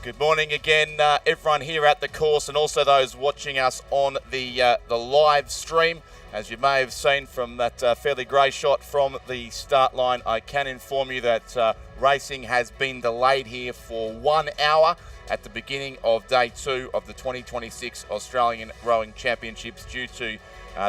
Good morning again, everyone here at the course, and also those watching us on the live stream. As you may have seen from that fairly grey shot from the start line, I can inform you that racing has been delayed here for 1 hour at the beginning of day 2 of the 2026 Australian Rowing Championships due to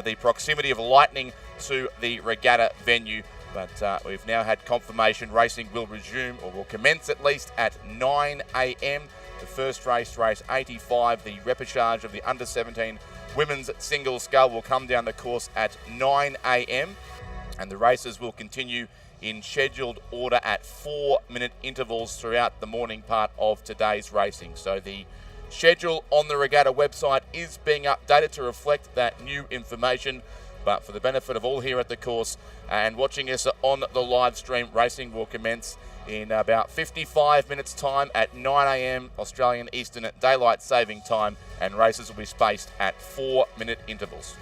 the proximity of lightning to the regatta venue. But we've now had confirmation racing will resume, or will commence at least, at 9 a.m. The first race 85, the repechage of the under-17 women's single scull, will come down the course at 9 a.m. And the races will continue in scheduled order at 4-minute intervals throughout the morning part of today's racing. So the schedule on the regatta website is being updated to reflect that new information. But for the benefit of all here at the course and watching us on the live stream, racing will commence in about 55 minutes time at 9 a.m. Australian Eastern Daylight Saving Time, and races will be spaced at 4-minute intervals.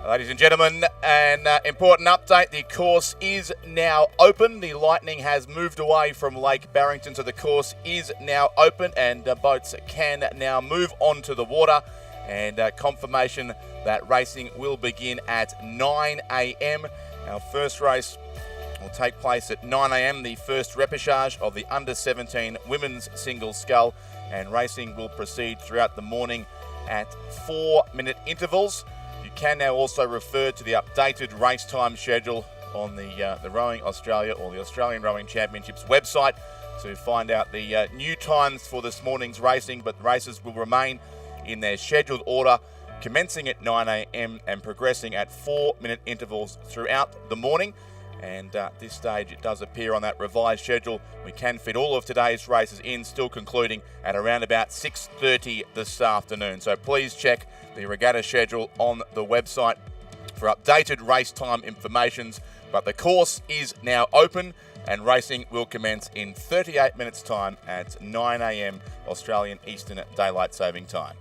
Ladies and gentlemen, an important update. The course is now open. The Lightning has moved away from Lake Barrington, so the course is now open and boats can now move onto the water. And confirmation that racing will begin at 9 a.m. Our first race will take place at 9 a.m, the first repechage of the under-17 women's single scull, and racing will proceed throughout the morning at 4-minute intervals. You can now also refer to the updated race time schedule on the Rowing Australia or the Australian Rowing Championships website to find out the new times for this morning's racing, but races will remain in their scheduled order, commencing at 9 a.m. and progressing at 4-minute intervals throughout the morning. And at this stage, it does appear on that revised schedule we can fit all of today's races in, still concluding at around about 6:30 this afternoon. So please check the regatta schedule on the website for updated race time informations. But the course is now open and racing will commence in 38 minutes time at 9 a.m. Australian Eastern Daylight Saving Time.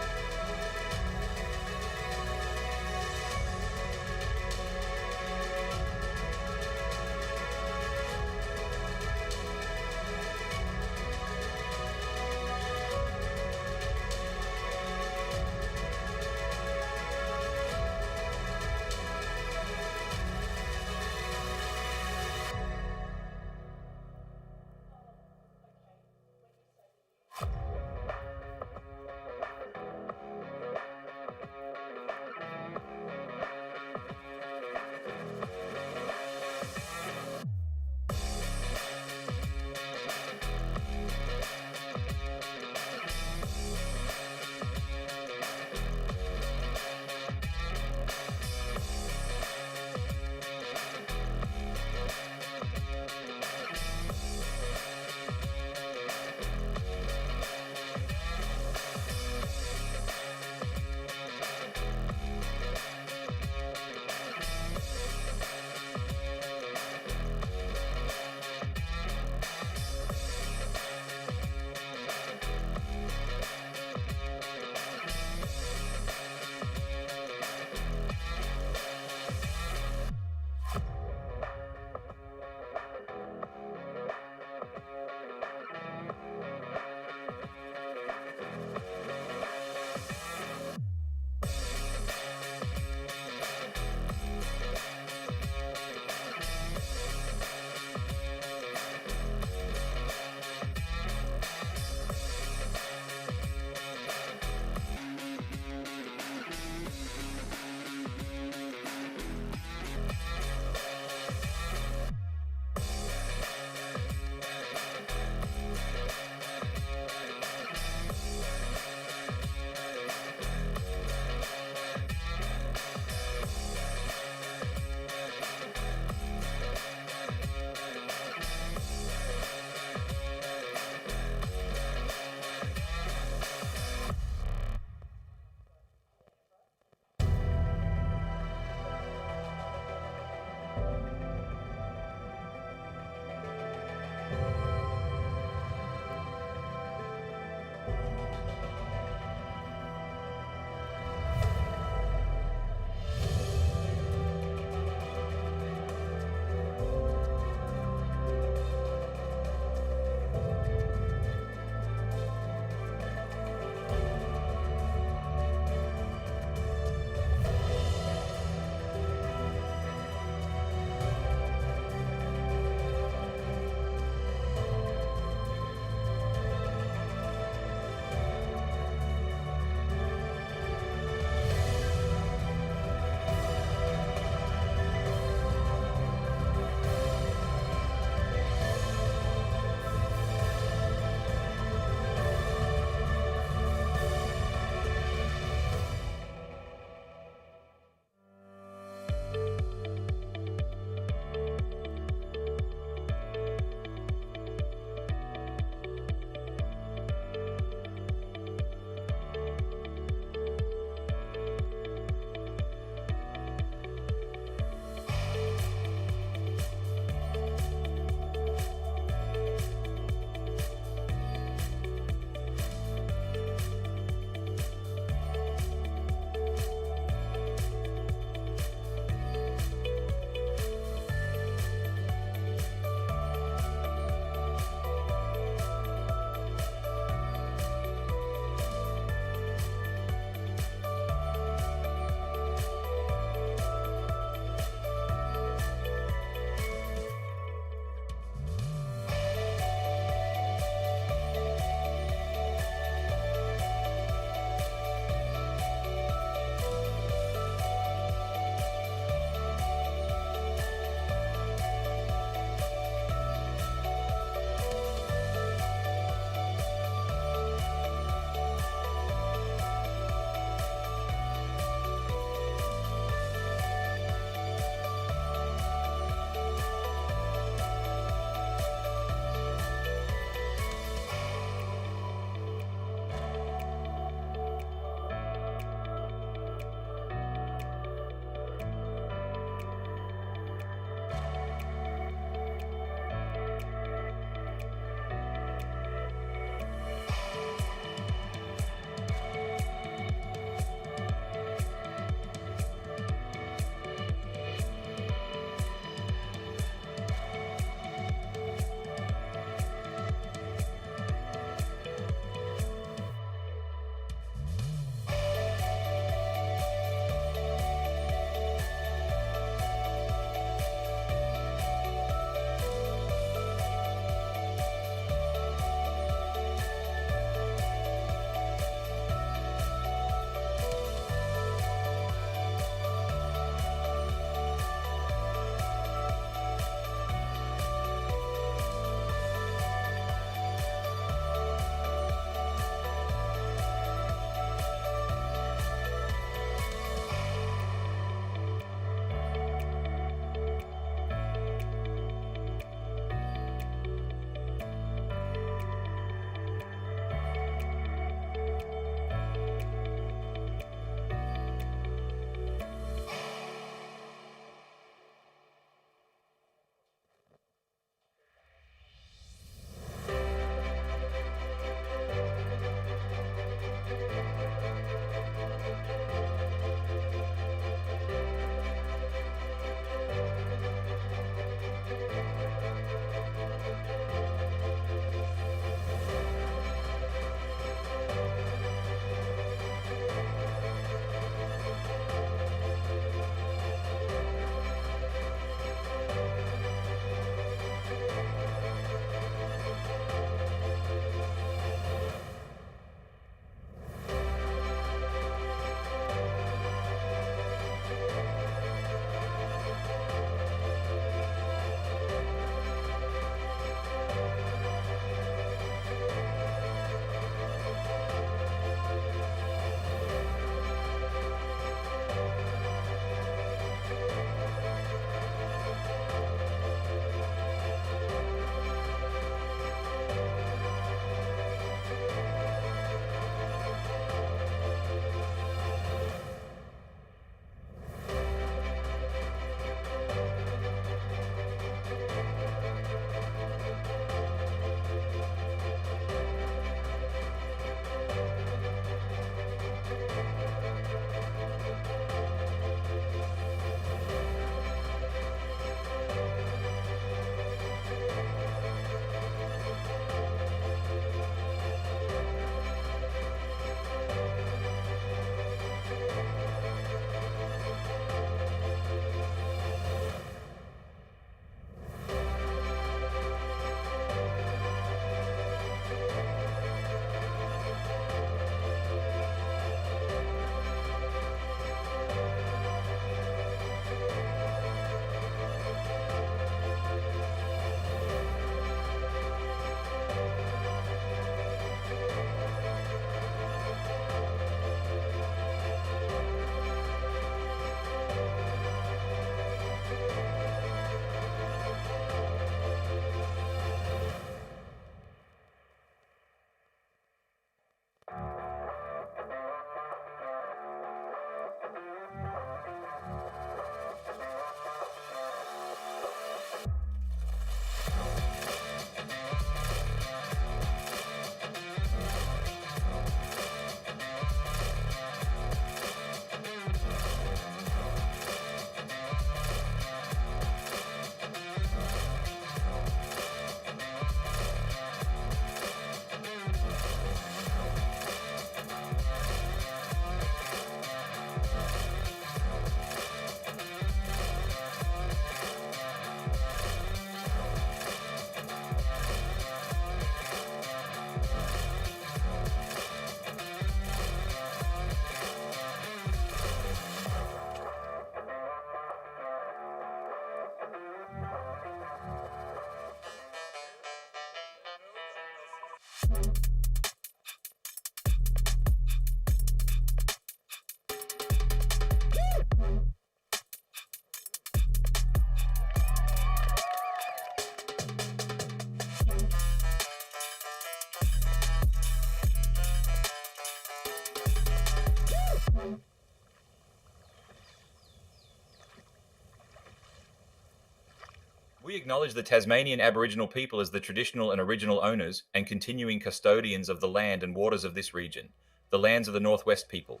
We acknowledge the Tasmanian Aboriginal people as the traditional and original owners and continuing custodians of the land and waters of this region, the lands of the Northwest people.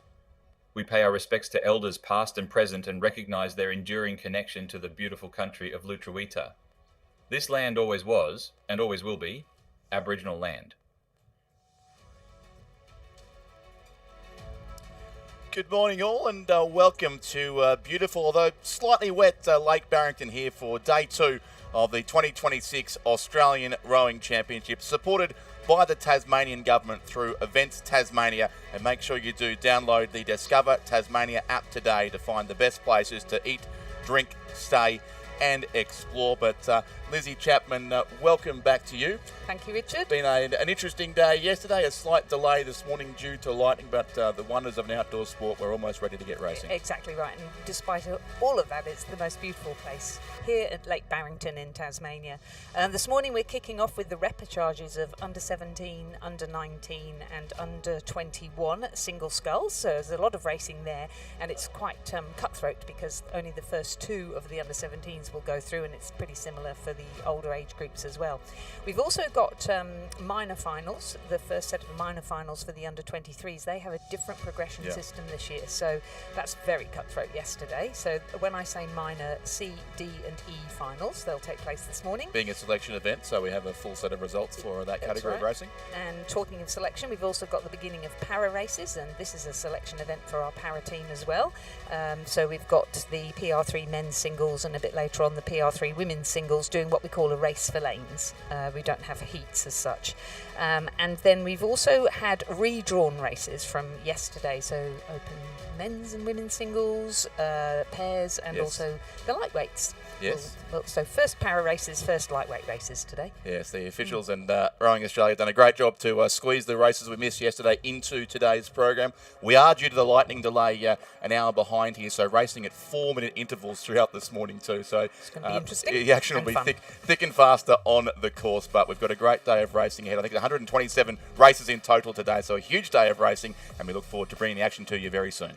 We pay our respects to elders past and present and recognise their enduring connection to the beautiful country of Lutruwita. This land always was, and always will be, Aboriginal land. Good morning all and welcome to beautiful, although slightly wet Lake Barrington here for day 2 of the 2026 Australian Rowing Championship, supported by the Tasmanian Government through Events Tasmania. And make sure you do download the Discover Tasmania app today to find the best places to eat, drink, stay and explore. But Lizzie Chapman, welcome back to you. Thank you, Richard. Been an interesting day yesterday, a slight delay this morning due to lightning, but the wonders of an outdoor sport, we're almost ready to get racing. Exactly right, and despite all of that, it's the most beautiful place here at Lake Barrington in Tasmania. This morning we're kicking off with the repechauges of under 17, under 19 and under 21 single sculls, so there's a lot of racing there, and it's quite cutthroat because only the first 2 of the under 17s will go through, and it's pretty similar for the older age groups as well. We've also got minor finals, the first set of minor finals for the under 23s. They have a different progression system this year, so that's very cutthroat yesterday. So when I say minor, C, D and E finals, they'll take place this morning. Being a selection event, so we have a full set of results for that category of racing. And talking of selection, we've also got the beginning of para races, and this is a selection event for our para team as well. So we've got the PR3 men's singles and a bit later on the PR3 women's singles doing what we call a race for lanes. We don't have heats as such. And then we've also had redrawn races from yesterday, so open men's and women's singles, pairs, and also the lightweights. Yes. So first para races, first lightweight races today. Yes, the officials and Rowing Australia have done a great job to squeeze the races we missed yesterday into today's program. We are, due to the lightning delay, an hour behind here, so racing at 4-minute intervals throughout this morning too. So it's going to be interesting. The action will be thick and faster on the course, but we've got a great day of racing ahead. I think 127 races in total today, so a huge day of racing, and we look forward to bringing the action to you very soon.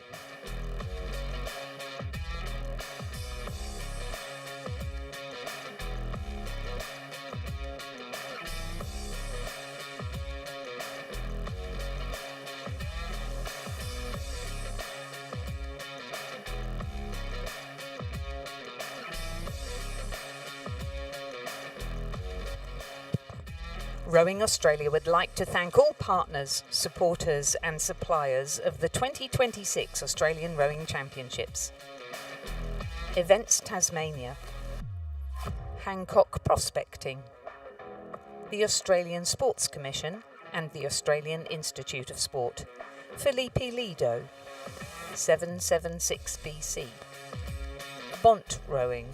Rowing Australia would like to thank all partners, supporters and suppliers of the 2026 Australian Rowing Championships. Events Tasmania, Hancock Prospecting, the Australian Sports Commission and the Australian Institute of Sport, Felipe Lido, 776BC, Bont Rowing,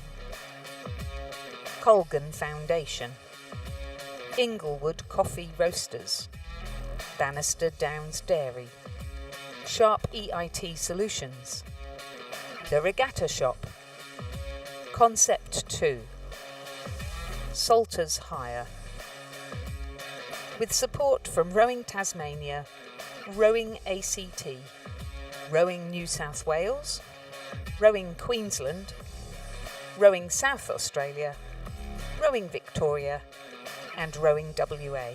Colgan Foundation, Inglewood Coffee Roasters, Bannister Downs Dairy, Sharp EIT Solutions, The Regatta Shop, Concept 2, Salters Hire, with support from Rowing Tasmania, Rowing ACT, Rowing New South Wales, Rowing Queensland, Rowing South Australia, Rowing Victoria and Rowing WA.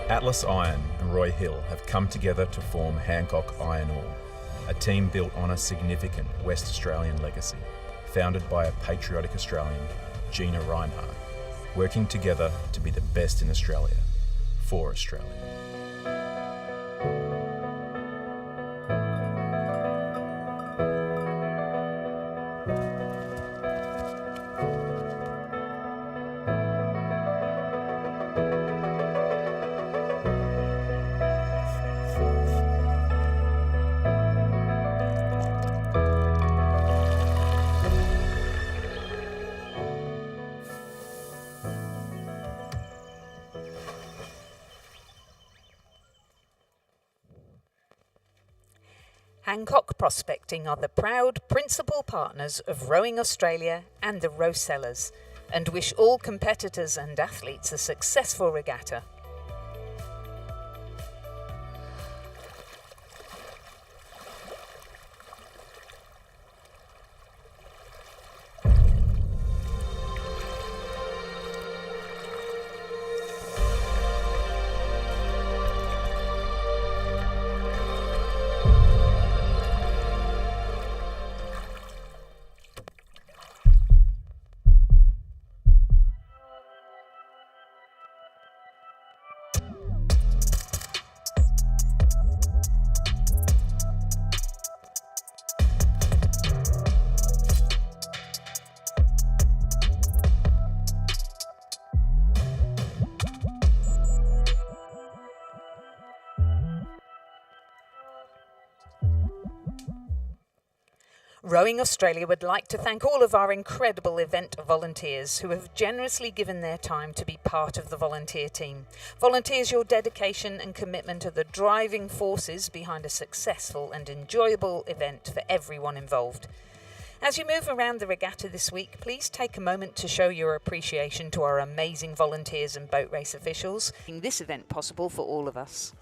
Atlas Iron and Roy Hill have come together to form Hancock Iron Ore, a team built on a significant West Australian legacy, founded by a patriotic Australian, Gina Reinhardt, working together to be the best in Australia, for Australia. Hancock Prospecting are the proud principal partners of Rowing Australia and the Row Sellers, and wish all competitors and athletes a successful regatta. Rowing Australia would like to thank all of our incredible event volunteers who have generously given their time to be part of the volunteer team. Volunteers, your dedication and commitment are the driving forces behind a successful and enjoyable event for everyone involved. As you move around the regatta this week, please take a moment to show your appreciation to our amazing volunteers and boat race officials, making this event possible for all of us.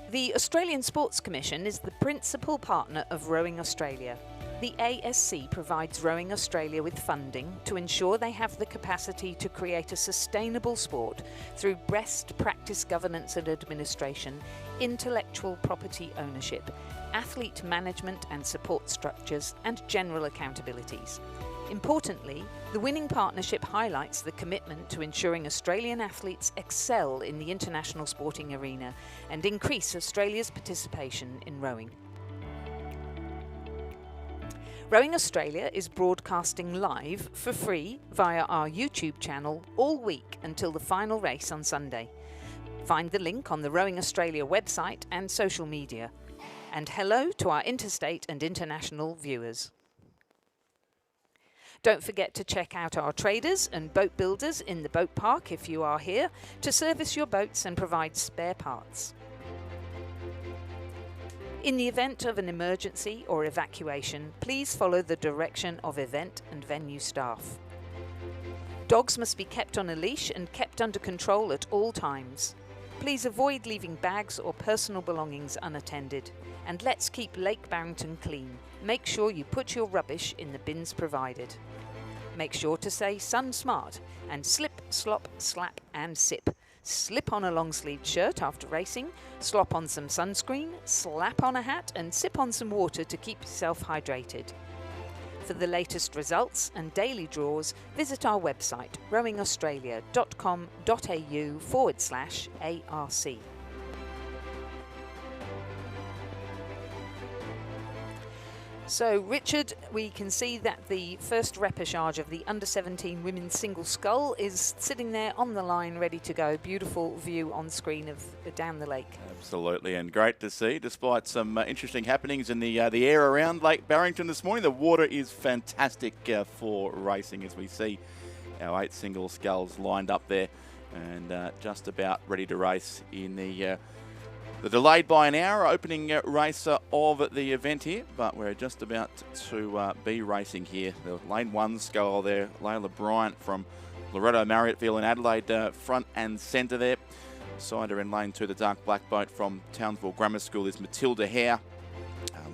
The Australian Sports Commission is the principal partner of Rowing Australia. The ASC provides Rowing Australia with funding to ensure they have the capacity to create a sustainable sport through best practice governance and administration, intellectual property ownership, athlete management and support structures, and general accountabilities. Importantly, the winning partnership highlights the commitment to ensuring Australian athletes excel in the international sporting arena and increase Australia's participation in rowing. Rowing Australia is broadcasting live for free via our YouTube channel all week until the final race on Sunday. Find the link on the Rowing Australia website and social media. And hello to our interstate and international viewers. Don't forget to check out our traders and boat builders in the boat park if you are here to service your boats and provide spare parts. In the event of an emergency or evacuation, please follow the direction of event and venue staff. Dogs must be kept on a leash and kept under control at all times. Please avoid leaving bags or personal belongings unattended. And let's keep Lake Barrington clean. Make sure you put your rubbish in the bins provided. Make sure to stay sun smart and slip, slop, slap and sip. Slip on a long-sleeved shirt after racing, slop on some sunscreen, slap on a hat and sip on some water to keep yourself hydrated. For the latest results and daily draws, visit our website rowingaustralia.com.au/ARC. So, Richard, we can see that the first repechage of the under-17 women's single scull is sitting there on the line, ready to go. Beautiful view on screen of down the lake. Absolutely, and great to see, despite some interesting happenings in the air around Lake Barrington this morning. The water is fantastic for racing, as we see our 8 single sculls lined up there and just about ready to race in the delayed by an hour opening race of the event here, but we're just about to be racing here. The lane 1 scull there, Layla Bryant from Loretto Marriotteville in Adelaide, front and centre there. Beside her in lane 2, the dark black boat from Townsville Grammar School is Matilda Hare.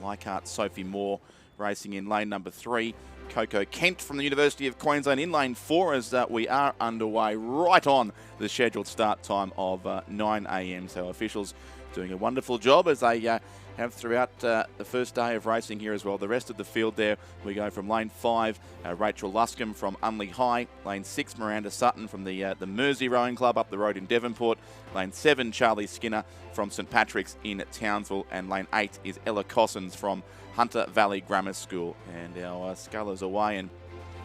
Leichhardt Sophie Moore racing in lane number 3. Coco Kent from the University of Queensland in lane 4 as we are underway right on the scheduled start time of 9 a.m. So officials doing a wonderful job as they have throughout the first day of racing here as well. The rest of the field there, we go from lane 5, Rachel Luscombe from Unley High. Lane 6, Miranda Sutton from the Mersey Rowing Club up the road in Devonport. Lane 7, Charlie Skinner from St Patrick's in Townsville. And lane 8 is Ella Cossins from Hunter Valley Grammar School. And our scullers away and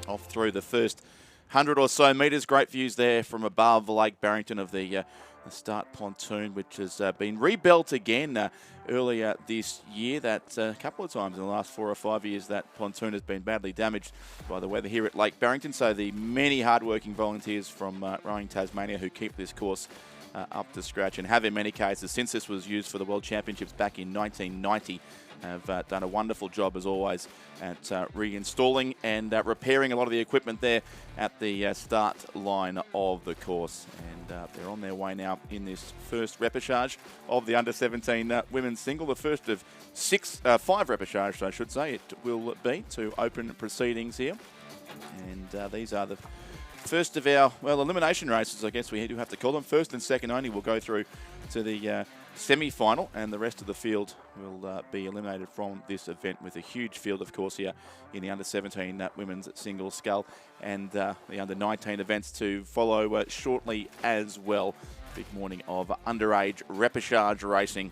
off through the first 100 or so metres. Great views there from above Lake Barrington of the start pontoon, which has been rebuilt again earlier this year. That a couple of times in the last 4 or 5 years that pontoon has been badly damaged by the weather here at Lake Barrington. So the many hard-working volunteers from Rowing Tasmania who keep this course up to scratch, and have in many cases since this was used for the World Championships back in 1990. Have done a wonderful job as always at reinstalling and repairing a lot of the equipment there at the start line of the course. And they're on their way now in this first repechage of the under-17 women's single, the first of 5 repechages, I should say, it will be to open proceedings here. And these are the first of our, well, elimination races, I guess we do have to call them. First and second only will go through to the semi-final, and the rest of the field will be eliminated from this event, with a huge field, of course, here in the under-17 women's single scull, and the under-19 events to follow shortly as well. Big morning of underage repechage racing.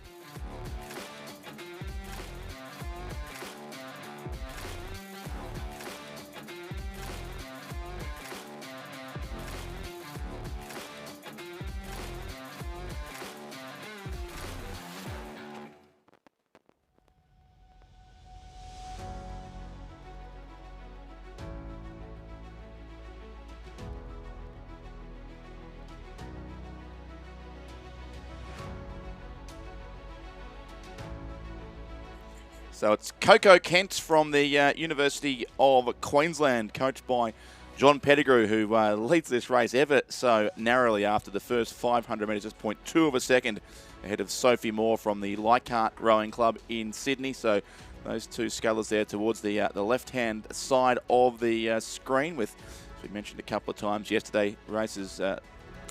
So it's Coco Kent from the University of Queensland, coached by John Pettigrew, who leads this race ever so narrowly after the first 500 metres, just 0.2 of a second ahead of Sophie Moore from the Leichhardt Rowing Club in Sydney. So those two scullers there towards the left-hand side of the screen, with, as we mentioned a couple of times yesterday, races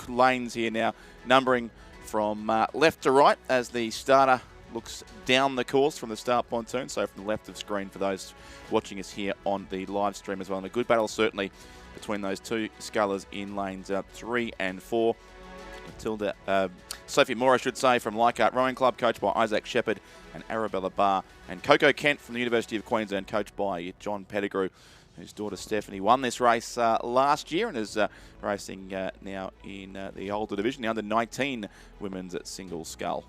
lanes here now numbering from left to right as the starter looks down the course from the start pontoon, so from the left of screen for those watching us here on the live stream as well. And a good battle certainly between those two scullers in lanes 3 and 4. Sophie Moore, I should say, from Leichhardt Rowing Club, coached by Isaac Shepherd and Arabella Barr. And Coco Kent from the University of Queensland, coached by John Pettigrew, whose daughter Stephanie won this race last year and is racing now in the older division, the under-19 women's single scull.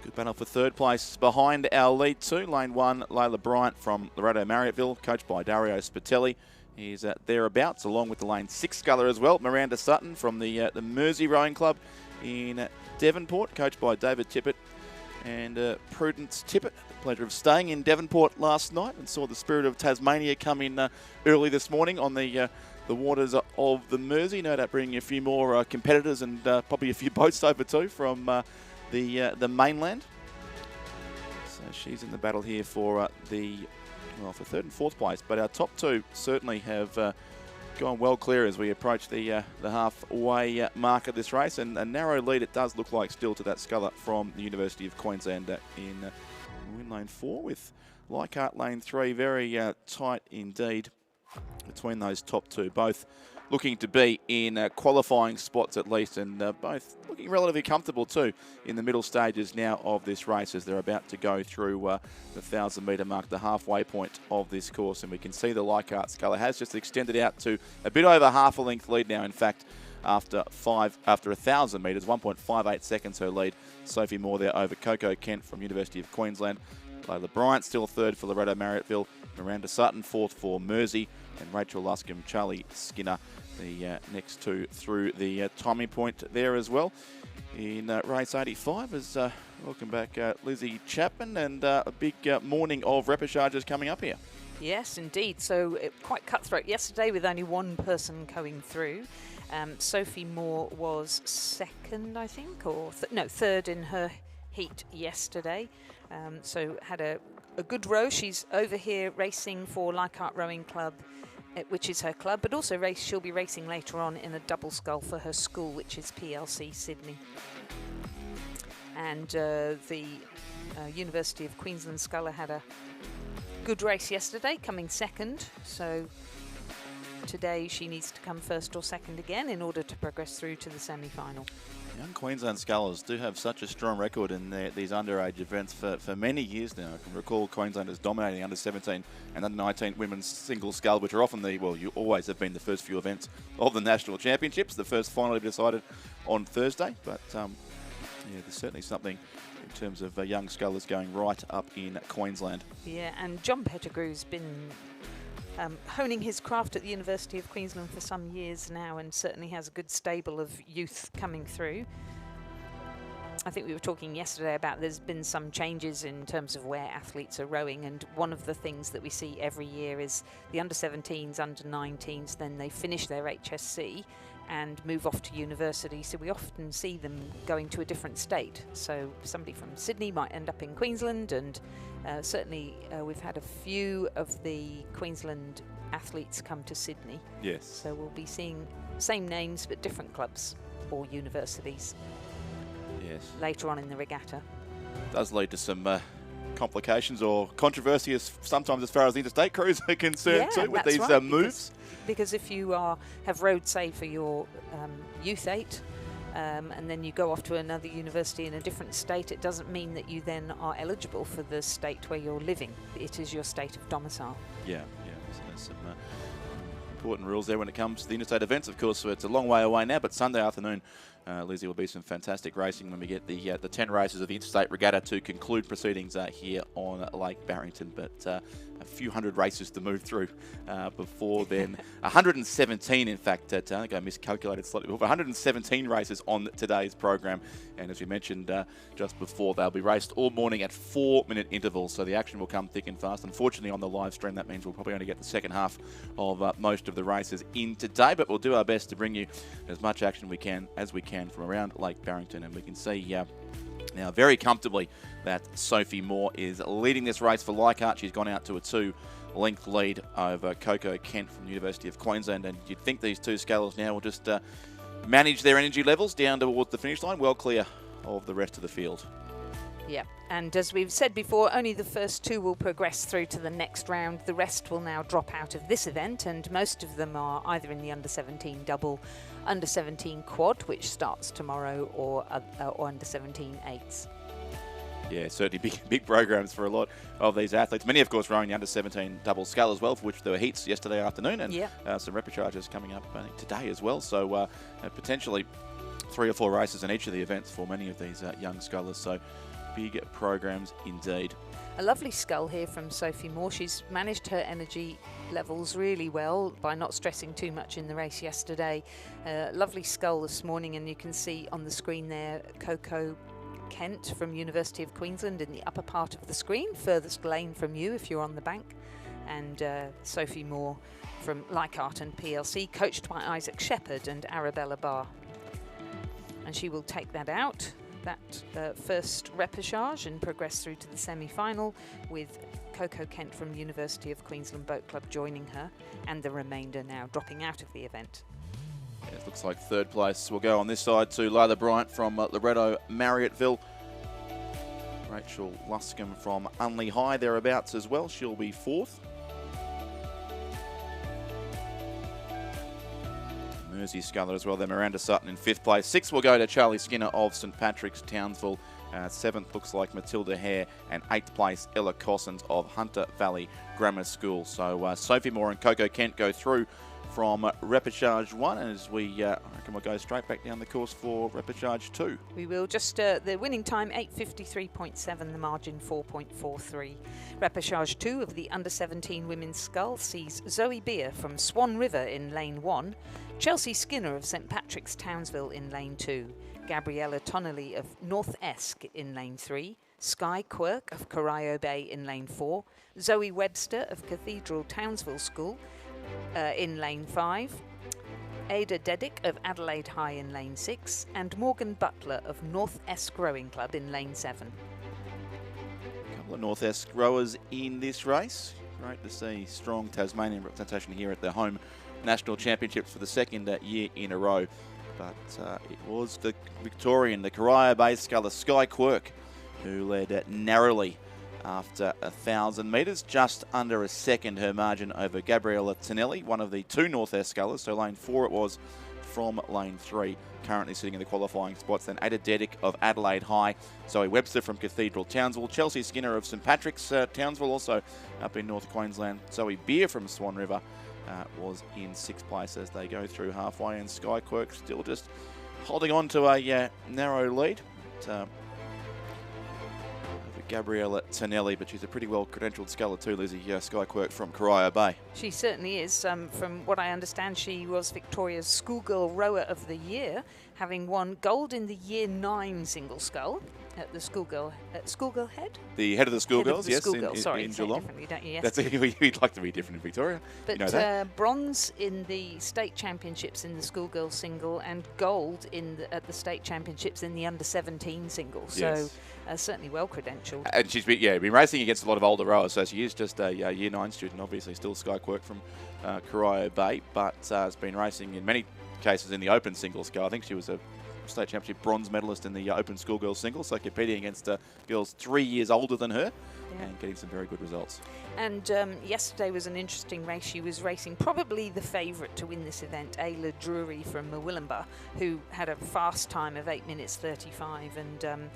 Good battle for third place behind our lead two. Lane 1, Layla Bryant from Laredo Marriotteville, coached by Dario Spitelli. He's thereabouts, along with the lane 6 sculler as well. Miranda Sutton from the Mersey Rowing Club in Devonport, coached by David Tippett and Prudence Tippett. The pleasure of staying in Devonport last night and saw the Spirit of Tasmania come in early this morning on the waters of the Mersey. No doubt bringing a few more competitors and probably a few boats over too from the mainland. So she's in the battle here for for third and fourth place. But our top two certainly have gone well clear as we approach the halfway mark of this race. And a narrow lead it does look like still to that sculler from the University of Queensland in lane 4, with Leichhardt lane 3 very tight indeed between those top two, both looking to be in qualifying spots at least, and both looking relatively comfortable too in the middle stages now of this race as they're about to go through the 1,000-metre mark, the halfway point of this course. And we can see the Leichhardt sculler has just extended out to a bit over half a length lead now. In fact, after 1,000 metres, 1.58 seconds her lead. Sophie Moore there over Coco Kent from University of Queensland. Layla Bryant still third for Laredo Marriotteville. Miranda Sutton fourth for Mersey, and Rachel Luscombe, Charlie Skinner, the next two through the timing point there as well. In race 85 is welcome back Lizzie Chapman, and a big morning of repechages coming up here. Yes, indeed. So quite cutthroat yesterday with only one person going through. Sophie Moore was second, I think, or third in her heat yesterday. So had a good row. She's over here racing for Leichhardt Rowing Club, which is her club, but also she'll be racing later on in a double scull for her school, which is PLC Sydney. And the University of Queensland sculler had a good race yesterday, coming second. So today she needs to come first or second again in order to progress through to the semi-final. Young Queensland scullers do have such a strong record in these underage events for many years now. I can recall Queenslanders dominating under-17 and under-19 women's single scull, which are often you always have been the first few events of the national championships. The first finally decided on Thursday, but there's certainly something in terms of young scullers going right up in Queensland. Yeah, and John Pettigrew's been honing his craft at the University of Queensland for some years now, and certainly has a good stable of youth coming through. I think we were talking yesterday about there's been some changes in terms of where athletes are rowing, and one of the things that we see every year is the under-17s, under-19s, then they finish their HSC and move off to university, so we often see them going to a different state. So somebody from Sydney might end up in Queensland, and certainly we've had a few of the Queensland athletes come to Sydney. Yes. So we'll be seeing same names but different clubs or universities. Yes. Later on in the regatta. Does lead to some complications or controversy sometimes as far as the interstate crews are concerned too with these moves. Because if you have rowed, say, for your Youth 8 and then you go off to another university in a different state, it doesn't mean that you then are eligible for the state where you're living. It is your state of domicile. Yeah. So there's some important rules there when it comes to the interstate events. Of course, so it's a long way away now, but Sunday afternoon, Lizzie, will be some fantastic racing when we get the 10 races of the Interstate Regatta to conclude proceedings here on Lake Barrington. But a few hundred races to move through before then. 117, in fact. I think I miscalculated slightly before. 117 races on today's program. And as we mentioned just before, they'll be raced all morning at 4-minute intervals. So the action will come thick and fast. Unfortunately, on the live stream, that means we'll probably only get the second half of most of the races in today. But we'll do our best to bring you as much action as we can from around Lake Barrington. And we can see now very comfortably that Sophie Moore is leading this race for Leichhardt. She's gone out to a 2-length lead over Coco Kent from the University of Queensland, and you'd think these two scholars now will just manage their energy levels down towards the finish line, well clear of the rest of the field. Yeah, and as we've said before, only the first two will progress through to the next round. The rest will now drop out of this event, and most of them are either in the under-17 double, under-17 quad, which starts tomorrow, or under-17 eights. Yeah, certainly big programs for a lot of these athletes. Many, of course, rowing the under-17 double scull as well, for which there were heats yesterday afternoon, and some repecharges coming up, I think, today as well. So potentially 3 or 4 races in each of the events for many of these young scullers. So big programs indeed. A lovely scull here from Sophie Moore. She's managed her energy levels really well by not stressing too much in the race yesterday. Lovely scull this morning, and you can see on the screen there Coco Kent from University of Queensland in the upper part of the screen, furthest lane from you if you're on the bank, and Sophie Moore from Leichhardt and PLC, coached by Isaac Shepherd and Arabella Barr. And she will take that out, that first repechage, and progress through to the semi-final, with Coco Kent from University of Queensland Boat Club joining her, and the remainder now dropping out of the event. Yeah, it looks like third place will go on this side to Layla Bryant from Loretto Marriotteville. Rachel Luscombe from Unley High thereabouts as well. She'll be 4th. Mersey Sculler as well there. Miranda Sutton in 5th place. 6th will go to Charlie Skinner of St Patrick's Townsville. 7th looks like Matilda Hare, and 8th place Ella Cossins of Hunter Valley Grammar School. So Sophie Moore and Coco Kent go through from repechage 1, and as I reckon we'll go straight back down the course for repechage 2. We will just, the winning time 8:53.7, the margin 4.43. Repechage 2 of the under-17 women's scull sees Zoe Beer from Swan River in lane 1, Chelsea Skinner of St Patrick's Townsville in lane 2, Gabriella Tonnelly of North Esk in lane 3, Sky Quirk of Corio Bay in lane 4, Zoe Webster of Cathedral Townsville School in lane 5, Ada Dedick of Adelaide High in lane 6, and Morgan Butler of North Esk Rowing Club in lane 7. A couple of North Esk rowers in this race. Great to see strong Tasmanian representation here at the home National Championships for the second year in a row. But it was the Victorian, the Corio-based sculler Sky Quirk, who led narrowly after 1,000 metres, just under a second her margin over Gabriella Tonelli, one of the 2 North Esk scullers. So lane 4 it was from lane 3, currently sitting in the qualifying spots. Then Ada Dedick of Adelaide High, Zoe Webster from Cathedral Townsville, Chelsea Skinner of St Patrick's Townsville, also up in North Queensland. Zoe Beer from Swan River was in 6th place as they go through halfway, and Sky Quirk still just holding on to a narrow lead. Gabriella Tonelli, but she's a pretty well-credentialed sculler too, Lizzie. Sky Quirk from Corio Bay. She certainly is. From what I understand, she was Victoria's Schoolgirl Rower of the Year, having won gold in the Year 9 single scull at the Schoolgirl Head. The head of the schoolgirls, yes, Sorry, in Geelong. Differently, don't you? Yes. That's we'd like to be different in Victoria. But you know that. Bronze in the state championships in the schoolgirl single, and gold at the state championships in the under-17 single. Yes. So certainly well credentialed. And she's been racing against a lot of older rowers, so she is just a Year 9 student, obviously still Sky Quirk from Corio Bay, but has been racing in many cases in the open single scull. I think she was a state championship bronze medalist in the open schoolgirl single, so competing against girls 3 years older than her and getting some very good results. And yesterday was an interesting race. She was racing probably the favourite to win this event, Ayla Drury from Murwillumbah, who had a fast time of 8 minutes 35, and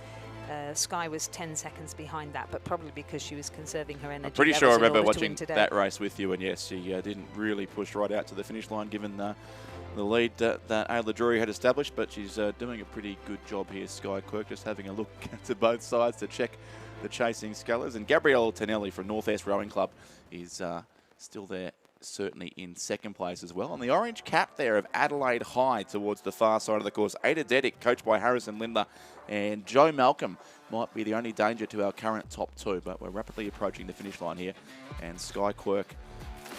Sky was 10 seconds behind that, but probably because she was conserving her energy. I'm pretty sure I remember watching that race with you, and yes, she didn't really push right out to the finish line given the lead that Ayla Drury had established, but she's doing a pretty good job here, Sky Quirk, just having a look to both sides to check the chasing scullers. And Gabriella Tonelli from North Esk Rowing Club is still there, certainly in second place as well. On the orange cap there of Adelaide High towards the far side of the course, Ada Dedick, coached by Harrison Lindler, and Joe Malcolm might be the only danger to our current top two, but we're rapidly approaching the finish line here. And Sky Quirk,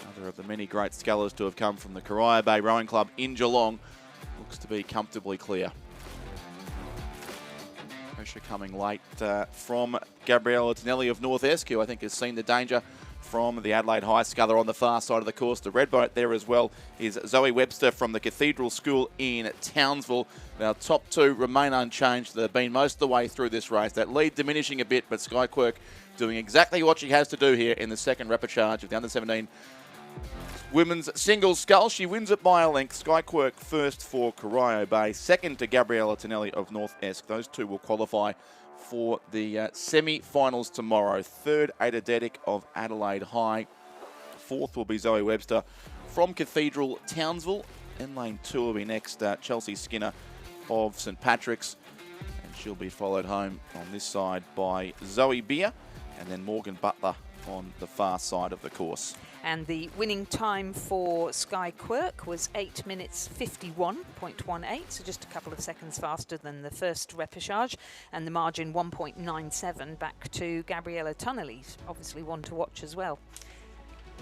another of the many great scullers to have come from the Corio Bay Rowing Club in Geelong, looks to be comfortably clear. Pressure coming late from Gabriella Tonelli of North Esk, who I think has seen the danger from the Adelaide High sculler on the far side of the course. The red boat there as well is Zoe Webster from the Cathedral School in Townsville. Our top two remain unchanged. They've been most of the way through this race. That lead diminishing a bit, but Sky Quirk doing exactly what she has to do here in the second repechage of the under-17 women's single scull. She wins it by a length. Sky Quirk first for Corio Bay, second to Gabriella Tonelli of North Esk. Those two will qualify for the semi-finals tomorrow. Third, Ada Dedick of Adelaide High. Fourth will be Zoe Webster from Cathedral Townsville. In lane 2 will be next Chelsea Skinner of St Patrick's, and she'll be followed home on this side by Zoe Beer, and then Morgan Butler on the far side of the course. And the winning time for Sky Quirk was 8 minutes 51.18, so just a couple of seconds faster than the first repechage, and the margin 1.97 back to Gabriella Tonelli, obviously one to watch as well.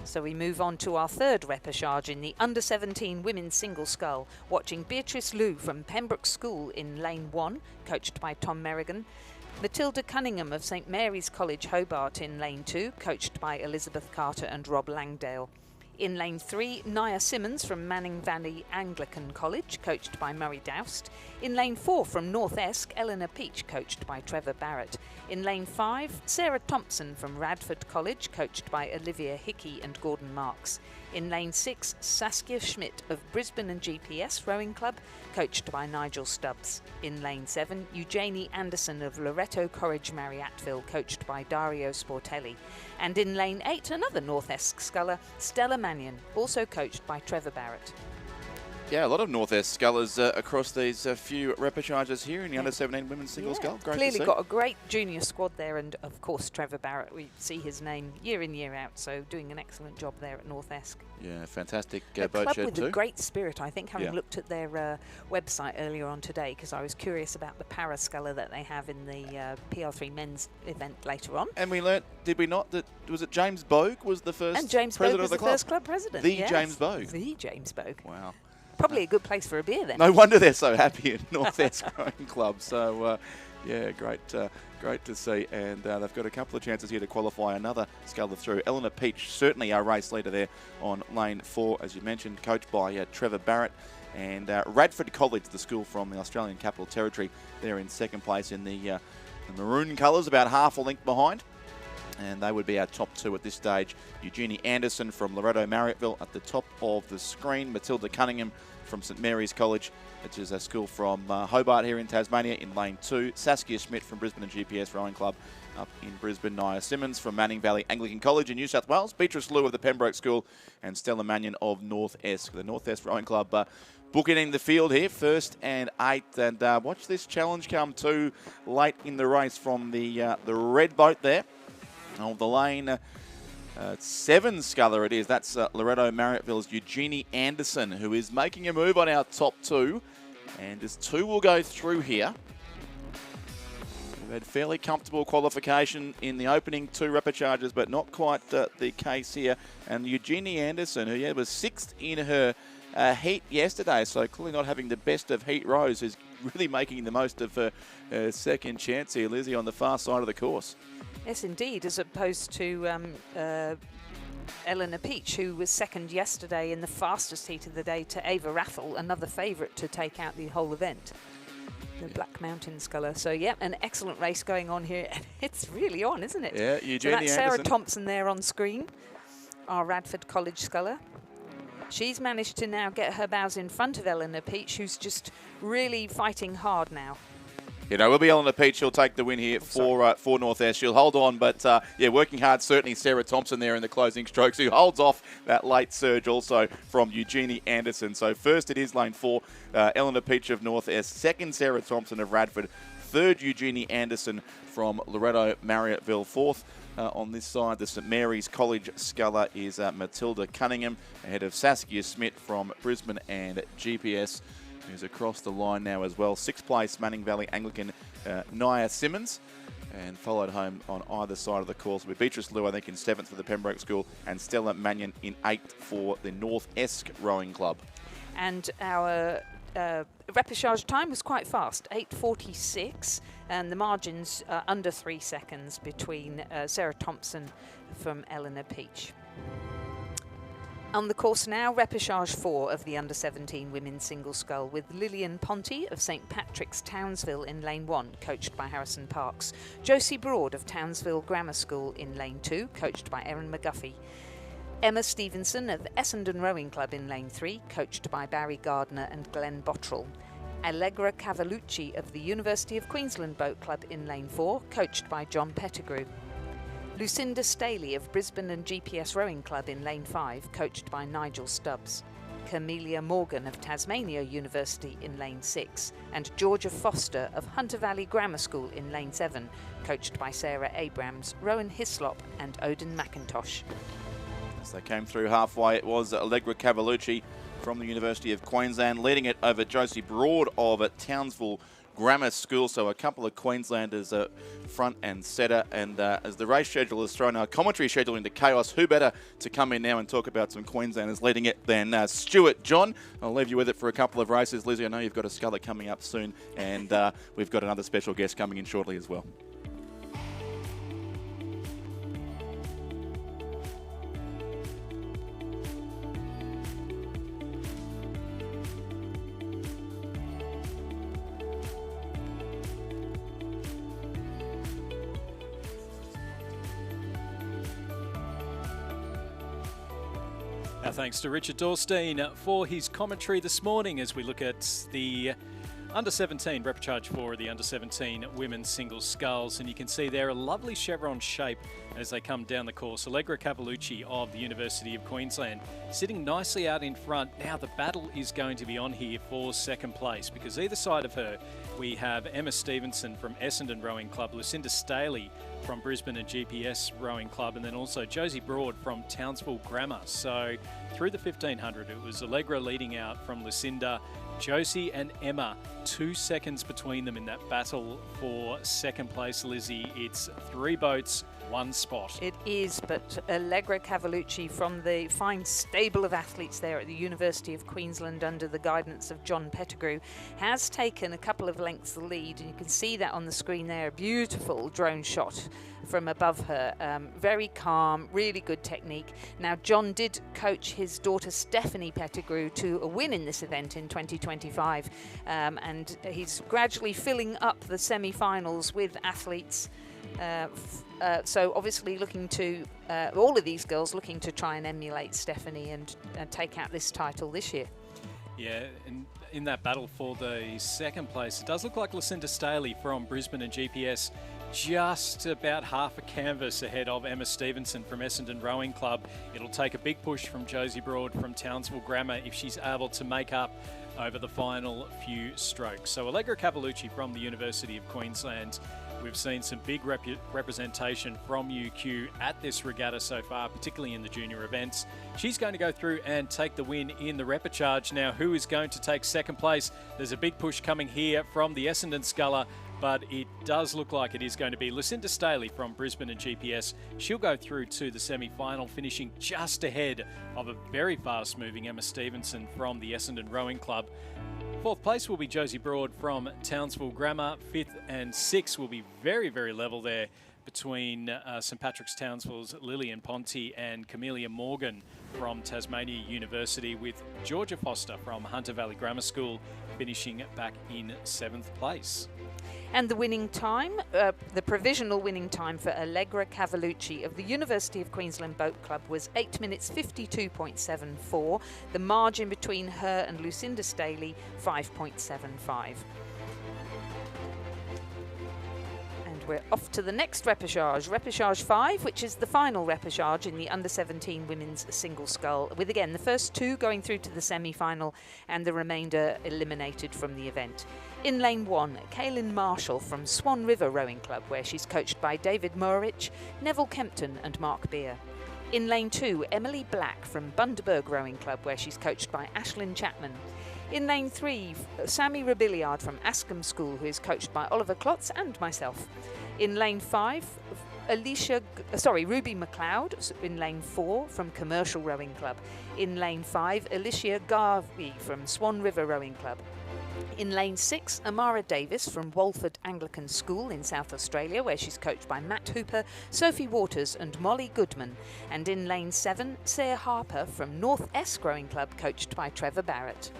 So we move on to our third repechage in the under-17 women's single scull, watching Beatrice Liu from Pembroke School in lane 1, coached by Tom Merrigan. Matilda Cunningham of St Mary's College Hobart in lane 2, coached by Elizabeth Carter and Rob Langdale. In lane 3, Nia Simmons from Manning Valley Anglican College, coached by Murray Doust. In lane 4, from North Esk, Eleanor Peach, coached by Trevor Barrett. In lane 5, Sarah Thompson from Radford College, coached by Olivia Hickey and Gordon Marks. In lane 6, Saskia Schmidt of Brisbane and GPS Rowing Club, coached by Nigel Stubbs. In lane 7, Eugenie Anderson of Loreto Corridge Marriattville, coached by Dario Sportelli. And in lane 8, another North Esk sculler, Stella Mannion, also coached by Trevor Barrett. Yeah, a lot of North Esk scullers across these few repechages here in the under-17 women's single scull. Great clearly to see. Got a great junior squad there, and of course Trevor Barrett, we see his name year in, year out, so doing an excellent job there at North Esk. Yeah, fantastic a boat club shed with too. A great spirit, I think, having looked at their website earlier on today, because I was curious about the para sculler that they have in the PR3 men's event later on. And we learnt, did we not, that was it James Bogue was the first and James president Bogue was of the club? First club president. The yes. James Bogue. The James Bogue. Wow. Probably a good place for a beer then. No wonder they're so happy at North Esk Rowing Club. So, yeah, great to see. And they've got a couple of chances here to qualify another sculler through. Eleanor Peach, certainly our race leader there on lane 4, as you mentioned, coached by Trevor Barrett. And Radford College, the school from the Australian Capital Territory, they're in second place in the maroon colours, about half a length behind. And they would be our top two at this stage. Eugenie Anderson from Loreto Marriottville at the top of the screen. Matilda Cunningham from St Mary's College, which is a school from Hobart here in Tasmania, in lane 2. Saskia Schmidt from Brisbane and GPS Rowing Club up in Brisbane. Nia Simmons from Manning Valley Anglican College in New South Wales. Beatrice Liu of the Pembroke School, and Stella Mannion of North Esk. The North Esk Rowing Club booking in the field here, 1st and 8th. And watch this challenge come too late in the race from the red boat there. Of the lane 7 sculler it is. That's Loretto Marriotteville's Eugenie Anderson, who is making a move on our top 2. And just 2 will go through here. We've had fairly comfortable qualification in the opening 2 repechauges, but not quite the case here. And Eugenie Anderson, who was 6th in her heat yesterday, so clearly not having the best of heat rows, is really making the most of her second chance here, Lizzie, on the far side of the course. Yes, indeed, as opposed to Eleanor Peach, who was 2nd yesterday in the fastest heat of the day to Ava Rathel, another favourite to take out the whole event. The Black Mountain Sculler. So, yeah, an excellent race going on here. It's really on, isn't it? Yeah, Eugenie so that's Sarah Anderson. Thompson there on screen, our Radford College Sculler. She's managed to now get her bows in front of Eleanor Peach, who's just really fighting hard now. Will be Eleanor Peach. She'll take the win here for North Esk. She'll hold on, but working hard. Certainly Sarah Thompson there in the closing strokes, who holds off that late surge also from Eugenie Anderson. So first it is lane 4, Eleanor Peach of North Esk. 2nd, Sarah Thompson of Radford. 3rd, Eugenie Anderson from Loretto Marriotteville. 4th on this side, the St Mary's College Sculler is Matilda Cunningham, ahead of Saskia Smith from Brisbane and GPS, who's across the line now as well. 6th place, Manning Valley Anglican, Nia Simmons. And followed home on either side of the course with Beatrice Liu, I think, in 7th for the Pembroke School, and Stella Mannion in 8th for the North Esk Rowing Club. And our repechage time was quite fast, 8:46, and the margins are under 3 seconds between Sarah Thompson from Eleanor Peach. On the course now, repechage 4 of the under-17 women's single scull, with Lillian Ponty of St Patrick's Townsville in lane 1, coached by Harrison Parks. Josie Broad of Townsville Grammar School in lane 2, coached by Erin McGuffey. Emma Stevenson of Essendon Rowing Club in lane 3, coached by Barry Gardner and Glenn Bottrell. Allegra Cavalucci of the University of Queensland Boat Club in lane 4, coached by John Pettigrew. Lucinda Staley of Brisbane and GPS Rowing Club in lane 5, coached by Nigel Stubbs. Camelia Morgan of Tasmania University in lane 6, and Georgia Foster of Hunter Valley Grammar School in lane 7, coached by Sarah Abrams, Rowan Hislop and Odin McIntosh. As they came through halfway, it was Allegra Cavalucci from the University of Queensland, leading it over Josie Broad of Townsville Grammar School. So a couple of Queenslanders front and centre. And as the race schedule has thrown our commentary schedule into chaos, who better to come in now and talk about some Queenslanders leading it than Stuart John. I'll leave you with it for a couple of races. Lizzie, I know you've got a sculler coming up soon, and we've got another special guest coming in shortly as well. Thanks to Richard Dorstein for his commentary this morning as we look at the under-17 repechage 4 of the under-17 women's single sculls, and you can see there a lovely chevron shape as they come down the course. Allegra Cavalucci of the University of Queensland sitting nicely out in front. Now the battle is going to be on here for second place, because either side of her we have Emma Stevenson from Essendon Rowing Club, Lucinda Staley from Brisbane and GPS Rowing Club, and then also Josie Broad from Townsville Grammar. So through the 1500, it was Allegra leading out from Lucinda, Josie and Emma, 2 seconds between them in that battle for second place, Lizzie. It's 3 boats, 1 spot. It is, but Allegra Cavalucci from the fine stable of athletes there at the University of Queensland under the guidance of John Pettigrew has taken a couple of lengths the lead, and you can see that on the screen there, a beautiful drone shot from above her. Very calm, really good technique. Now, John did coach his daughter Stephanie Pettigrew to a win in this event in 2025, and he's gradually filling up the semi-finals with athletes. So obviously looking to, all of these girls looking to try and emulate Stephanie and take out this title this year. Yeah, and in that battle for the second place, it does look like Lucinda Staley from Brisbane and GPS just about half a canvas ahead of Emma Stevenson from Essendon Rowing Club. It'll take a big push from Josie Broad from Townsville Grammar if she's able to make up over the final few strokes. So Allegra Cavalucci from the University of Queensland. We've seen some big representation from UQ at this regatta so far, particularly in the junior events. She's going to go through and take the win in the repechage. Now, who is going to take second place? There's a big push coming here from the Essendon sculler, but it does look like it is going to be Lucinda Staley from Brisbane and GPS. She'll go through to the semi-final, finishing just ahead of a very fast-moving Emma Stevenson from the Essendon Rowing Club. Fourth place will be Josie Broad from Townsville Grammar. Fifth and sixth will be very, very level there between St Patrick's Townsville's Lillian Ponti and Camellia Morgan from Tasmania University, with Georgia Foster from Hunter Valley Grammar School finishing back in seventh place. And the winning time, the provisional winning time for Allegra Cavalucci of the University of Queensland Boat Club was 8 minutes 52.74. The margin between her and Lucinda Staley, 5.75. We're off to the next repechage, repechage 5, which is the final repechage in the under-17 women's single scull, with again the first two going through to the semi-final and the remainder eliminated from the event. In lane 1, Kaylin Marshall from Swan River Rowing Club, where she's coached by David Morich, Neville Kempton and Mark Beer. In lane 2, Emily Black from Bundaberg Rowing Club, where she's coached by Ashlyn Chapman. In lane 3, Sammy Rebillard from Ascombe School, who is coached by Oliver Klotz and myself. In lane 5, Ruby McLeod in lane 4 from Commercial Rowing Club. In lane 5, Alicia Garvey from Swan River Rowing Club. In lane 6, Amara Davis from Walford Anglican School in South Australia, where she's coached by Matt Hooper, Sophie Waters and Molly Goodman. And in lane 7, Sarah Harper from North Esk Rowing Club, coached by Trevor Barrett.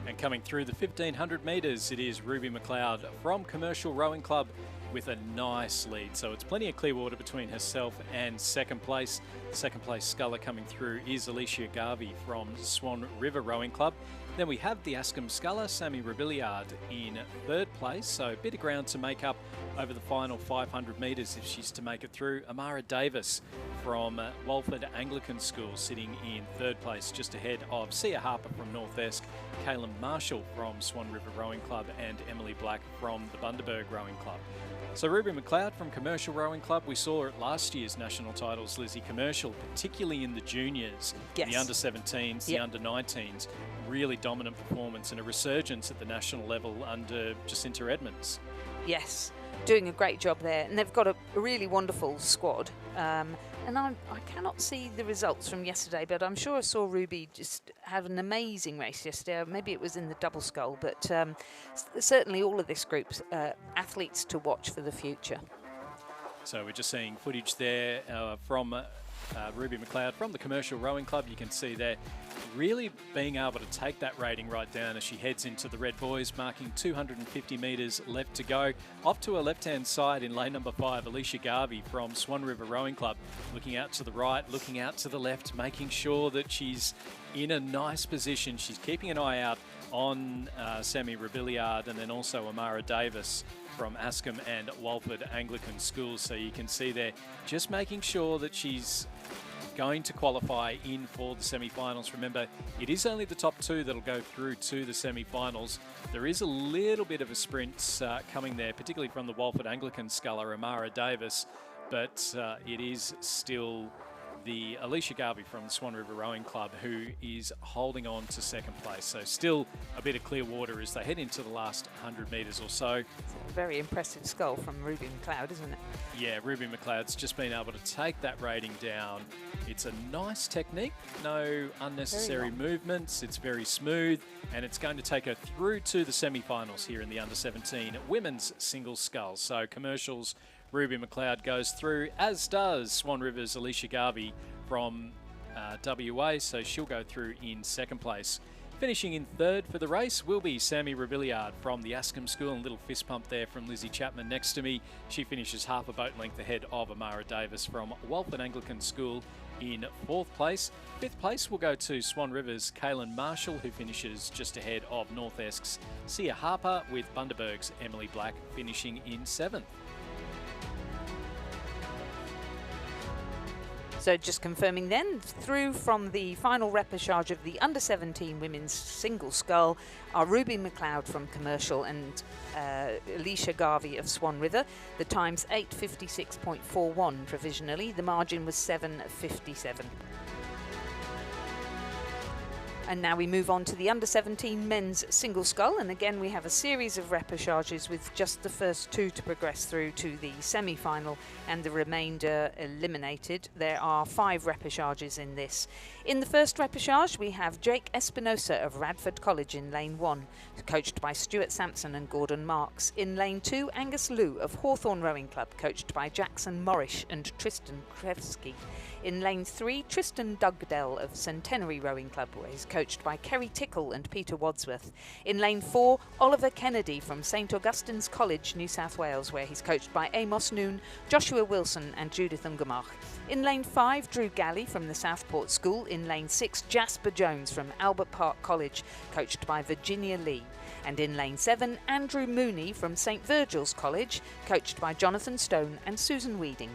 And coming through the 1500 metres, it is Ruby McLeod from Commercial Rowing Club with a nice lead. So it's plenty of clear water between herself and second place. The second place sculler coming through is Alicia Garvey from Swan River Rowing Club. Then we have the Ascombe sculler, Sammy Rebillard, in third place. So a bit of ground to make up over the final 500 metres if she's to make it through. Amara Davis from Walford Anglican School sitting in third place, just ahead of Sia Harper from North Esk, Kaylin Marshall from Swan River Rowing Club and Emily Black from the Bundaberg Rowing Club. So Ruby McLeod from Commercial Rowing Club, we saw her at last year's national titles, Lizzie Commercial, particularly in the juniors, yes. The under-17s, the under-19s, really dominant performance and a resurgence at the national level under Jacinta Edmonds. Yes, doing a great job there, and they've got a really wonderful squad. And I cannot see the results from yesterday, but I'm sure I saw Ruby just have an amazing race yesterday. Maybe it was in the double scull, but certainly all of this group's athletes to watch for the future. So we're just seeing footage there from Ruby McLeod from the Commercial Rowing Club. You can see there really being able to take that rating right down as she heads into the Red Boys, marking 250 metres left to go. Off to her left-hand side in lane number 5, Alicia Garvey from Swan River Rowing Club, looking out to the right, looking out to the left, making sure that she's in a nice position. She's keeping an eye out on Sammy Rebillard and then also Amara Davis from Ascombe and Walford Anglican Schools. So you can see there just making sure that she's going to qualify in for the semi-finals. Remember, it is only the top two that'll go through to the semi-finals. There is a little bit of a sprint coming there, particularly from the Walford Anglican sculler, Amara Davis, but it is still the Alicia Garvey from the Swan River Rowing Club who is holding on to second place. So still a bit of clear water as they head into the last 100 metres or so. It's a very impressive scull from Ruby McLeod, isn't it? Yeah, Ruby McLeod's just been able to take that rating down. It's a nice technique, no unnecessary movements, it's very smooth, and it's going to take her through to the semi-finals here in the under-17 women's single sculls. So Commercials, Ruby McLeod goes through, as does Swan River's Alicia Garvey from WA, so she'll go through in second place. Finishing in third for the race will be Sammy Rebillard from the Ascombe School, and a little fist pump there from Lizzie Chapman next to me. She finishes half a boat length ahead of Amara Davis from Walford Anglican School in fourth place. Fifth place will go to Swan River's Kaylin Marshall, who finishes just ahead of North Esk's Sia Harper, with Bundaberg's Emily Black finishing in seventh. So just confirming then, through from the final repechage of the under-17 women's single scull are Ruby McLeod from Commercial and Alicia Garvey of Swan River. The time's 8:56.41 provisionally. The margin was 7:57. And now we move on to the under-17 men's single scull, and again we have a series of repechages with just the first two to progress through to the semi-final and the remainder eliminated. There are 5 repechages in this. In the first repechage we have Jake Espinosa of Radford College in lane 1, coached by Stuart Sampson and Gordon Marks. In lane 2, Angus Liu of Hawthorn Rowing Club, coached by Jackson Morrish and Tristan Krevsky. In lane 3, Tristan Dugdale of Centenary Rowing Club, where he's coached by Kerry Tickle and Peter Wadsworth. In lane 4, Oliver Kennedy from St Augustine's College, New South Wales, where he's coached by Amos Noon, Joshua Wilson and Judith Ungemach. In lane 5, Drew Galley from the Southport School. In lane 6, Jasper Jones from Albert Park College, coached by Virginia Lee. And in lane 7, Andrew Mooney from St Virgil's College, coached by Jonathan Stone and Susan Weeding.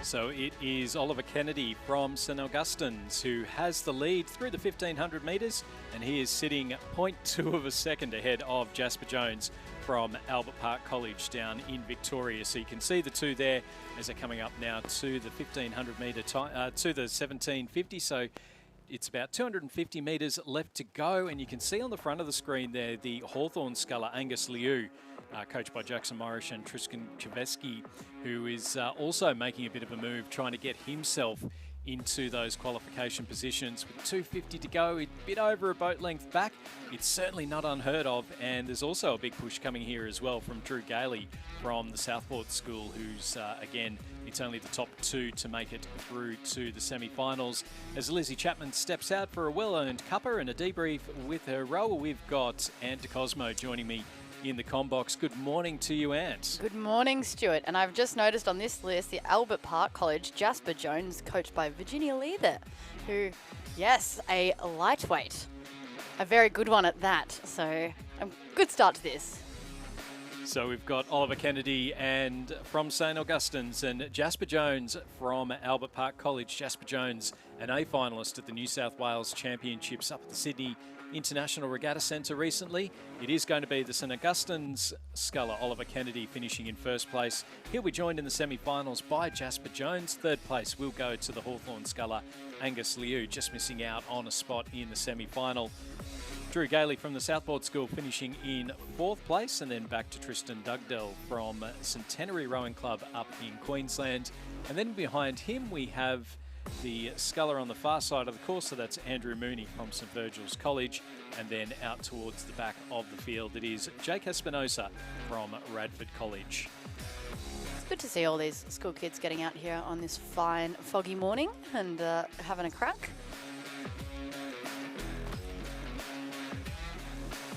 So it is Oliver Kennedy from St Augustine's who has the lead through the 1500 metres, and he is sitting 0.2 of a second ahead of Jasper Jones from Albert Park College down in Victoria. So you can see the two there as they're coming up now to the 1500 metre time, to the 1750. So it's about 250 metres left to go, and you can see on the front of the screen there the Hawthorn sculler Angus Liu, coached by Jackson Morrish and Tristan Krevsky, who is also making a bit of a move, trying to get himself into those qualification positions. With 250 to go, a bit over a boat length back. It's certainly not unheard of, and there's also a big push coming here as well from Drew Gailey from the Southport School, who's again, it's only the top 2 to make it through to the semi-finals. As Lizzie Chapman steps out for a well-earned cuppa and a debrief with her rower, we've got Ant de Cosmo joining me in the combox. Good morning to you, Ant. Good morning, Stuart. And I've just noticed on this list the Albert Park College Jasper Jones, coached by Virginia Lee there, who, yes, a lightweight. A very good one at that. So, a good start to this. So we've got Oliver Kennedy and from St Augustine's and Jasper Jones from Albert Park College. Jasper Jones, an A finalist at the New South Wales Championships up at the Sydney International Regatta Centre recently. It is going to be the St Augustine's sculler Oliver Kennedy finishing in first place. He'll be joined in the semi-finals by Jasper Jones. Third place will go to the Hawthorn sculler Angus Liu, just missing out on a spot in the semi-final. Drew Gailey from the Southport School finishing in 4th place, and then back to Tristan Dugdale from Centenary Rowing Club up in Queensland. And then behind him we have the sculler on the far side of the course, so that's Andrew Mooney from St Virgil's College, and then out towards the back of the field it is Jake Espinosa from Radford College. It's good to see all these school kids getting out here on this fine foggy morning and having a crack.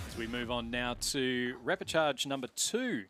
As we move on now to repechage number 2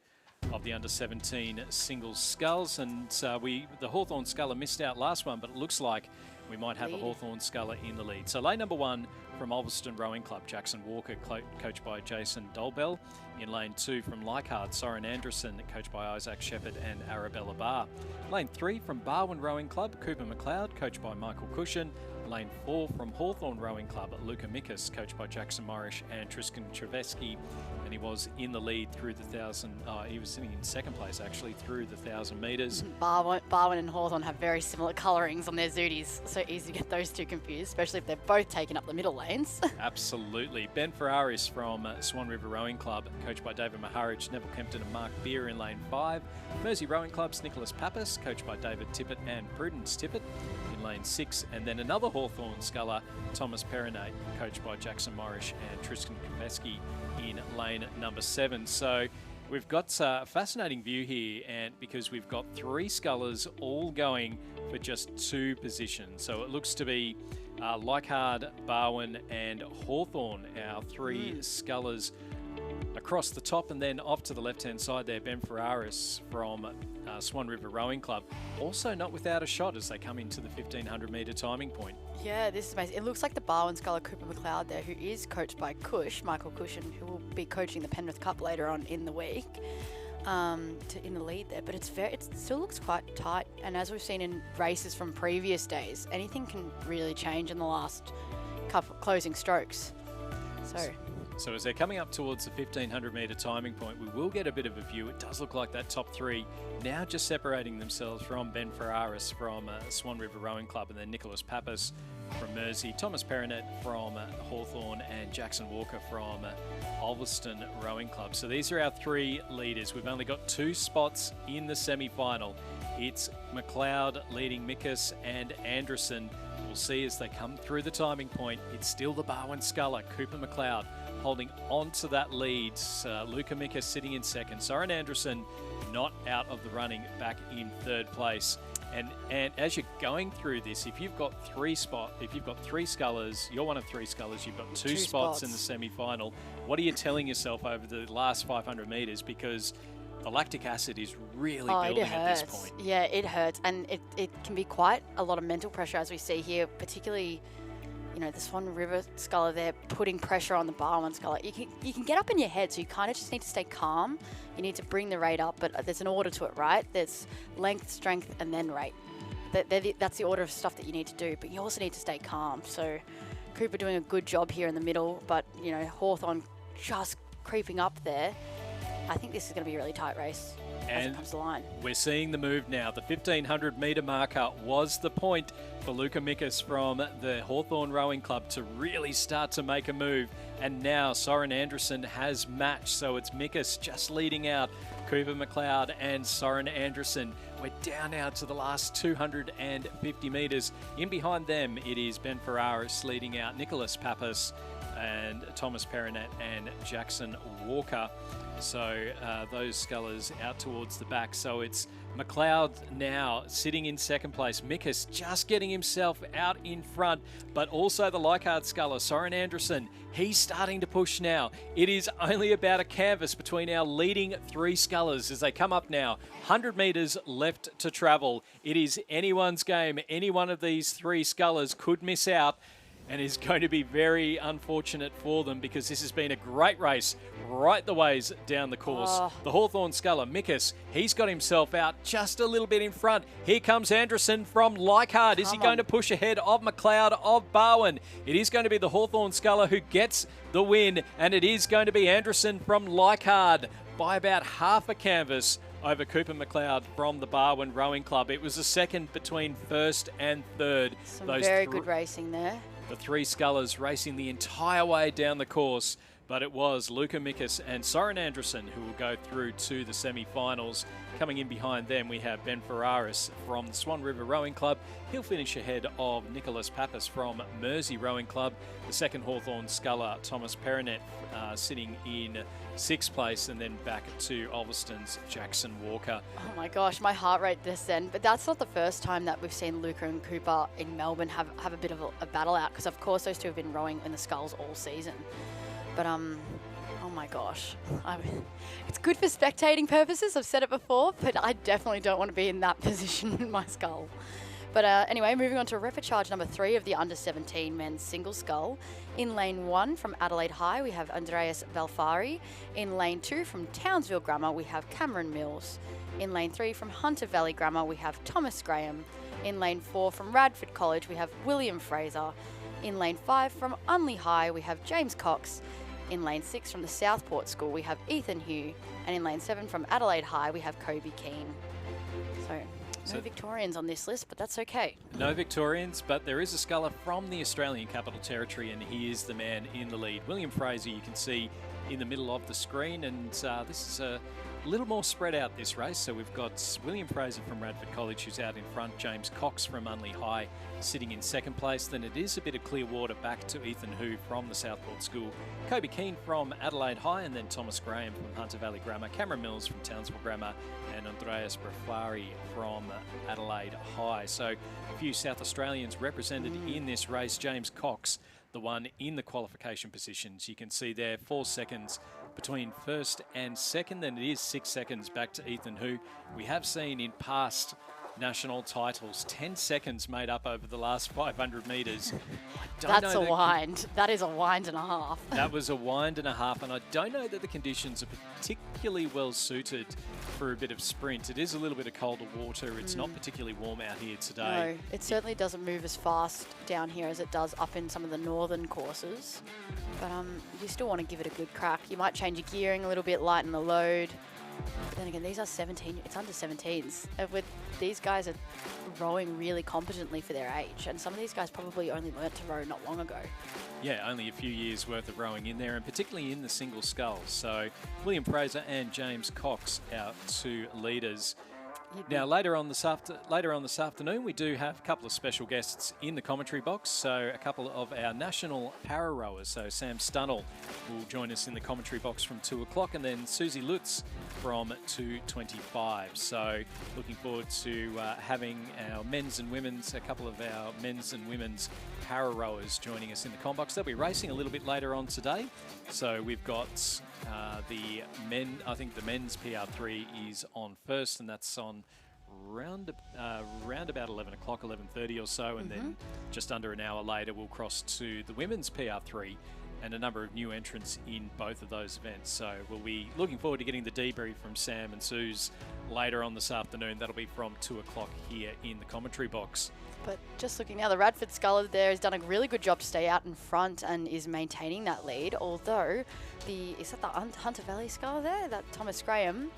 of the under-17 singles sculls, and the Hawthorn sculler missed out last one, but it looks like we might have a Hawthorn sculler in the lead. So lane number 1 from Ulverston Rowing Club, Jackson Walker, coached by Jason Dolbell. In lane 2 from Leichhardt, Soren Anderson, coached by Isaac Shepherd and Arabella Barr. Lane 3 from Barwon Rowing Club, Cooper McLeod, coached by Michael Cushion. Lane 4 from Hawthorn Rowing Club, Luca Mikas, coached by Jackson Morrish and Tristan Krevsky, and he was in the lead through the 1,000. He was sitting in 2nd place actually through the 1,000 metres. Barwon and Hawthorn have very similar colourings on their zooties, so easy to get those two confused, especially if they're both taking up the middle lanes. Absolutely. Ben Ferraris from Swan River Rowing Club, coached by David Maharich, Neville Kempton and Mark Beer in lane 5. Mersey Rowing Club's Nicholas Pappas, coached by David Tippett and Prudence Tippett in lane 6. And then another Hawthorn sculler, Thomas Perrinate, coached by Jackson Morrish and Tristan Krevsky in lane number 7. So we've got a fascinating view here, and because we've got 3 scullers all going for just 2 positions. So it looks to be Leichhardt, Barwon and Hawthorn, our 3 scullers across the top, and then off to the left-hand side there, Ben Ferraris from Swan River Rowing Club, also not without a shot as they come into the 1,500 metre timing point. Yeah, this is amazing. It looks like the Barwon sculler Cooper McLeod there, who is coached by Michael Cushion, who will be coaching the Penrith Cup later on in the week. in the lead there, but it still looks quite tight. And as we've seen in races from previous days, anything can really change in the last couple closing strokes. So as they're coming up towards the 1500 metre timing point, we will get a bit of a view. It does look like that top three now just separating themselves from Ben Ferraris from Swan River Rowing Club, and then Nicholas Pappas from Mersey, Thomas Perinet from Hawthorn, and Jackson Walker from Ulverston Rowing Club. So these are our three leaders. We've only got 2 spots in the semi-final. It's McLeod leading Mickus and Anderson. We'll see as they come through the timing point. It's still the Barwon Sculler, Cooper McLeod holding on to that lead. Luca Mickus sitting in second. Soren Anderson not out of the running, back in third place. And as you're going through this, if you've got 3 scullers, you're one of 3 scullers, you've got 2 spots in the semi-final. What are you telling yourself over the last 500 metres? Because the lactic acid is really building at this point. Yeah, it hurts. And it can be quite a lot of mental pressure, as we see here, particularly, you know, the Swan River Sculler there putting pressure on the Barwon Sculler. You can get up in your head, so you kind of just need to stay calm. You need to bring the rate up, but there's an order to it, right? There's length, strength, and then rate. That's the order of stuff that you need to do, but you also need to stay calm. So Cooper doing a good job here in the middle, but, you know, Hawthorn just creeping up there. I think this is going to be a really tight race as it comes to the line. We're seeing the move now. The 1500 metre marker was the point for Luca Mickus from the Hawthorn Rowing Club to really start to make a move. And now Soren Anderson has matched, so it's Mickus just leading out Cooper McLeod and Soren Anderson. We're down now to the last 250 metres. In behind them, it is Ben Ferraris leading out Nicholas Pappas and Thomas Perinet and Jackson Walker. So those scullers out towards the back. So it's McLeod now sitting in second place. Mickus just getting himself out in front, but also the Leichhardt sculler, Soren Anderson, he's starting to push now. It is only about a canvas between our leading 3 scullers as they come up now. 100 metres left to travel. It is anyone's game. Any one of these 3 scullers could miss out, and is going to be very unfortunate for them, because this has been a great race right the ways down the course. The Hawthorn sculler, Mickus, he's got himself out just a little bit in front. Here comes Anderson from Leichhardt. Is he going to push ahead of McLeod of Barwon? It is going to be the Hawthorn sculler who gets the win, and it is going to be Anderson from Leichhardt by about half a canvas over Cooper McLeod from the Barwon Rowing Club. It was a second between first and third. Some very good racing there. The 3 scullers racing the entire way down the course, but it was Luca Mickus and Soren Anderson who will go through to the semi-finals. Coming in behind them, we have Ben Ferraris from the Swan River Rowing Club. He'll finish ahead of Nicholas Pappas from Mersey Rowing Club. The second Hawthorn sculler, Thomas Perinet, sitting in 6th place, and then back to Ulverston's Jackson Walker. Oh my gosh, my heart rate this then. But that's not the first time that we've seen Luca and Cooper in Melbourne have a bit of a battle out, because of course those two have been rowing in the sculls all season. But oh my gosh, it's good for spectating purposes. I've said it before, but I definitely don't want to be in that position in my scull. But anyway, moving on to repechage number 3 of the under-17 men's single scull. In lane 1 from Adelaide High, we have Andreas Valfari. In lane 2 from Townsville Grammar, we have Cameron Mills. In lane 3 from Hunter Valley Grammar, we have Thomas Graham. In lane 4 from Radford College, we have William Fraser. In lane 5 from Unley High, we have James Cox. In lane 6 from the Southport School, we have Ethan Hugh. And in lane 7 from Adelaide High, we have Kobe Keane. So no Victorians on this list, but that's okay. No Victorians, but there is a sculler from the Australian Capital Territory, and he is the man in the lead. William Fraser, you can see in the middle of the screen, and this is a little more spread out, this race. So we've got William Fraser from Radford College, who's out in front. James Cox from Unley High sitting in second place. Then it is a bit of clear water back to Ethan Hu from the Southport School. Kobe Keane from Adelaide High, and then Thomas Graham from Hunter Valley Grammar. Cameron Mills from Townsville Grammar, and Andreas Braflari from Adelaide High. So a few South Australians represented in this race. James Cox, the one in the qualification positions. You can see there 4 seconds between first and second, then it is 6 seconds back to Ethan Hu. We have seen in past national titles. 10 seconds made up over the last 500 metres. That's a wind. That is a wind and a half. That was a wind and a half, and I don't know that the conditions are particularly well suited for a bit of sprint. It is a little bit of colder water. It's not particularly warm out here today. No, it certainly doesn't move as fast down here as it does up in some of the northern courses. But you still want to give it a good crack. You might change your gearing a little bit, lighten the load. But then again, these are 17, it's under 17s. These guys are rowing really competently for their age, and some of these guys probably only learnt to row not long ago. Yeah, only a few years worth of rowing in there, and particularly in the single sculls. So William Fraser and James Cox, our two leaders. Now, later on this afternoon, we do have a couple of special guests in the commentary box. So a couple of our national para rowers. So Sam Stunnell will join us in the commentary box from 2 o'clock, and then Susie Lutz from 2:25. So looking forward to having our men's and women's, a couple of our men's and women's para rowers joining us in the com box. They'll be racing a little bit later on today. So we've got the men. I think the men's PR3 is on first, and that's on round about 11 o'clock, 11:30 or so, and then just under an hour later we'll cross to the women's PR3, and a number of new entrants in both of those events. So we'll be looking forward to getting the debrief from Sam and Suze later on this afternoon. That'll be from 2 o'clock here in the commentary box. But just looking now, the Radford Sculler there has done a really good job to stay out in front and is maintaining that lead. Although, is that the Hunter Valley Sculler there? That Thomas Graham?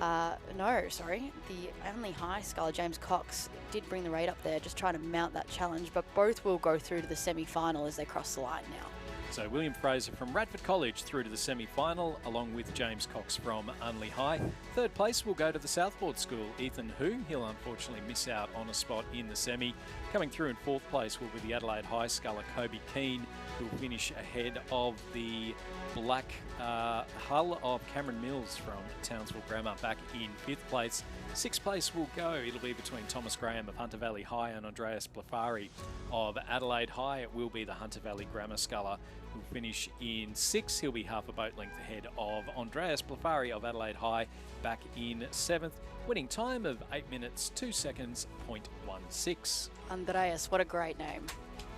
No, sorry. The Only High Sculler, James Cox, did bring the rate up there, just trying to mount that challenge. But both will go through to the semi-final as they cross the line now. So William Fraser from Radford College through to the semi-final, along with James Cox from Unley High. Third place will go to the Southport School, Ethan Hu. He'll unfortunately miss out on a spot in the semi. Coming through in fourth place will be the Adelaide High Sculler, Kobe Keane, who will finish ahead of the black hull of Cameron Mills from Townsville Grammar, back in fifth place. Sixth place will go, it'll be between Thomas Graham of Hunter Valley High and Andreas Blafari of Adelaide High. It will be the Hunter Valley Grammar Sculler who'll finish in sixth. He'll be half a boat length ahead of Andreas Blafari of Adelaide High, back in seventh. Winning time of 8 minutes, 2 seconds, 0.16. Andreas, what a great name.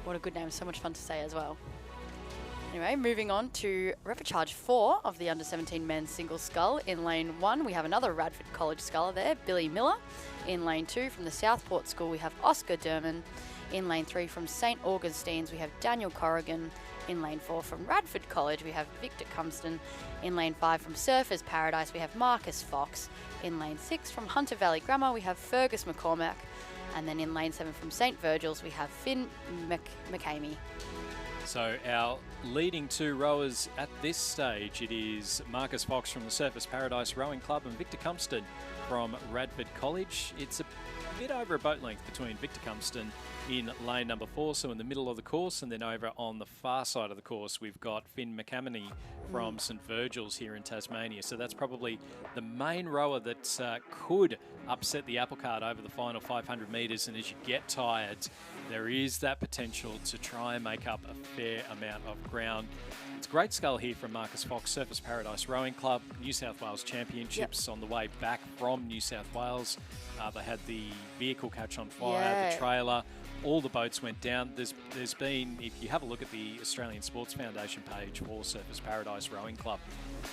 What a good name, so much fun to say as well. Anyway, moving on to Repechage 4 of the Under-17 men's single scull. In lane 1, we have another Radford College sculler there, Billy Miller. In lane 2, from the Southport School, we have Oscar Derman. In lane 3, from St. Augustine's, we have Daniel Corrigan. In lane 4, from Radford College, we have Victor Cumston. In lane 5, from Surfers Paradise, we have Marcus Fox. In lane 6, from Hunter Valley Grammar, we have Fergus McCormack. And then in lane 7, from St. Virgil's, we have Finn McCamey. So our leading two rowers at this stage, it is Marcus Fox from the Surfers Paradise Rowing Club and Victor Cumston from Radford College. It's a bit over a boat length between Victor Cumston in lane number 4, so in the middle of the course, and then over on the far side of the course we've got Finn McCamey from St. Virgil's here in Tasmania. So that's probably the main rower that could upset the apple cart over the final 500 metres, and as you get tired, there is that potential to try and make up a fair amount of ground. It's a great scull here from Marcus Fox, Surfers Paradise Rowing Club, New South Wales Championships on the way back from New South Wales. They had the vehicle catch on fire, the trailer, all the boats went down. There's been, if you have a look at the Australian Sports Foundation page for Surfers Paradise Rowing Club,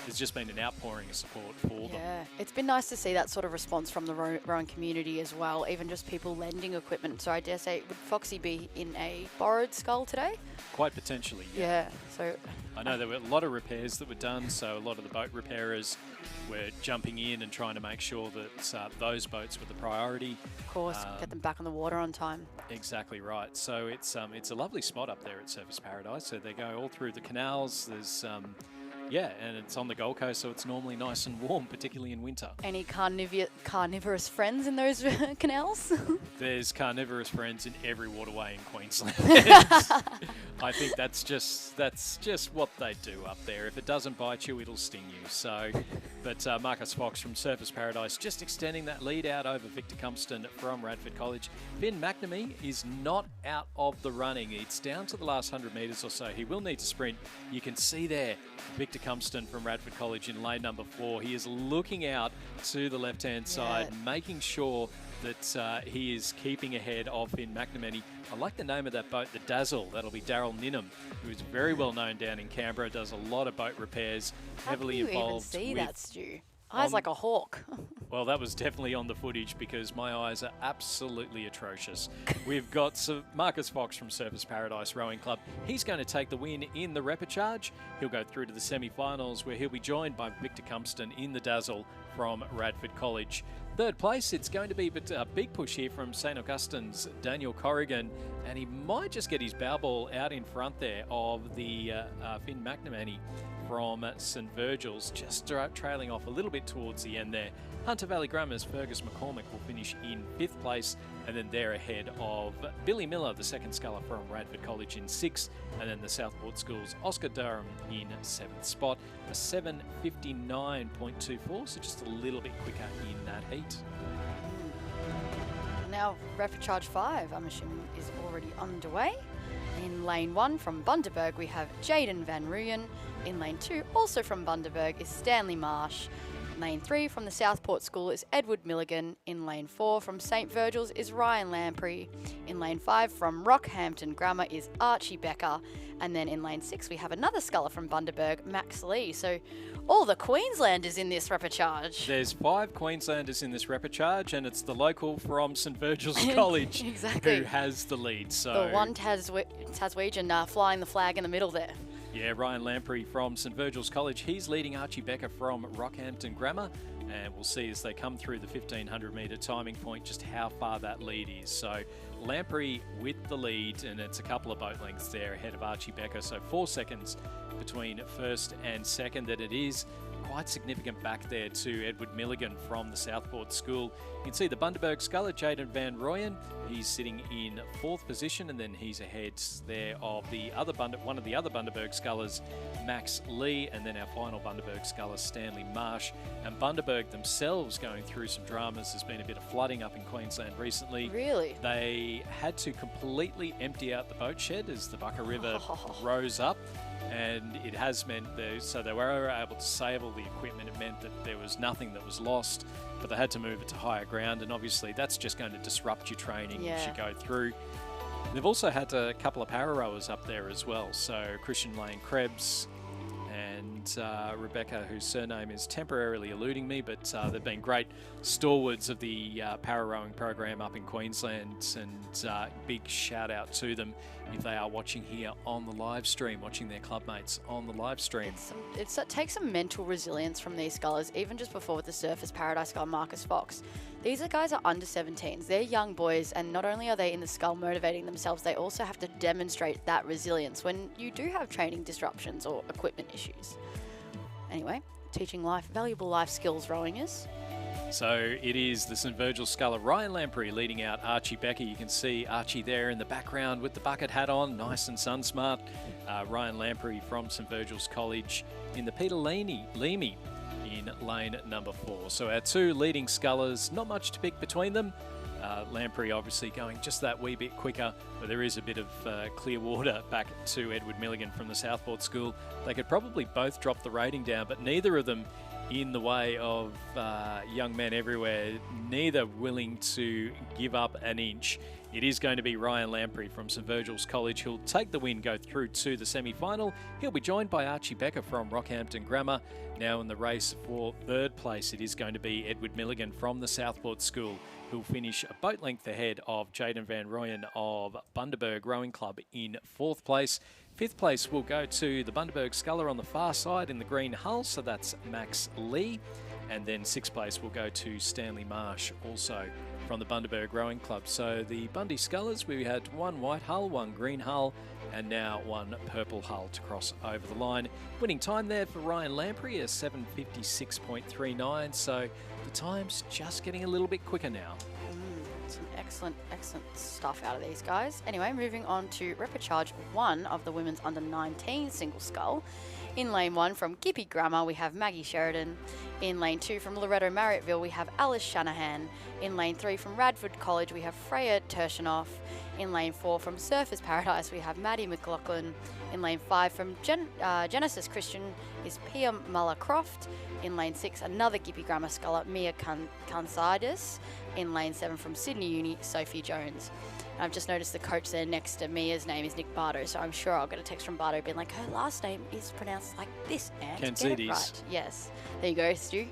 there's just been an outpouring of support for them. Yeah, it's been nice to see that sort of response from the rowing community as well, even just people lending equipment. So I dare say, would Foxy be in a borrowed scull today? Quite potentially, yeah. So I know there were a lot of repairs that were done, so a lot of the boat repairers were jumping in and trying to make sure that those boats were the priority. Of course, get them back on the water on time. Exactly right. So it's a lovely spot up there at Surfers Paradise. So they go all through the canals. There's and it's on the Gold Coast, so it's normally nice and warm, particularly in winter. Any carnivorous friends in those canals? There's carnivorous friends in every waterway in Queensland. I think that's just what they do up there. If it doesn't bite you, it'll sting you. So, but Marcus Fox from Surfers Paradise just extending that lead out over Victor Cumston from Radford College. Finn McNamee is not out of the running. It's down to the last 100 metres or so. He will need to sprint. You can see there Victor Cumston from Radford College in lane number 4. He is looking out to the left-hand side, making sure that he is keeping ahead of Finn McNamee. I like the name of that boat, the Dazzle. That'll be Daryl Ninham, who is very well known down in Canberra, does a lot of boat repairs, heavily involved. How do you even see that, Stu? Eyes like a hawk. Well, that was definitely on the footage because my eyes are absolutely atrocious. We've got Marcus Fox from Surfers Paradise Rowing Club. He's going to take the win in the repechage. He'll go through to the semi-finals where he'll be joined by Victor Cumston in the Dazzle from Radford College. Third place, it's going to be a big push here from St Augustine's Daniel Corrigan, and he might just get his bow ball out in front there of the Finn McNamee from St Virgil's, just trailing off a little bit towards the end there. Hunter Valley Grammar's Fergus McCormick will finish in 5th place, and then they're ahead of Billy Miller, the second sculler from Radford College, in 6th, and then the Southport School's Oscar Durham in 7th spot. A 7:59.24, so just a little bit quicker in that heat. Now, repechage 5, I'm assuming, is already underway. In lane 1 from Bundaberg, we have Jaden Van Ruyen. In lane 2, also from Bundaberg, is Stanley Marsh. Lane 3 from the Southport School is Edward Milligan. In lane 4 from St Virgil's is Ryan Lamprey. In lane 5 from Rockhampton Grammar is Archie Becker. And then in lane 6 we have another sculler from Bundaberg, Max Lee. So all the Queenslanders in this repechage. There's 5 Queenslanders in this repechage, and it's the local from St Virgil's College exactly. who has the lead. So the one Taswegian flying the flag in the middle there. Yeah, Ryan Lamprey from St Virgil's College. He's leading Archie Becker from Rockhampton Grammar. And we'll see as they come through the 1,500 metre timing point just how far that lead is. So Lamprey with the lead, and it's a couple of boat lengths there ahead of Archie Becker. So 4 seconds between first and second, that it is quite significant back there to Edward Milligan from the Southport School. You can see the Bundaberg sculler, Jaden Van Royen. He's sitting in 4th position, and then he's ahead there of one of the other Bundaberg scullers, Max Lee, and then our final Bundaberg sculler, Stanley Marsh. And Bundaberg themselves going through some dramas. There's been a bit of flooding up in Queensland recently. Really? They had to completely empty out the boat shed as the Bucka River rose up. And it has meant so they were able to save all the equipment. It meant that there was nothing that was lost, but they had to move it to higher ground, and obviously that's just going to disrupt your training as you go through. They've also had a couple of para rowers up there as well, so Christian Lane Krebs and Rebecca, whose surname is temporarily eluding me, but they've been great stalwarts of the para rowing program up in Queensland, and big shout out to them if they are watching here on the live stream, watching their clubmates on the live stream. It takes some mental resilience from these scullers, even just before with the Surfers Paradise sculler Marcus Fox. These guys are under 17s. They're young boys, and not only are they in the scull motivating themselves, they also have to demonstrate that resilience when you do have training disruptions or equipment issues. Anyway, teaching valuable life skills rowing is. So it is the St Virgil sculler Ryan Lamprey leading out Archie Becker. You can see Archie there in the background with the bucket hat on, nice and sun smart. Ryan Lamprey from St Virgil's College in the Peter Leamy in lane number 4. So our 2 leading scullers, not much to pick between them. Lamprey obviously going just that wee bit quicker, but there is a bit of clear water back to Edward Milligan from the Southport School. They could probably both drop the rating down, but neither of them in the way of young men everywhere, neither willing to give up an inch. It is going to be Ryan Lamprey from St Virgil's College who'll take the win, go through to the semi-final. He'll be joined by Archie Becker from Rockhampton Grammar. Now in the race for 3rd place, it is going to be Edward Milligan from the Southport School, who'll finish a boat length ahead of Jaden Van Royen of Bundaberg Rowing Club in 4th place. 5th place will go to the Bundaberg sculler on the far side in the green hull, so that's Max Lee. And then 6th place will go to Stanley Marsh, also from the Bundaberg Rowing Club. So the Bundy scullers, we had 1 white hull, 1 green hull, and now 1 purple hull to cross over the line. Winning time there for Ryan Lamprey, a 7:56.39, so the time's just getting a little bit quicker now. Some excellent stuff out of these guys. Anyway, moving on to repechage 1 of the women's under 19 single scull. In lane 1 from Gippy Grammar, we have Maggie Sheridan. In lane 2 from Loretto Marriotteville, we have Alice Shanahan. In lane 3 from Radford College, we have Freya Tershinoff. In lane 4 from Surfers Paradise, we have Maddie McLaughlin. In lane 5 from Genesis Christian is Pia Muller-Croft. In lane 6, another Gippy Grammar scholar, Mia Kansidis. In lane 7 from Sydney Uni, Sophie Jones. I've just noticed the coach there next to Mia's name is Nick Bardo, so I'm sure I'll get a text from Bardo being like, her last name is pronounced like this, and get it right. Yes. There you go, Stu.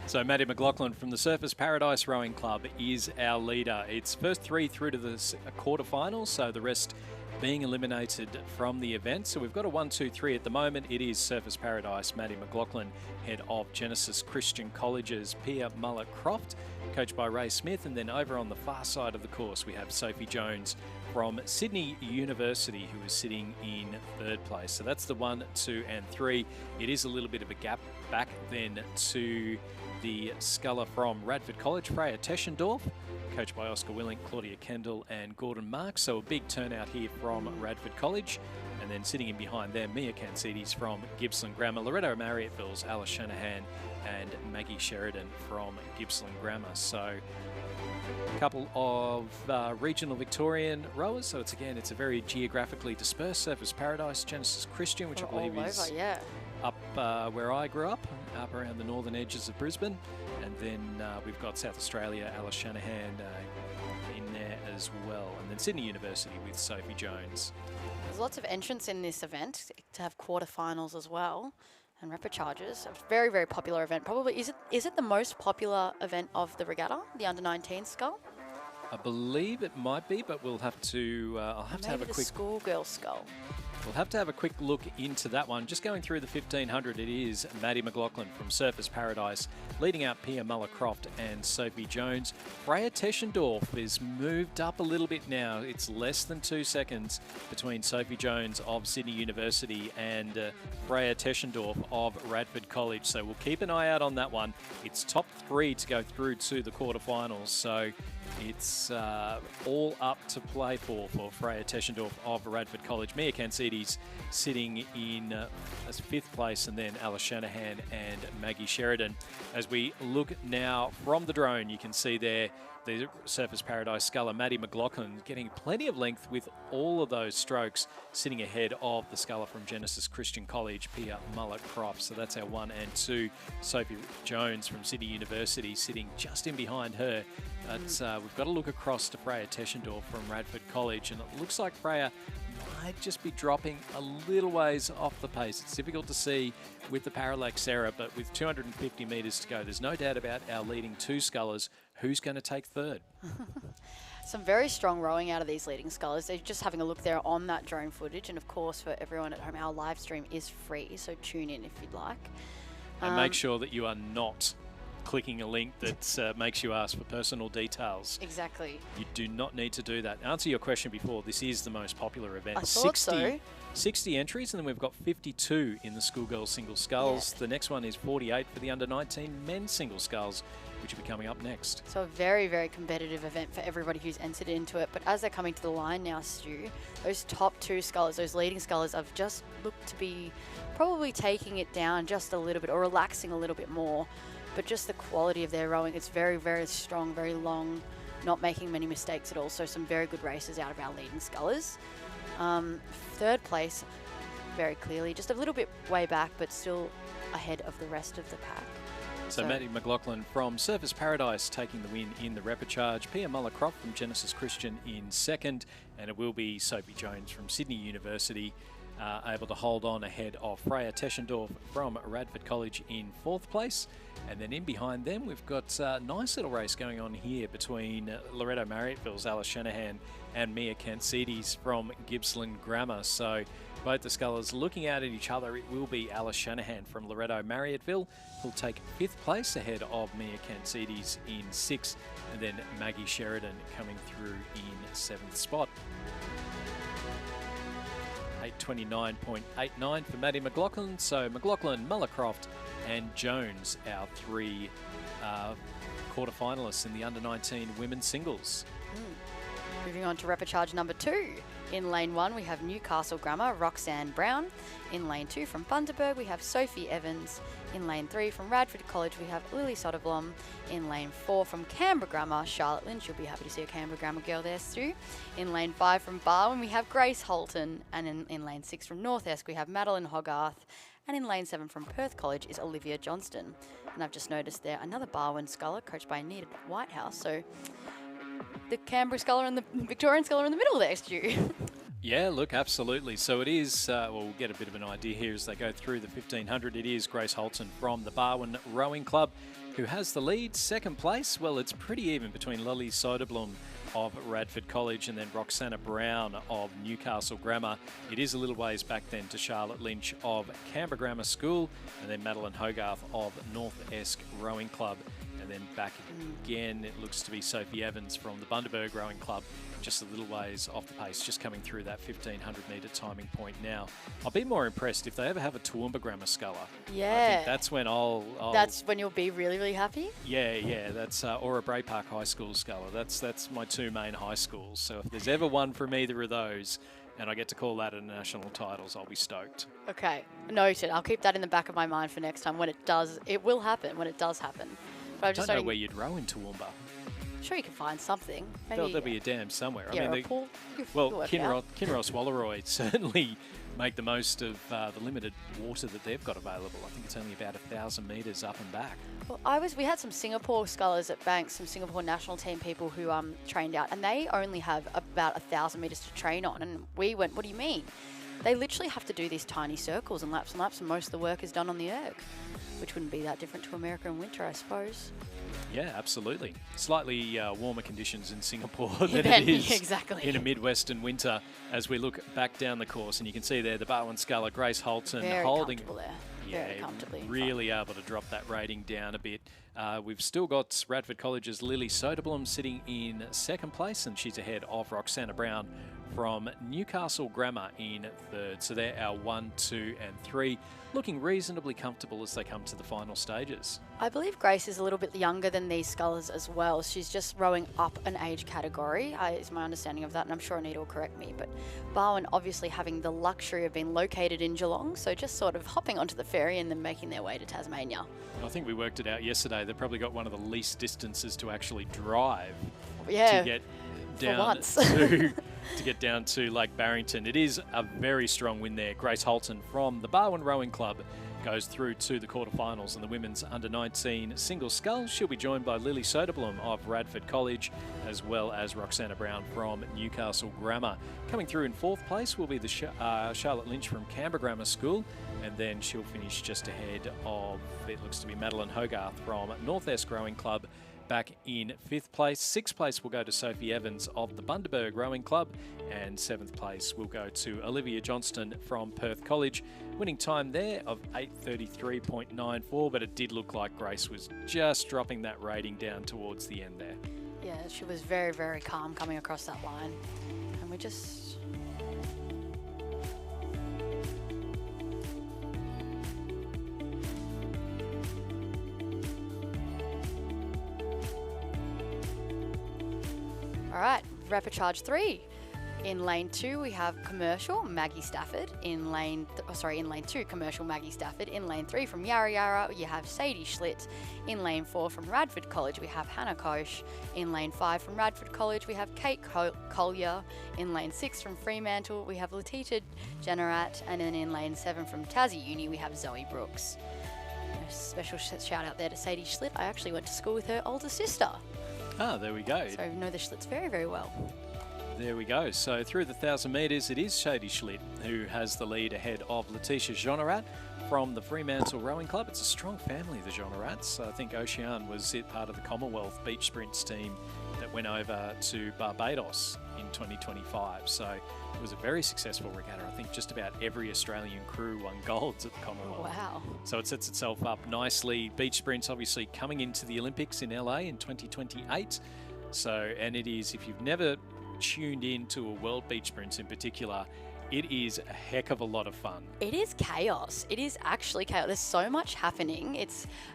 So Maddie McLaughlin from the Surfers Paradise Rowing Club is our leader. It's first 3 through to the quarterfinals, so the rest being eliminated from the event. So we've got a 1, 2, 3 at the moment. It is Surfers Paradise, Maddie McLaughlin, head of Genesis Christian College's Pia Muller-Croft, coached by Ray Smith. And then over on the far side of the course, we have Sophie Jones from Sydney University, who is sitting in 3rd place. So that's the 1, 2 and 3. It is a little bit of a gap back then to the sculler from Radford College, Freya Teschendorf, coached by Oscar Willink, Claudia Kendall and Gordon Marks. So a big turnout here from Radford College. And then sitting in behind them, Mia Kansidis from Gippsland Grammar, Loretto Marriotteville's Alice Shanahan and Maggie Sheridan from Gippsland Grammar. So a couple of regional Victorian rowers. So it's a very geographically dispersed. Surfers Paradise, Genesis Christian, which I believe is up where I grew up around the northern edges of Brisbane. And then we've got South Australia, Alice Shanahan in there as well. And then Sydney University with Sophie Jones. There's lots of entrants in this event to have quarterfinals as well, and repecharges. A very, very popular event. Probably, is it the most popular event of the regatta, the under-19 scull? I believe it might be, but we'll have to. I'll have to have a quick schoolgirl scull. We'll have to have a quick look into that one. Just going through the 1500, it is Maddie McLaughlin from Surfers Paradise, leading out Pia Muller-Croft and Sophie Jones. Freya Teschendorf is moved up a little bit now. It's less than 2 seconds between Sophie Jones of Sydney University and Freya Teschendorf of Radford College. So we'll keep an eye out on that one. It's top 3 to go through to the quarterfinals. So it's all up to play for Freya Teschendorf of Radford College. Mia Kansidis sitting in as 5th place, and then Alice Shanahan and Maggie Sheridan. As we look now from the drone, you can see there the Surfers Paradise sculler Maddie McLaughlin getting plenty of length with all of those strokes, sitting ahead of the sculler from Genesis Christian College, Pia Muller-Croft. So that's our 1 and 2. Sophie Jones from Sydney University sitting just in behind her. But we've got to look across to Freya Teschendorf from Radford College, and it looks like Freya might just be dropping a little ways off the pace. It's difficult to see with the parallax error, but with 250 metres to go, there's no doubt about our leading 2 scullers. Who's going to take 3rd? Some very strong rowing out of these leading scullers. They're just having a look there on that drone footage. And of course, for everyone at home, our live stream is free, so tune in if you'd like. And make sure that you are not clicking a link that makes you ask for personal details. Exactly. You do not need to do that. Answer your question before, this is the most popular event. I thought so. 60 entries, and then we've got 52 in the schoolgirls single sculls. Yeah. The next one is 48 for the under-19 men's single sculls, which will be coming up next. So a very, very competitive event for everybody who's entered into it. But as they're coming to the line now, Stu, those top 2 scullers, those leading scullers, have just looked to be probably taking it down just a little bit or relaxing a little bit more. But just the quality of their rowing, it's very, very strong, very long, not making many mistakes at all. So some very good races out of our leading scullers. 3rd place, very clearly, just a little bit way back, but still ahead of the rest of the pack. So Maddie McLaughlin from Surfers Paradise taking the win in the repechage. Pia Muller-Croft from Genesis Christian in 2nd. And it will be Sophie Jones from Sydney University able to hold on ahead of Freya Teschendorf from Radford College in 4th place. And then in behind them, we've got a nice little race going on here between Loretto Marriotteville's Alice Shanahan and Mia Kansidis from Gippsland Grammar. So both the scullers looking out at each other. It will be Alice Shanahan from Loretto Marriotteville who'll take 5th place ahead of Mia Kansidis in 6th, and then Maggie Sheridan coming through in 7th spot. 8:29.89 for Maddie McLaughlin. So McLaughlin, Muller-Croft and Jones, our 3 quarterfinalists in the under-19 women's singles. Moving on to repechage number 2. In lane 1, we have Newcastle Grammar, Roxanne Brown. In lane 2, from Bundaberg, we have Sophie Evans. In lane 3, from Radford College, we have Lily Soderblom. In lane 4, from Canberra Grammar, Charlotte Lynch. You'll be happy to see a Canberra Grammar girl there, Stu. In lane 5, from Barwon, we have Grace Holton. And in lane 6, from North Esk, we have Madeline Hogarth. And in lane 7 from Perth College is Olivia Johnston. And I've just noticed there another Barwon sculler coached by Anita Whitehouse. So the Canberra sculler and the Victorian sculler in the middle there, Stu. Yeah, look, absolutely. So it is, we'll get a bit of an idea here as they go through the 1500. It is Grace Holton from the Barwon Rowing Club who has the lead. Second place, well, it's pretty even between Lily Soderblom of Radford College and then Roxana Brown of Newcastle Grammar. It is a little ways back then to Charlotte Lynch of Canberra Grammar School and then Madeline Hogarth of North Esk Rowing Club. And then back again, it looks to be Sophie Evans from the Bundaberg Rowing Club, just a little ways off the pace, just coming through that 1500 metre timing point now. I'll be more impressed if they ever have a Toowoomba Grammar sculler. Yeah. I think that's when I'll That's when you'll be really, really happy? Yeah, that's or a Bray Park High School sculler. That's my two main high schools. So if there's ever one from either of those, and I get to call that a national titles, I'll be stoked. Okay, noted. I'll keep that in the back of my mind for next time when it does. It will happen when it does happen. But I don't know where you'd row in Toowoomba. Sure, you can find something. Maybe, There'll be a dam somewhere. Yeah, I mean, or a pool. well, Kinross Wallaroy certainly make the most of the limited water that they've got available. I think it's only about 1,000 metres up and back. Well, we had some Singapore scullers at Banks, some Singapore national team people who trained out, and they only have about 1,000 metres to train on. And we went, what do you mean? They literally have to do these tiny circles and laps, and most of the work is done on the erg, which wouldn't be that different to America in winter, I suppose. Yeah, absolutely. Slightly warmer conditions in Singapore than it is exactly in a Midwestern winter as we look back down the course. And you can see there the Barwon sculler, Grace Holton, Very holding comfortable there. Yeah, Very comfortably. really able to drop that rating down a bit. We've still got Radford College's Lily Soderblom sitting in second place, and she's ahead of Roxana Brown from Newcastle Grammar in third. So they're our 1, 2 and 3, looking reasonably comfortable as they come to the final stages. I believe Grace is a little bit younger than these scullers as well. She's just rowing up an age category, is my understanding of that, and I'm sure Anita will correct me. But Barwon obviously having the luxury of being located in Geelong, so just sort of hopping onto the ferry and then making their way to Tasmania. I think we worked it out yesterday. They've probably got one of the least distances to actually drive Yeah, to get down once. to get down to Lake Barrington. It is a very strong win there. Grace Holton from the Barwon Rowing Club goes through to the quarterfinals in the women's under-19 single scull. She'll be joined by Lily Soderblom of Radford College, as well as Roxana Brown from Newcastle Grammar. Coming through in fourth place will be the Charlotte Lynch from Canberra Grammar School, and then she'll finish just ahead of, it looks to be Madeline Hogarth from North Esk Rowing Club, back in fifth place. Sixth place will go to Sophie Evans of the Bundaberg Rowing Club, and seventh place will go to Olivia Johnston from Perth College. Winning time there of 8:33.94, but it did look like Grace was just dropping that rating down towards the end there. Yeah, she was very, very calm coming across that line. And we just... All right, rapid charge 3. In lane 2, we have commercial Maggie Stafford. In lane 2, commercial Maggie Stafford. In lane 3, from Yarra Yarra, you have Sadie Schlitt. In lane 4, from Radford College, we have Hannah Koch. In lane 5, from Radford College, we have Kate Collier. In lane 6, from Fremantle, we have Letita Generat. And then in lane 7, from Tassie Uni, we have Zoe Brooks. A special shout out there to Sadie Schlitt. I actually went to school with her older sister. Ah, there we go. So I know the Schlitts very, very well. There we go. So through the 1,000 metres, it is Sadie Schlitt who has the lead ahead of Letitia Jeannerat from the Fremantle Rowing Club. It's a strong family, the Jeannerats. I think Oceane was part of the Commonwealth Beach Sprints team that went over to Barbados in 2025. So it was a very successful regatta. I think just about every Australian crew won golds at the Commonwealth. Wow. So it sets itself up nicely. Beach sprints obviously coming into the Olympics in LA in 2028. So, and it is, if you've never tuned in to a World Beach Sprints in particular, it is a heck of a lot of fun. It is chaos. It is actually chaos. There's so much happening.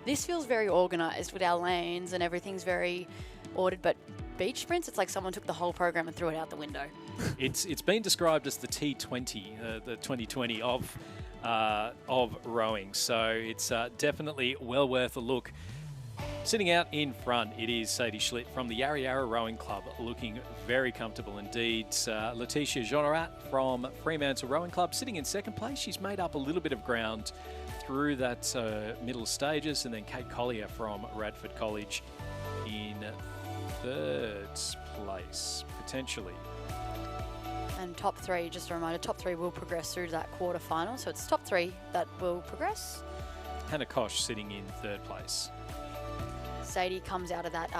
This feels very organised with our lanes and everything's very ordered, but beach sprints, it's like someone took the whole program and threw it out the window. It's been described as the T20, the 2020 of rowing. So it's definitely well worth a look. Sitting out in front, it is Sadie Schlitt from the Yarra Yarra Rowing Club, looking very comfortable indeed. Letitia Jeannerat from Fremantle Rowing Club sitting in second place. She's made up a little bit of ground through that middle stages, and then Kate Collier from Radford College in third place, potentially. And top three, just a reminder, top three will progress through to that quarter-final. So it's top three that will progress. Hannah Kosh sitting in third place. Sadie comes out of that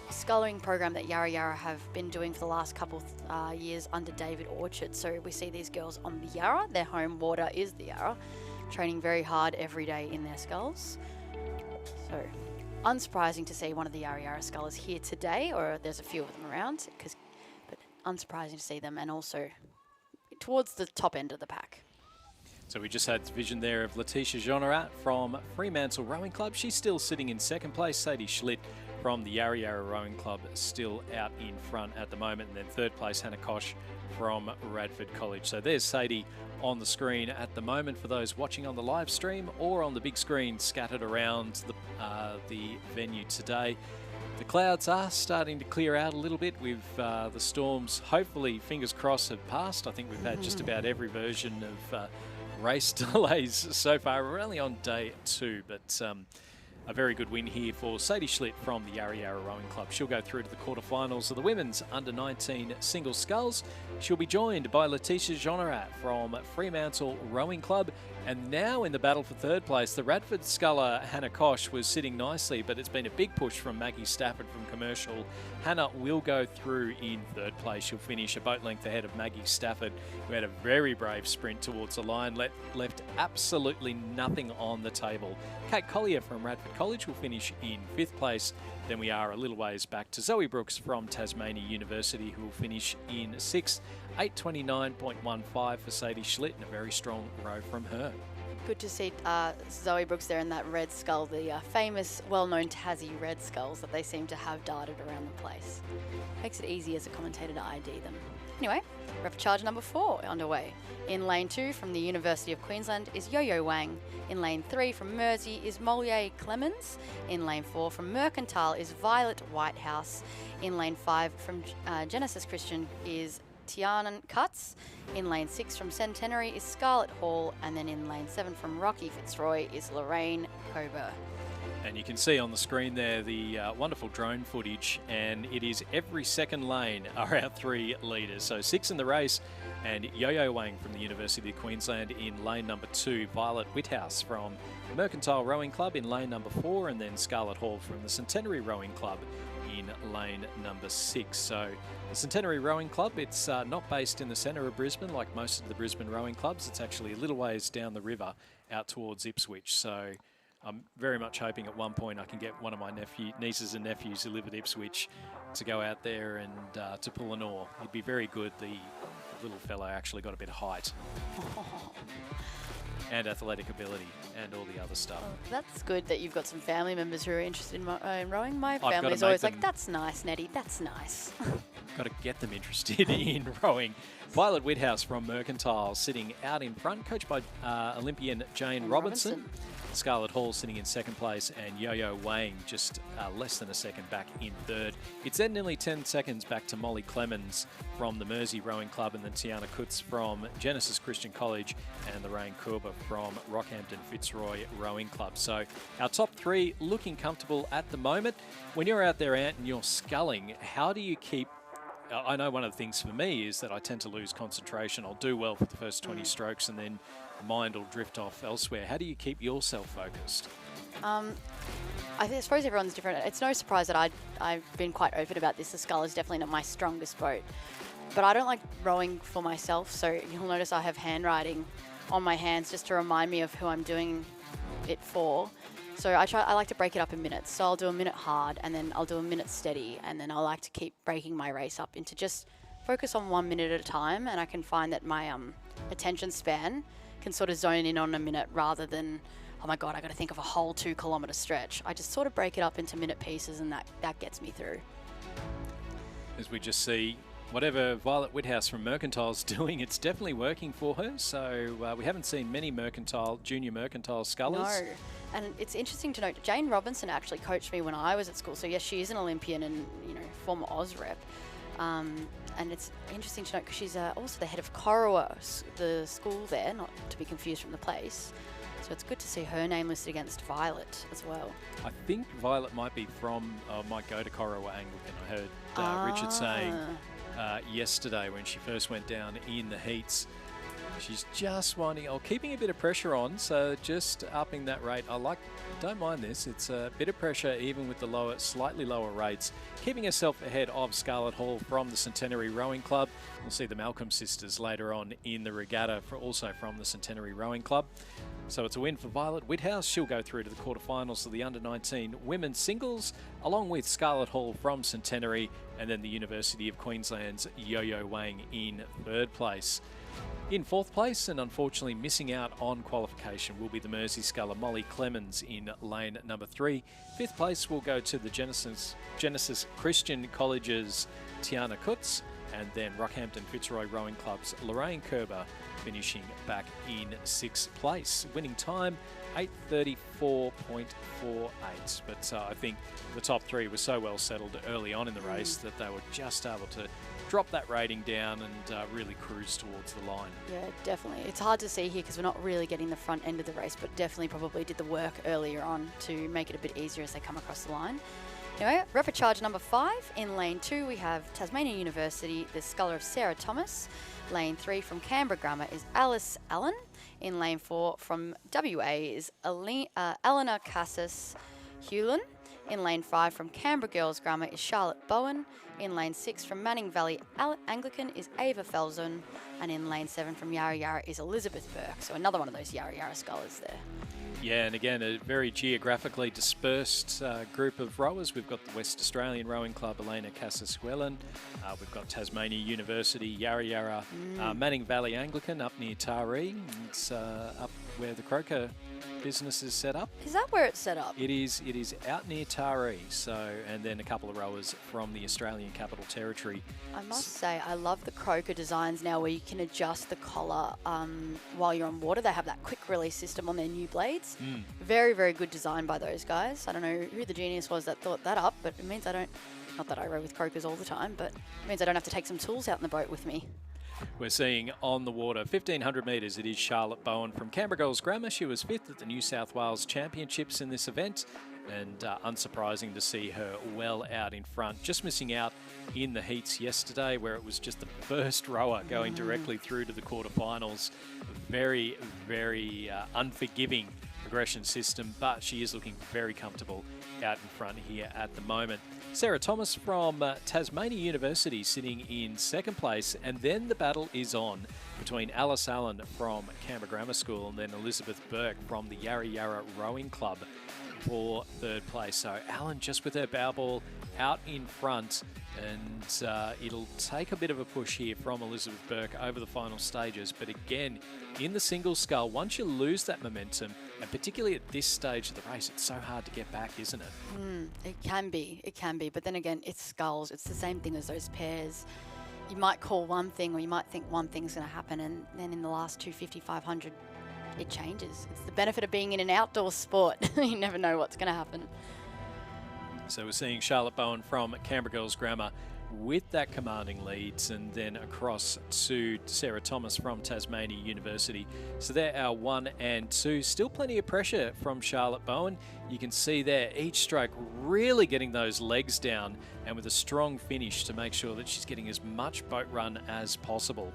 sculling program that Yarra Yarra have been doing for the last couple years under David Orchard. So we see these girls on the Yarra. Their home water is the Yarra, training very hard every day in their sculls. So unsurprising to see one of the Yarra Yarra scullers here today, or there's a few of them around, but unsurprising to see them, and also towards the top end of the pack. So we just had vision there of Letitia Jeannerat from Fremantle Rowing Club. She's still sitting in second place. Sadie Schlitt from the Yarra Yarra Rowing Club still out in front at the moment. And then third place, Hannah Kosh from Radford College. So there's Sadie on the screen at the moment for those watching on the live stream or on the big screen scattered around the venue today. The clouds are starting to clear out a little bit with the storms, hopefully, fingers crossed, have passed. I think we've had just about every version of race delays so far. We're only on day 2, but a very good win here for Sadie Schlitt from the Yarra Yarra Rowing Club. She'll go through to the quarterfinals of the women's under-19 single sculls. She'll be joined by Letitia Jeannerat from Fremantle Rowing Club. And now in the battle for third place, the Radford sculler Hannah Kosh was sitting nicely, but it's been a big push from Maggie Stafford from Commercial. Hannah will go through in third place. She'll finish a boat length ahead of Maggie Stafford, who had a very brave sprint towards the line, left absolutely nothing on the table. Kate Collier from Radford College will finish in 5th place. Then we are a little ways back to Zoe Brooks from Tasmania University, who will finish in 6th. 8:29.15 for Sadie Schlitt, and a very strong row from her. Good to see Zoe Brooks there in that red skull, the famous, well-known Tassie red skulls that they seem to have darted around the place. Makes it easy as a commentator to ID them. Anyway, repechage number 4 underway. In lane 2 from the University of Queensland is Yo-Yo Wang. In lane 3 from Mersey is Moliere Clemens. In lane 4 from Mercantile is Violet Whitehouse. In lane 5 from Genesis Christian is Tianan Cutts. In lane 6 from Centenary is Scarlett Hall, and then in lane 7 from Rocky Fitzroy is Lorraine Coburn. And you can see on the screen there the wonderful drone footage, and it is every second lane are our 3 leaders. So 6 in the race, and Yo-Yo Wang from the University of Queensland in lane number 2, Violet Whithouse from Mercantile Rowing Club in lane number 4, and then Scarlett Hall from the Centenary Rowing Club in lane number 6. So the Centenary Rowing Club, it's not based in the centre of Brisbane like most of the Brisbane rowing clubs. It's actually a little ways down the river out towards Ipswich. So I'm very much hoping at one point I can get one of my nieces and nephews who live at Ipswich to go out there and to pull an oar. He'd be very good. The little fellow actually got a bit of height. And athletic ability and all the other stuff. Oh, that's good that you've got some family members who are interested in rowing. My family's always like, that's nice, Nettie, that's nice. Got to get them interested in rowing. Violet Whithouse from Mercantile sitting out in front, coached by Olympian Jane Robinson. Scarlett Hall sitting in 2nd place, and Yo-Yo Wang just less than a second back in 3rd. It's then nearly 10 seconds back to Molly Clemens from the Mersey Rowing Club, and then Tiana Kutz from Genesis Christian College, and Lorraine Coburn from Rockhampton Fitzroy Rowing Club. So our top 3 looking comfortable at the moment. When you're out there, Ant, and you're sculling, how do you keep... I know one of the things for me is that I tend to lose concentration. I'll do well for the first 20 strokes and then mind will drift off elsewhere. How do you keep yourself focused? I suppose everyone's different. It's no surprise that I've been quite open about this. The scull is definitely not my strongest boat. But I don't like rowing for myself, so you'll notice I have handwriting on my hands just to remind me of who I'm doing it for. So I like to break it up in minutes. So I'll do a minute hard, and then I'll do a minute steady, and then I like to keep breaking my race up into just focus on 1 minute at a time, and I can find that my attention span can sort of zone in on a minute rather than, oh my God, I got to think of a whole 2 kilometre stretch. I just sort of break it up into minute pieces, and that gets me through. as we just see whatever Violet Whithouse from Mercantile's doing, it's definitely working for her. So we haven't seen many junior Mercantile scullers. No, and it's interesting to note, Jane Robinson actually coached me when I was at school. So yes, she is an Olympian and, you know, former Oz rep. And it's interesting to note because she's also the head of Corowa, the school there, not to be confused from the place. So it's good to see her name listed against Violet as well. I think Violet might go to Corowa Anglican. I heard Richard saying yesterday when she first went down in the heats. She's just keeping a bit of pressure on, so just upping that rate. Don't mind this. It's a bit of pressure even with the slightly lower rates. Keeping herself ahead of Scarlett Hall from the Centenary Rowing Club. We'll see the Malcolm sisters later on in the regatta, also from the Centenary Rowing Club. So it's a win for Violet Whithouse. She'll go through to the quarterfinals of the under-19 women's singles, along with Scarlett Hall from Centenary, and then the University of Queensland's Yo-Yo Wang in third place. In fourth place, and unfortunately missing out on qualification, will be the Mersey sculler Molly Clemens in lane number 3. Fifth place will go to the Genesis Christian College's Tiana Kutz, and then Rockhampton Fitzroy Rowing Club's Lorraine Kerber finishing back in 6th place. Winning time 8:34.48. But I think the top 3 were so well settled early on in the race that they were just able to drop that rating down and really cruise towards the line. Yeah, definitely. It's hard to see here because we're not really getting the front end of the race, but definitely probably did the work earlier on to make it a bit easier as they come across the line. Anyway, repechage number 5. In lane 2, we have Tasmania University, the sculler of Sarah Thomas. Lane 3 from Canberra Grammar is Alice Allen. In lane 4 from WA is Eleanor Cassis Hewlin. In lane 5 from Canberra Girls Grammar is Charlotte Bowen. In lane 6 from Manning Valley Anglican is Ava Felsen. And in lane 7 from Yarra Yarra is Elizabeth Burke. So another one of those Yarra Yarra scholars there. Yeah, and again, a very geographically dispersed group of rowers. We've got the West Australian Rowing Club, Elena Cassis-Wellen. We've got Tasmania University, Yarra Yarra, Manning Valley Anglican up near Taree. It's up where the Croker business is set up. Is that where it's set up? It is out near Taree. So, and then a couple of rowers from the Australian Capital Territory. I must say, I love the Croker designs now where you can adjust the collar while you're on water. They have that quick release system on their new blades. Very, very good design by those guys. I don't know who the genius was that thought that up, but it means not that I row with Crokers all the time, but it means I don't have to take some tools out in the boat with me. We're seeing on the water, 1,500 metres, it is Charlotte Bowen from Canberra Girls Grammar. She was 5th at the New South Wales Championships in this event, and unsurprising to see her well out in front. Just missing out in the heats yesterday, where it was just the first rower going directly through to the quarterfinals. Very, very unforgiving progression system, but she is looking very comfortable out in front here at the moment. Sarah Thomas from Tasmania University sitting in 2nd place, and then the battle is on between Alice Allen from Canberra Grammar School and then Elizabeth Burke from the Yarra Yarra Rowing Club for 3rd place. So Allen just with her bow ball out in front, and it'll take a bit of a push here from Elizabeth Burke over the final stages. But again, in the single scull, once you lose that momentum, and particularly at this stage of the race, it's so hard to get back, isn't it? It can be. But then again, it's sculls. It's the same thing as those pairs. You might call one thing, or you might think one thing's going to happen, and then in the last 250, 500, it changes. It's the benefit of being in an outdoor sport. You never know what's going to happen. So we're seeing Charlotte Bowen from Canberra Girls Grammar with that commanding leads, and then across to Sarah Thomas from Tasmania University. So they're our 1 and 2. Still plenty of pressure from Charlotte Bowen. You can see there each stroke really getting those legs down, and with a strong finish to make sure that she's getting as much boat run as possible.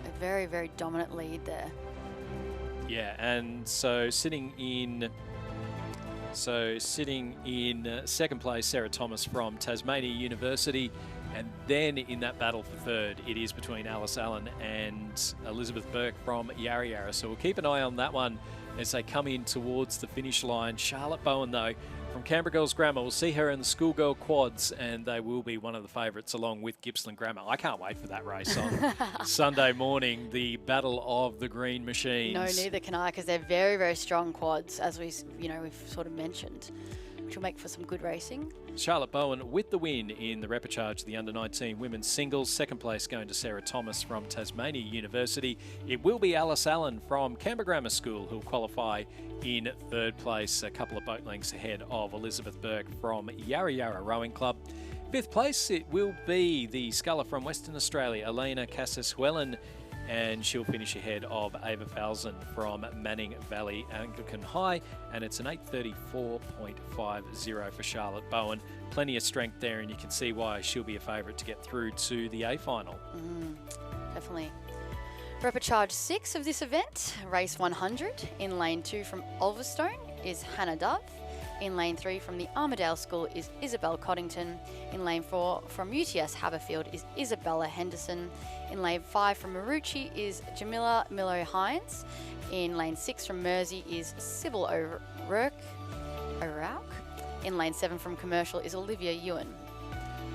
A very, very dominant lead there. Yeah, and so sitting in 2nd place, Sarah Thomas from Tasmania University. And then in that battle for 3rd, it is between Alice Allen and Elizabeth Burke from Yarra Yarra. So we'll keep an eye on that one as they come in towards the finish line. Charlotte Bowen, though, from Canberra Girls Grammar, we'll see her in the schoolgirl quads, and they will be one of the favourites along with Gippsland Grammar. I can't wait for that race on Sunday morning, the Battle of the Green Machines. No, neither can I, because they're very, very strong quads, as we've sort of mentioned. which will make for some good racing. Charlotte Bowen with the win in the repechage of the under-19 women's singles. Second place going to Sarah Thomas from Tasmania University. It will be Alice Allen from Canberra Grammar School who'll qualify in third place, a couple of boat lengths ahead of Elizabeth Burke from Yarra Yarra Rowing Club. Fifth place, it will be the sculler from Western Australia, Elena Casas-Huelen, and she'll finish ahead of Ava Falzon from Manning Valley Anglican High, and it's an 8:34.50 for Charlotte Bowen. Plenty of strength there, and you can see why she'll be a favourite to get through to the A final. Definitely. Repechage 6 of this event, race 100. In lane 2 from Ulverstone is Hannah Dove. In lane 3 from the Armidale School is Isabel Coddington. In lane 4 from UTS Haberfield is Isabella Henderson. In lane 5 from Marucci is Jamila Milo-Hines. In lane 6 from Mersey is Sybil O'Rourke. In lane 7 from Commercial is Olivia Ewan.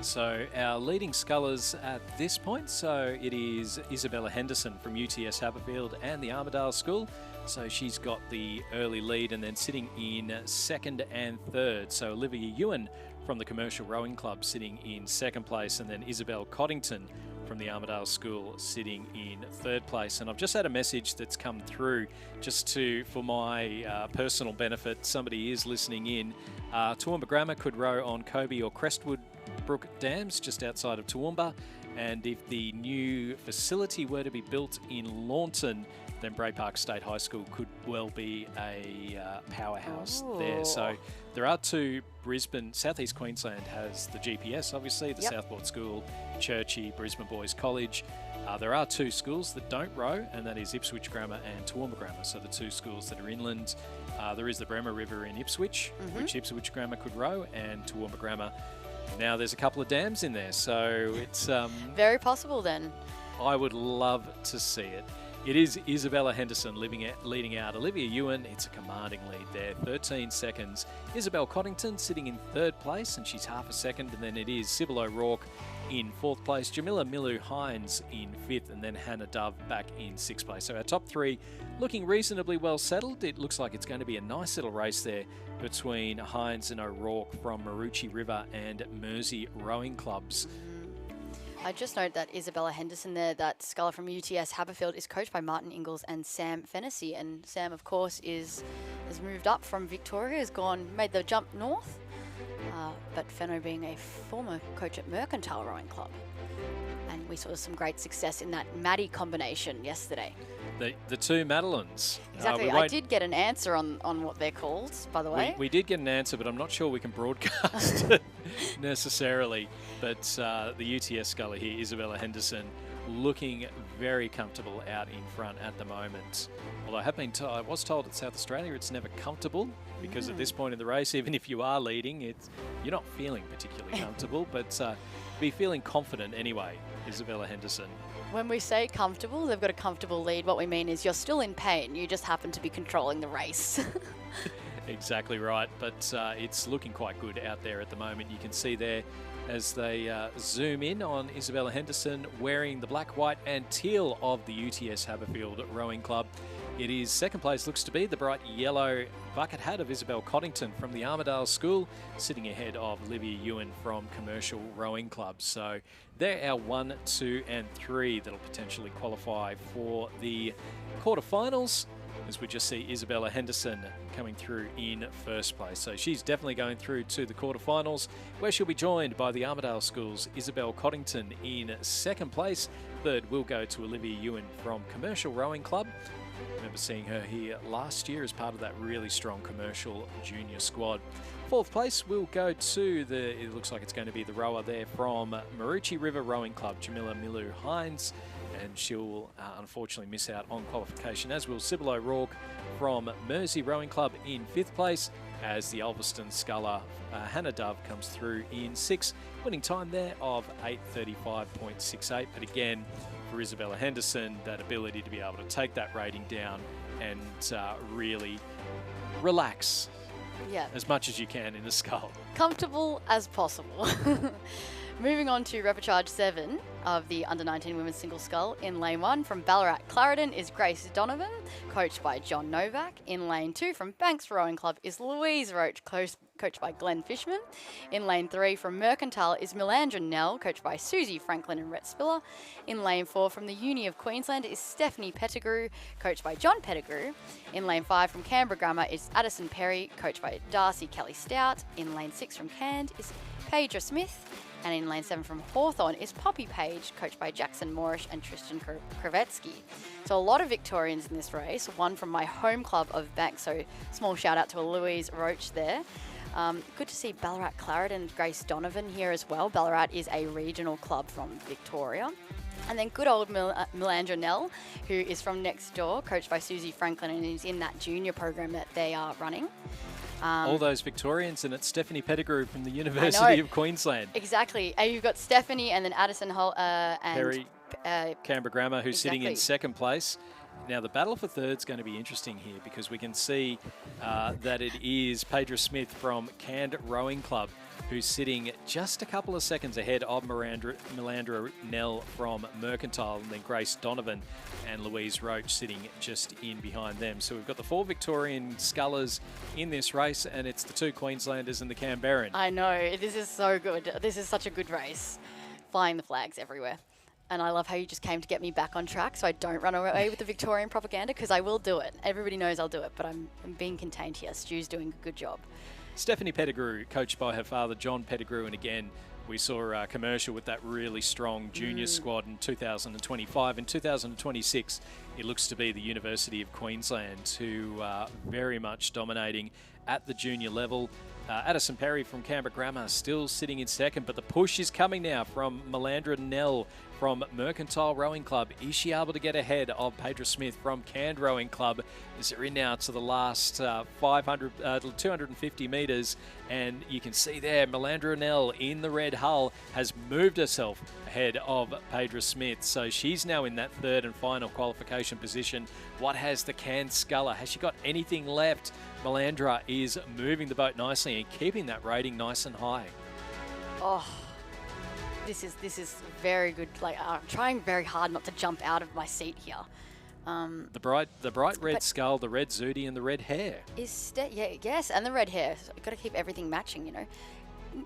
So our leading scullers at this point, so it is Isabella Henderson from UTS Haberfield and the Armidale School. So she's got the early lead, and then sitting in second and third. So Olivia Ewan from the Commercial Rowing Club sitting in second place, and then Isabel Coddington from the Armidale School sitting in third place. And I've just had a message that's come through just for my personal benefit. Somebody is listening in. Toowoomba Grammar could row on Kobe or Crestwood Brook Dams just outside of Toowoomba, and if the new facility were to be built in Launton, then Bray Park State High School could well be a powerhouse there. So there are two. Brisbane, Southeast Queensland has the GPS, obviously, the Southport School, Churchie, Brisbane Boys College. There are two schools that don't row, and that is Ipswich Grammar and Toowoomba Grammar. So the two schools that are inland. There is the Bremer River in Ipswich, which Ipswich Grammar could row, and Toowoomba Grammar. Now there's a couple of dams in there, so it's very possible then. I would love to see it. It is Isabella Henderson leading out Olivia Ewan. It's a commanding lead there, 13 seconds. Isabel Coddington sitting in third place, and she's half a second. And then it is Sybil O'Rourke in fourth place, Jamila Milu-Hines in fifth, and then Hannah Dove back in sixth place. So our top three looking reasonably well settled. It looks like it's going to be a nice little race there between Hines and O'Rourke from Marucci River and Mersey Rowing Clubs. I just note that Isabella Henderson there, that sculler from UTS Haberfield, is coached by Martin Ingalls and Sam Fennessy. And Sam, of course, has moved up from Victoria, made the jump north. But Fenno being a former coach at Mercantile Rowing Club. And we saw some great success in that Maddie combination yesterday. The two Madeleines. Exactly. I did get an answer on what they're called, by the way. We did get an answer, but I'm not sure we can broadcast it necessarily. But the UTS sculler here, Isabella Henderson, looking very comfortable out in front at the moment. Although I was told at South Australia it's never comfortable, because at this point in the race, even if you are leading, you're not feeling particularly comfortable, but be feeling confident anyway, Isabella Henderson. When we say comfortable, they've got a comfortable lead. What we mean is you're still in pain. You just happen to be controlling the race. Exactly right. But it's looking quite good out there at the moment. You can see there as they zoom in on Isabella Henderson wearing the black, white and teal of the UTS Haberfield Rowing Club. It is second place, looks to be the bright yellow bucket hat of Isabel Coddington from the Armidale School, sitting ahead of Olivia Ewan from Commercial Rowing Club. So they're our 1, 2 and 3 that'll potentially qualify for the quarterfinals, as we just see Isabella Henderson coming through in first place. So she's definitely going through to the quarterfinals, where she'll be joined by the Armidale School's Isabel Coddington in second place. Third will go to Olivia Ewan from Commercial Rowing Club. I remember seeing her here last year as part of that really strong Commercial junior squad. Fourth place will go to it looks like it's going to be the rower there from Marucci River Rowing Club, Jamila Milu-Hines, and she'll unfortunately miss out on qualification, as will Sybil O'Rourke from Mersey Rowing Club in fifth place, as the Ulverston sculler Hannah Dove comes through in sixth, winning time there of 8:35.68. But again, for Isabella Henderson, that ability to be able to take that rating down and really relax as much as you can in the scull. Comfortable as possible. Moving on to repechage 7 of the under-19 women's single scull. In lane 1 from Ballarat Clarendon is Grace Donovan, coached by John Novak. In lane 2 from Banks Rowing Club is Louise Roach, coached by Glenn Fishman. In lane 3 from Mercantile is Melandra Nell, coached by Susie Franklin and Rhett Spiller. In lane 4 from the Uni of Queensland is Stephanie Pettigrew, coached by John Pettigrew. In lane 5 from Canberra Grammar is Addison Perry, coached by Darcy Kelly Stout. In lane 6 from Cand is Paige Smith. And in lane 7 from Hawthorn is Poppy Page, coached by Jackson Moorish and Tristan Kravetsky. So a lot of Victorians in this race, one from my home club of Banks, so small shout out to Louise Roach there. Good to see Ballarat Clarendon and Grace Donovan here as well. Ballarat is a regional club from Victoria. And then good old Melandra Nell, who is from next door, coached by Susie Franklin, and is in that junior program that they are running. All those Victorians, and it's Stephanie Pettigrew from the University of Queensland. Exactly. You've got Stephanie and then Addison and Perry, Canberra Grammar, who's sitting in second place. Now, the battle for third is going to be interesting here because we can see that it is Pedra Smith from Cand Rowing Club who's sitting just a couple of seconds ahead of Melandra Nell from Mercantile, and then Grace Donovan and Louise Roach sitting just in behind them. So we've got the 4 Victorian scullers in this race, and it's the 2 Queenslanders and the Canberran. I know, this is so good. This is such a good race. Flying the flags everywhere. And I love how you just came to get me back on track so I don't run away with the Victorian propaganda, because I will do it. Everybody knows I'll do it, but I'm being contained here. Stu's doing a good job. Stephanie Pettigrew, coached by her father, John Pettigrew, and again, we saw a commercial with that really strong junior squad in 2025. In 2026, it looks to be the University of Queensland who are very much dominating at the junior level. Addison Perry from Canberra Grammar still sitting in second, but the push is coming now from Melandra Nell from Mercantile Rowing Club. Is she able to get ahead of Pedra Smith from Cand Rowing Club? As they're in now to the last 250 metres, and you can see there Melandra Nell in the red hull has moved herself ahead of Pedra Smith, so she's now in that third and final qualification position. What has the Cand sculler? Has she got anything left? Melandra is moving the boat nicely and keeping that rating nice and high. Oh, this is very good. Like, I'm trying very hard not to jump out of my seat here. The bright red skull, the red zooty, and the red hair. Yes, and the red hair. So you've got to keep everything matching, you know.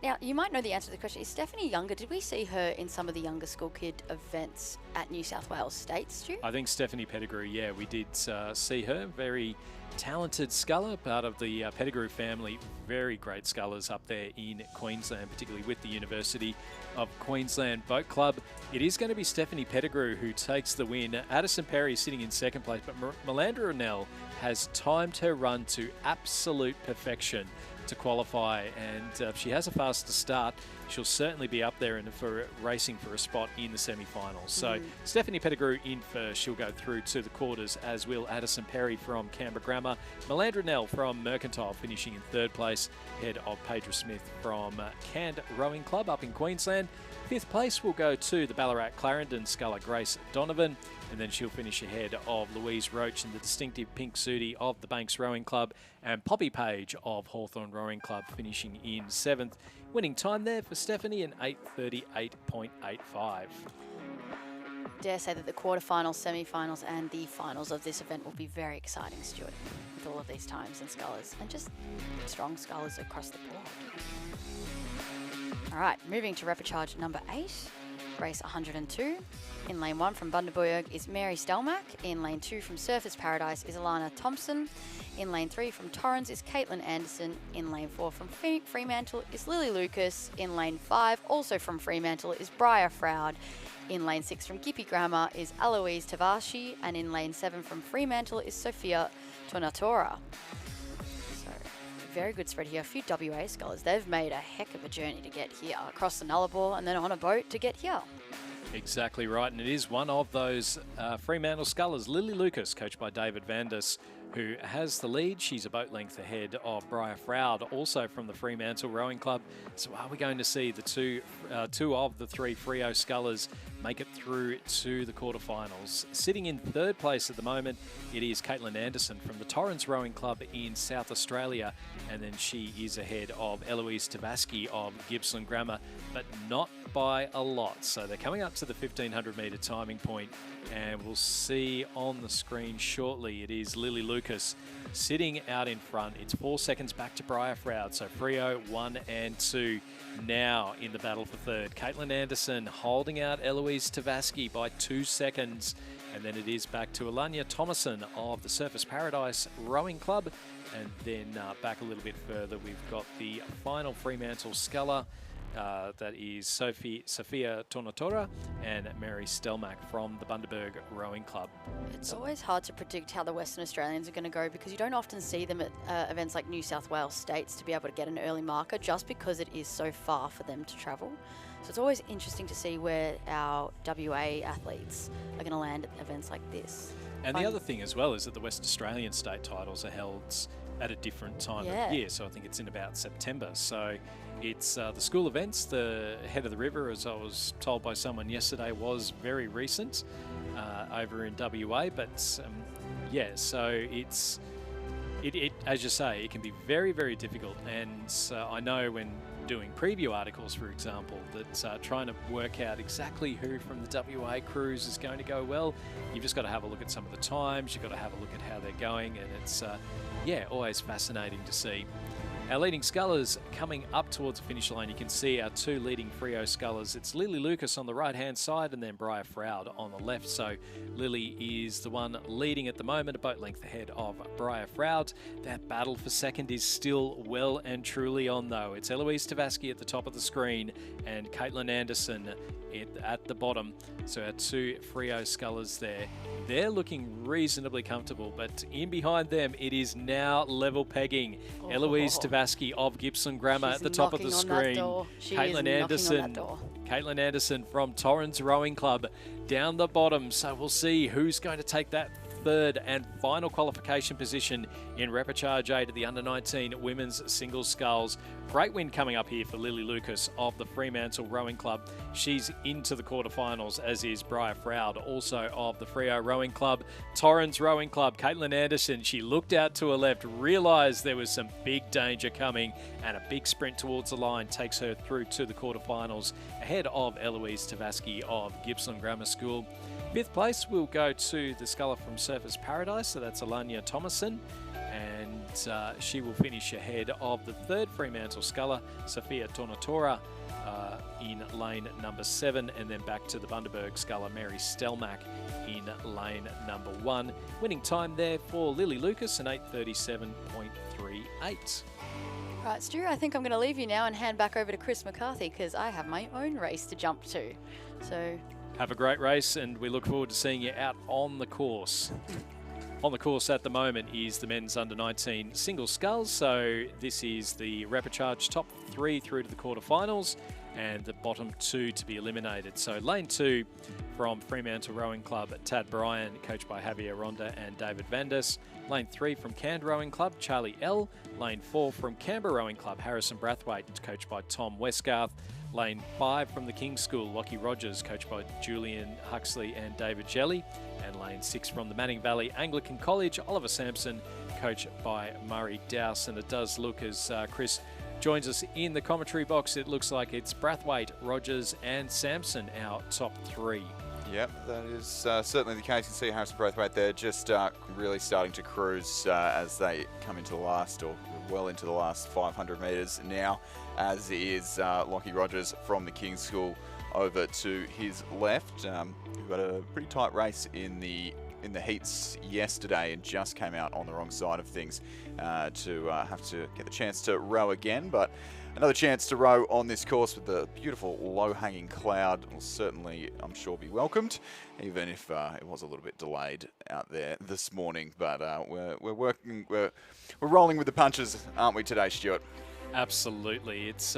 Now, you might know the answer to the question. Is Stephanie younger? Did we see her in some of the younger school kid events at New South Wales State, Stu? I think Stephanie Pettigrew, yeah, we did see her. Very talented sculler, part of the Pettigrew family. Very great scullers up there in Queensland, particularly with the University of Queensland Boat Club. It is going to be Stephanie Pettigrew who takes the win. Addison Perry is sitting in second place, but Melandra Nell has timed her run to absolute perfection to qualify, and if she has a faster start, she'll certainly be up there for racing for a spot in the semi-finals. So Stephanie Pettigrew in first. She'll go through to the quarters, as will Addison Perry from Canberra Grammar. Melandra Nell from Mercantile finishing in third place, ahead of Pedra Smith from Cand Rowing Club up in Queensland. Fifth place will go to the Ballarat Clarendon sculler Grace Donovan, and then she'll finish ahead of Louise Roach in the distinctive pink suitie of the Banks Rowing Club, and Poppy Page of Hawthorn Rowing Club finishing in seventh. Winning time there for Stephanie in 8:38.85. Dare say that the quarterfinals, semi-finals and the finals of this event will be very exciting, Stuart, with all of these times and scullers, and just strong scullers across the board. All right, moving to repechage number 8, race 102. In lane 1 from Bundaberg is Mary Stelmack. In lane 2 from Surfers Paradise is Alana Thompson. In lane 3 from Torrens is Caitlin Anderson. In lane 4 from Fremantle is Lily Lucas. In lane 5, also from Fremantle, is Briar Froud. In lane 6 from Gippy Grammar is Eloise Tavashi. And in lane 7 from Fremantle is Sophia Tonatora. Very good spread here. A few WA scullers. They've made a heck of a journey to get here, across the Nullarbor and then on a boat to get here. Exactly right, and it is one of those Fremantle scullers, Lily Lucas, coached by David Vandis, who has the lead. She's a boat length ahead of Briar Froud, also from the Fremantle Rowing Club. So are we going to see the two of the 3 Freo scullers make it through to the quarterfinals? Sitting in third place at the moment, it is Caitlin Anderson from the Torrens Rowing Club in South Australia, and then she is ahead of Eloise Tavaski of Gippsland Grammar, but not by a lot. So they're coming up to the 1500 metre timing point, and we'll see on the screen shortly. It is Lily Lucas sitting out in front. It's 4 seconds back to Briar Froud. So Frio 1 and 2 now in the battle for third. Caitlin Anderson holding out Eloise Tavaski by 2 seconds. And then it is back to Alanya Thomason of the Surfers Paradise Rowing Club. And then back a little bit further, we've got the final Fremantle sculler. That is Sophia Tornatora and Mary Stelmach from the Bundaberg Rowing Club. It's always hard to predict how the Western Australians are going to go because you don't often see them at events like New South Wales States to be able to get an early marker just because it is so far for them to travel. So it's always interesting to see where our WA athletes are going to land at events like this. And the other thing as well is that the West Australian state titles are held at a different time of year. So I think it's in about September. So it's the school events. The Head of the River, as I was told by someone yesterday, was very recent over in WA. But yeah, so it's as you say, it can be very, very difficult. And I know when doing preview articles, for example, that trying to work out exactly who from the WA crews is going to go well, you've just got to have a look at some of the times, you've got to have a look at how they're going, and it's yeah, always fascinating to see. Our leading scullers coming up towards the finish line. You can see our two leading Frio scullers. It's Lily Lucas on the right-hand side and then Briar Froud on the left. So Lily is the one leading at the moment, a boat length ahead of Briar Froud. That battle for second is still well and truly on, though. It's Eloise Tavaski at the top of the screen and Caitlin Anderson at the bottom. So our two Frio scullers there. They're looking reasonably comfortable, but in behind them, it is now level pegging. Eloise Tavaski of Gippsland Grammar at the top of the screen. Caitlin Anderson from Torrens Rowing Club down the bottom. So we'll see who's going to take that third and final qualification position in Repechage 8 at the Under-19 Women's Singles Sculls. Great win coming up here for Lily Lucas of the Fremantle Rowing Club. She's into the quarterfinals, as is Briar Froud, also of the Freo Rowing Club. Torrens Rowing Club, Caitlin Anderson, she looked out to her left, realised there was some big danger coming, and a big sprint towards the line takes her through to the quarterfinals, ahead of Eloise Tavaski of Gippsland Grammar School. Fifth place will go to the sculler from Surfers Paradise, so that's Alanya Thomason, and she will finish ahead of the third Fremantle sculler, Sophia Tornatora, in lane number 7, and then back to the Bundaberg sculler, Mary Stelmach, in lane number 1. Winning time there for Lily Lucas, an 8:37.38. Right, Stu, I think I'm going to leave you now and hand back over to Chris McCarthy because I have my own race to jump to. So have a great race, and we look forward to seeing you out on the course. On the course at the moment is the men's under-19 single sculls. So this is the Repechage top 3 through to the quarterfinals and the bottom 2 to be eliminated. So lane 2 from Fremantle Rowing Club, Tad Bryan, coached by Javier Ronda and David Vandas. Lane 3 from Cand Rowing Club, Charlie L. Lane 4 from Canberra Rowing Club, Harrison Brathwaite, coached by Tom Westgarth. Lane 5 from the King's School, Lockie Rogers, coached by Julian Huxley and David Jelly. And lane 6 from the Manning Valley Anglican College, Oliver Sampson, coached by Murray Dowse. And it does look, as Chris joins us in the commentary box, it looks like it's Brathwaite, Rogers and Sampson, our top 3. Yep, that is certainly the case. You can see Harrison Brathwaite there just really starting to cruise as they come into the last, or well into the last 500 metres now, as is Lockie Rogers from the King's School over to his left. We've got a pretty tight race in the heats yesterday and just came out on the wrong side of things to have to get the chance to row again, but another chance to row on this course with the beautiful low-hanging cloud will certainly, I'm sure, be welcomed, even if it was a little bit delayed out there this morning. But we're rolling with the punches, aren't we today, Stuart? Absolutely. It's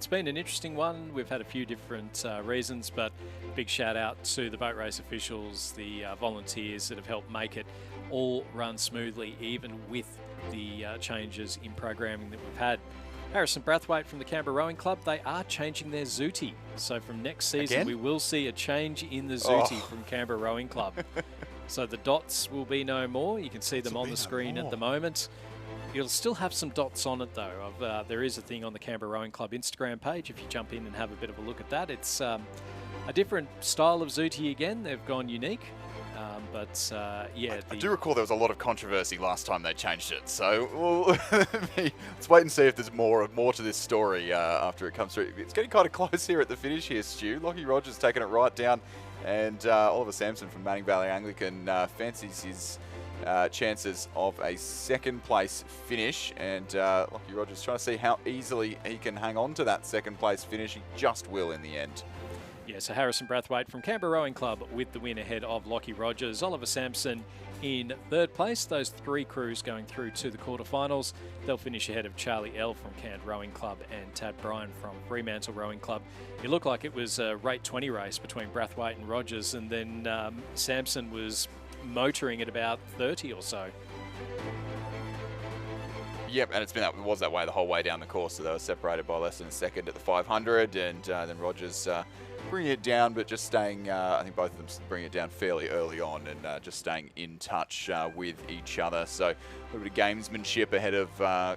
been an interesting one. We've had a few different reasons, but big shout out to the boat race officials, the volunteers that have helped make it all run smoothly, even with the changes in programming that we've had. Harrison Brathwaite from the Canberra Rowing Club, they are changing their zooty. So from next season, Again? we will see a change in the zooty from Canberra Rowing Club. So the dots will be no more. You can see them on the screen at the moment. You'll still have some dots on it though. There is a thing on the Canberra Rowing Club Instagram page. If you jump in and have a bit of a look at that, it's a different style of zooty again. They've gone unique. Yeah. I do recall there was a lot of controversy last time they changed it. So let's wait and see if there's more to this story after it comes through. It's getting kind of close here at the finish here, Stu. Lockie Rogers taking it right down. And Oliver Sampson from Manning Valley Anglican fancies his chances of a second place finish. And Lockie Rogers trying to see how easily he can hang on to that second place finish. He just will in the end. Yeah, so Harrison Brathwaite from Canberra Rowing Club with the win ahead of Lockie Rogers. Oliver Sampson in third place. Those three crews going through to the quarterfinals. They'll finish ahead of Charlie L from Cant Rowing Club and Tad Bryan from Fremantle Rowing Club. It looked like it was a rate 20 race between Brathwaite and Rogers, and then Sampson was motoring at about 30 or so. Yep, and it was that way the whole way down the course. So they were separated by less than a second at the 500, and then Rogers bringing it down, but just staying, I think both of them bringing it down fairly early on and just staying in touch with each other. So a little bit of gamesmanship ahead of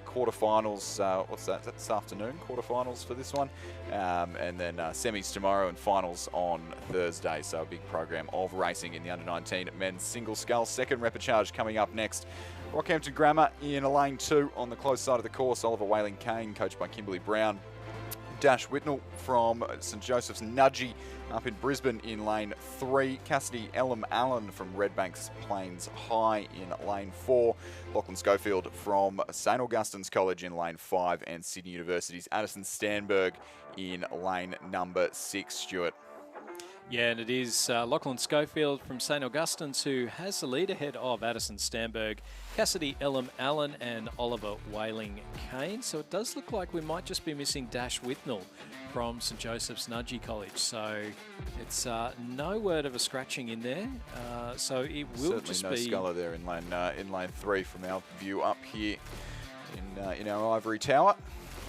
quarterfinals. What's that? Is that this afternoon? Quarterfinals for this one. And then semis tomorrow and finals on Thursday. So a big program of racing in the under-19 men's single scull. Second repechage coming up next. Rockhampton Grammar in lane 2 on the close side of the course. Oliver Whaling Kane, coached by Kimberly Brown. Dash Whitnell from St Joseph's Nudgee up in Brisbane in lane 3. Cassidy Elam Allen from Redbanks Plains High in lane 4. Lachlan Schofield from St Augustine's College in lane 5. And Sydney University's Addison Stanberg in lane number 6, Stuart. Yeah, and it is Lachlan Schofield from St Augustine's who has the lead ahead of Addison Stanberg, Cassidy Elam Allen and Oliver Whaling Kane. So it does look like we might just be missing Dash Whitnell from St Joseph's Nudgee College. So it's no word of a scratching in there. So it will certainly just no be... sculler there in lane 3 from our view up here in our ivory tower.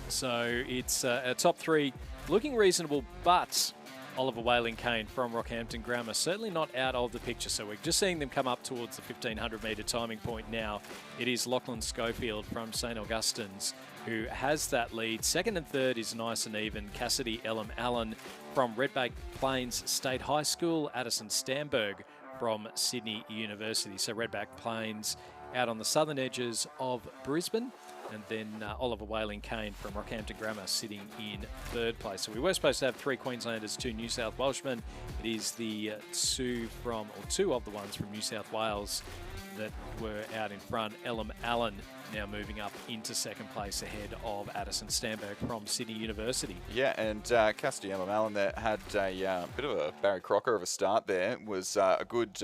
So it's our top 3 looking reasonable, but Oliver Whaling Kane from Rockhampton Grammar certainly not out of the picture. So we're just seeing them come up towards the 1500 metre timing point now. It is Lachlan Schofield from St Augustine's who has that lead. Second and third is nice and even. Cassidy Elam Allen from Redbank Plains State High School. Addison Stanberg from Sydney University. So Redbank Plains out on the southern edges of Brisbane. And then Oliver Whaling Kane from Rockhampton Grammar sitting in third place. So we were supposed to have 3 Queenslanders, 2 New South Welshmen. It is the two of the ones from New South Wales that were out in front. Elam Allen now moving up into second place ahead of Addison Stanberg from Sydney University. Yeah, and Cassidy Elam Allen there had a bit of a Barry Crocker of a start there. Was a good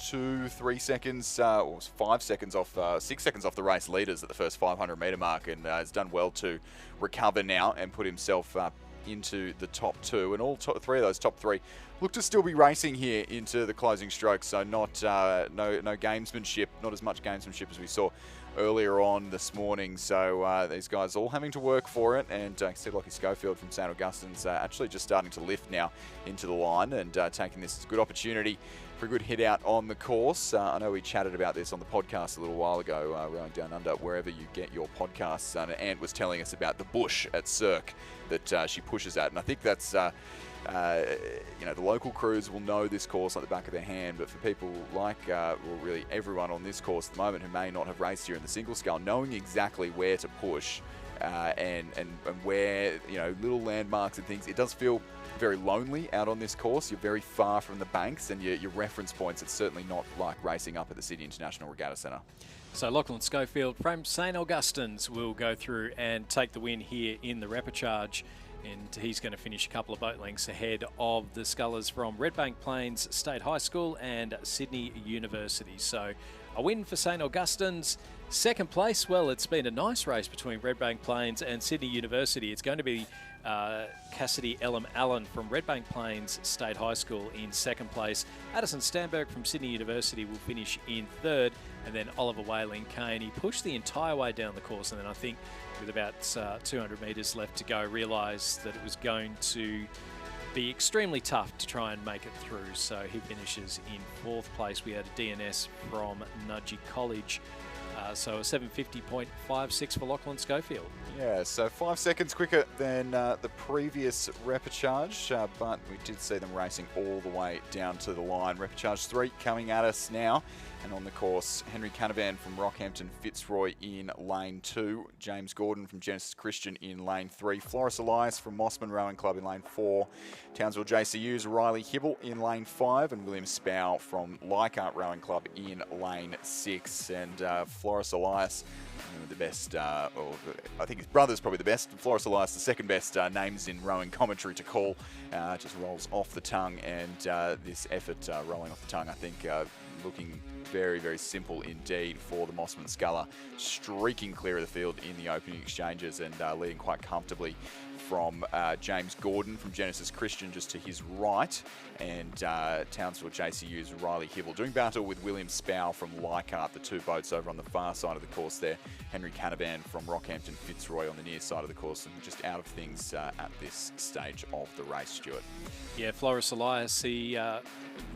2-3 seconds, or 5 seconds off, 6 seconds off the race leaders at the first 500 metre mark, and has done well to recover now and put himself into the top 2. And all 3 of those top 3 look to still be racing here into the closing strokes. So not no gamesmanship, not as much gamesmanship as we saw earlier on this morning. So these guys all having to work for it, and I see Lockie Schofield from St Augustine's actually just starting to lift now into the line and taking this as a good opportunity for a good hit out on the course. I know we chatted about this on the podcast a little while ago, Rowing Down Under, wherever you get your podcasts. And Ant was telling us about the bush at Cirque that she pushes at, and I think that's the local crews will know this course like the back of their hand, but for people like really everyone on this course at the moment who may not have raced here in the single scull, knowing exactly where to push and where, little landmarks and things, it does feel very lonely out on this course. You're very far from the banks and your reference points. It's certainly not like racing up at the Sydney International Regatta Centre. So Lachlan Schofield from St Augustine's will go through and take the win here in the repechage. And he's going to finish a couple of boat lengths ahead of the scullers from Redbank Plains State High School and Sydney University. So a win for St Augustine's. Second place, well, it's been a nice race between Redbank Plains and Sydney University. It's going to be Cassidy Elam Allen from Redbank Plains State High School in second place. Addison Stanberg from Sydney University will finish in third. And then Oliver Whaling Kane, he pushed the entire way down the course, and then I think with about 200 metres left to go, realised that it was going to be extremely tough to try and make it through. So he finishes in fourth place. We had a DNS from Nudgee College So a 7:50.56 for Lachlan Schofield. Yeah, so 5 seconds quicker than the previous repechage, but we did see them racing all the way down to the line. Repechage 3 coming at us now, and on the course, Henry Canavan from Rockhampton Fitzroy in lane 2, James Gordon from Genesis Christian in lane 3, Floris Elias from Mossman Rowing Club in lane 4, Townsville JCU's Riley Hibble in lane 5, and William Spow from Leichhardt Rowing Club in lane 6, and Floris Elias, the best, or I think his brother's probably the best. Floris Elias, the second best names in rowing commentary to call. Just rolls off the tongue, and this effort rolling off the tongue, I think, looking very, very simple indeed for the Mossman Sculler, streaking clear of the field in the opening exchanges and leading quite comfortably from James Gordon from Genesis Christian just to his right, and Townsville JCU's Riley Hibble doing battle with William Spow from Leichhardt, the two boats over on the far side of the course there. Henry Canavan from Rockhampton Fitzroy on the near side of the course, and just out of things at this stage of the race, Stuart. Yeah, Floris Elias, he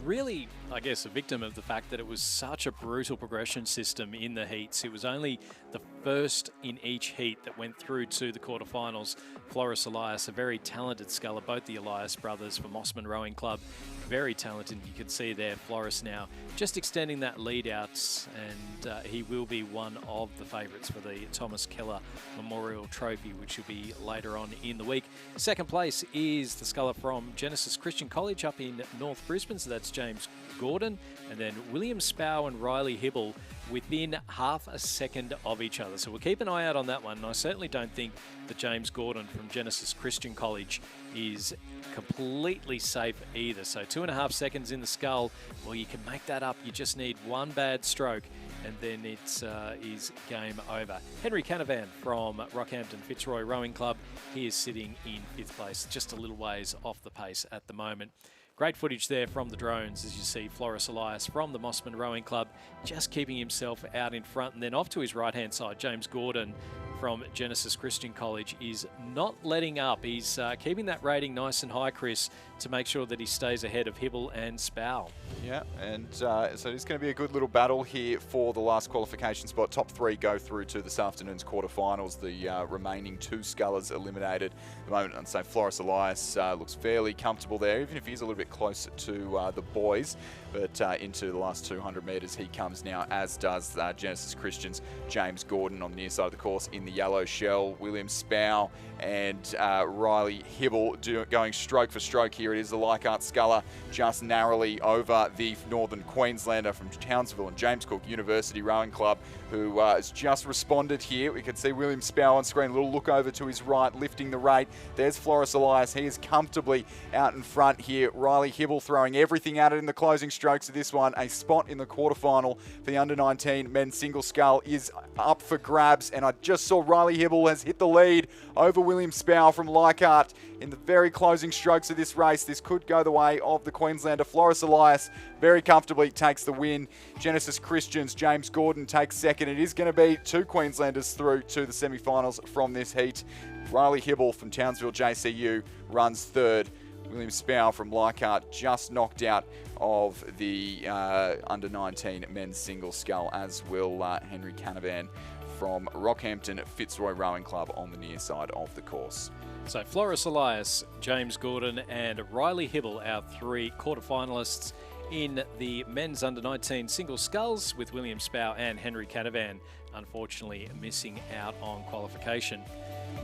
really, I guess, a victim of the fact that it was such a brutal progression system in the heats. It was only the first in each heat that went through to the quarterfinals. Floris Elias, a very talented sculler, both the Elias brothers from Mossman Rowing Club, very talented. You can see there Floris now just extending that lead out, and he will be one of the favourites for the Thomas Keller Memorial Trophy, which will be later on in the week. Second place is the sculler from Genesis Christian College up in North Brisbane, so that's James Gordon, and then William Spow and Riley Hibble within half a second of each other. So we'll keep an eye out on that one, and I certainly don't think that James Gordon from Genesis Christian College is completely safe either. So 2.5 seconds in the scull, well, you can make that up. You just need one bad stroke, and then it's is game over. Henry Canavan from Rockhampton Fitzroy Rowing Club, he is sitting in 5th place, just a little ways off the pace at the moment. Great footage there from the drones as you see Floris Elias from the Mossman Rowing Club just keeping himself out in front, and then off to his right-hand side, James Gordon from Genesis Christian College is not letting up. He's keeping that rating nice and high, Chris, to make sure that he stays ahead of Hibble and Spow. Yeah, and so it's going to be a good little battle here for the last qualification spot. Top 3 go through to this afternoon's quarterfinals. The remaining 2 scullers eliminated at the moment. And so Floris Elias looks fairly comfortable there, even if he's a little bit closer to the boys. But into the last 200 metres he comes now, as does Genesis Christian's James Gordon on the near side of the course in the yellow shell. William Spow and Riley Hibble going stroke for stroke here. It is the Leichhardt sculler just narrowly over the Northern Queenslander from Townsville and James Cook University Rowing Club, who has just responded here. We can see William Spow on screen, a little look over to his right, lifting the rate. There's Floris Elias. He is comfortably out in front here. Riley Hibble throwing everything at it in the closing strokes of this one. A spot in the quarterfinal for the under-19 men's single scull is up for grabs, and I just saw Riley Hibble has hit the lead over William Spow from Leichhardt in the very closing strokes of this race. This could go the way of the Queenslander. Floris Elias very comfortably takes the win. Genesis Christian's James Gordon takes second. It is going to be 2 Queenslanders through to the semi-finals from this heat. Riley Hibble from Townsville JCU runs third. William Spow from Leichhardt just knocked out of the under-19 men's single scull, as will Henry Canavan from Rockhampton Fitzroy Rowing Club on the near side of the course. So Floris Elias, James Gordon and Riley Hibble, our 3 quarterfinalists in the men's under-19 single sculls, with William Spow and Henry Canavan unfortunately missing out on qualification.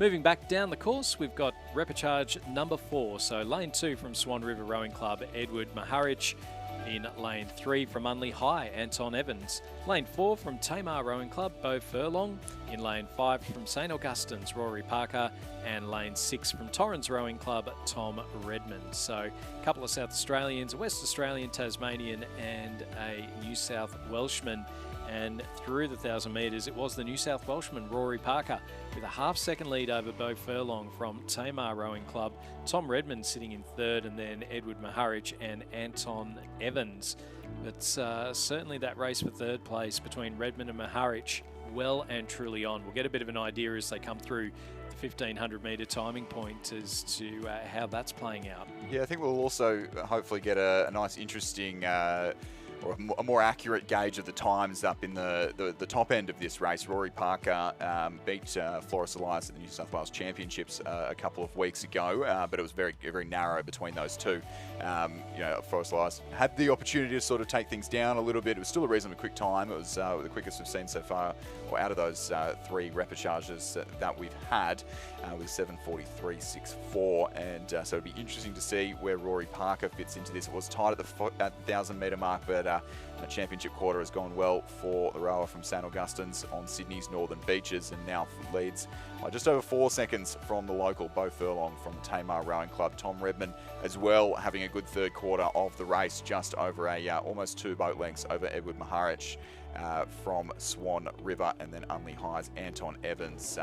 Moving back down the course, we've got repechage number 4. So lane 2 from Swan River Rowing Club, Edward Maharich. In lane 3 from Unley High, Anton Evans. Lane 4 from Tamar Rowing Club, Beau Furlong. In lane 5 from St Augustine's, Rory Parker. And lane 6 from Torrens Rowing Club, Tom Redmond. So a couple of South Australians, a West Australian, Tasmanian and a New South Welshman. And through the 1,000 metres, it was the New South Welshman, Rory Parker, with a half-second lead over Beau Furlong from Tamar Rowing Club. Tom Redmond sitting in third, and then Edward Maharich and Anton Evans. But certainly that race for third place between Redmond and Maharich well and truly on. We'll get a bit of an idea as they come through the 1,500 metre timing point as to how that's playing out. Yeah, I think we'll also hopefully get a nice, interesting or a more accurate gauge of the times up in the top end of this race. Rory Parker beat Floris Elias at the New South Wales Championships a couple of weeks ago, but it was very, very narrow between those two. Floris Elias had the opportunity to sort of take things down a little bit. It was still a reasonably quick time. It was the quickest we've seen so far, or out of those 3 repechages that we've had, with 7:43.64, and so it'd be interesting to see where Rory Parker fits into this. It was tight at the 1,000-metre mark, but the championship quarter has gone well for the rower from St Augustine's on Sydney's northern beaches, and now leads by just over 4 seconds from the local Beau Furlong from the Tamar Rowing Club. Tom Redman as well having a good third quarter of the race, just over almost 2 boat lengths over Edward Maharich from Swan River, and then Unley High's Anton Evans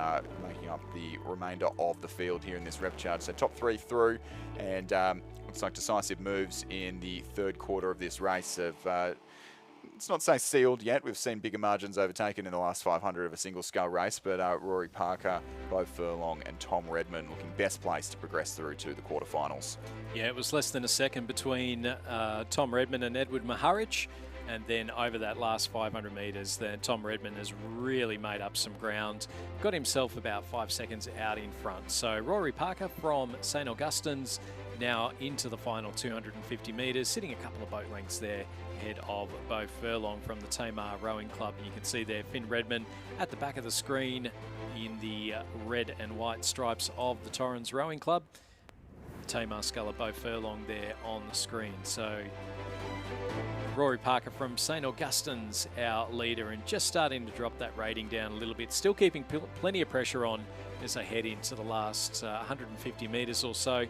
making up the remainder of the field here in this repecharge. So top 3 through, and looks like decisive moves in the third quarter of this race have let's not say sealed yet. We've seen bigger margins overtaken in the last 500 of a single scull race, but Rory Parker, Beau Furlong and Tom Redman looking best placed to progress through to the quarterfinals. Yeah, it was less than a second between Tom Redman and Edward Maharich. And then over that last 500 metres, then Tom Redman has really made up some ground, got himself about 5 seconds out in front. So Rory Parker from St Augustine's now into the final 250 metres, sitting a couple of boat lengths there ahead of Beau Furlong from the Tamar Rowing Club. And you can see there Finn Redman at the back of the screen in the red and white stripes of the Torrens Rowing Club. Tamar sculler Beau Furlong there on the screen. So Rory Parker from St Augustine's, our leader, and just starting to drop that rating down a little bit. Still keeping plenty of pressure on as they head into the last 150 metres or so.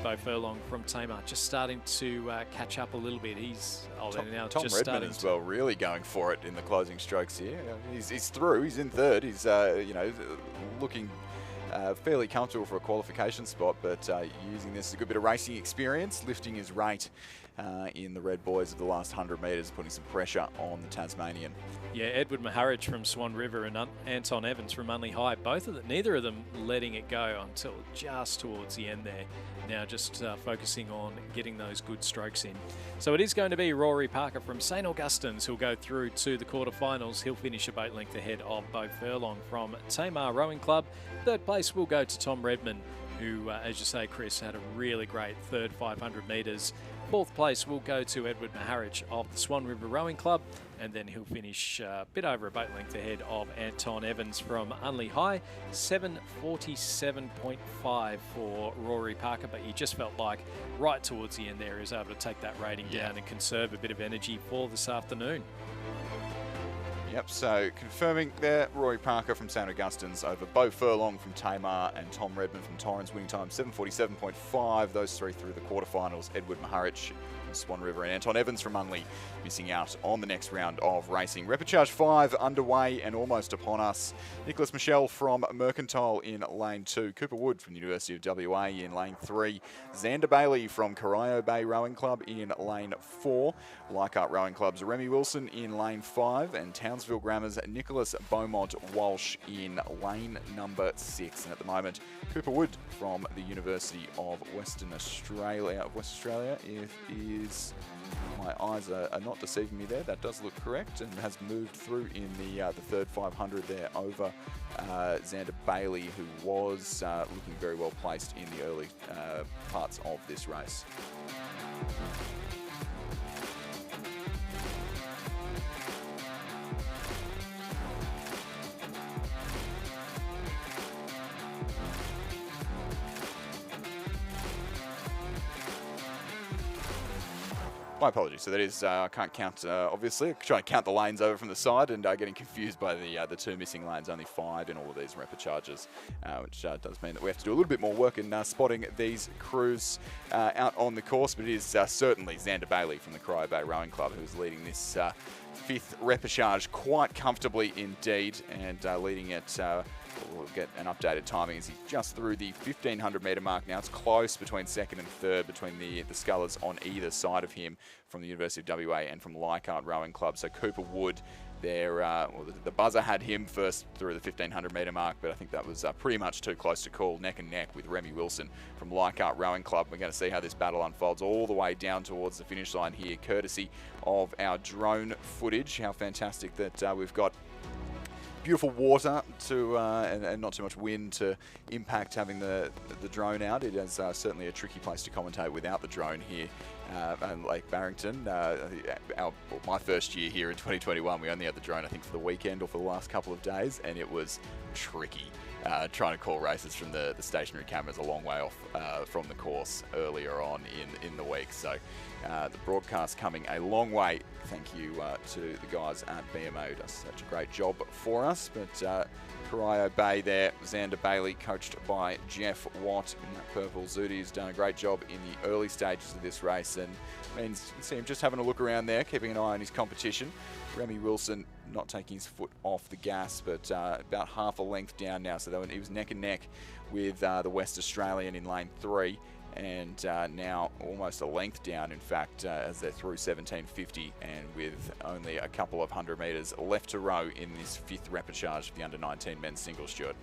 Beau Furlong from Tamar just starting to catch up a little bit. He's now Tom just Redman as well, really going for it in the closing strokes here. He's through. He's in third. He's looking fairly comfortable for a qualification spot, but using this as a good bit of racing experience, lifting his rate in the red boys of the last 100 metres, putting some pressure on the Tasmanian. Yeah, Edward Maharich from Swan River and Anton Evans from Unley High, neither of them letting it go until just towards the end there. Now just focusing on getting those good strokes in. So it is going to be Rory Parker from St Augustine's who'll go through to the quarterfinals. He'll finish a boat length ahead of Beau Furlong from Tamar Rowing Club. Third place will go to Tom Redman, who, as you say, Chris, had a really great third 500 metres. Fourth place will go to Edward Maharich of the Swan River Rowing Club, and then he'll finish a bit over a boat length ahead of Anton Evans from Unley High. 7:47.5 for Rory Parker, but you just felt like right towards the end there he was able to take that rating down and conserve a bit of energy for this afternoon. Yep, so confirming there, Rory Parker from St Augustine's over Beau Furlong from Tamar and Tom Redman from Torrens, winning time 7:47.5. Those 3 through the quarterfinals. Edward Maharich from Swan River and Anton Evans from Unley missing out on the next round of racing. Repechage 5 underway and almost upon us. Nicholas Michel from Mercantile in lane 2. Cooper Wood from the University of WA in lane 3. Xander Bailey from Corio Bay Rowing Club in lane 4. Leichhardt Rowing Club's Remy Wilson in lane 5. And Townsville Grammar's Nicholas Beaumont Walsh in lane number 6. And at the moment, Cooper Wood from the University of Western Australia, my eyes are not deceiving me there. That does look correct, and has moved through in the third 500 there over Xander Bailey, who was looking very well placed in the early parts of this race. My apologies. So that is, I can't count, obviously. I'm trying to count the lanes over from the side and getting confused by the 2 missing lanes. Only 5 in all of these repechages, which does mean that we have to do a little bit more work in spotting these crews out on the course. But it is certainly Xander Bailey from the Corio Bay Rowing Club who's leading this 5th repechage quite comfortably indeed, and leading it we'll get an updated timing as he just through the 1500 metre mark now. It's close between second and third between the scullers on either side of him from the University of WA and from Leichhardt Rowing Club. So Cooper Wood there, well, the buzzer had him first through the 1500 metre mark, but I think that was pretty much too close to call. Neck and neck with Remy Wilson from Leichhardt Rowing Club. We're going to see how this battle unfolds all the way down towards the finish line here, courtesy of our drone footage. How fantastic that we've got beautiful water to and not too much wind to impact having the drone out. It is certainly a tricky place to commentate without the drone here at Lake Barrington. My first year here in 2021, we only had the drone I think for the weekend or for the last couple of days, and it was tricky trying to call races from the stationary cameras a long way off from the course earlier on in the week. So the broadcast coming a long way. Thank you to the guys at BMO. Does such a great job for us. But Corio Bay there, Xander Bailey, coached by Jeff Watt in that purple Zudi, has done a great job in the early stages of this race, and means you see him just having a look around there, keeping an eye on his competition. Remy Wilson not taking his foot off the gas, but about half a length down now, so he was neck and neck with the West Australian in lane 3. And now almost a length down, in fact, as they're through 1750 and with only a couple of 100 metres left to row in this 5th repechage of the under-19 men's singles, Stuart.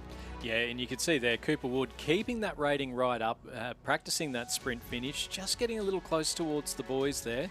Yeah, and you can see there Cooper Wood keeping that rating right up, practicing that sprint finish, just getting a little close towards the boys there.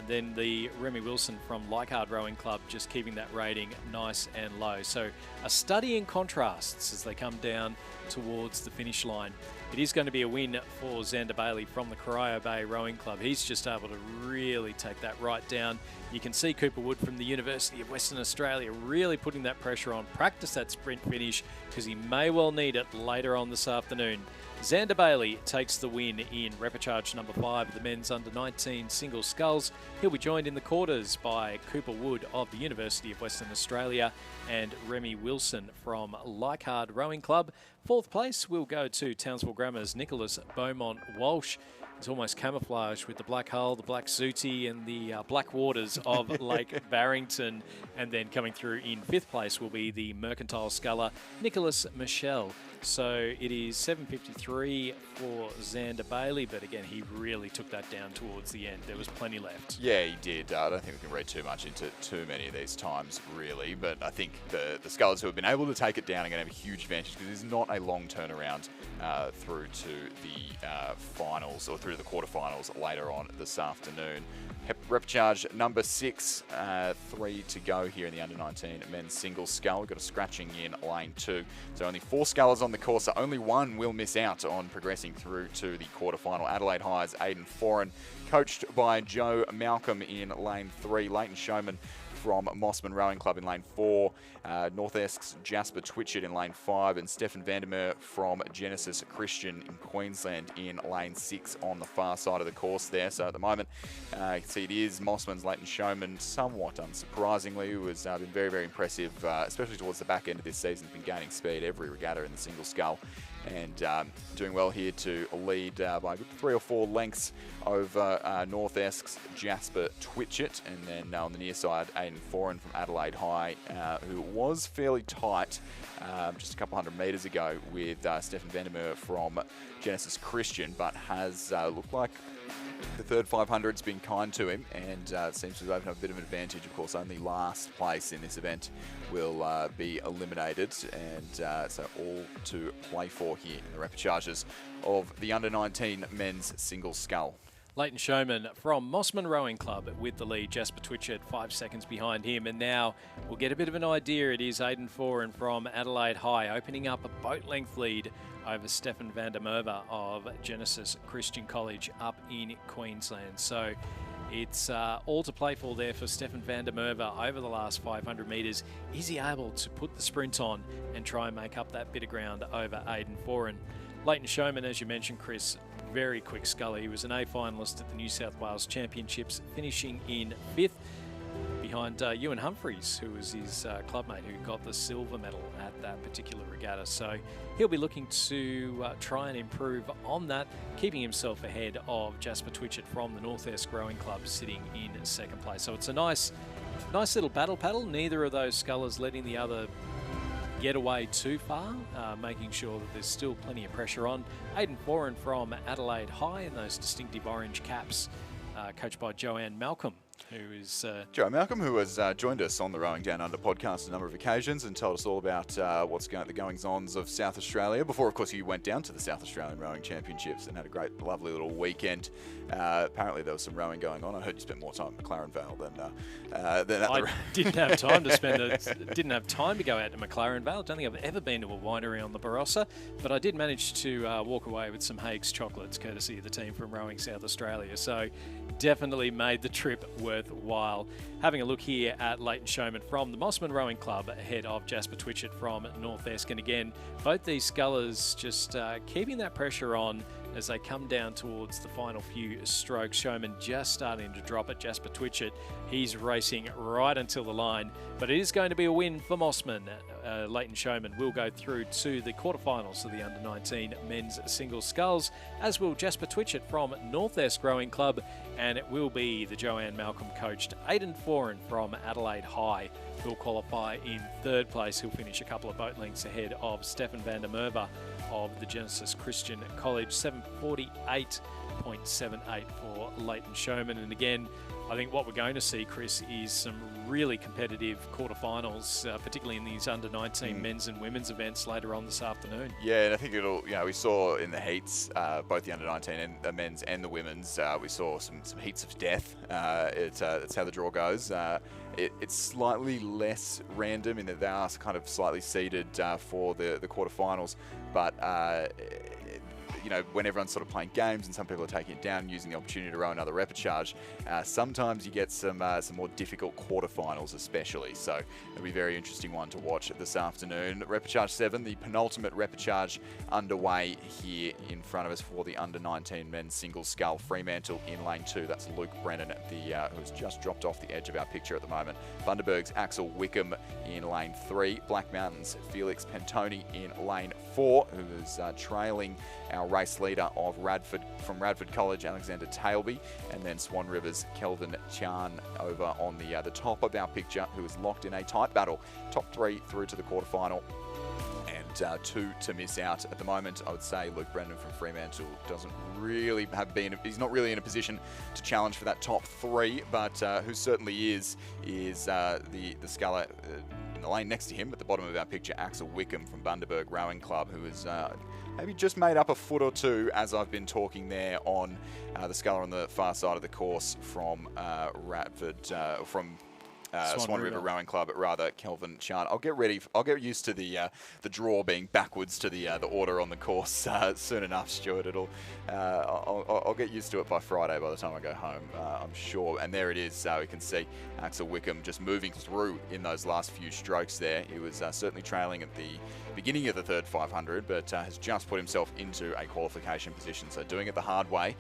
Then the Remy Wilson from Leichhardt Rowing Club just keeping that rating nice and low. So a study in contrasts as they come down towards the finish line. It is going to be a win for Xander Bailey from the Corio Bay Rowing Club. He's just able to really take that right down. You can see Cooper Wood from the University of Western Australia really putting that pressure on, practice that sprint finish because he may well need it later on this afternoon. Xander Bailey takes the win in repechage number 5 of the men's under-19 single sculls. He'll be joined in the quarters by Cooper Wood of the University of Western Australia and Remy Wilson from Leichhardt Rowing Club. 4th place will go to Townsville Grammar's Nicholas Beaumont Walsh. It's almost camouflaged with the black hull, the black zooty and the black waters of Lake Barrington. And then coming through in 5th place will be the Mercantile sculler Nicholas Michel. So it is 7:53 for Xander Bailey, but again, he really took that down towards the end. There was plenty left. Yeah, he did. I don't think we can read too much into too many of these times, really. But I think the scullers who have been able to take it down are going to have a huge advantage because there's not a long turnaround through to the finals or through the quarterfinals later on this afternoon. Repechage number 6, 3 to go here in the under-19 men's single scull. We've got a scratching in lane 2. So only 4 scullers on the course, so only one will miss out on progressing through to the quarterfinal. Adelaide High's Aidan Foran, coached by Joe Malcolm in lane 3. Leighton Showman from Mossman Rowing Club in lane 4, North Esk's Jasper Twitchett in lane 5, and Stefan Vandermeer from Genesis Christian in Queensland in lane 6 on the far side of the course there. So at the moment, you can see it is Mossman's Leighton Showman, somewhat unsurprisingly, who has been very, very impressive, especially towards the back end of this season. He's been gaining speed every regatta in the single scull. And doing well here to lead by a good 3 or 4 lengths over North Esk's Jasper Twitchett. And then on the near side, Aidan Foran from Adelaide High, who was fairly tight just a couple 100 metres ago with Stefan Vandermeer from Genesis Christian, but has looked like the third 500's been kind to him and seems to have opened up a bit of an advantage. Of course, only last place in this event will be eliminated, and so all to play for here in the repechages of the under-19 men's single scull. Leighton Showman from Mossman Rowing Club with the lead. Jasper Twitchett 5 seconds behind him. And now we'll get a bit of an idea. It is Aidan Foran from Adelaide High opening up a boat length lead over Stefan van der Merwe of Genesis Christian College up in Queensland. So it's all to play for there for Stefan van der Merwe over the last 500 metres. Is he able to put the sprint on and try and make up that bit of ground over Aidan Foran? Leighton Showman, as you mentioned, Chris, very quick sculler. He was an A finalist at the New South Wales Championships, finishing in 5th behind Ewan Humphreys, who was his clubmate who got the silver medal at that particular regatta. So he'll be looking to try and improve on that, keeping himself ahead of Jasper Twitchett from the North Esk Rowing Club, sitting in 2nd place. So it's a nice little battle paddle. Neither of those scullers letting the other get away too far, making sure that there's still plenty of pressure on. Aidan Foran from Adelaide High in those distinctive orange caps, coached by Joanne Malcolm, who is... Joe Malcolm, who has joined us on the Rowing Down Under podcast a number of occasions and told us all about the goings-ons of South Australia. Before, of course, you went down to the South Australian Rowing Championships and had a great, lovely little weekend. Apparently, there was some rowing going on. I heard you spent more time at McLaren Vale than at I didn't have time to didn't have time to go out to McLaren Vale. I don't think I've ever been to a winery on the Barossa, but I did manage to walk away with some Hague's chocolates, courtesy of the team from Rowing South Australia. So definitely made the trip worthwhile. Having a look here at Leighton Showman from the Mossman Rowing Club ahead of Jasper Twitchett from North Esk. And again, both these scullers just keeping that pressure on as they come down towards the final few strokes. Showman just starting to drop it. Jasper Twitchett, he's racing right until the line, but it is going to be a win for Mossman. Leighton Showman will go through to the quarterfinals of the Under-19 men's single sculls, as will Jasper Twitchett from North Esk Rowing Club, and it will be the Joanne Malcolm coached Aidan Foran from Adelaide High who will qualify in third place. He'll finish a couple of boat lengths ahead of Stefan van der Merwe of the Genesis Christian College, 7:48.78 for Leighton Showman. And again, I think what we're going to see, Chris, is some really competitive quarterfinals, particularly in these under-19 men's and women's events later on this afternoon. Yeah, and I think we saw in the heats, both the under-19 and the men's and the women's, we saw some heats of death. It's how the draw goes. It's slightly less random in that they are kind of slightly seeded for the quarterfinals, but when everyone's sort of playing games and some people are taking it down and using the opportunity to row another repechage, sometimes you get some more difficult quarterfinals especially. So it'll be a very interesting one to watch this afternoon. Repechage 7, the penultimate repechage underway here in front of us for the under-19 men's single scull. Fremantle in lane 2. That's Luke Brennan, who's just dropped off the edge of our picture at the moment. Bundaberg's Axel Wickham in lane 3. Black Mountain's Felix Pentoni in lane 4, who is trailing our race leader of from Radford College, Alexander Tailby, and then Swan River's Kelvin Chan over on the top of our picture, who is locked in a tight battle. Top 3 through to the quarterfinal, and 2 to miss out at the moment. I would say Luke Brennan from Fremantle doesn't really he's not really in a position to challenge for that top 3, but who certainly is the sculler in the lane next to him at the bottom of our picture, Axel Wickham from Bundaberg Rowing Club, who is maybe just made up a foot or two as I've been talking there on the sculler on the far side of the course from Radford, from Swan River Rowing Club, rather, Kelvin Chan. I'll get used to the draw being backwards to the order on the course soon enough, Stuart. I'll get used to it by Friday by the time I go home, I'm sure. And there it is. We can see Axel Wickham just moving through in those last few strokes there. He was certainly trailing at the beginning of the third 500, but has just put himself into a qualification position. So doing it the hard way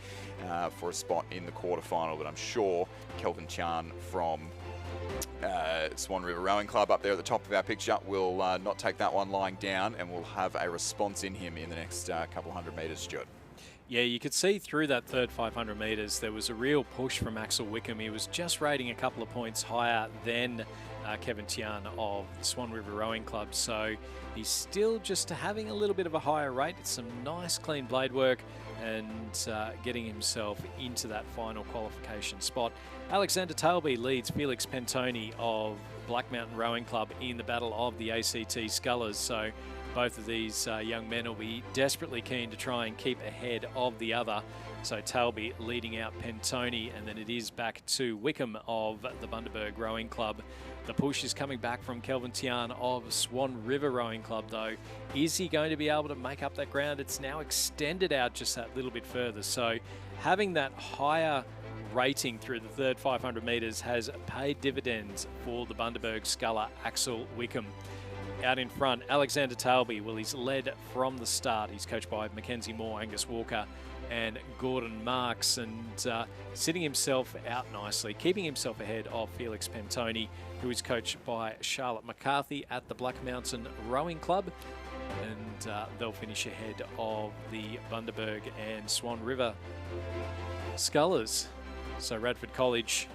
for a spot in the quarterfinal. But I'm sure Kelvin Chan from Swan River Rowing Club up there at the top of our picture will not take that one lying down, and will have a response in him in the next couple hundred metres, Stuart. Yeah, you could see through that third 500 metres there was a real push from Axel Wickham. He was just rating a couple of points higher than Kevin Tian of the Swan River Rowing Club, so he's still just having a little bit of a higher rate. It's some nice clean blade work and getting himself into that final qualification spot. Alexander Tailby leads Felix Pentoni of Black Mountain Rowing Club in the battle of the ACT Scullers, so both of these young men will be desperately keen to try and keep ahead of the other. So Tailby leading out Pentoni, and then it is back to Wickham of the Bundaberg Rowing Club. The push is coming back from Kelvin Tian of Swan River Rowing Club, though. Is he going to be able to make up that ground? It's now extended out just that little bit further. So having that higher rating through the third 500 metres has paid dividends for the Bundaberg sculler Axel Wickham. Out in front, Alexander Tailby, well, he's led from the start. He's coached by Mackenzie Moore, Angus Walker and Gordon Marks, and sitting himself out nicely, keeping himself ahead of Felix Pentoni, who is coached by Charlotte McCarthy at the Black Mountain Rowing Club, and they'll finish ahead of the Bundaberg and Swan River Scullers. So Radford College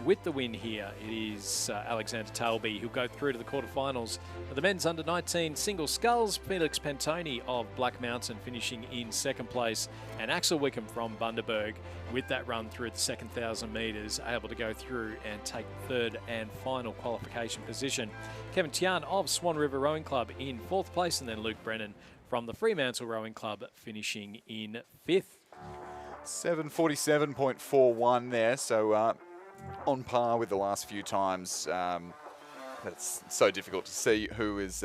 with the win here, it is Alexander Talby who'll go through to the quarterfinals of the men's under-19 single sculls. Felix Pantoni of Black Mountain finishing in second place, and Axel Wickham from Bundaberg with that run through the second 1,000 metres, able to go through and take third and final qualification position. Kevin Tian of Swan River Rowing Club in fourth place, and then Luke Brennan from the Fremantle Rowing Club finishing in fifth. 747.41 there, so on par with the last few times. But it's so difficult to see who's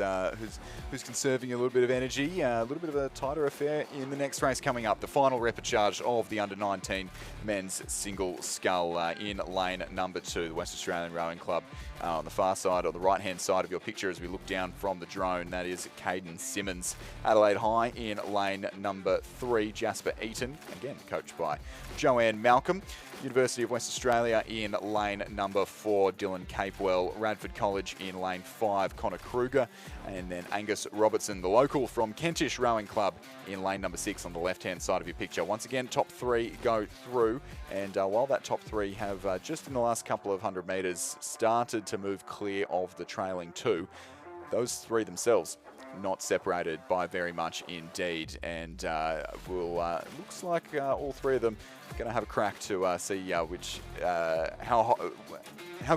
conserving a little bit of energy. A little bit of a tighter affair in the next race coming up. The final repechage of the under-19 men's single scull in lane number 2, the West Australian Rowing Club. On the far side, or the right-hand side of your picture as we look down from the drone, that is Caden Simmons. Adelaide High in lane number 3, Jasper Eaton, again coached by Joanne Malcolm. University of West Australia in lane number 4, Dylan Capewell. Radford College in lane 5, Connor Kruger. And then Angus Robertson, the local from Kentish Rowing Club, in lane number 6 on the left-hand side of your picture. Once again, top 3 go through. And while that top 3 have just in the last couple of 100 metres started to move clear of the trailing 2, those 3 themselves not separated by very much indeed, and looks like all 3 of them are going to have a crack to see how good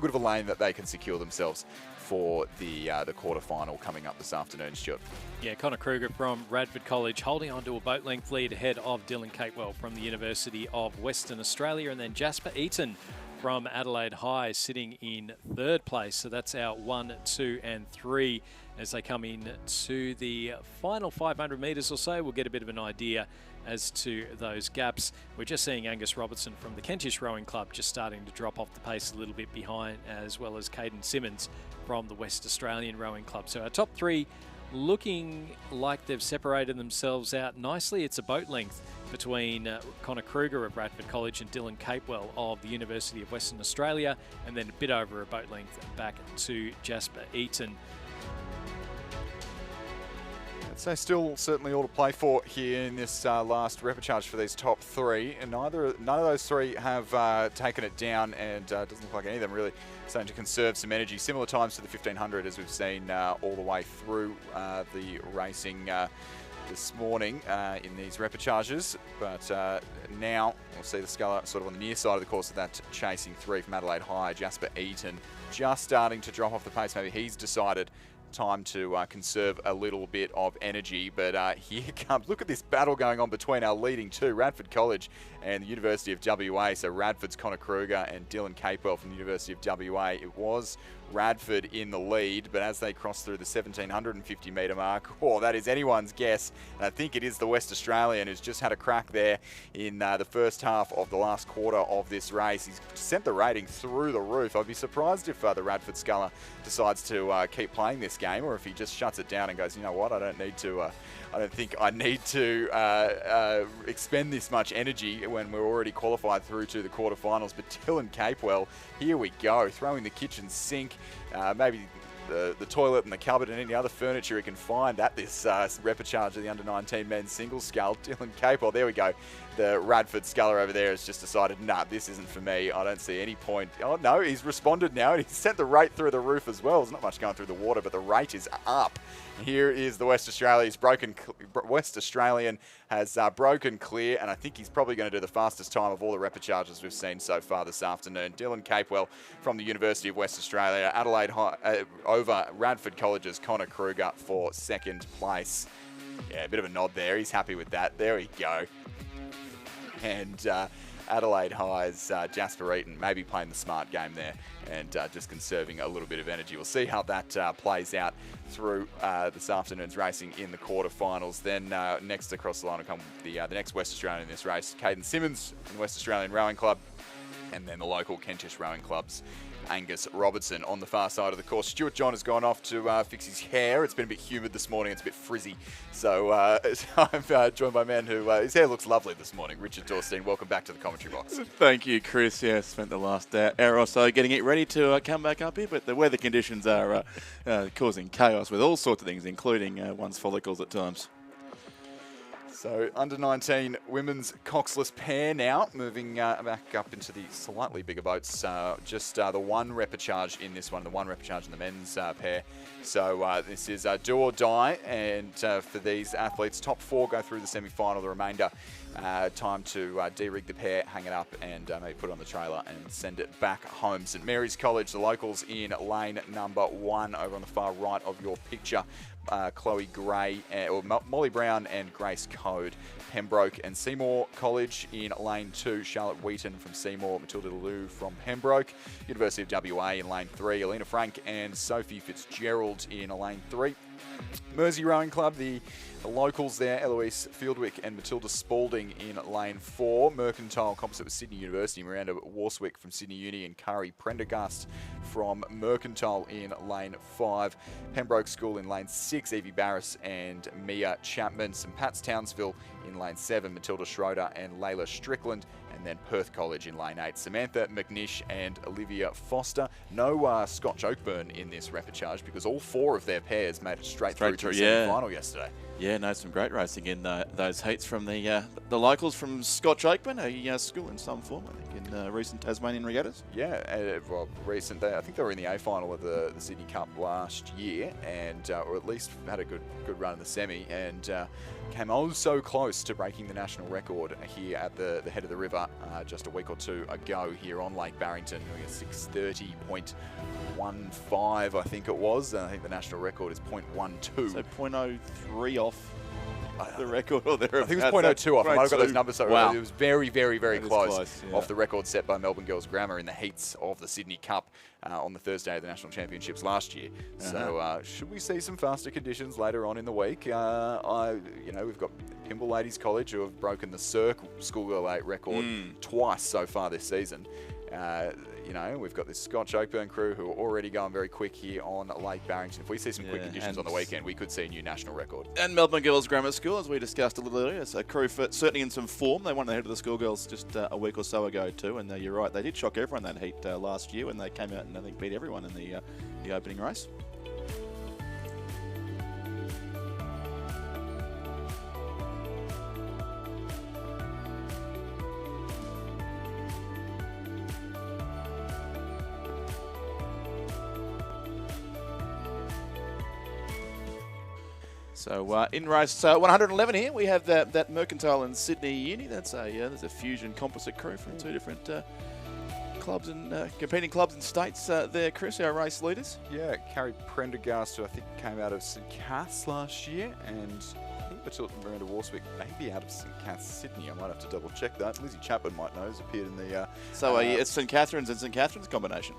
of a lane that they can secure themselves for the quarterfinal coming up this afternoon, Stuart. Yeah, Connor Kruger from Radford College holding on to a boat length lead ahead of Dylan Capewell from the University of Western Australia, and then Jasper Eaton from Adelaide High sitting in third place. So that's our 1, 2 and 3 as they come in to the final 500 metres or so. We'll get a bit of an idea as to those gaps. We're just seeing Angus Robertson from the Kentish Rowing Club just starting to drop off the pace a little bit behind, as well as Caden Simmons from the West Australian Rowing Club. So our top 3 looking like they've separated themselves out nicely. It's a boat length between Connor Kruger of Radford College and Dylan Capewell of the University of Western Australia, and then a bit over a boat length back to Jasper Eaton. So still certainly all to play for here in this last repechage for these top 3, and none of those 3 have taken it down, and doesn't look like any of them really starting to conserve some energy. Similar times to the 1500 as we've seen all the way through the racing this morning in these repechages, but now we'll see the sculler sort of on the near side of the course of that chasing 3 from Adelaide High. Jasper Eaton just starting to drop off the pace. Maybe he's decided time to conserve a little bit of energy, but here comes, look at this battle going on between our leading 2, Radford College and the University of WA. So Radford's Connor Kruger and Dylan Capewell from the University of WA. It was Radford in the lead, but as they cross through the 1750 metre mark, that is anyone's guess. And I think it is the West Australian who's just had a crack there in the first half of the last quarter of this race. He's sent the rating through the roof. I'd be surprised if the Radford sculler decides to keep playing this game, or if he just shuts it down and goes, you know what, I don't think I need to expend this much energy when we're already qualified through to the quarterfinals. But Dylan Capewell, here we go, throwing the kitchen sink, maybe the toilet and the cupboard and any other furniture he can find at this repechage of the under-19 men's single scull. Dylan Capewell, there we go. The Radford sculler over there has just decided, nah, this isn't for me. I don't see any point. Oh, no, he's responded now, and he's sent the rate through the roof as well. There's not much going through the water, but the rate is up. Here is the West Australian has broken clear, and I think he's probably going to do the fastest time of all the repechages we've seen so far this afternoon. Dylan Capewell from the University of West Australia, Adelaide High, over Radford College's Connor Kruger for second place. Yeah, a bit of a nod there. He's happy with that. There we go. And Adelaide High's Jasper Eaton maybe playing the smart game there and just conserving a little bit of energy. We'll see how that plays out through this afternoon's racing in the quarterfinals. Then next across the line will come the next West Australian in this race, Caden Simmons from the West Australian Rowing Club, and then the local Kentish Rowing Club's Angus Robertson. On the far side of the course, Stuart John has gone off to fix his hair. It's been a bit humid this morning. It's a bit frizzy. So I'm joined by a man who, his hair looks lovely this morning. Richard Dorstein, welcome back to the commentary box. Thank you, Chris. Yeah, spent the last hour or so getting it ready to come back up here, but the weather conditions are causing chaos with all sorts of things, including one's follicles at times. So under 19 women's coxless pair now, moving back up into the slightly bigger boats. Just the one repechage in this one, the one repechage in the men's pair. So this is do or die, and for these athletes, top 4 go through the semi-final. The remainder, time to de-rig the pair, hang it up, and maybe put it on the trailer and send it back home. St Mary's College, the locals in lane number 1 over on the far right of your picture. Chloe Gray, or Molly Brown and Grace Code. Pembroke and Seymour College in lane 2. Charlotte Wheaton from Seymour, Matilda Lou from Pembroke. University of WA in lane 3. Alina Frank and Sophie Fitzgerald in lane 3. Mersey Rowing Club, the locals there, Eloise Fieldwick and Matilda Spalding in lane 4. Mercantile composite with Sydney University, Miranda Warswick from Sydney Uni and Kari Prendergast from Mercantile in lane 5. Pembroke School in lane 6, Evie Barris and Mia Chapman. St Pat's Townsville in lane 7, Matilda Schroeder and Layla Strickland. And then Perth College in lane 8, Samantha McNish and Olivia Foster. No Scotch Oakburn in this repechage because all 4 of their pairs made it straight through to the semi-final yesterday. Yeah, no, some great racing in those heats from the locals from Scotch Oakburn, a school in some form, I think, in recent Tasmanian regattas. Yeah, well, recent. I think they were in the A final of the Sydney Cup last year, and or at least had a good run in the semi, and came oh so close to breaking the national record here at the head of the river just a week or 2 ago here on Lake Barrington, doing a 6:30.15, I think it was. I think the national record is 0.12. So 0.03 off the record, or there. I think it was 0.02 off. I might have got those numbers. So wow. It was very, very, very close yeah. off the record set by Melbourne Girls Grammar in the heats of the Sydney Cup on the Thursday of the National Championships last year. So should we see some faster conditions later on in the week? We've got Pymble Ladies College who have broken the Cirque Schoolgirl 8 record twice so far this season. We've got this Scotch Oakburn crew who are already going very quick here on Lake Barrington. If we see some quick conditions on the weekend, we could see a new national record. And Melbourne Girls Grammar School, as we discussed a little earlier, it's a crew certainly in some form. They won the head of the schoolgirls just a week or so ago too, and you're right, they did shock everyone that heat last year when they came out and I think beat everyone in the opening race. So in race 111 here, we have that Mercantile and Sydney Uni. There's a fusion composite crew from 2 different clubs and competing clubs and states there, Chris, our race leaders. Yeah, Kari Prendergast, who I think came out of St Cass last year, and I think Miranda Warswick maybe out of St Cass, Sydney. I might have to double check that. Lizzie Chapman might know, has appeared in the... it's St Catherine's and St Catherine's combination.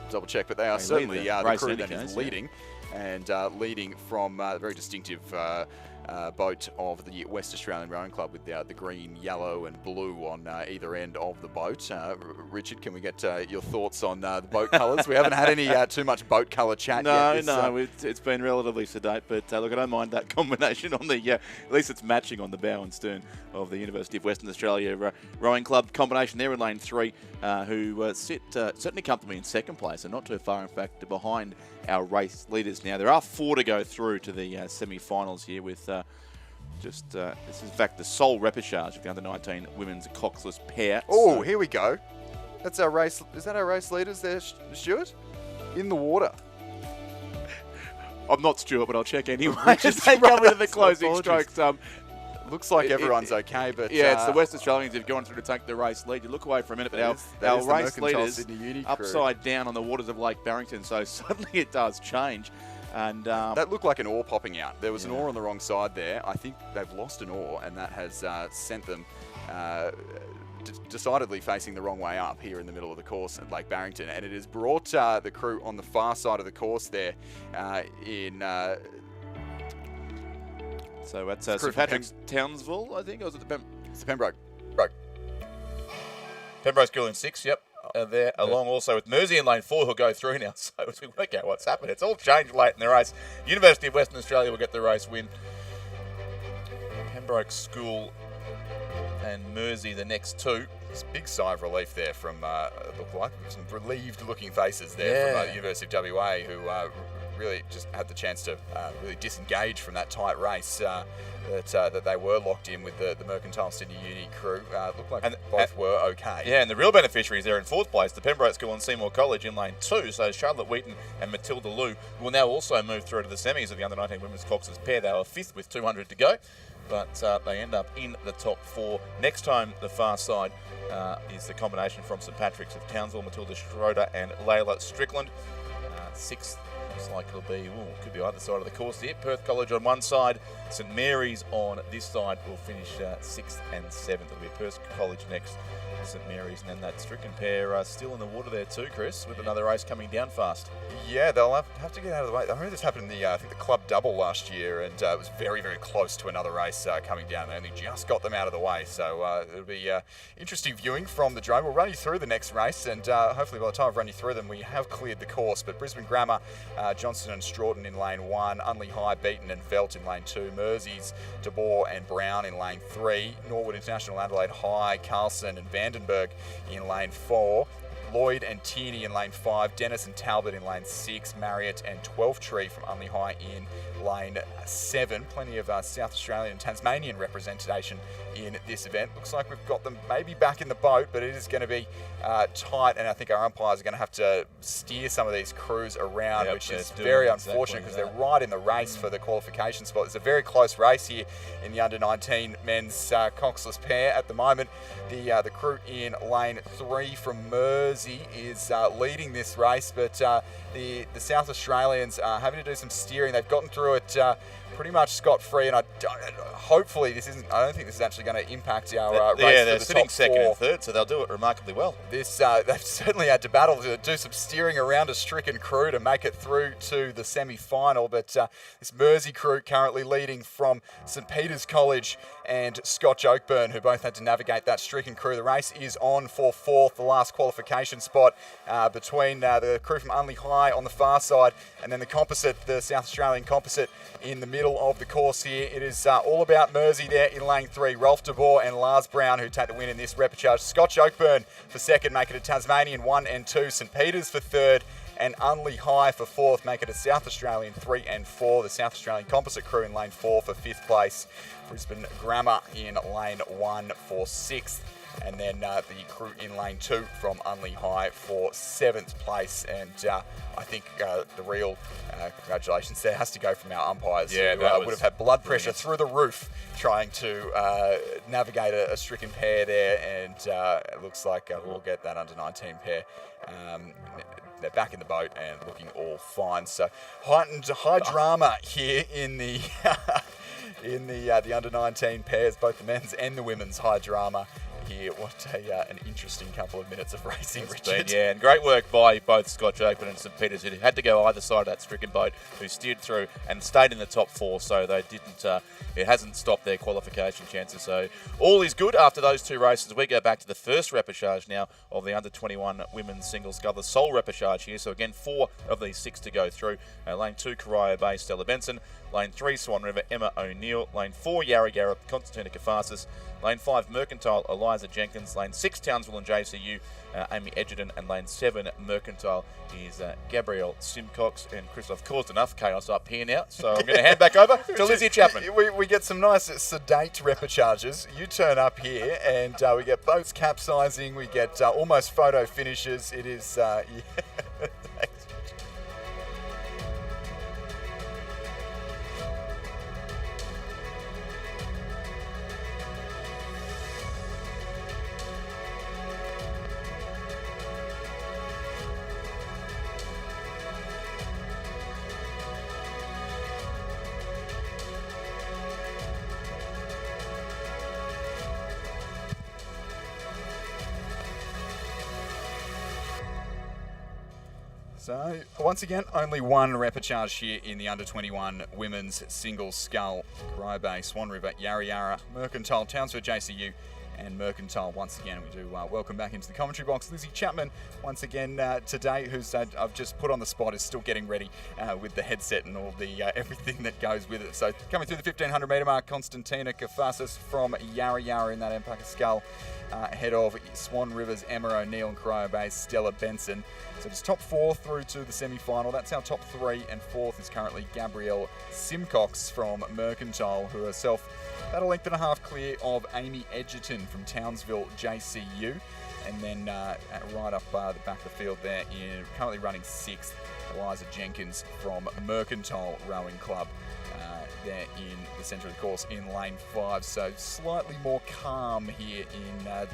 Double check, but they are certainly the crew that is leading, and leading from a very distinctive boat of the West Australian Rowing Club with the green, yellow and blue on either end of the boat. Richard, can we get your thoughts on the boat colours? We haven't had any too much boat colour chat yet. It's been relatively sedate, but look, I don't mind that combination on the, at least it's matching on the bow and stern of the University of Western Australia Rowing Club combination there in lane 3, who sit certainly comfortably in second place and not too far, in fact, behind our race leaders now. There are 4 to go through to the semi-finals here with this is in fact the sole repechage of the under-19 women's coxless pair. Oh, so here we go. That's our race. Is that our race leaders there, Stuart? In the water. I'm not Stuart, but I'll check anyway as they come into the closing strokes. Looks like everyone's okay, but... Yeah, it's the West Australians who've gone through to take the race lead. You look away for a minute, but our race leaders upside down on the waters of Lake Barrington, so suddenly it does change. And that looked like an oar popping out. There was an oar on the wrong side there. I think they've lost an oar, and that has sent them decidedly facing the wrong way up here in the middle of the course at Lake Barrington. And it has brought the crew on the far side of the course there in... So that's St Patrick's Townsville, I think, or was it it's the Pembroke. Pembroke School in 6, yep. There, along also with Mersey in lane 4, who'll go through now. So as we work out what's happened, it's all changed late in the race. University of Western Australia will get the race win. Pembroke School and Mersey the next 2. It's a big sigh of relief there from, look like some relieved-looking faces there from the University of WA, who really just had the chance to really disengage from that tight race that they were locked in with the Mercantile Sydney Uni crew. Looked like both were okay. Yeah, and the real beneficiaries there in fourth place, the Pembroke School and Seymour College in lane 2. So Charlotte Wheaton and Matilda Liu will now also move through to the semis of the Under-19 Women's Cox's pair. They were 5th with 200 to go, but they end up in the top 4. Next time, the far side is the combination from St Patrick's of Townsville, Matilda Schroeder and Layla Strickland. 6th looks like it'll be, could be either side of the course here. Perth College on one side, St Mary's on this side will finish 6th and 7th. It'll be Perth College next, St Mary's, and then that Strickland pair still in the water there too, Chris, with another race coming down fast. Yeah, they'll have to get out of the way. I remember this happened in the, I think the club double last year, and it was very, very close to another race coming down. They only just got them out of the way, so it'll be interesting viewing from the drone. We'll run you through the next race, and hopefully by the time I've run you through them, we have cleared the course. But Brisbane Grammar, Johnston and Stroughton in lane 1, Unley High, Beaton and Velt in lane 2, Mersey's, De Boer and Brown in lane 3, Norwood International, Adelaide High, Carlson and Vandenberg in lane 4, Lloyd and Tierney in lane 5, Dennis and Talbot in lane 6, Marriott and Twelftree from Unley High in lane 7. Plenty of South Australian and Tasmanian representation in this event. Looks like we've got them maybe back in the boat, but it is going to be tight, and I think our umpires are going to have to steer some of these crews around, which is very unfortunate because they're right in the race for the qualification spot. It's a very close race here in the under-19 men's coxless pair at the moment. The crew in lane 3 from Mersey is leading this race, but the South Australians are having to do some steering. They've gotten through it pretty much scot-free, and hopefully this isn't. I don't think this is actually going to impact our race. Yeah, they're the sitting top 2nd 4. and 3rd, so they'll do it remarkably well. This they've certainly had to battle to do some steering around a stricken crew to make it through to the semi-final, but this Mersey crew currently leading from St Peter's College and Scotch Oakburn, who both had to navigate that stricken crew. The race is on for 4th, the last qualification spot between the crew from Unley High on the far side and then the composite, the South Australian composite in the middle of the course here. It is all about Mersey there in lane 3. Rolf de Boer and Lars Brown who take the win in this repechage. Scotch Oakburn for 2nd, make it a Tasmanian 1 and 2. St Peter's for 3rd, and Unley High for 4th, make it a South Australian 3 and 4. The South Australian composite crew in lane 4 for 5th place. Brisbane Grammar in lane 1 for 6th. And then the crew in lane 2 from Unley High for 7th place. And I think the real congratulations there has to go from our umpires, who would have had blood pressure through the roof trying to navigate a stricken pair there. And it looks like we'll get that under-19 pair. They're back in the boat and looking all fine. So high drama here in the in the under-19 pairs, both the men's and the women's high drama here. What an interesting couple of minutes of racing, Richard. Yeah, and great work by both Scotch Open and St Peter's, who had to go either side of that stricken boat, who steered through and stayed in the top 4, so they didn't. It hasn't stopped their qualification chances. So all is good after those 2 races. We go back to the first repechage now of the under-21 women's singles scull, the sole repechage here. So again, 4 of these 6 to go through. Lane 2, Corio Bay, Stella Benson. Lane 3, Swan River, Emma O'Neill. Lane 4, Yarra Yarra, Constantina Kafasis. Lane 5, Mercantile, Eliza Jenkins. Lane 6, Townsville and JCU, Amy Edgerton. And Lane 7, Mercantile, is Gabrielle Simcox. And Chris, I've caused enough chaos up here now, so I'm going to hand back over to Lizzie Chapman. We get some nice sedate repechages. You turn up here and we get boats capsizing. We get almost photo finishes. It is, yeah. Thanks. So, once again, only one repechage here in the under-21 women's single scull. Corio Bay, Swan River, Yarra Yarra, Mercantile, Townsville JCU, and Mercantile once again. We do welcome back into the commentary box Lizzie Chapman once again today, who's I've just put on the spot, is still getting ready with the headset and all the everything that goes with it. So coming through the 1500 metre mark, Constantina Kafasis from Yarra Yarra in that Alpaca Skull, ahead of Swan River's Emma O'Neill and Cryo Bay's Stella Benson. So it's top 4 through to the semi-final. That's our top 3, and 4th is currently Gabrielle Simcox from Mercantile, who herself about a length and a half clear of Amy Edgerton from Townsville JCU. And then right up the back of the field there, currently running 6th, Eliza Jenkins from Mercantile Rowing Club. There in the centre of the course in lane 5, so slightly more calm here in the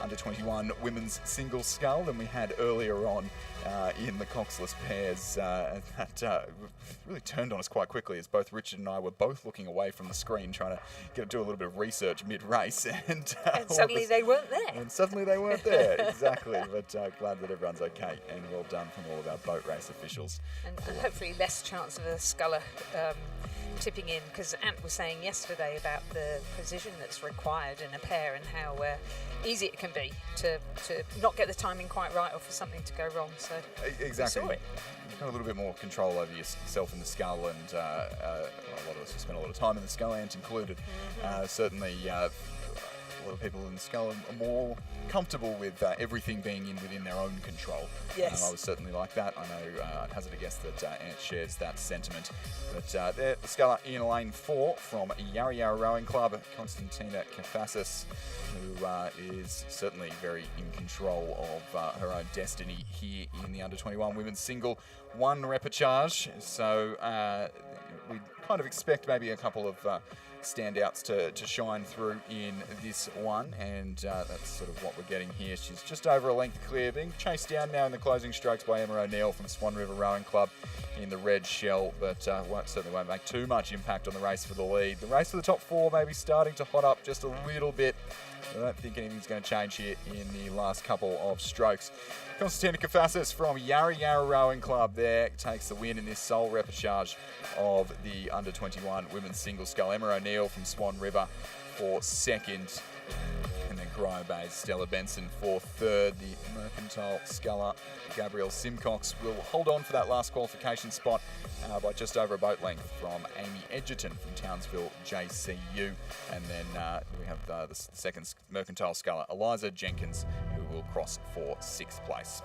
under-21 women's single scull than we had earlier on in the coxless pairs. That really turned on us quite quickly, as both Richard and I were both looking away from the screen trying to do a little bit of research mid-race. And suddenly they weren't there. And suddenly they weren't there, exactly. But glad that everyone's okay, and well done from all of our boat race officials. And hopefully less chance of a sculler tipping in, because Ant was saying yesterday about the precision that's required in a pair and how easy it can be to not get the timing quite right or for something to go wrong. So exactly, we saw it. You've got a little bit more control over yourself in the scull, and a lot of us have spent a lot of time in the scull, Ant included. Certainly a lot of people in the scull are more comfortable with everything being within their own control. Yes. I was certainly like that. I know I'd hazard a guess that Ant shares that sentiment. But there, the sculler in lane 4 from Yarra Yarra Rowing Club, Constantina Kafasis, who is certainly very in control of her own destiny here in the under-21 women's single. 1 repechage, so we kind of expect maybe a couple of standouts to shine through in this one, and that's sort of what we're getting here. She's just over a length clear, being chased down now in the closing strokes by Emma O'Neill from Swan River Rowing Club in the red shell, but certainly won't make too much impact on the race for the lead. The race for the top 4 maybe starting to hot up just a little bit. I don't think anything's going to change here in the last couple of strokes. Constantina Kafasis from Yarra Yarra Rowing Club there takes the win in this sole repechage of the under-21 women's single scull. Emma O'Neill from Swan River for 2nd. And then Cryo Bay's Stella Benson for 3rd. The Mercantile sculler Gabrielle Simcox will hold on for that last qualification spot by just over a boat length from Amy Edgerton from Townsville JCU. And then we have the 2nd Mercantile sculler Eliza Jenkins, who will cross for 6th place.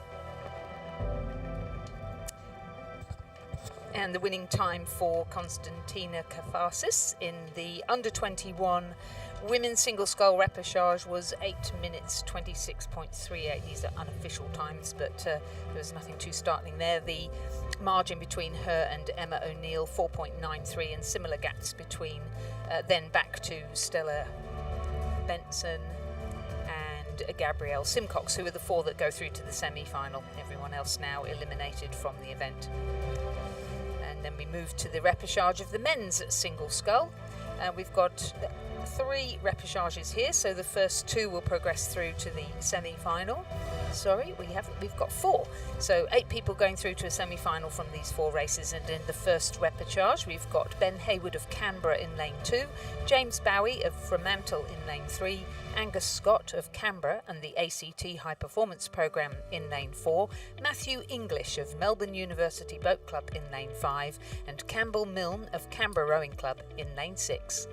And the winning time for Constantina Kafasis in the under-21 women's single scull repechage was 8 minutes 26.38. These are unofficial times, but there was nothing too startling there. The margin between her and Emma O'Neill, 4.93, and similar gaps between then back to Stella Benson and Gabrielle Simcox, who are the 4 that go through to the semi-final. Everyone else now eliminated from the event. And then we move to the repechage of the men's single scull. We've got 3 repechages here, so the first 2 will progress through to the semi-final. Sorry, we've got 4. So 8 people going through to a semi-final from these 4 races, and in the first repechage we've got Ben Haywood of Canberra in lane 2, James Bowie of Fremantle in lane 3, Angus Scott of Canberra and the ACT High Performance Programme in lane 4, Matthew English of Melbourne University Boat Club in lane 5, and Campbell Milne of Canberra Rowing Club in lane 6.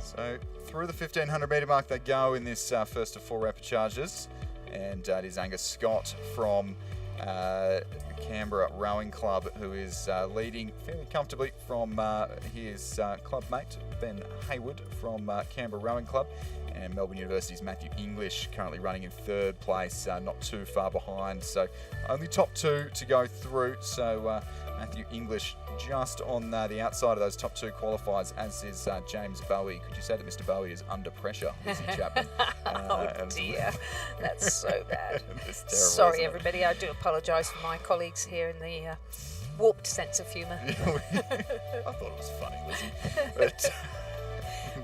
So through the 1500 metre mark they go in this first of 4 repechages, and it is Angus Scott from Canberra Rowing Club who is leading fairly comfortably from his club mate Ben Haywood from Canberra Rowing Club, and Melbourne University's Matthew English currently running in 3rd place, not too far behind. So only top 2 to go through, so Matthew English just on the outside of those top 2 qualifiers, as is James Bowie. Could you say that Mr. Bowie is under pressure, Lizzie Chapman? Oh dear, that's so bad. It's terrible, Sorry everybody, I do apologise for my colleagues here in the warped sense of humour. I thought it was funny, Lizzie. But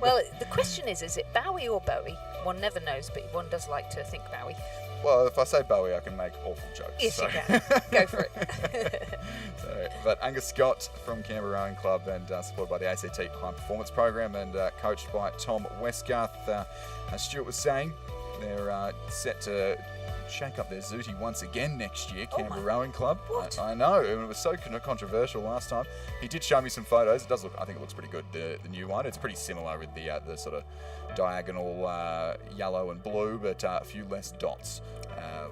well, the question is it Bowie or Bowie? One never knows, but one does like to think Bowie. Well, if I say Bowie, I can make awful jokes. Yes, so. you can. Go for it. But Angus Scott from Canberra Rowing Club and supported by the ACT High Performance Program and coached by Tom Westgarth. As Stuart was saying, they're set to shake up their zooty once again next year, Canberra Rowing Club. What? I know, it was so controversial last time. He did show me some photos. It does look, I think it looks pretty good, the new one. It's pretty similar with the sort of diagonal yellow and blue, but a few less dots,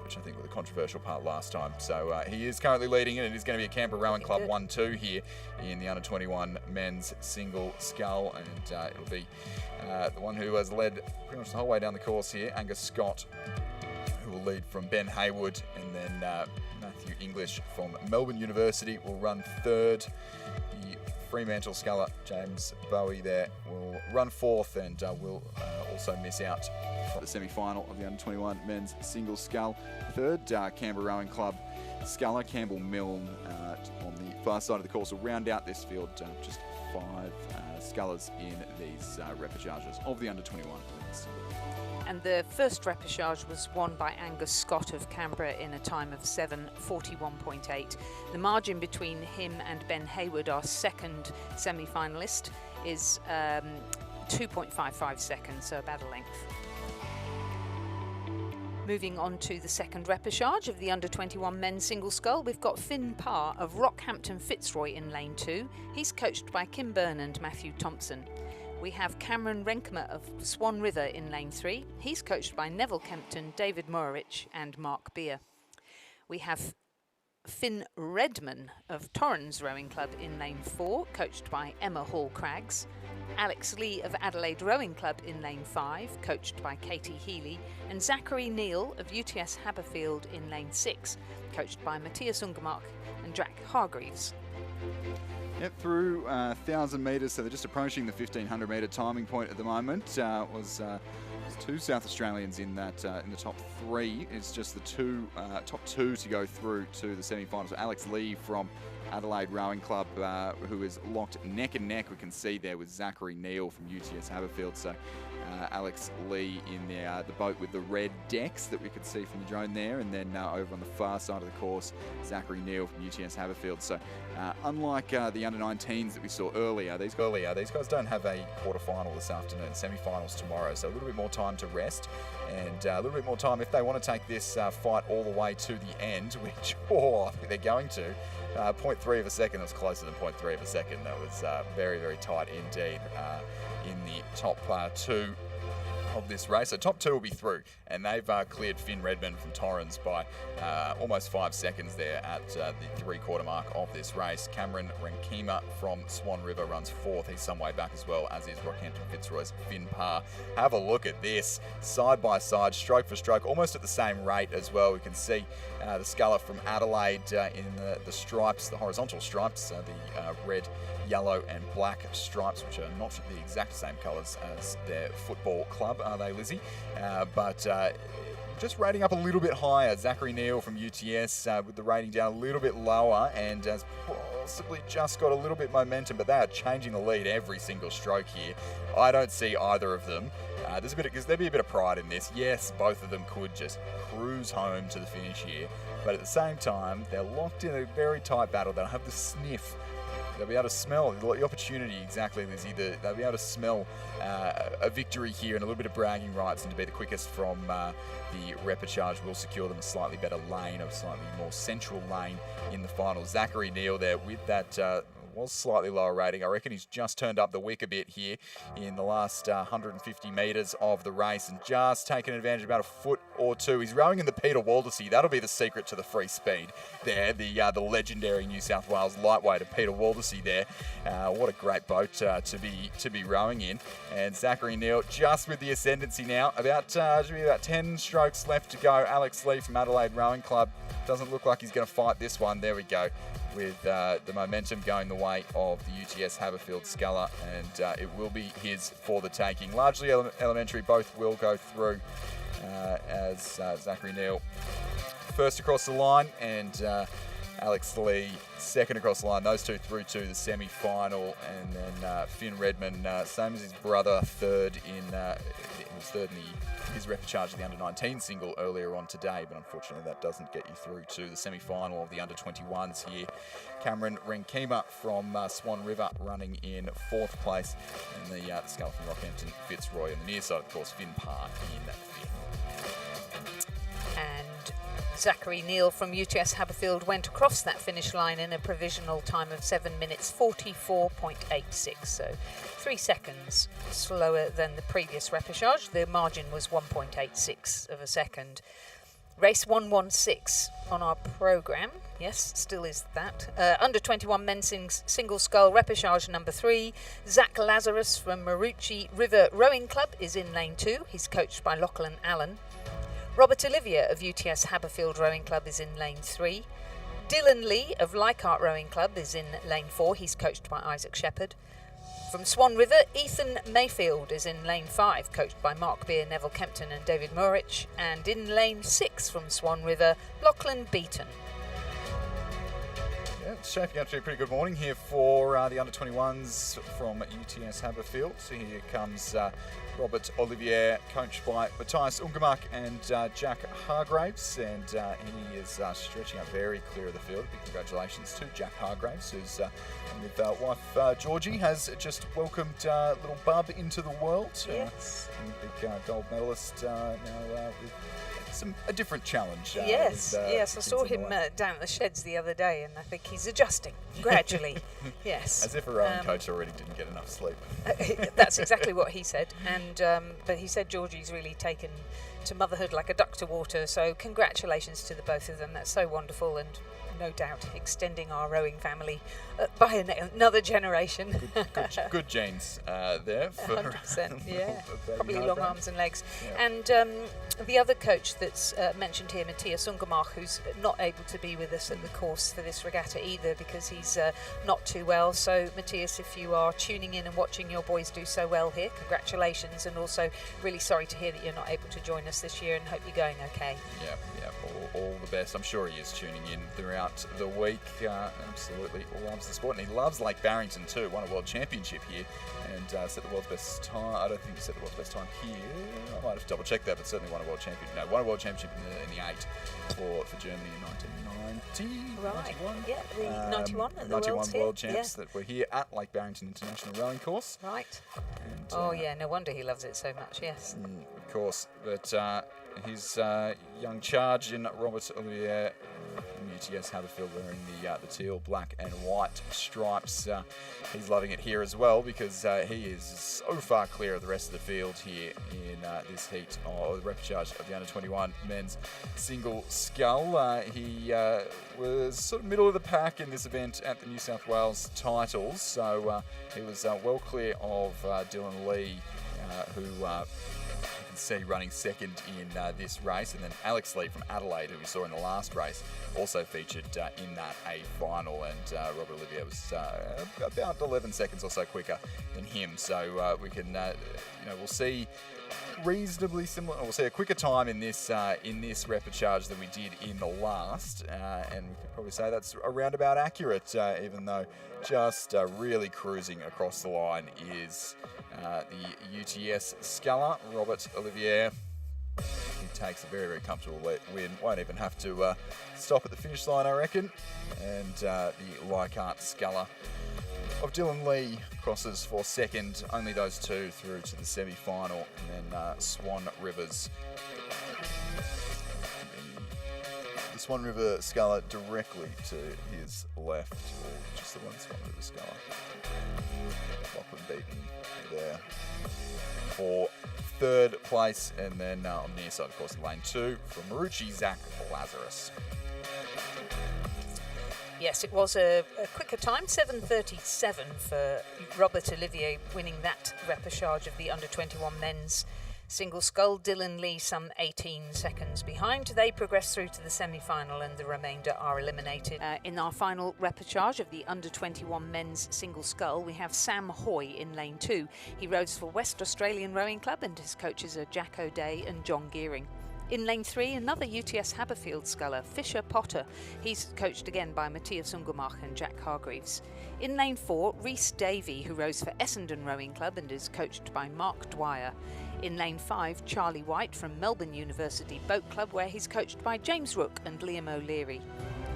which I think were the controversial part last time. So he is currently leading it. It is going to be a Canberra Rowing Club 1-2 here in the under-21 men's single scull, and it'll be the one who has led pretty much the whole way down the course here, Angus Scott, who will lead from Ben Haywood, and then Matthew English from Melbourne University will run third. The Fremantle sculler, James Bowie, there will run fourth and will also miss out from the semi-final of the under-21 men's single scull. Third, Canberra Rowing Club sculler, Campbell Milne, on the far side of the course will round out this field. Just 5 scullers in these repechages of the under-21 men's single. And the first repechage was won by Angus Scott of Canberra in a time of 7:41.8. The margin between him and Ben Haywood, our second semi-finalist, is 2.55 seconds, so about a length. Moving on to the second repechage of the under-21 men's single scull, we've got Finn Parr of Rockhampton Fitzroy in lane 2. He's coached by Kim Byrne and Matthew Thompson. We have Cameron Renkema of Swan River in lane 3. He's coached by Neville Kempton, David Morowich and Mark Beer. We have Finn Redman of Torrens Rowing Club in lane 4, coached by Emma Hall-Craggs. Alex Lee of Adelaide Rowing Club in lane 5, coached by Katie Healy. And Zachary Neal of UTS Haberfield in lane 6, coached by Matthias Ungermark and Jack Hargreaves. Yep, through 1,000 metres, so they're just approaching the 1,500 metre timing point at the moment. Was 2 South Australians in that in the top 3. It's just the top two to go through to the semi-finals. Alex Lee from Adelaide Rowing Club, who is locked neck and neck, we can see there, with Zachary Neal from UTS Haberfield. So Alex Lee in the boat with the red decks that we could see from the drone there, and then over on the far side of the course, Zachary Neal from UTS Haberfield. So unlike the under-19s that we saw earlier, these guys don't have a quarter-final this afternoon, semi-finals tomorrow, so a little bit more time to rest, and a little bit more time if they want to take this fight all the way to the end, which I think they're going to. 0.3 of a second, it was closer than 0.3 of a second. That was very, very tight indeed in the top 2 of this race. So top 2 will be through, and they've cleared Finn Redmond from Torrens by almost 5 seconds there at the 3/4 mark of this race. Cameron Renkema from Swan River runs 4th. He's some way back as well, as is Rockhampton Fitzroy's Finn Parr. Have a look at this, side by side, stroke for stroke, almost at the same rate as well. We can see the sculler from Adelaide in the stripes, the horizontal stripes, the red, yellow and black stripes, which are not the exact same colours as their football club, are they, Lizzie? But just rating up a little bit higher. Zachary Neal from UTS with the rating down a little bit lower, and has possibly just got a little bit momentum, but they are changing the lead every single stroke here. I don't see either of them. There'd be a bit of pride in this. Yes, both of them could just cruise home to the finish here, but at the same time, they're locked in a very tight battle. They'll have the sniff. They'll be able to smell the opportunity, exactly, Lizzie. They'll be able to smell a victory here and a little bit of bragging rights, and to be the quickest from the repechage will secure them a slightly better lane, a slightly more central lane in the final. Zachary Neal there with that was slightly lower rating. I reckon he's just turned up the wick a bit here in the last 150 metres of the race, and just taken advantage of about a foot or two. He's rowing in the Peter Waldesy. That'll be the secret to the free speed there. The legendary New South Wales lightweight of Peter Waldesy there. What a great boat to be rowing in. And Zachary Neal just with the ascendancy now. Should be about 10 strokes left to go. Alex Lee from Adelaide Rowing Club doesn't look like he's going to fight this one. There we go, with the momentum going the way of the UTS Haberfield sculler, and it will be his for the taking. Largely elementary, both will go through as Zachary Neal first across the line, and Alex Lee second across the line. Those two through to the semi-final, and then Finn Redmond, same as his brother, third in his repechage of the under-19 single earlier on today, but unfortunately that doesn't get you through to the semi-final of the under-21s here. Cameron Renkema from Swan River running in fourth place, and the Scull from Rockhampton, Fitzroy on the near side, of course, Finn Parr in fifth. And Zachary Neal from UTS Haberfield went across that finish line in a provisional time of 7 minutes 44.86, so 3 seconds slower than the previous repechage. The margin was 1.86 of a second. Race 116 on our programme, yes, still is that. Under 21 men's single scull repechage number 3. Zach Lazarus from Marucci River Rowing Club is in lane 2. He's coached by Lachlan Allen. Robert Olivier of UTS Haberfield Rowing Club is in lane 3. Dylan Lee of Leichhardt Rowing Club is in lane 4. He's coached by Isaac Shepherd. From Swan River, Ethan Mayfield is in lane 5, coached by Mark Beer, Neville Kempton and David Murich. And in lane 6 from Swan River, Lachlan Beaton. Yeah, it's shaping up to be a pretty good morning here for the under-21s from UTS Haberfield. So here comes Robert Olivier, coached by Matthias Ungemark and Jack Hargraves, and he is stretching up very clear of the field. Big congratulations to Jack Hargraves, who's with wife Georgie, has just welcomed little Bub into the world. Yes. Big gold medalist now with a different challenge. Yes, I saw him down at the sheds the other day, and I think he's adjusting gradually. Yes. As if a rowing coach already didn't get enough sleep. That's exactly what he said. And but he said Georgie's really taken to motherhood like a duck to water. So congratulations to the both of them. That's so wonderful, and no doubt extending our rowing family by another generation. Good genes there. For 100%, yeah. Probably long Hargraves. arms and legs. Yeah. And the other coach that's mentioned here, Matthias Ungemark, who's not able to be with us at the course for this regatta either because he's not too well. So Matthias, if you are tuning in and watching your boys do so well here, congratulations, and also really sorry to hear that you're not able to join us this year, and hope you're going okay. Yeah, all the best. I'm sure he is tuning in throughout the week. Absolutely loves the sport, and he loves Lake Barrington too. Won a world championship here and set the world's best time. I don't think he set the world's best time here. I might have to double check that, but certainly won a world championship in the 8 for Germany in 1990. Right. 91. Yeah, the 91 at the 91 Worlds world here. champs that were here at Lake Barrington International Rowing Course. Right. And, Oh yeah, no wonder he loves it so much. Yes. of course, but his young charge in Robert Olivier from UTS Haberfield wearing the teal, black and white stripes. He's loving it here as well because he is so far clear of the rest of the field here in this heat, or the repechage of the under-21 men's single scull. He was sort of middle of the pack in this event at the New South Wales titles, so he was well clear of Dylan Lee, who you can see running second in this race, and then Alex Lee from Adelaide, who we saw in the last race, also featured in that A final, and Robert Olivier was about 11 seconds or so quicker than him. So we can, we'll see reasonably similar. We'll see a quicker time in this repechage than we did in the last, and we could probably say that's around about accurate, even though just really cruising across the line is the UTS sculler, Robert Olivier. He takes a very, very comfortable win. Won't even have to stop at the finish line, I reckon. And the Leichhardt sculler of Dylan Lee crosses for second. Only those two through to the semi-final, and then Swan River's the Swan River sculler directly to his left, or just the one Swan River sculler. Lachlan Beaton there for third place, and then on the near side, of course, in lane 2 from Marucci, Zach Lazarus. Yes, it was a quicker time, 7:37 for Robert Olivier, winning that repechage of the under-21 men's single scull. Dylan Lee some 18 seconds behind. They progress through to the semi-final, and the remainder are eliminated. In our final repechage of the under-21 men's single scull, we have Sam Hoy in lane 2. He rows for West Australian Rowing Club, and his coaches are Jack O'Day and John Gearing. In lane 3, another UTS Haberfield sculler, Fisher Potter. He's coached again by Matthias Ungermach and Jack Hargreaves. In lane 4, Rhys Davey, who rows for Essendon Rowing Club and is coached by Mark Dwyer. In lane 5, Charlie White from Melbourne University Boat Club, where he's coached by James Rook and Liam O'Leary.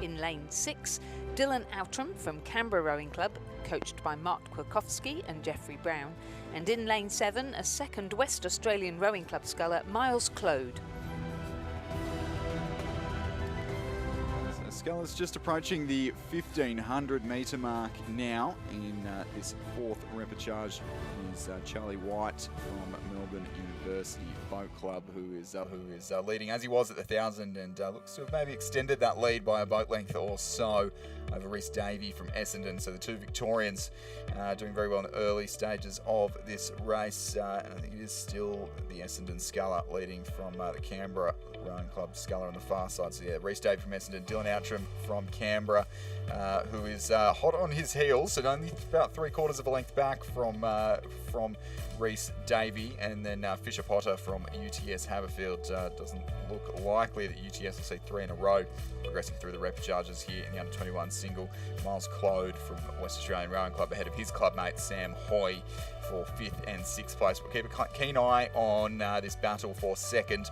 In lane 6, Dylan Outram from Canberra Rowing Club, coached by Mark Kwiatkowski and Jeffrey Brown. And in lane 7, a second West Australian Rowing Club sculler, Miles Clode. Scullers just approaching the 1500 metre mark now in this fourth repechage is Charlie White from Melbourne University Boat Club, who is leading as he was at the 1000 and looks to have maybe extended that lead by a boat length or so over Rhys Davey from Essendon. So the two Victorians doing very well in the early stages of this race. And I think it is still the Essendon sculler leading from the Canberra Rowing Club sculler on the far side. So yeah, Rhys Davey from Essendon, Dylan Outram from Canberra, who is hot on his heels, and only about 3/4 of a length back from Rhys Davey, and then Fisher Potter from UTS Haberfield. Doesn't look likely that UTS will see 3 in a row progressing through the repechages here in the under-21 single. Miles Clode from West Australian Rowing Club ahead of his clubmate Sam Hoy for 5th and 6th place. We'll keep a keen eye on this battle for second.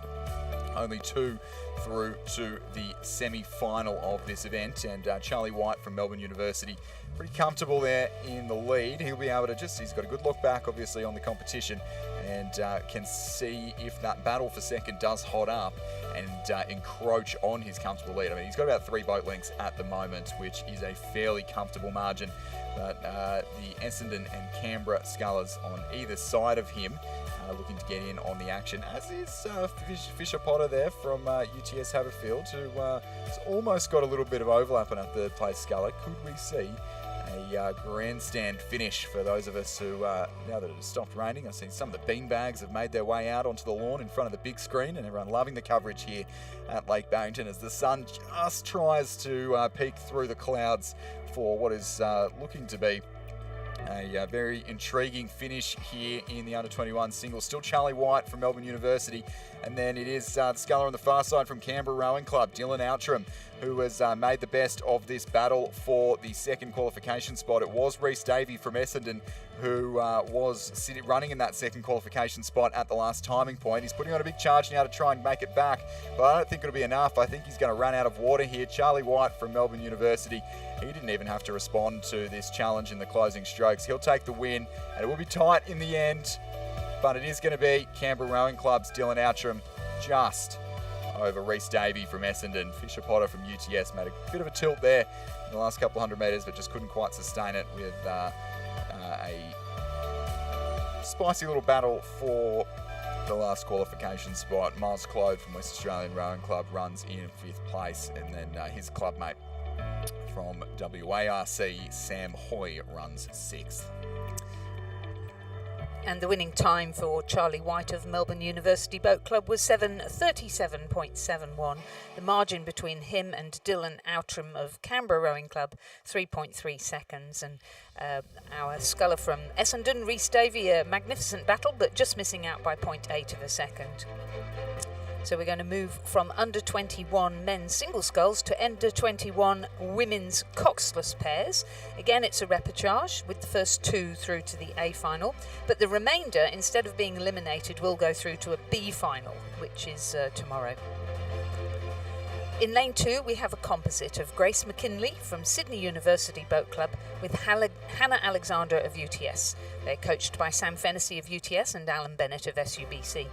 Only 2 through to the semi-final of this event, and Charlie White from Melbourne University pretty comfortable there in the lead. He'll be able to he's got a good look back obviously on the competition, and can see if that battle for second does hot up and encroach on his comfortable lead. I mean, he's got about 3 boat lengths at the moment, which is a fairly comfortable margin, but the Essendon and Canberra scullers on either side of him looking to get in on the action, as is Fisher Potter there from UTS Haberfield, who has almost got a little bit of overlap on our third place sculler. Could we see a grandstand finish for those of us who, now that it has stopped raining, I've seen some of the beanbags have made their way out onto the lawn in front of the big screen, and everyone loving the coverage here at Lake Barrington as the sun just tries to peek through the clouds for what is looking to be a very intriguing finish here in the under-21 singles. Still Charlie White from Melbourne University, and then it is the sculler on the far side from Canberra Rowing Club, Dylan Outram, who has made the best of this battle for the second qualification spot. It was Rhys Davey from Essendon who was running in that second qualification spot at the last timing point. He's putting on a big charge now to try and make it back, but I don't think it'll be enough. I think he's going to run out of water here. Charlie White from Melbourne University, he didn't even have to respond to this challenge in the closing strokes. He'll take the win, and it will be tight in the end, but it is going to be Canberra Rowing Club's Dylan Outram just over Rhys Davey from Essendon. Fisher Potter from UTS made a bit of a tilt there in the last couple of hundred metres, but just couldn't quite sustain it with a spicy little battle for the last qualification spot. Miles Clode from West Australian Rowing Club runs in 5th place, and then his clubmate from WARC, Sam Hoy, runs 6th. And the winning time for Charlie White of Melbourne University Boat Club was 7:37.71. The margin between him and Dylan Outram of Canberra Rowing Club, 3.3 seconds. And our sculler from Essendon, Rhys Davey, a magnificent battle, but just missing out by 0.8 of a second. So we're going to move from under-21 men's single sculls to under-21 women's coxless pairs. Again, it's a repechage with the first 2 through to the A final, but the remainder, instead of being eliminated, will go through to a B final, which is tomorrow. In lane 2, we have a composite of Grace McKinley from Sydney University Boat Club with Hannah Alexander of UTS. They're coached by Sam Fennessy of UTS and Alan Bennett of SUBC.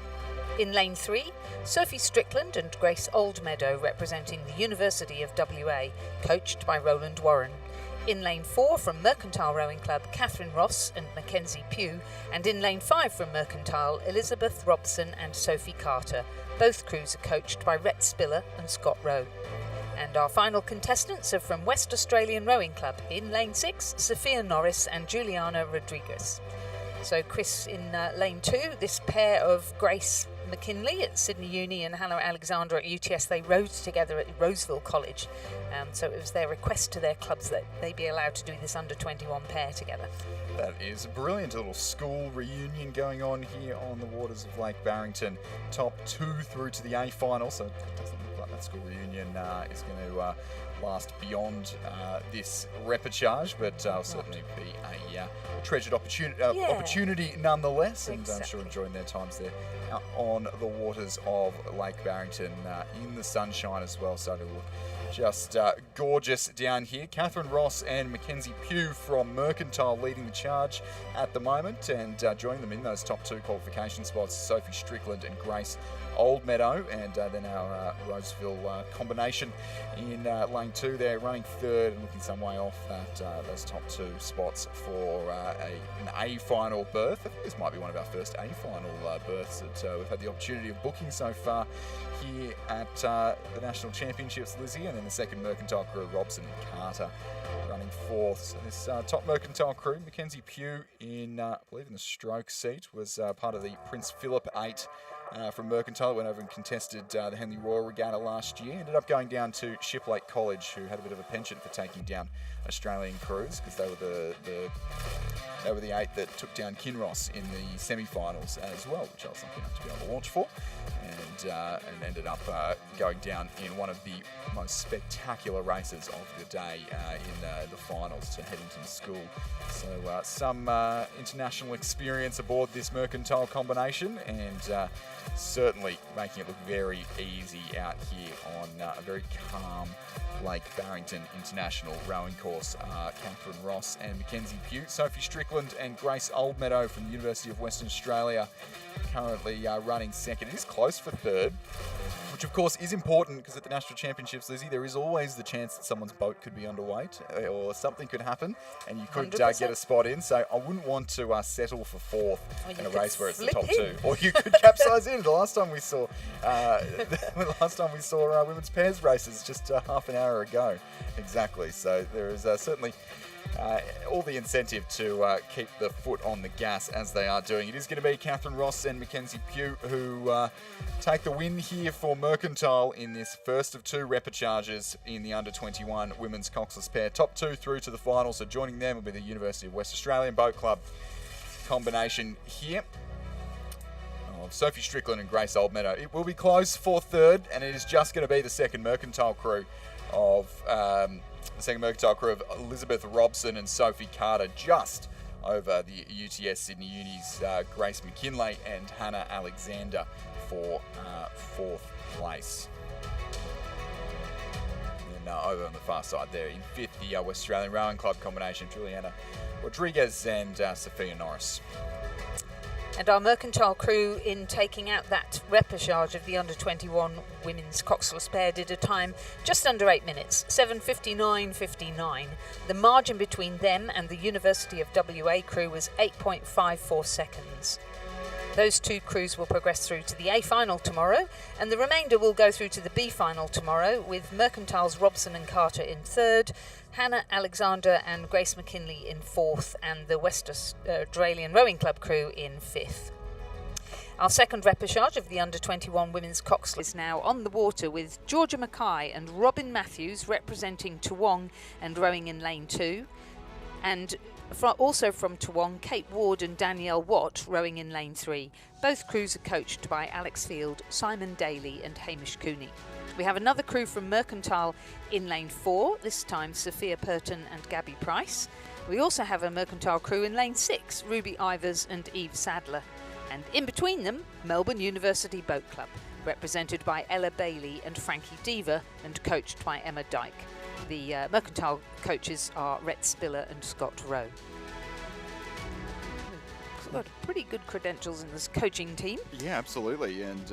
In lane 3, Sophie Strickland and Grace Oldmeadow representing the University of WA, coached by Roland Warren. In lane 4 from Mercantile Rowing Club, Catherine Ross and Mackenzie Pugh, and in lane 5 from Mercantile, Elizabeth Robson and Sophie Carter. Both crews are coached by Rhett Spiller and Scott Rowe. And our final contestants are from West Australian Rowing Club. In lane 6, Sophia Norris and Juliana Rodriguez. So Chris in lane 2, this pair of Grace McKinley at Sydney Uni and Hannah Alexander at UTS, they rode together at Roseville College. So it was their request to their clubs that they be allowed to do this under-21 pair together. That is a brilliant little school reunion going on here on the waters of Lake Barrington. Top 2 through to the A final, so it doesn't look like that school reunion is going to last beyond this repechage, but certainly be a treasured opportunity nonetheless, and I'm sure enjoying their times there on the waters of Lake Barrington in the sunshine as well. So to look just gorgeous down here. Catherine Ross and Mackenzie Pugh from Mercantile leading the charge at the moment, and joining them in those top 2 qualification spots, Sophie Strickland and Grace Oldmeadow, and then our Roseville combination in lane 2 there, running third and looking some way off those top 2 spots for an A final berth. I think this might be one of our first A final berths that we've had the opportunity of booking so far here at the National Championships, Lizzie, and then the second Mercantile crew, Robson and Carter, running fourth. So this top Mercantile crew, Mackenzie Pugh in, I believe in the stroke seat, was part of the Prince Philip 8 from Mercantile. Went over and contested the Henley Royal Regatta last year. Ended up going down to Shiplake College, who had a bit of a penchant for taking down Australian crews, because they were the 8 that took down Kinross in the semi-finals as well, which I was lucky enough to be on the launch for, and ended up going down in one of the most spectacular races of the day in the finals to Headington School. So some international experience aboard this Mercantile combination, and certainly making it look very easy out here on a very calm Lake Barrington International rowing course. Catherine Ross and Mackenzie Pugh, Sophie Strickland and Grace Oldmeadow from the University of Western Australia currently running second. It is close for third, which of course is important, because at the National Championships, Lizzie, there is always the chance that someone's boat could be underweight or something could happen and you could get a spot in. So I wouldn't want to settle for fourth in a race where it's the top 2. Or you could capsize in. The last time we saw women's pairs races just half an hour ago. Exactly. So there is certainly all the incentive to keep the foot on the gas as they are doing. It is going to be Catherine Ross and Mackenzie Pugh who take the win here for Mercantile in this first of 2 repechages in the under-21 women's coxless pair. Top 2 through to the final, so joining them will be the University of West Australian Boat Club combination here of Sophie Strickland and Grace Oldmeadow. It will be close for third, and it is just going to be the second Mercantile crew of Elizabeth Robson and Sophie Carter, just over the UTS Sydney Uni's Grace McKinley and Hannah Alexander for 4th place. And then over on the far side there, in 5th, the West Australian Rowing Club combination, Juliana Rodriguez and Sophia Norris. And our Mercantile crew, in taking out that repechage of the under-21 women's coxless pair, did a time just under 8 minutes, 7:59.59. The margin between them and the University of WA crew was 8.54 seconds. Those 2 crews will progress through to the A final tomorrow, and the remainder will go through to the B final tomorrow, with Mercantile's Robson and Carter in 3rd, Hannah Alexander and Grace McKinley in 4th, and the West Australian Rowing Club crew in 5th. Our second repechage of the under-21 women's coxless is now on the water, with Georgia Mackay and Robin Matthews representing Toowong and rowing in lane 2, and also from Toowong, Kate Ward and Danielle Watt rowing in lane 3. Both crews are coached by Alex Field, Simon Daly and Hamish Cooney. We have another crew from Mercantile in lane 4, this time Sophia Purton and Gabby Price. We also have a Mercantile crew in lane 6, Ruby Ivers and Eve Sadler. And in between them, Melbourne University Boat Club, represented by Ella Bailey and Frankie Deaver and coached by Emma Dyke. The Mercantile coaches are Rhett Spiller and Scott Rowe. We've got pretty good credentials in this coaching team. Yeah, absolutely. And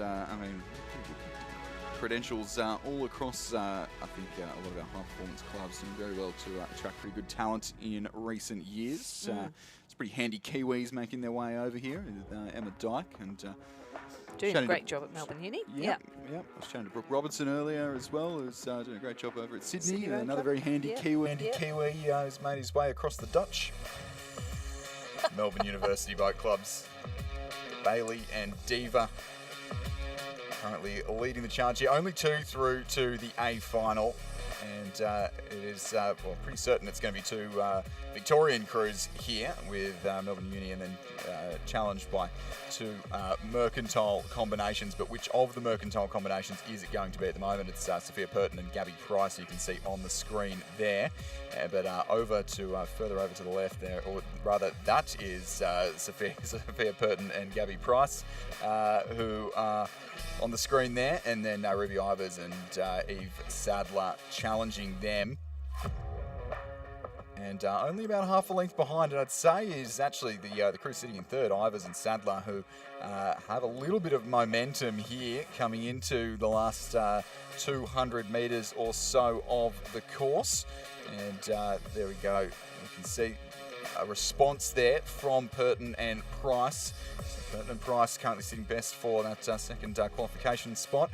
credentials all across, I think, a lot of our high-performance clubs doing very well to attract pretty good talent in recent years. It's pretty handy Kiwis making their way over here, Emma Dyke and... doing a great job at Melbourne Uni. Yeah. I was chatting to Brooke Robertson earlier as well, who's doing a great job over at Sydney. Another very handy Kiwi. Kiwi who's made his way across the Dutch. Melbourne University Boat Clubs. Bailey and Diva currently leading the charge here. Only 2 through to the A final. And it is pretty certain it's going to be 2 Victorian crews here with Melbourne Uni, and then challenged by 2 mercantile combinations. But which of the mercantile combinations is it going to be at the moment? It's Sophia Purton and Gabby Price, you can see on the screen there. But further over to the left there, or rather that is Sophia Purton and Gabby Price, who are on the screen there, and then Ruby Ivers and Eve Sadler challenging them. And only about half a length behind, and I'd say is actually the crew sitting in third, Ivers and Sadler, who have a little bit of momentum here coming into the last 200 metres or so of the course. And there we go. You can see a response there from Purton and Price. So Purton and Price currently sitting best for that second qualification spot.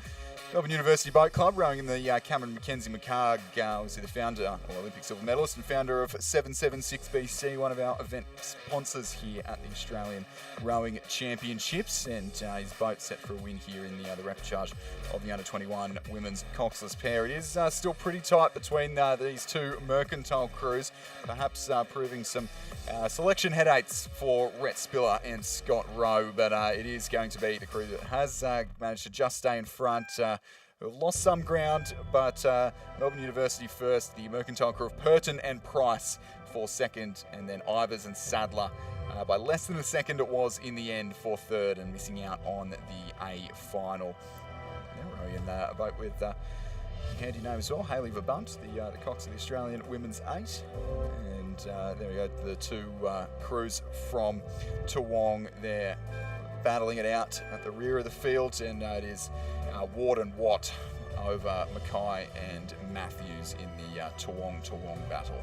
Melbourne University Boat Club rowing in the Cameron Mackenzie McCarg, obviously the founder, or Olympic silver medalist and founder of 776BC, one of our event sponsors here at the Australian Rowing Championships, and his boat set for a win here in the repechage of the under-21 women's coxless pair. It is still pretty tight between these 2 mercantile crews, perhaps proving some selection headaches for Rhett Spiller and Scott Rowe, but it is going to be the crew that has managed to just stay in front. We've lost some ground, but Melbourne University first, the mercantile crew of Purton and Price for second, and then Ivers and Sadler by less than a second it was in the end for third, and missing out on the A final. They're rowing in a boat with handy name as well, Hayley Verbunt, the cox of the Australian Women's 8. And there we go, the 2 crews from Toowong there battling it out at the rear of the field, and it is Ward and Watt over Mackay and Matthews in the Toowong battle.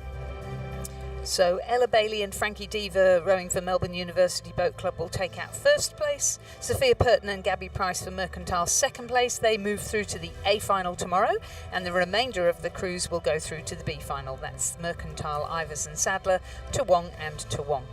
So Ella Bailey and Frankie Diva rowing for Melbourne University Boat Club will take out first place. Sophia Purton and Gabby Price for Mercantile second place. They move through to the A final tomorrow, and the remainder of the crews will go through to the B final. That's Mercantile, Ivers and Sadler, Toowong and Toowong.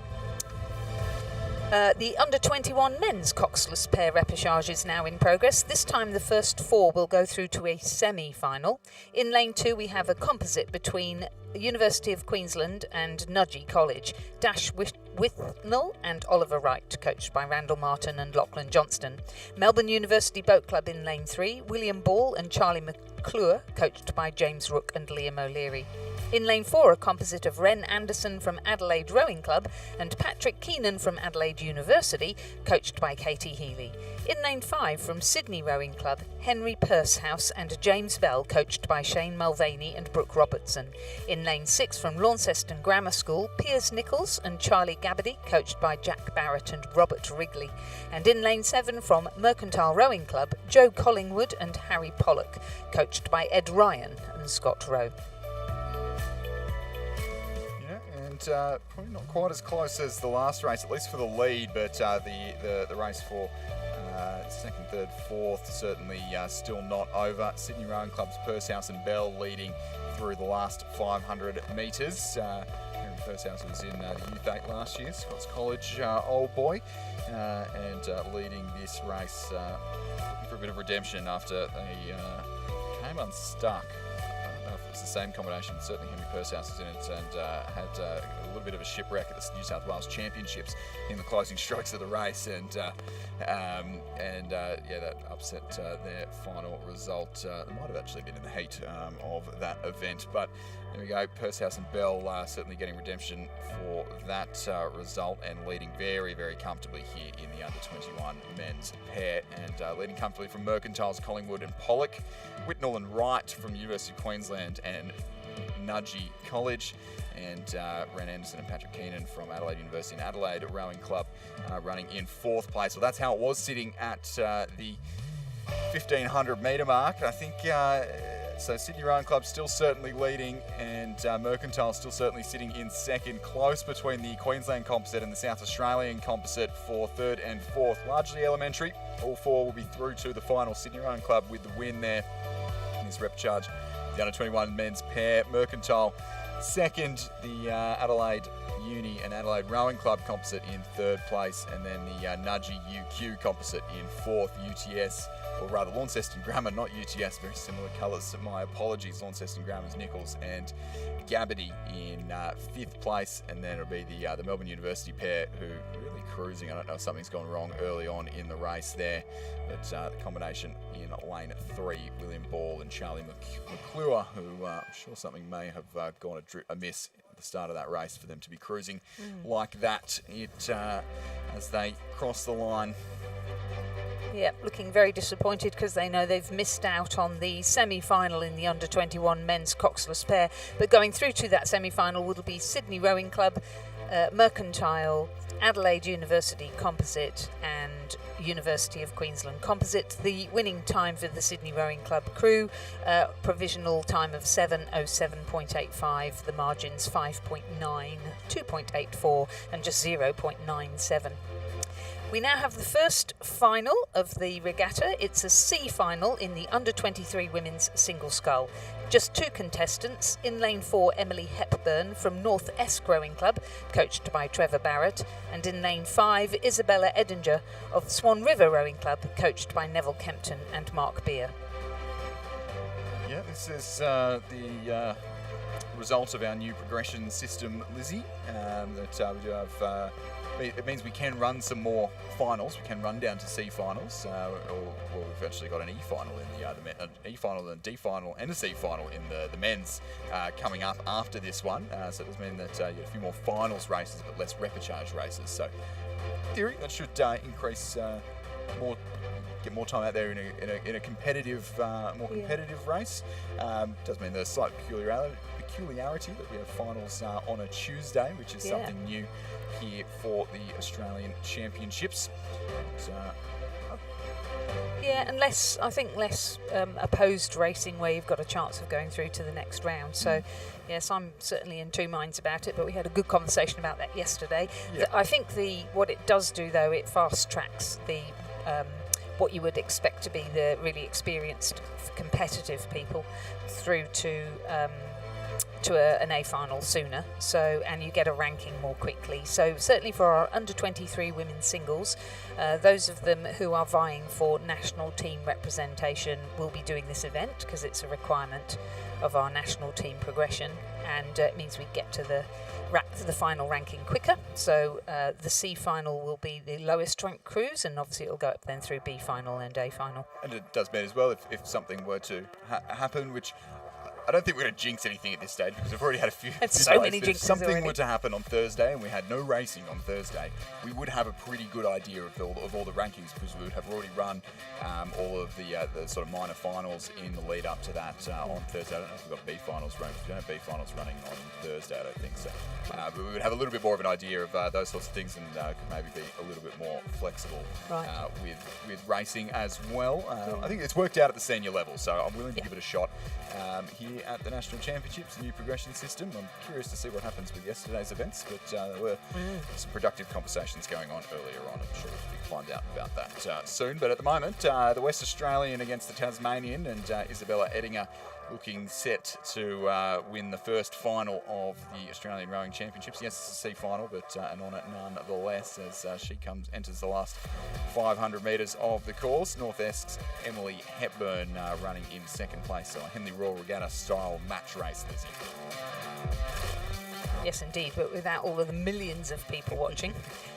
The under-21 men's coxless pair repechage is now in progress. This time the first 4 will go through to a semi-final. In lane 2 we have a composite between the University of Queensland and Nudgee College. Dash Withnell and Oliver Wright, coached by Randall Martin and Lachlan Johnston. Melbourne University Boat Club in lane 3, William Ball and Charlie McClure, coached by James Rook and Liam O'Leary. In lane 4, a composite of Ren Anderson from Adelaide Rowing Club and Patrick Keenan from Adelaide University, coached by Katie Healy. In lane 5, from Sydney Rowing Club, Henry Pursehouse and James Bell, coached by Shane Mulvaney and Brooke Robertson. In lane 6, from Launceston Grammar School, Piers Nichols and Charlie Gabbardy, coached by Jack Barrett and Robert Wrigley. And in lane 7, from Mercantile Rowing Club, Joe Collingwood and Harry Pollock, coached by Ed Ryan and Scott Rowe. Probably not quite as close as the last race, at least for the lead, but the race for second, third, fourth certainly still not over. Sydney Rowing Club's Pursehouse and Bell leading through the last 500 metres. Henry Pursehouse was in the Youth 8 last year, Scots College old boy, and leading this race, looking for a bit of redemption after they came unstuck. It's the same combination. Certainly Henry Pursehouse is in it, and had a little bit of a shipwreck at the New South Wales Championships in the closing strokes of the race, and that upset their final result. They might have actually been in the heat of that event, but there we go. Pursehouse and Bell certainly getting redemption for that result, and leading very, very comfortably here in the under-21 men's pair, and leading comfortably from Mercantile's Collingwood and Pollock, Whitnell and Wright from University of Queensland and Nudgee College, and Ren Anderson and Patrick Keenan from Adelaide University and Adelaide Rowing Club running in fourth place. Well, that's how it was sitting at the 1500 metre mark. I think so. Sydney Rowing Club still certainly leading, and Mercantile still certainly sitting in second, close between the Queensland composite and the South Australian composite for third and fourth. Largely elementary. All 4 will be through to the final. Sydney Rowing Club with the win there in this repechage. The under-21 men's pair. Mercantile second, the Adelaide Uni and Adelaide Rowing Club composite in 3rd place, and then the Nudgee UQ composite in 4th. UTS, or rather Launceston Grammar, not UTS, very similar colours, so my apologies. Launceston Grammar's Nichols and Gabberty in 5th place, and then it'll be the Melbourne University pair who are really cruising. I don't know if something's gone wrong early on in the race there, but the combination in lane 3, William Ball and Charlie McClure, who I'm sure something may have gone amiss at the start of that race for them to be cruising like that as they cross the line. Yeah, looking very disappointed because they know they've missed out on the semi-final in the under-21 men's coxless pair. But going through to that semi-final will be Sydney Rowing Club, Mercantile, Adelaide University Composite and University of Queensland Composite. The winning time for the Sydney Rowing Club crew, provisional time of 7:07.85, the margins 5.9, 2.84 and just 0.97. We now have the first final of the regatta. It's a C final in the under-23 women's single scull. Just 2 contestants. In lane 4, Emily Hepburn from North Esk Rowing Club, coached by Trevor Barrett. And in lane 5, Isabella Edinger of Swan River Rowing Club, coached by Neville Kempton and Mark Beer. Yeah, this is the result of our new progression system, Lizzie, that we do have. It means we can run some more finals. We can run down to C finals, or we've actually got an E final in an E final and a D final and a C final in the men's coming up after this one. So it does mean that you have a few more finals races, but less repechage races. So, in theory, that should increase get more time out there in a competitive, more competitive race. Does mean there's a slight peculiarity that we have finals on a Tuesday, which is something new here for the Australian Championships. And less opposed racing where you've got a chance of going through to the next round. So, yes, I'm certainly in 2 minds about it, but we had a good conversation about that yesterday. Yeah. I think what it does do, though, it fast tracks the what you would expect to be the really experienced competitive people through to an A final sooner, and you get a ranking more quickly. So certainly for our under-23 women's singles, those of them who are vying for national team representation will be doing this event because it's a requirement of our national team progression, and it means we get to the final ranking quicker. So the C final will be the lowest ranked crews, and obviously it'll go up then through B final and A final. And it does mean as well if something were to happen, which I don't think we're going to jinx anything at this stage because we've already had a few. So many jinxes if something already were to happen on Thursday and we had no racing on Thursday, we would have a pretty good idea of all the rankings because we would have already run all of the sort of minor finals in the lead up to that on Thursday. I don't know if we've got B finals running. We don't have B finals running on Thursday, I don't think so. But we would have a little bit more of an idea of those sorts of things and could maybe be a little bit more flexible with racing as well. I think it's worked out at the senior level, so I'm willing to give it a shot here at the National Championships, new progression system. I'm curious to see what happens with yesterday's events, but there were some productive conversations going on earlier on. I'm sure we'll find out about that soon. But at the moment, the West Australian against the Tasmanian, and Isabella Edinger looking set to win the first final of the Australian Rowing Championships. Yes, it's a C final, but an honour nonetheless as she enters the last 500 metres of the course. North Esk's Emily Hepburn running in second place, so a Henley Royal Regatta style match race, Lizzie. Yes, indeed, but without all of the millions of people watching,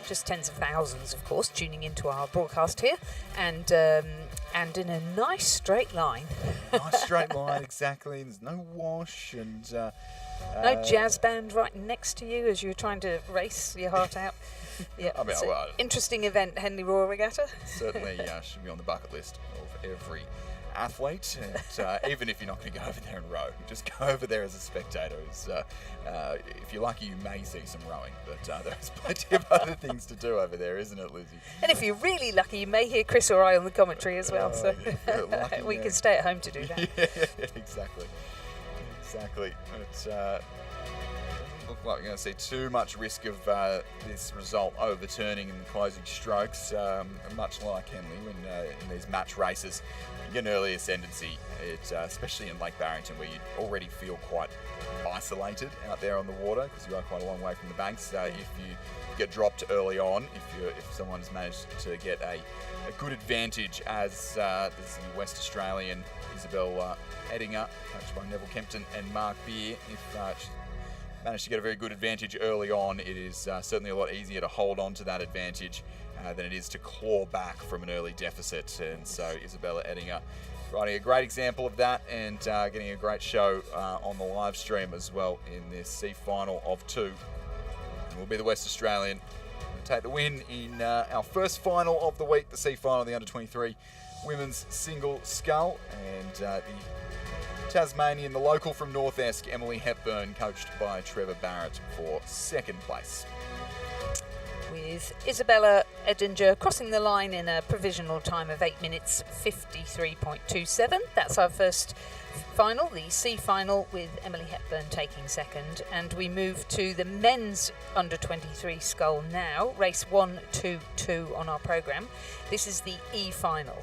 just tens of thousands, of course, tuning into our broadcast here, and in a nice straight line. Nice straight line, exactly. There's no wash and no jazz band right next to you as you're trying to race your heart out. Yeah, I mean, it's an interesting event, Henley Royal Regatta. Certainly should be on the bucket list of every athlete, and even if you're not going to go over there and row, just go over there as a spectator. If you're lucky, you may see some rowing, but there's plenty of other things to do over there, isn't it, Lizzie? And if you're really lucky, you may hear Chris or I on the commentary as well, so lucky, we can stay at home to do that. Yeah, exactly. But look like we're going to see too much risk of this result overturning in the closing strokes. Much like Henley, when in these match races, you get an early ascendancy, especially in Lake Barrington, where you already feel quite isolated out there on the water because you are quite a long way from the banks. If you get dropped early on, if someone's managed to get a good advantage, as the West Australian Isabel Edinger, coached by Neville Kempton and Mark Beer, if she managed to get a very good advantage early on, it is certainly a lot easier to hold on to that advantage than it is to claw back from an early deficit. And so Isabella Edinger riding a great example of that and getting a great show on the live stream as well in this C final of 2. And will be the West Australian to take the win in our first final of the week, the C final of the Under-23 women's single scull. And the Tasmanian, the local from North Esk, Emily Hepburn, coached by Trevor Barrett, for second place. With Isabella Edinger crossing the line in a provisional time of 8 minutes 53.27. That's our first final, the C final, with Emily Hepburn taking second. And we move to the men's under-23 scull now, race 122 on our programme. This is the E final.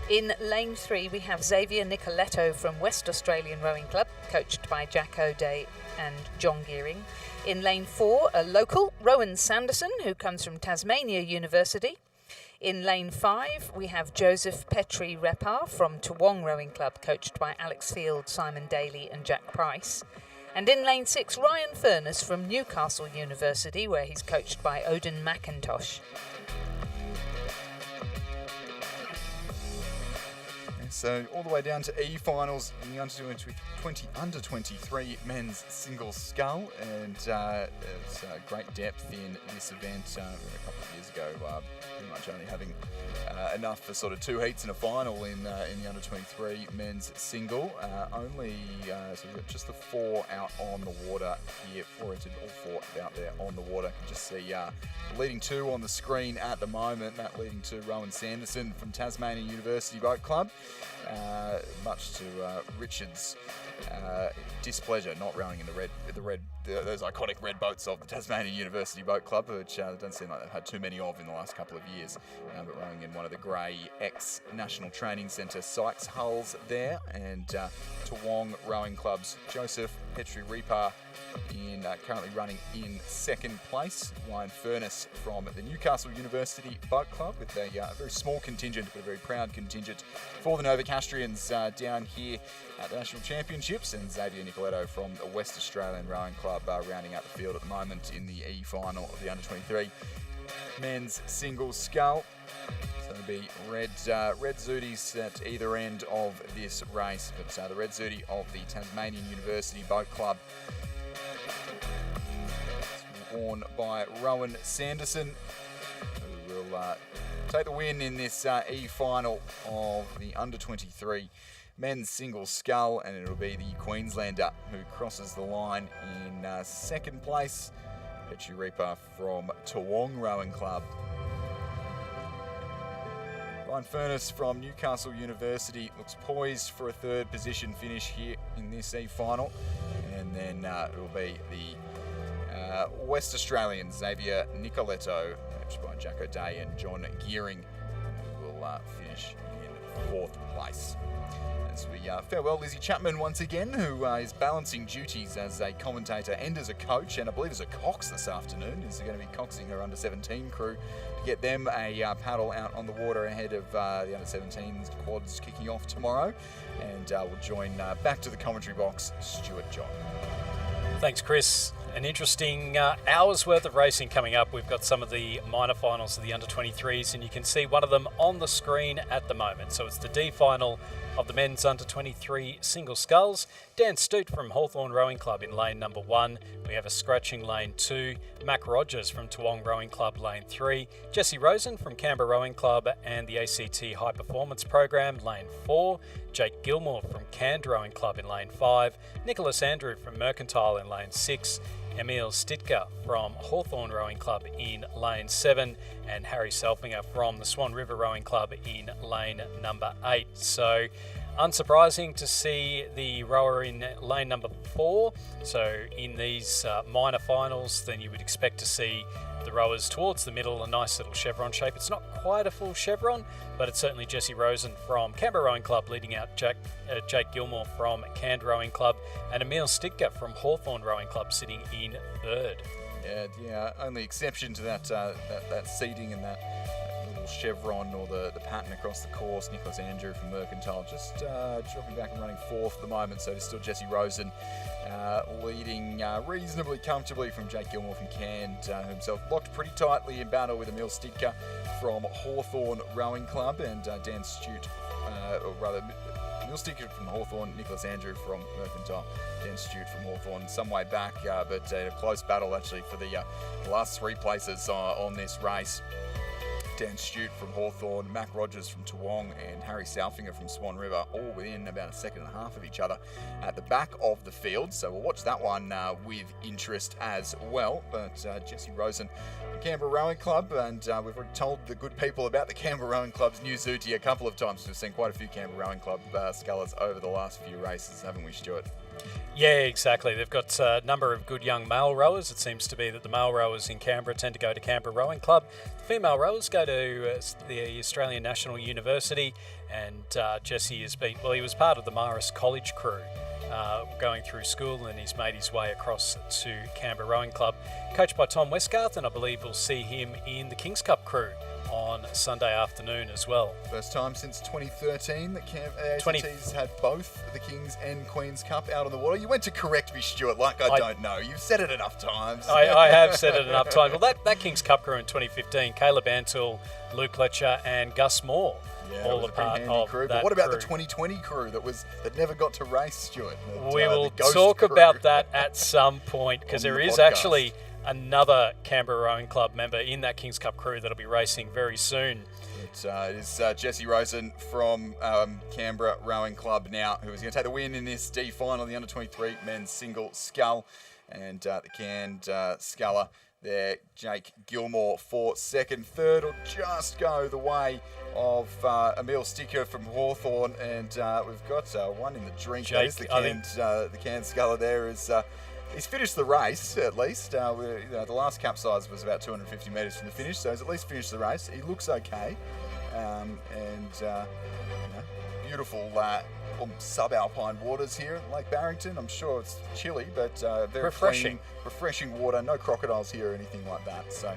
In lane 3, we have Xavier Nicoletto from West Australian Rowing Club, coached by Jack O'Day and John Gearing. In lane 4, a local, Rowan Sanderson, who comes from Tasmania University. In lane 5, we have Joseph Petrie Repar from Toowong Rowing Club, coached by Alex Field, Simon Daly and Jack Price. And in lane 6, Ryan Furness from Newcastle University, where he's coached by Odin McIntosh. So all the way down to E finals in the under-23 men's single scull, and it's great depth in this event. A couple of years ago, pretty much only having enough for sort of 2 heats and a final in the under-23 men's single. So we've got just the 4 out on the water here, 4 entered, all 4 out there on the water. You can just see leading 2 on the screen at the moment. That leading 2, Rowan Sanderson from Tasmania University Boat Club. Much to Richard's displeasure, not rowing in those iconic red boats of the Tasmania University Boat Club, which doesn't seem like they've had too many of in the last couple of years. But rowing in one of the grey ex-National Training Centre Sykes hulls there, and Toowong Rowing Club's Joseph Petrie Repar currently running in second place. Ryan Furness from the Newcastle University Boat Club with a very small contingent, but a very proud contingent for the Novocastrians down here at the National Championships, and Xavier Nicoletto from the West Australian Rowing Club rounding out the field at the moment in the E final of the Under-23 men's single scull. So it'll be red Zooties at either end of this race, but the red Zootie of the Tasmanian University Boat Club, worn by Rowan Sanderson, who will take the win in this E final of the Under-23 men's single scull, and it'll be the Queenslander who crosses the line in second place, Petrie Repar from Toowong Rowing Club. Ryan Furness from Newcastle University looks poised for a third position finish here in this E final, and then it will be the West Australian Xavier Nicoletto, coached by Jack O'Day and John Gearing, who will finish in fourth place. As we farewell Lizzie Chapman once again, who is balancing duties as a commentator and as a coach, and I believe as a cox this afternoon. Is going to be coxing her under-17 crew to get them a paddle out on the water ahead of the under-17 quads kicking off tomorrow. And we'll join back to the commentary box, Stuart John. Thanks, Chris. An interesting hour's worth of racing coming up. We've got some of the minor finals of the under-23s, and you can see one of them on the screen at the moment. So it's the D final of the men's under-23 single sculls. Dan Stute from Hawthorn Rowing Club in lane number 1. We have a scratching lane 2. Mac Rogers from Toowong Rowing Club lane 3. Jesse Rosen from Canberra Rowing Club and the ACT High Performance Program lane 4. Jake Gilmore from Cand Rowing Club in lane 5. Nicholas Andrew from Mercantile in lane 6. Emil Stitka from Hawthorn Rowing Club in lane 7, and Harry Selfinger from the Swan River Rowing Club in lane number 8. So Unsurprising to see the rower in lane number 4. So in these minor finals, then you would expect to see the rowers towards the middle, a nice little chevron shape. It's not quite a full chevron, but it's certainly Jesse Rosen from Canberra Rowing Club leading out Jake Gilmore from Cand Rowing Club, and Emil Stitka from Hawthorn Rowing Club sitting in 3rd. Yeah. Only exception to that that seating and that little chevron or the pattern across the course. Nicholas Andrew from Mercantile just dropping back and running 4th at the moment. So it's still Jesse Rosen leading reasonably comfortably from Jake Gilmore from Cand himself. Locked pretty tightly in battle with Emil Stitka from Hawthorn Rowing Club and Dan Stute, or rather Emil Stitka from Hawthorn, Nicholas Andrew from Mercantile, Dan Stute from Hawthorn, some way back, but a close battle actually for the last 3 places on this race. Dan Stute from Hawthorn, Mac Rogers from Toowong, and Harry Soufinger from Swan River, all within about a second and a half of each other at the back of the field. So we'll watch that one with interest as well. But Jesse Rosen, Canberra Rowing Club, and we've already told the good people about the Canberra Rowing Club's new Zooty a couple of times. We've seen quite a few Canberra Rowing Club scullers over the last few races, haven't we, Stuart? Yeah, exactly. They've got a number of good young male rowers. It seems to be that the male rowers in Canberra tend to go to Canberra Rowing Club. The female rowers go to the Australian National University, and Jesse has been, well, he was part of the Marist College crew going through school, and he's made his way across to Canberra Rowing Club, coached by Tom Westgarth, and I believe we'll see him in the Kings Cup crew on Sunday afternoon as well. First time since 2013 that ACT's had both the Kings and Queen's Cup out on the water. You went to correct me, Stuart, like I don't know. You've said it enough times. I have said it enough times. Well, that Kings Cup crew in 2015, Caleb Antle, Luke Letcher and Gus Moore. Yeah, all it was a part of crew. that But what about crew. the 2020 crew that never got to race, Stuart? We will talk about that at some point, because there is actually another Canberra Rowing Club member in that Kings Cup crew that'll be racing very soon. It is Jesse Rosen from Canberra Rowing Club now, who is going to take the win in this D final, the under-23 men's single scull, and the Cand sculler there, Jake Gilmore for second. Third will just go the way of Emil Stitka from Hawthorn, and we've got one in the drink. Jake, the Cand sculler there is... He's finished the race, at least. The last cap size was about 250 metres from the finish, so he's at least finished the race. He looks okay. Beautiful subalpine waters here at Lake Barrington. I'm sure it's chilly, but very refreshing. Clean, refreshing water. No crocodiles here or anything like that. So,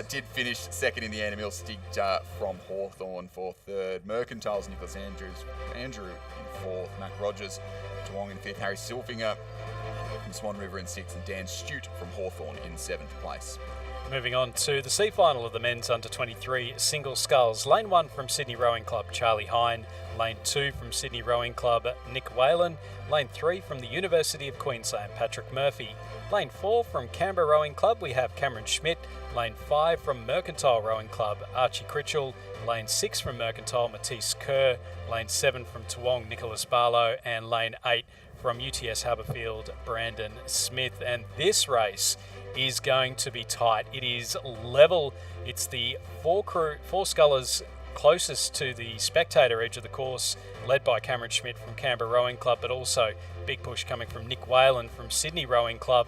did finish second in the end. Emil Stitka from Hawthorn for third. Mercantile's Nicholas Andrew in fourth. Mac Rogers, Toowong in fifth. Harry Silfinger from Swan River in 6th, and Dan Stute from Hawthorn in 7th place. Moving on to the C final of the men's under-23 single sculls. Lane 1 from Sydney Rowing Club, Charlie Hine. Lane 2 from Sydney Rowing Club, Nick Whalen. Lane 3 from the University of Queensland, Patrick Murphy. Lane 4 from Canberra Rowing Club, we have Cameron Schmidt. Lane 5 from Mercantile Rowing Club, Archie Critchell. Lane 6 from Mercantile, Matisse Kerr. Lane 7 from Toowong, Nicholas Barlow. And Lane 8 from UTS Haberfield, Brandon Smith. And this race is going to be tight. It is level. It's the four scullers closest to the spectator edge of the course, led by Cameron Schmidt from Canberra Rowing Club, but also big push coming from Nick Whalen from Sydney Rowing Club.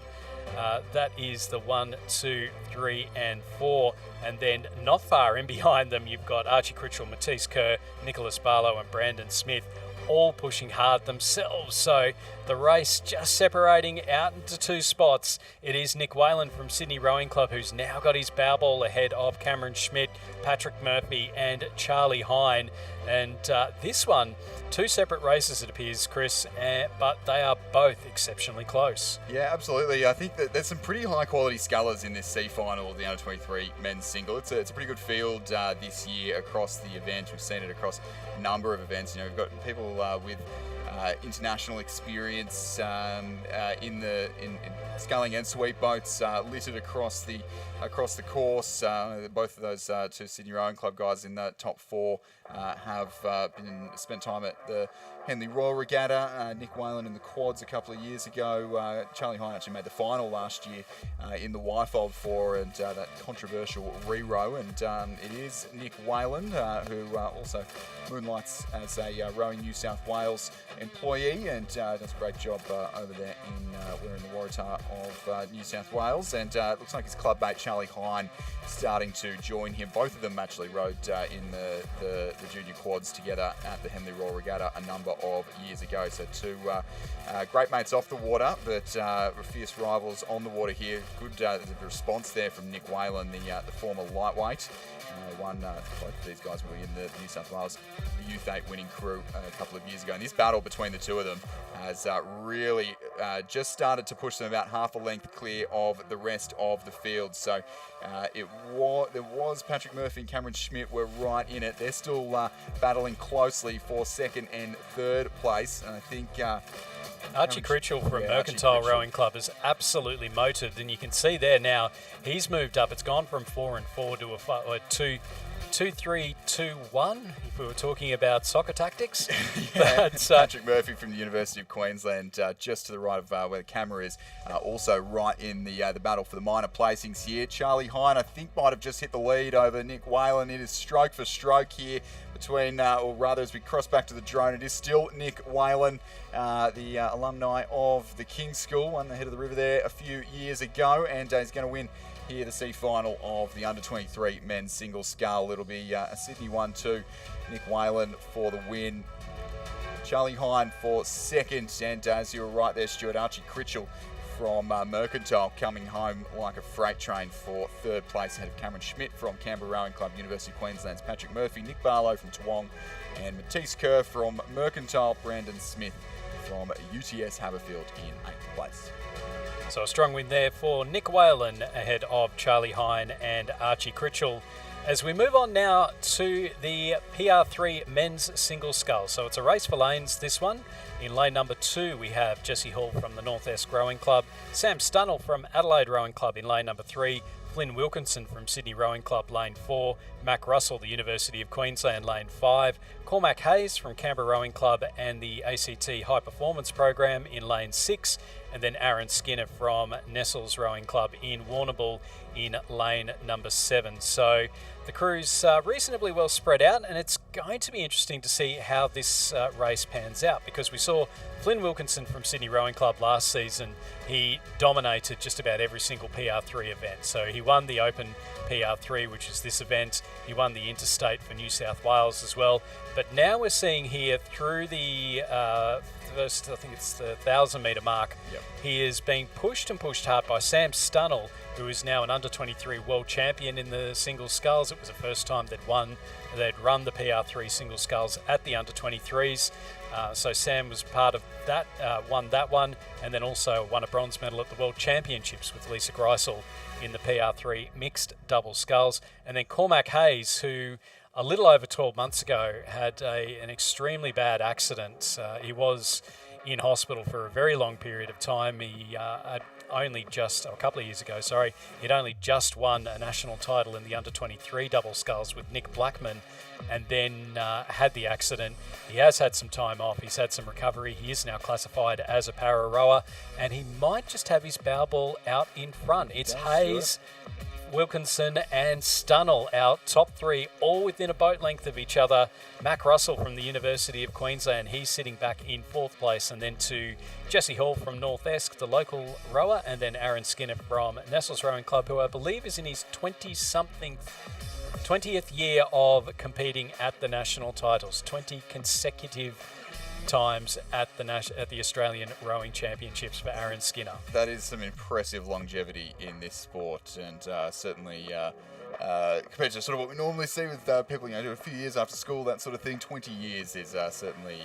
That is the 1, 2, 3 and 4, and then not far in behind them you've got Archie Critchell, Matisse Kerr, Nicholas Barlow and Brandon Smith, all pushing hard themselves. So the race just separating out into 2 spots. It is Nick Whalen from Sydney Rowing Club, who's now got his bow ball ahead of Cameron Schmidt, Patrick Murphy and Charlie Hine. And this one, 2 separate races it appears, Chris, but they are both exceptionally close. Yeah, absolutely. I think that there's some pretty high quality scullers in this C final of the under-23 men's single. It's a pretty good field this year across the event. We've seen it across a number of events. You know, we've got people with international experience in sculling and sweep boats littered across the course. Both of those 2 Sydney Rowing Club guys in the top 4 have spent time at the Henley Royal Regatta. Nick Whalen in the quads a couple of years ago. Charlie Hine actually made the final last year in the Y-fold for and that controversial re-row. And it is Nick Whalen who also moonlights as a Rowing New South Wales employee and does a great job over there we're in the Waratah of New South Wales. And it looks like his club mate Charlie Hine starting to join him. Both of them actually rode in the junior quads together at the Henley Royal Regatta a number of years ago. So two great mates off the water, but fierce rivals on the water here. Good response there from Nick Whalen, the former lightweight. Both of these guys were in the New South Wales Youth 8 winning crew a couple of years ago. And this battle between the two of them has really just started to push them about half a length clear of the rest of the field. So there was Patrick Murphy and Cameron Schmidt were right in it. They're still battling closely for second and third place. And I think Archie Critchell from Mercantile Rowing Club is absolutely motored, and you can see there now he's moved up. It's gone from 4 and 4 to a 2, 3, 2, 1. If we were talking about soccer tactics, but, Patrick Murphy from the University of Queensland, just to the right of where the camera is, also right in the battle for the minor placings here. Charlie Hine, I think, might have just hit the lead over Nick Whalen. It is stroke for stroke here between, or rather, as we cross back to the drone, it is still Nick Whalen, the alumni of the King's School, won the head of the river there a few years ago, and he's going to win here the C final of the under-23 men's single scull. It'll be a Sydney 1-2. Nick Whalen for the win. Charlie Hine for second, and as you were right there, Stuart, Archie Critchell from Mercantile coming home like a freight train for third place ahead of Cameron Schmidt from Canberra Rowing Club, University of Queensland's Patrick Murphy, Nick Barlow from Toowong, and Matisse Kerr from Mercantile, Brandon Smith from UTS Haberfield in 8th place. So a strong win there for Nick Whalen ahead of Charlie Hine and Archie Critchell. As we move on now to the PR3 men's single scull. So it's a race for lanes, this one. In lane number 2, we have Jesse Hall from the North Esk Rowing Club, Sam Stunnell from Adelaide Rowing Club in lane number 3, Flynn Wilkinson from Sydney Rowing Club, lane 4, Mac Russell, the University of Queensland, lane 5, Cormac Hayes from Canberra Rowing Club and the ACT High Performance Program in lane 6, and then Aaron Skinner from Nestles Rowing Club in Warrnambool in lane number 7. So the crew's reasonably well spread out, and it's going to be interesting to see how this race pans out, because we saw Flynn Wilkinson from Sydney Rowing Club last season. He dominated just about every single PR3 event. So he won the Open PR3, which is this event. He won the Interstate for New South Wales as well. But now we're seeing here through the first, I think it's the 1,000 metre mark, he is being pushed and pushed hard by Sam Stunnell, who is now an under-23 world champion in the single sculls. It was the first time they'd run the PR3 single sculls at the under-23s. So Sam was part of that, won that one, and then also won a bronze medal at the World Championships with Lisa Greisel in the PR3 mixed double sculls. And then Cormac Hayes, who a little over 12 months ago had an extremely bad accident. He was in hospital for a very long period of time. He had only just, a couple of years ago, he'd only just won a national title in the under-23 double sculls with Nick Blackman, and then had the accident. He has had some time off. He's had some recovery. He is now classified as a para rower, and he might just have his bow ball out in front. It's Hayes, Wilkinson and Stunnell, our top 3, all within a boat length of each other. Mac Russell from the University of Queensland, he's sitting back in 4th place, and then to Jesse Hall from North Esk, the local rower, and then Aaron Skinner from Nestles Rowing Club, who I believe is in his 20th year of competing at the national titles, 20 consecutive times at the Australian Rowing Championships for Aaron Skinner. That is some impressive longevity in this sport, and certainly compared to sort of what we normally see with people, do a few years after school, that sort of thing. 20 years is certainly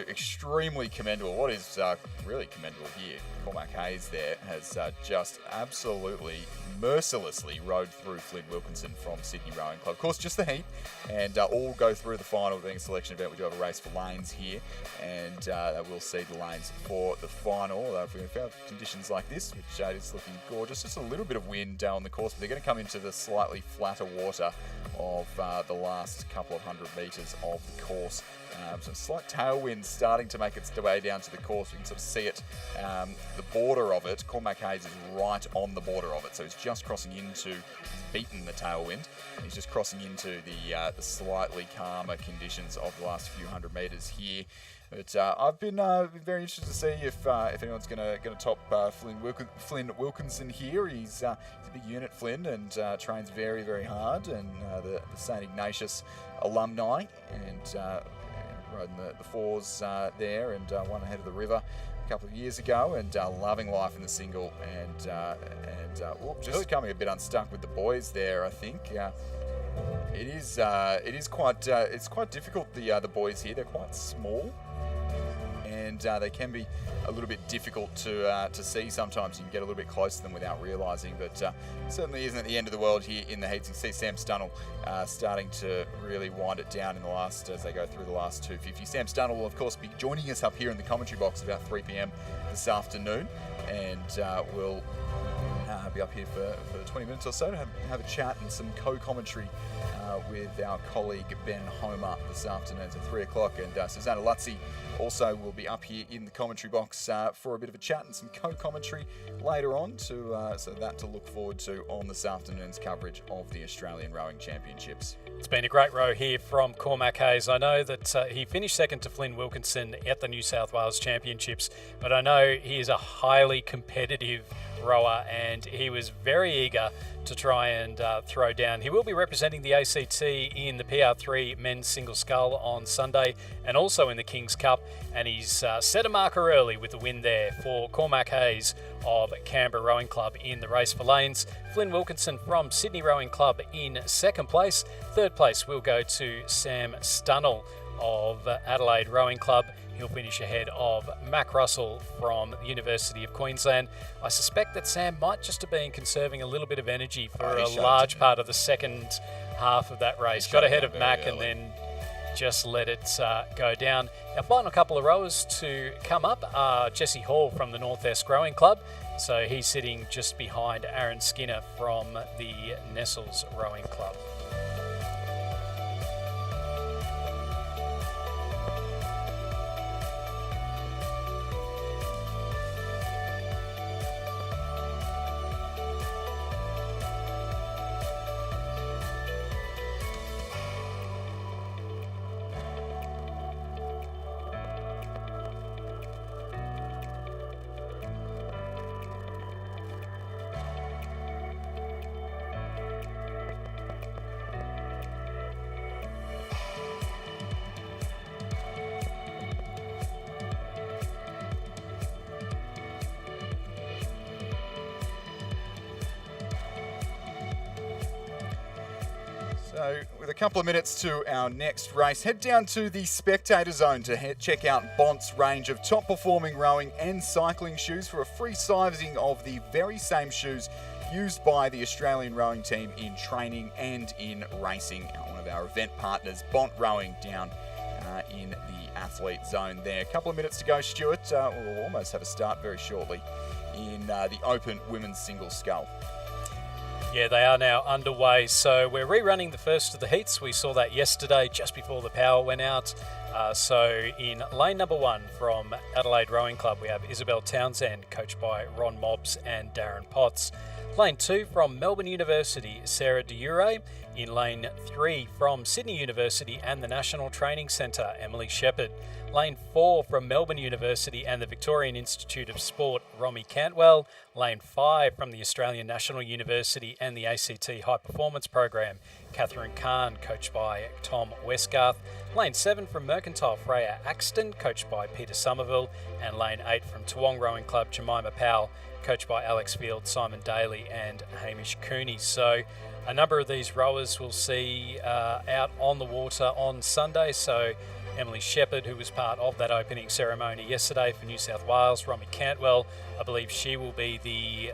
extremely commendable. What is really commendable here, Cormac Hayes there has just absolutely mercilessly rode through Flynn Wilkinson from Sydney Rowing Club. Of course, just the heat, and all go through the final, being a selection event. We do have a race for lanes here, and we'll see the lanes for the final. If we have conditions like this, which is looking gorgeous, just a little bit of wind on the course, but they're going to come into the slightly flatter water of the last couple of 100 metres of the course. Some slight tailwinds wind's starting to make its way down to the course. We can sort of see it, the border of it. Cormac Hayes is right on the border of it, so he's just crossing into, he's beaten the tailwind. He's just crossing into the slightly calmer conditions of the last few hundred metres here. But I've been very interested to see if anyone's going to top Flynn Wilkinson here. He's a big unit, Flynn, and trains very, very hard. And the St Ignatius alumni, and rode in the fours there, and won ahead of the river a couple of years ago, and loving life in the single, and just coming a bit unstuck with the boys there, I think. It is quite difficult. The boys here, they're quite small, and they can be a little bit difficult to see sometimes. You can get a little bit close to them without realising, but certainly isn't at the end of the world here in the heats. You can see Sam Stunnell starting to really wind it down in the last, as they go through the last 250. Sam Stunnell will of course be joining us up here in the commentary box about 3 p.m. this afternoon, and we'll be up here for 20 minutes or so to have a chat and some co-commentary with our colleague Ben Homer this afternoon at 3 o'clock. And Susanna Lutzi also will be up here in the commentary box for a bit of a chat and some co-commentary later on, so that to look forward to on this afternoon's coverage of the Australian Rowing Championships. It's been a great row here from Cormac Hayes. I know that he finished second to Flynn Wilkinson at the New South Wales Championships, but I know he is a highly competitive rower, and he was very eager to try and throw down. He will be representing the ACT in the PR3 men's single scull on Sunday, and also in the King's Cup, and he's set a marker early with the win there for Cormac Hayes of Canberra Rowing Club in the race for lanes. Flynn Wilkinson from Sydney Rowing Club in second place. Third place will go to Sam Stunnell of Adelaide Rowing Club. He'll finish ahead of Mac Russell from the University of Queensland. I suspect that Sam might just have been conserving a little bit of energy for a large part of the second half of that race. Got ahead of Mac and then just let it go down. Our final couple of rowers to come up are Jesse Hall from the Northwest Rowing Club. So he's sitting just behind Aaron Skinner from the Nestles Rowing Club. So, with a couple of minutes to our next race, head down to the spectator zone to check out Bont's range of top-performing rowing and cycling shoes for a free sizing of the very same shoes used by the Australian rowing team in training and in racing. One of our event partners, Bont Rowing, down in the athlete zone there. A couple of minutes to go, Stuart. We'll almost have a start very shortly in the Open Women's Single Scull. Yeah, they are now underway. So we're rerunning the first of the heats. We saw that yesterday just before the power went out. So in lane number 1 from Adelaide Rowing Club, we have Isabel Townsend, coached by Ron Mobbs and Darren Potts. Lane 2 from Melbourne University, Sarah Diure. In lane 3 from Sydney University and the National Training Centre, Emily Shepherd. Lane 4 from Melbourne University and the Victorian Institute of Sport, Romy Cantwell. Lane 5 from the Australian National University and the ACT High Performance Program, Catherine Kahn, coached by Tom Westgarth. Lane 7 from Mercantile, Freya Axton, coached by Peter Somerville. And Lane 8 from Toowong Rowing Club, Jemima Powell, coached by Alex Field, Simon Daly and Hamish Cooney. So a number of these rowers we'll see out on the water on Sunday. So Emily Shepherd, who was part of that opening ceremony yesterday for New South Wales. Romy Cantwell, I believe she will be the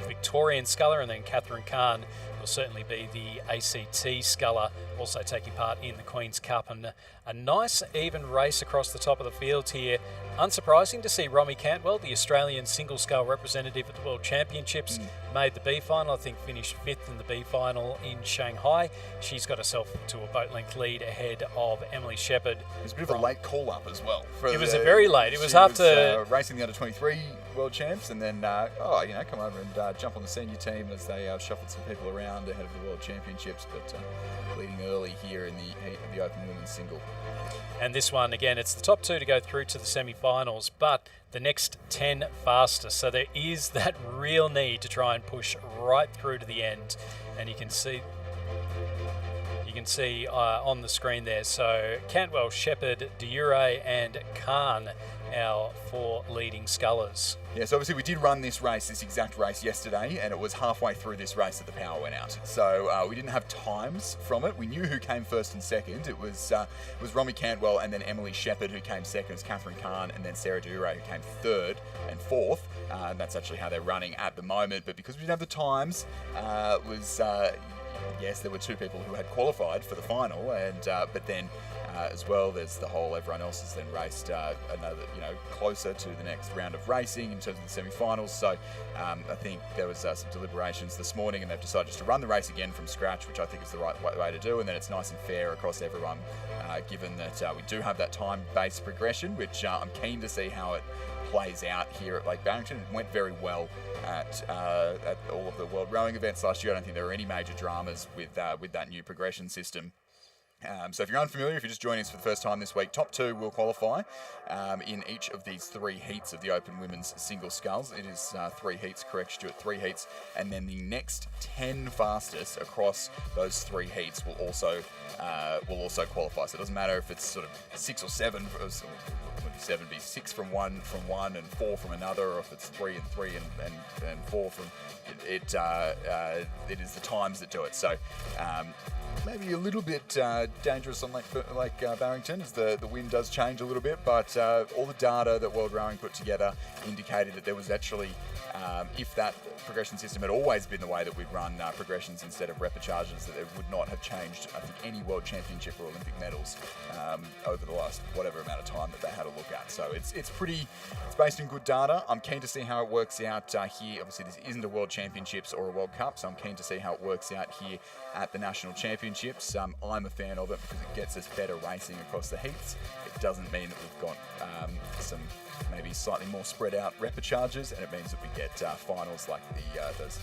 Victorian sculler, and then Catherine Kahn will certainly be the ACT sculler, also taking part in the Queen's Cup. And A nice even race across the top of the field here. Unsurprising to see Romy Cantwell, the Australian single-scull representative at the World Championships, made the B final. I think finished 5th in the B final in Shanghai. She's got herself to a boat length lead ahead of Emily Shepherd. It was a bit of a late call-up as well. It was a very late. It was after racing the under-23 world champs, and then come over and jump on the senior team as they shuffled some people around ahead of the world championships, but leading early here in the heat of the open women's single. And this one, again, it's the top 2 to go through to the semi-finals, but the next 10 fastest. So there is that real need to try and push right through to the end. And you can see on the screen there. So Cantwell, Shepherd, Diure and Khan, our 4 leading scullers. Yes, obviously we did run this exact race yesterday, and it was halfway through this race that the power went out. So we didn't have times from it. We knew who came first and second. It was Romy Cantwell and then Emily Shepherd who came second. It was Catherine Kahn and then Sarah Diure who came third and fourth. And that's actually how they're running at the moment. But because we didn't have the times, yes, there were 2 people who had qualified for the final, and but then as well, there's the whole everyone else has then raced another, closer to the next round of racing in terms of the semi-finals. So I think there was some deliberations this morning, and they've decided just to run the race again from scratch, which I think is the right way to do, and then it's nice and fair across everyone, given that we do have that time-based progression, which I'm keen to see how it plays out here at Lake Barrington. It went very well at all of the World Rowing events last year. I don't think there were any major dramas with that new progression system. So if you're unfamiliar, if you're just joining us for the first time this week, top 2 will qualify in each of these 3 heats of the Open Women's Single Sculls. It is 3 heats, correct, Stuart, 3 heats, and then the next 10 fastest across those 3 heats will also qualify. So it doesn't matter if it's sort of 6 or 7. Be 6 from one and 4 from another, or if it's 3 and 3 and 4 from it. It is the times that do it. So maybe a little bit dangerous on Lake Barrington as the wind does change a little bit, but all the data that World Rowing put together indicated that there was actually, if that progression system had always been the way that we'd run progressions instead of repecharges, that it would not have changed, I think, any World Championship or Olympic medals over the last whatever amount of time that they had to look at. So it's based on good data. I'm keen to see how it works out here. Obviously, this isn't a World Championships or a World Cup, so I'm keen to see how it works out here at the National Championships. I'm a fan of it because it gets us better racing across the heats. It doesn't mean that we've got some maybe slightly more spread out repecharges, and it means that we get finals like those.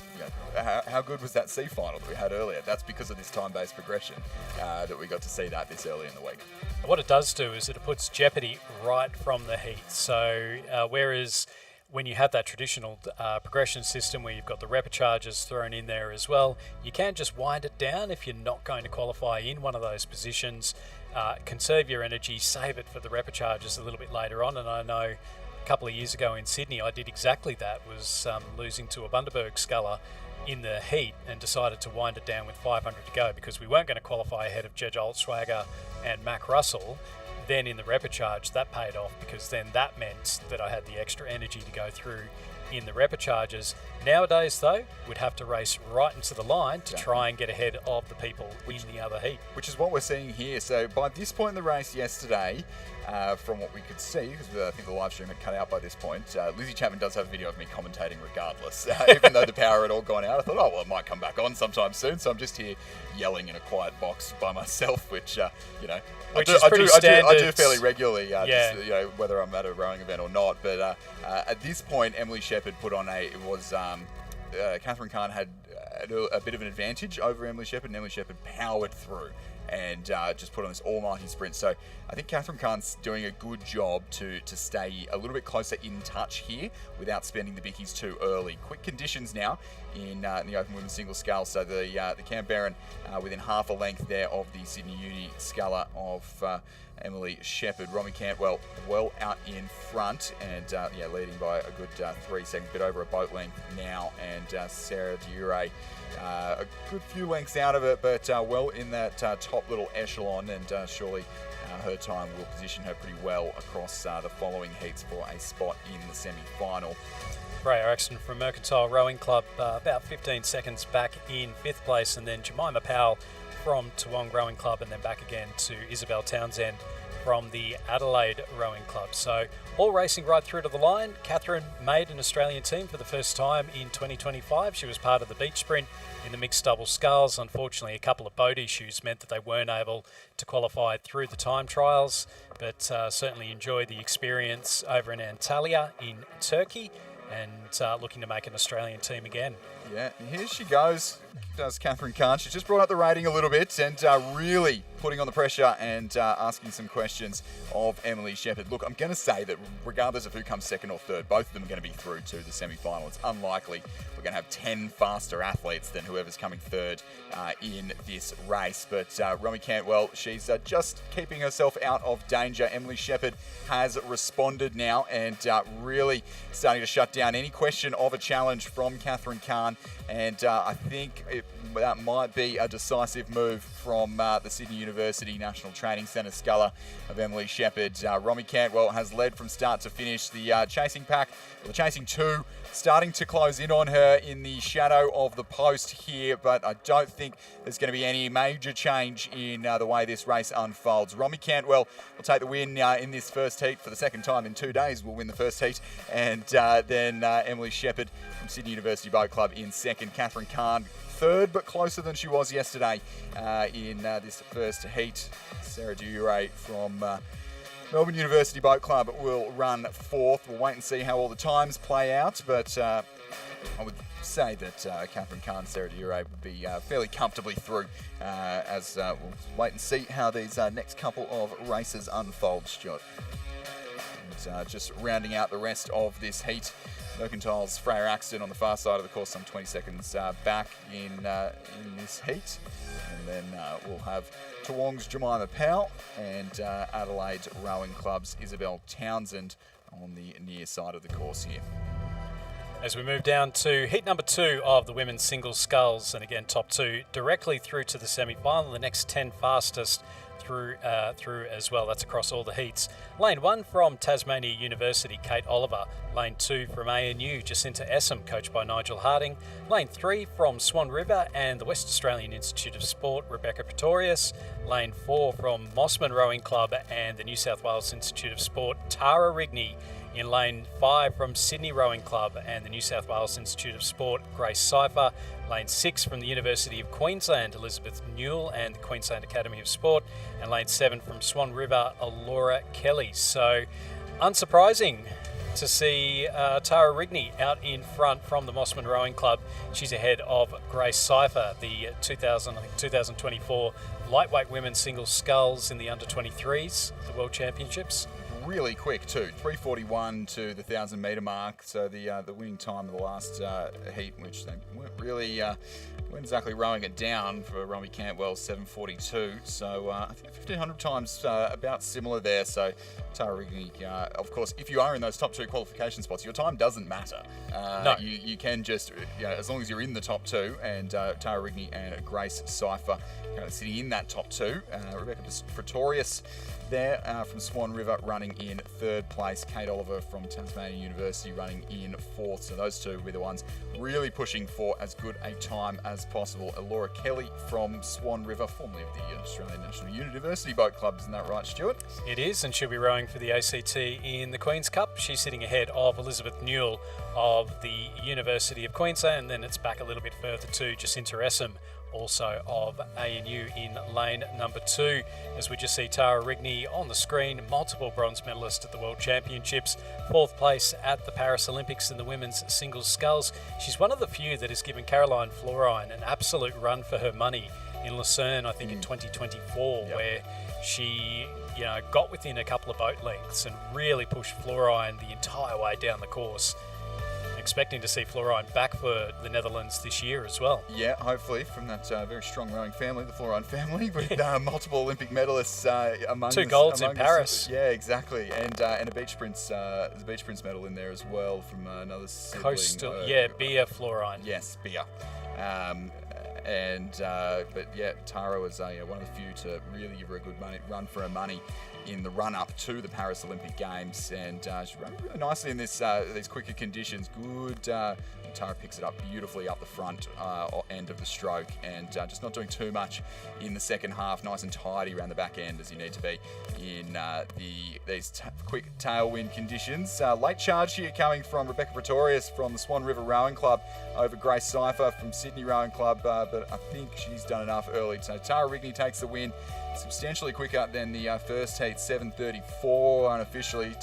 How good was that C final that we had earlier? That's because of this time-based progression that we got to see that this early in the week. What it does do is that it puts jeopardy right from the heat. So whereas when you have that traditional progression system where you've got the repecharges thrown in there as well, you can just wind it down if you're not going to qualify in one of those positions. Conserve your energy, save it for the repecharges a little bit later on. And I know a couple of years ago in Sydney, I did exactly that, was losing to a Bundaberg sculler in the heat and decided to wind it down with 500 to go because we weren't going to qualify ahead of Judge Altswager and Mac Russell. Then in the repecharge, that paid off because then that meant that I had the extra energy to go through in the repecharges. Nowadays, though, we'd have to race right into the line to try and get ahead of the people in the other heat. Which is what we're seeing here. So by this point in the race yesterday, from what we could see, because I think the live stream had cut out by this point, Lizzie Chapman does have a video of me commentating regardless. Even though the power had all gone out, I thought, it might come back on sometime soon. So I'm just here yelling in a quiet box by myself, which, Which is pretty standard. I do fairly regularly, just, whether I'm at a rowing event or not. But at this point, Emily Shepherd put on Catherine Kahn had a bit of an advantage over Emily Shepherd, and Emily Shepherd powered through and just put on this almighty sprint. So I think Catherine Kahn's doing a good job to stay a little bit closer in touch here without spending the bickies too early. Quick conditions now in the Open Women's Single Scull. So the Canberran within half a length there of the Sydney Uni sculler of Emily Shepherd. Romy Cantwell well out in front and leading by a good 3 seconds, bit over a boat length now, and Sarah Diure a good few lengths out of it, but well in that top little echelon, and surely her time will position her pretty well across the following heats for a spot in the semi-final. Freya Axton from Mercantile Rowing Club about 15 seconds back in 5th place, and then Jemima Powell from Toowong Rowing Club, and then back again to Isabel Townsend from the Adelaide Rowing Club. So all racing right through to the line. Catherine made an Australian team for the first time in 2025. She was part of the beach sprint in the mixed double sculls. Unfortunately, a couple of boat issues meant that they weren't able to qualify through the time trials, but certainly enjoyed the experience over in Antalya in Turkey, and looking to make an Australian team again. Yeah, and here she goes, does Catherine Kahn. She's just brought up the rating a little bit and really putting on the pressure and asking some questions of Emily Shepherd. Look, I'm going to say that regardless of who comes second or third, both of them are going to be through to the semi-final. It's unlikely we're going to have 10 faster athletes than whoever's coming third in this race. But Romy Cantwell, she's just keeping herself out of danger. Emily Shepherd has responded now and really starting to shut down any question of a challenge from Catherine Kahn. And I think that might be a decisive move from the Sydney University National Training Centre sculler of Emily Shepherd. Romy Cantwell has led from start to finish. The chasing pack, or the chasing two, starting to close in on her in the shadow of the post here, but I don't think there's going to be any major change in the way this race unfolds. Romy Cantwell will take the win in this first heat for the second time in 2 days. Will win the first heat, and then Emily Shepherd from Sydney University Boat Club in second. Catherine Kahn third, but closer than she was yesterday in this first heat. Sarah Dure from Melbourne University Boat Club will run fourth. We'll wait and see how all the times play out, but I would say that Catherine Kahn and Sarah Dure would be fairly comfortably through as we'll wait and see how these next couple of races unfold, Stuart. And just rounding out the rest of this heat, Mercantile's Freya Axton on the far side of the course, some 20 seconds back in this heat. And then we'll have Toowong's Jemima Powell and Adelaide Rowing Club's Isabel Townsend on the near side of the course here. As we move down to heat number 2 of the women's singles sculls, and again top 2 directly through to the semi-final, the next 10 fastest through as well. That's across all the heats. Lane 1 from Tasmania University, Kate Oliver. Lane 2 from ANU, Jacinta Essam, coached by Nigel Harding. Lane 3 from Swan River and the West Australian Institute of Sport, Rebecca Pretorius. Lane 4 from Mossman Rowing Club and the New South Wales Institute of Sport, Tara Rigney. In lane 5 from Sydney Rowing Club and the New South Wales Institute of Sport, Grace Cypher. Lane 6 from the University of Queensland, Elizabeth Newell and the Queensland Academy of Sport. And lane 7 from Swan River, Laura Kelly. So unsurprising to see Tara Rigney out in front from the Mossman Rowing Club. She's ahead of Grace Cypher, the 2024 lightweight women's singles sculls in the under-23s, the World Championships. Really quick too, 3:41 to the 1,000 metre mark. So the winning time of the last heat, which they weren't really weren't exactly rowing it down for Romy Cantwell, 7:42. So I think 1,500 times about similar there. So Tara Rigney, of course, if you are in those top 2 qualification spots, your time doesn't matter. No. You can just, as long as you're in the top 2, and Tara Rigney and Grace Cypher sitting in that top 2. Rebecca Pretorius there from Swan River running in 3rd place. Kate Oliver from Tasmania University running in 4th. So those two will be the ones really pushing for as good a time as possible. Laura Kelly from Swan River, formerly of the Australian National University Boat Club. Isn't that right, Stuart? It is, and she'll be rowing for the ACT in the Queen's Cup. She's sitting ahead of Elizabeth Newell of the University of Queensland, and then it's back a little bit further to Jacinta Essam, also of ANU in lane number 2. As we just see Tara Rigney on the screen, multiple bronze medalist at the World Championships, 4th place at the Paris Olympics in the women's singles sculls. She's one of the few that has given Caroline Florine an absolute run for her money in Lucerne, I think in 2024, where she got within a couple of boat lengths and really pushed Florine the entire way down the course. Expecting to see Florine back for the Netherlands this year as well. Yeah, hopefully from that very strong rowing family, the Florine family, with multiple Olympic medalists among 2 golds in Paris. Yeah, exactly, and a beach sprints, there's a beach sprints medal in there as well from another sibling. Coastal, Bia Florine. Yes, Bia. But yeah, Tara was one of the few to really give her a good run for her money in the run-up to the Paris Olympic Games, and she ran really nicely in this these quicker conditions. Good. Tara picks it up beautifully up the front end of the stroke, and just not doing too much in the second half. Nice and tidy around the back end as you need to be in these quick tailwind conditions. Late charge here coming from Rebecca Pretorius from the Swan River Rowing Club over Grace Cypher from Sydney Rowing Club, but I think she's done enough early. So Tara Rigney takes the win, substantially quicker than the first heat, 7:34 unofficially.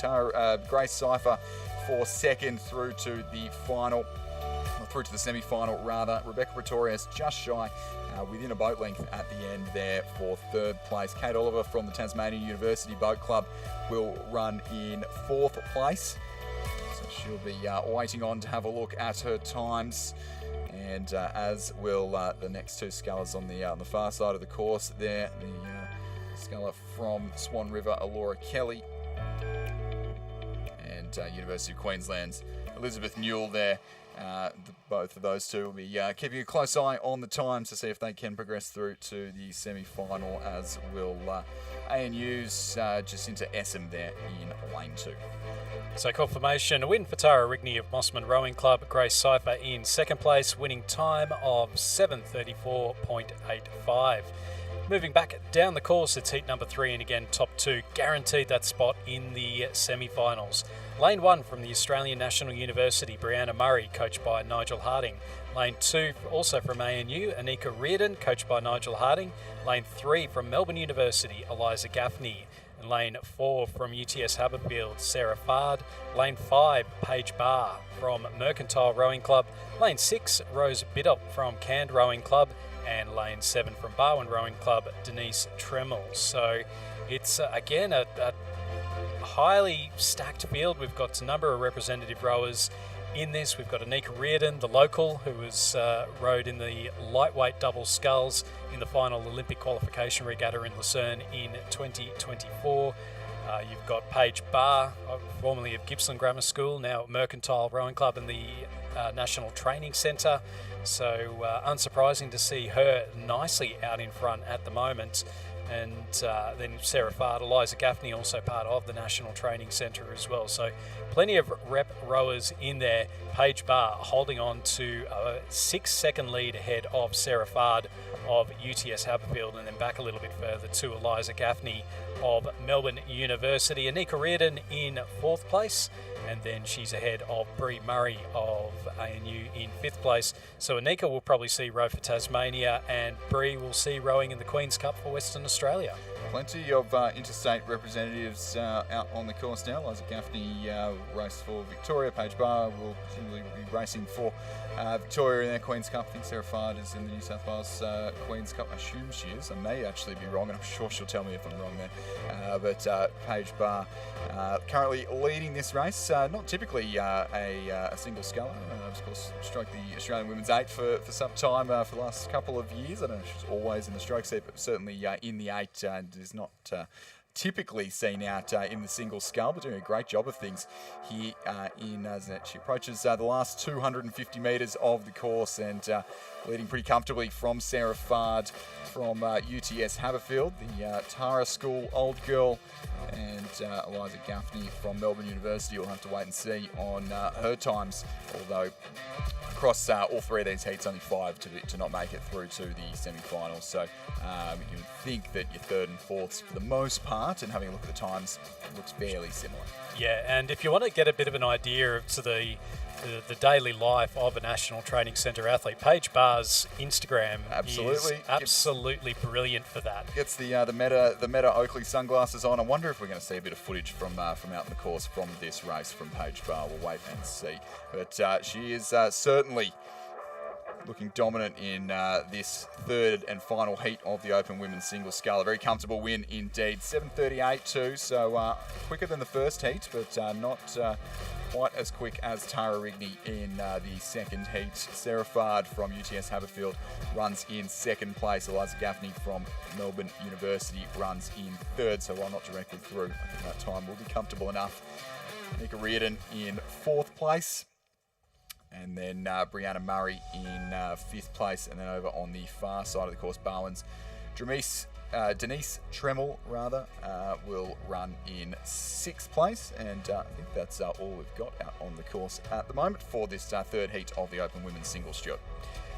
Grace Cypher for second through to the final. Through to the semi-final rather. Rebecca Pretorius just shy within a boat length at the end there for third place. Kate Oliver from the Tasmanian University Boat Club will run in fourth place. So she'll be waiting on to have a look at her times, and as will the next two scullers on the far side of the course there. The sculler from Swan River, Alora Kelly, and University of Queensland's Elizabeth Newell there. Both of those two will be keeping a close eye on the times to see if they can progress through to the semi-final, as will ANU's Jacinta Essam there in lane 2. So confirmation, a win for Tara Rigney of Mossman Rowing Club. Grace Cypher in second place, winning time of 7:34.85. Moving back down the course, it's heat number 3, and again, top 2 guaranteed that spot in the semi-finals. Lane 1 from the Australian National University, Brianna Murray, coached by Nigel Harding. Lane 2 also from ANU, Anika Reardon, coached by Nigel Harding. Lane 3 from Melbourne University, Eliza Gaffney. And lane 4 from UTS Haberfield, Sarah Fard. Lane 5, Paige Barr from Mercantile Rowing Club. Lane 6, Rose Biddop from Canned Rowing Club. And lane 7 from Barwon Rowing Club, Denise Tremmel. So it's again a highly stacked field. We've got a number of representative rowers in this. We've got Anika Reardon, the local, who was rowed in the lightweight double sculls in the final Olympic qualification regatta in Lucerne in 2024. You've got Paige Barr, formerly of Gippsland Grammar School, now at Mercantile Rowing Club and the National Training Centre. So unsurprising to see her nicely out in front at the moment. And then Sarah Fard, Eliza Gaffney, also part of the National Training Centre as well. So plenty of rep rowers in there. Paige Barr holding on to a 6-second lead ahead of Sarah Fard of UTS Haberfield, and then back a little bit further to Eliza Gaffney of Melbourne University. Anika Reardon in 4th place, and then she's ahead of Brie Murray of ANU in 5th place. So Anika will probably see row for Tasmania, and Brie will see rowing in the Queen's Cup for Western Australia. Plenty of interstate representatives out on the course now. Eliza Gaffney raced for Victoria. Paige Barr will presumably be racing for Victoria in their Queen's Cup. I think Sarah Fard is in the New South Wales Queen's Cup. I assume she is. I may actually be wrong, and I'm sure she'll tell me if I'm wrong there. But Paige Barr currently leading this race. Not typically a single sculler. Of course, stroked the Australian Women's 8 for some time for the last couple of years. I don't know if she's always in the stroke seat, but certainly in the 8 is not typically seen out in the single scull, but doing a great job of things here as she approaches the last 250 metres of the course, and leading pretty comfortably from Sarah Fard from UTS Haberfield, the Tara School Old Girl, and Eliza Gaffney from Melbourne University. We'll have to wait and see on her times, although across all 3 of these heats, only 5 to not make it through to the semi-finals. So you would think that your 3rd and 4ths, for the most part, and having a look at the times, it looks fairly similar. Yeah, and if you want to get a bit of an idea of the daily life of a National Training Centre athlete, Paige Barr's Instagram is absolutely brilliant for that. Gets the Meta Oakley sunglasses on. I wonder if we're going to see a bit of footage from out in the course from this race from Paige Barr. We'll wait and see. But she is certainly looking dominant in this 3rd and final heat of the Open Women's Singles Scull. A very comfortable win indeed. 7:38 too, so quicker than the first heat, but not quite as quick as Tara Rigney in the 2nd heat. Sarah Fard from UTS Haberfield runs in 2nd place. Eliza Gaffney from Melbourne University runs in 3rd, so while not directly through, I think that time will be comfortable enough. Anika Reardon in 4th place. And then Brianna Murray in 5th place. And then over on the far side of the course, Barwon's Dramise Denise Tremel, will run in 6th place, and I think that's all we've got out on the course at the moment for this third heat of the Open Women's Singles, Stuart.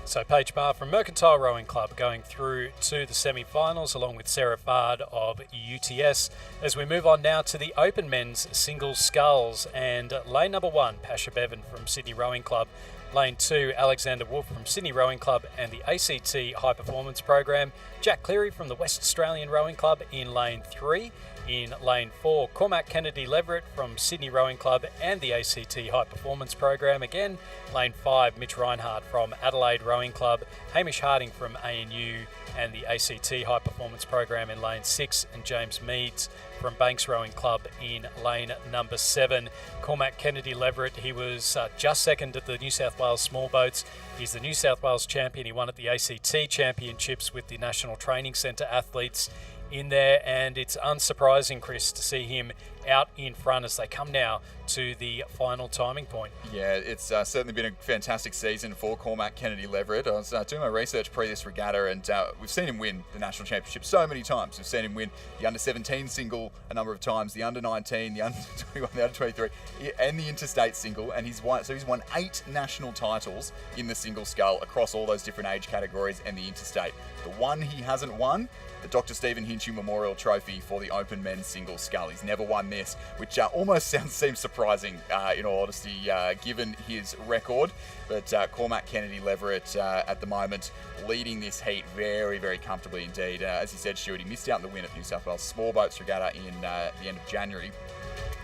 So Paige Barr from Mercantile Rowing Club going through to the semi-finals along with Sarah Fard of UTS. As we move on now to the Open Men's Singles Sculls, and lane number 1, Pasha Bevan from Sydney Rowing Club. Lane 2, Alexander Wolf from Sydney Rowing Club and the ACT High Performance Program. Jack Cleary from the West Australian Rowing Club in lane 3. In lane 4, Cormac Kennedy Leverett from Sydney Rowing Club and the ACT High Performance Program again. Lane 5, Mitch Reinhardt from Adelaide Rowing Club, Hamish Harding from ANU and the ACT High Performance Program in lane 6, and James Meads from Banks Rowing Club in lane number 7. Cormac Kennedy Leverett, he was just second at the New South Wales Small Boats. He's the New South Wales champion. He won at the ACT Championships with the National Training Centre athletes in there, and it's unsurprising, Chris, to see him out in front as they come now to the final timing point. Yeah, it's certainly been a fantastic season for Cormac Kennedy Leverett. I was doing my research pre this regatta, and we've seen him win the national championship so many times. We've seen him win the under-17 single a number of times, the under-19, the under-21, the under-23, and the interstate single, and he's won 8 national titles in the single scull across all those different age categories and the interstate. The one he hasn't won, the Dr. Stephen Hinchey Memorial Trophy for the Open Men's Single Scull. He's never won this, which almost seems surprising, in all honesty, given his record. But Cormac Kennedy Leverett at the moment leading this heat very, very comfortably indeed. As you said, Stuart, he missed out on the win at New South Wales Small Boats Regatta in the end of January.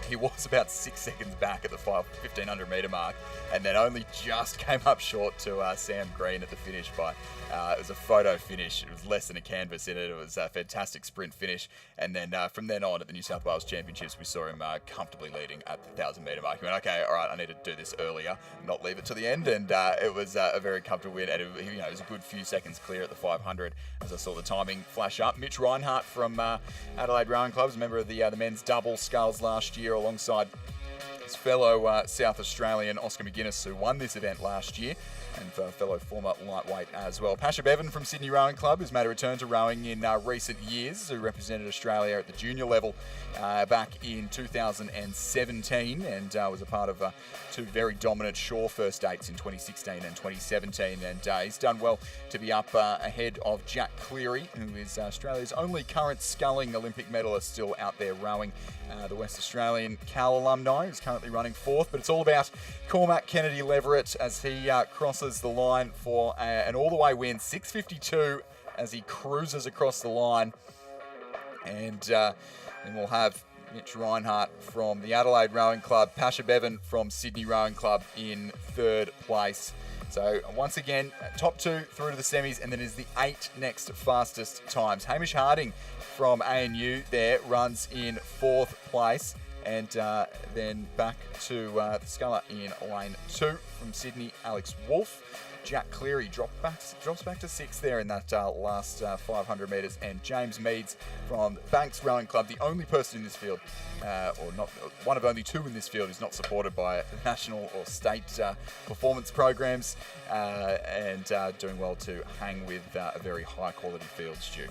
He was about 6 seconds back at the 1,500 metre mark, and then only just came up short to Sam Green at the finish by, it was a photo finish. It was less than a canvas in it. It was a fantastic sprint finish. And then from then on at the New South Wales Championships, we saw him comfortably leading at the 1,000 metre mark. He went, okay, all right, I need to do this earlier, not leave it to the end. And it was a very comfortable win. And it was a good few seconds clear at the 500 as I saw the timing flash up. Mitch Reinhardt from Adelaide Rowing Club, a member of the men's double sculls last year, alongside his fellow South Australian Oscar McGuinness, who won this event last year, and fellow former lightweight as well. Pasha Bevan from Sydney Rowing Club has made a return to rowing in recent years, who represented Australia at the junior level back in 2017 and was a part of 2 very dominant shore first dates in 2016 and 2017, and he's done well to be up ahead of Jack Cleary, who is Australia's only current sculling Olympic medalist still out there rowing. The West Australian Cal alumni, who's currently running 4th, but it's all about Cormac Kennedy Leverett as he crosses the line for an all-the-way win, 6:52 as he cruises across the line. And then we'll have Mitch Reinhardt from the Adelaide Rowing Club, Pasha Bevan from Sydney Rowing Club in 3rd place. So once again, top 2 through to the semis, and then is the 8 next fastest times. Hamish Harding from ANU there runs in 4th place. And then back to the sculler in lane 2 from Sydney, Alex Wolf. Jack Cleary drops back to 6th there in that last 500 metres. And James Meads from Banks Rowing Club, the only person in this field, or not one of only 2 in this field, who's not supported by national or state performance programs, and doing well to hang with a very high quality field, Stu.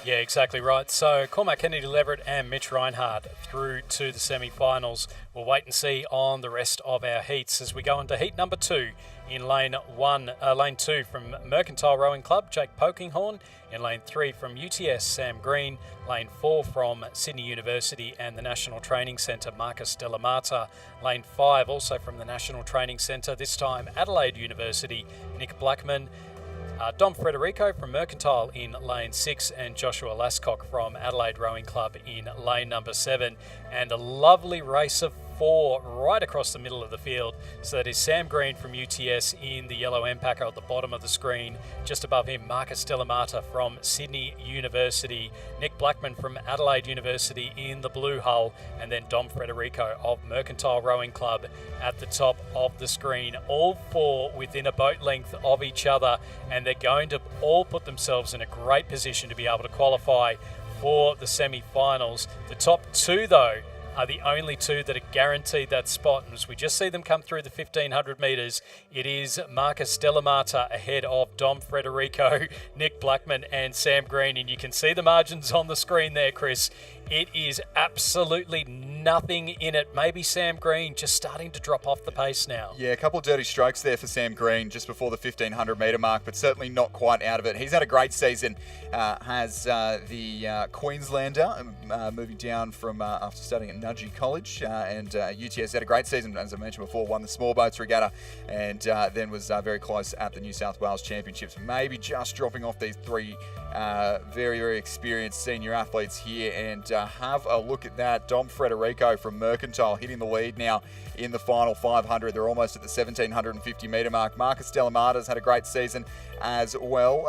Yeah, exactly right. So Cormac Kennedy Leverett and Mitch Reinhardt through to the semi-finals. We'll wait and see on the rest of our heats as we go into heat number 2 in lane 2 from Mercantile Rowing Club, Jake Pokinghorn. In lane 3 from UTS, Sam Green. Lane 4 from Sydney University and the National Training Centre, Marcus Delamata. Lane 5 also from the National Training Centre, this time Adelaide University, Nick Blackman. Dom Frederico from Mercantile in lane 6 and Joshua Lascock from Adelaide Rowing Club in lane number 7. And a lovely race of 4 right across the middle of the field. So that is Sam Green from UTS in the yellow Empacker at the bottom of the screen. Just above him, Marcus Delamata from Sydney University, Nick Blackman from Adelaide University in the blue hull, and then Dom Frederico of Mercantile Rowing Club at the top of the screen. All 4 within a boat length of each other, and they're going to all put themselves in a great position to be able to qualify for the semi-finals. The top 2, though, are the only two that are guaranteed that spot. And as we just see them come through the 1,500 metres, it is Marcus Delamata ahead of Dom Frederico, Nick Blackman and Sam Green. And you can see the margins on the screen there, Chris. It is absolutely nothing in it. Maybe Sam Green just starting to drop off the pace now. Yeah, a couple of dirty strokes there for Sam Green just before the 1,500 metre mark, but certainly not quite out of it. He's had a great season. Has the Queenslander moving down from after studying at Nudgee College, and UTS had a great season, as I mentioned before, won the small boats regatta, and then was very close at the New South Wales Championships. Maybe just dropping off these three very, very experienced senior athletes here, and have a look at that. Dom Frederico from Mercantile hitting the lead now in the final 500. They're almost at the 1,750 metre mark. Marcus Delamata's had a great season as well.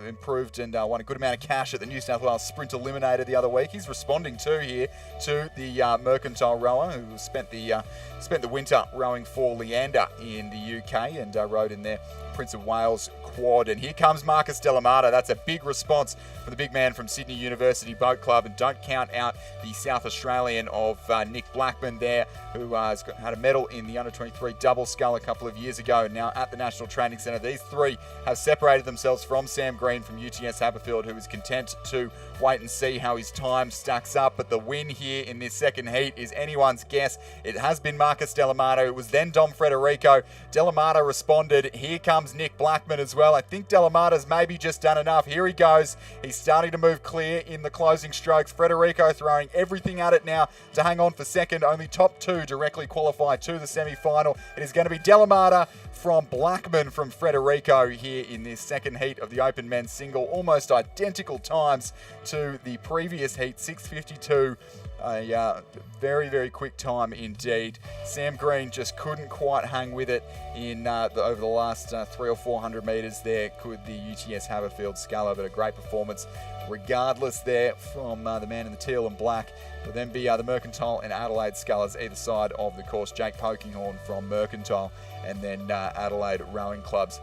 Improved and won a good amount of cash at the New South Wales Sprint Eliminator the other week. He's responding too here to the Mercantile rower who spent the winter rowing for Leander in the UK and rode in their Prince of Wales quad. And here comes Marcus Delamata. That's a big response from the big man from Sydney University Boat Club. And don't count out the South Australian of Nick Blackman there, who has had a medal in the under-23 double scull a couple of years ago, and now at the National Training Centre. These three have separated themselves from Sam Green from UTS Haberfield, who is content to wait and see how his time stacks up. But the win here in this second heat is anyone's guess. It has been Marcus Delamata. It was then Dom Frederico. Delamata responded. Here comes Nick Blackman as well. I think Delamata's maybe just done enough. Here he goes. He's starting to move clear in the closing strokes. Frederico throwing everything at it now to hang on for second. Only top two directly qualify to the semi-final. It is going to be Delamata from Blackman from Frederico here in this second heat of the Open Men's Single. Almost identical times to the previous heat, 6:52. A very, very quick time indeed. Sam Green just couldn't quite hang with it in over the last 300 or 400 metres there. Could the UTS Haberfield sculler, but a great performance regardless there from the man in the teal and black. Will then be the Mercantile and Adelaide scullers either side of the course. Jake Pokinghorn from Mercantile, and then Adelaide Rowing Club's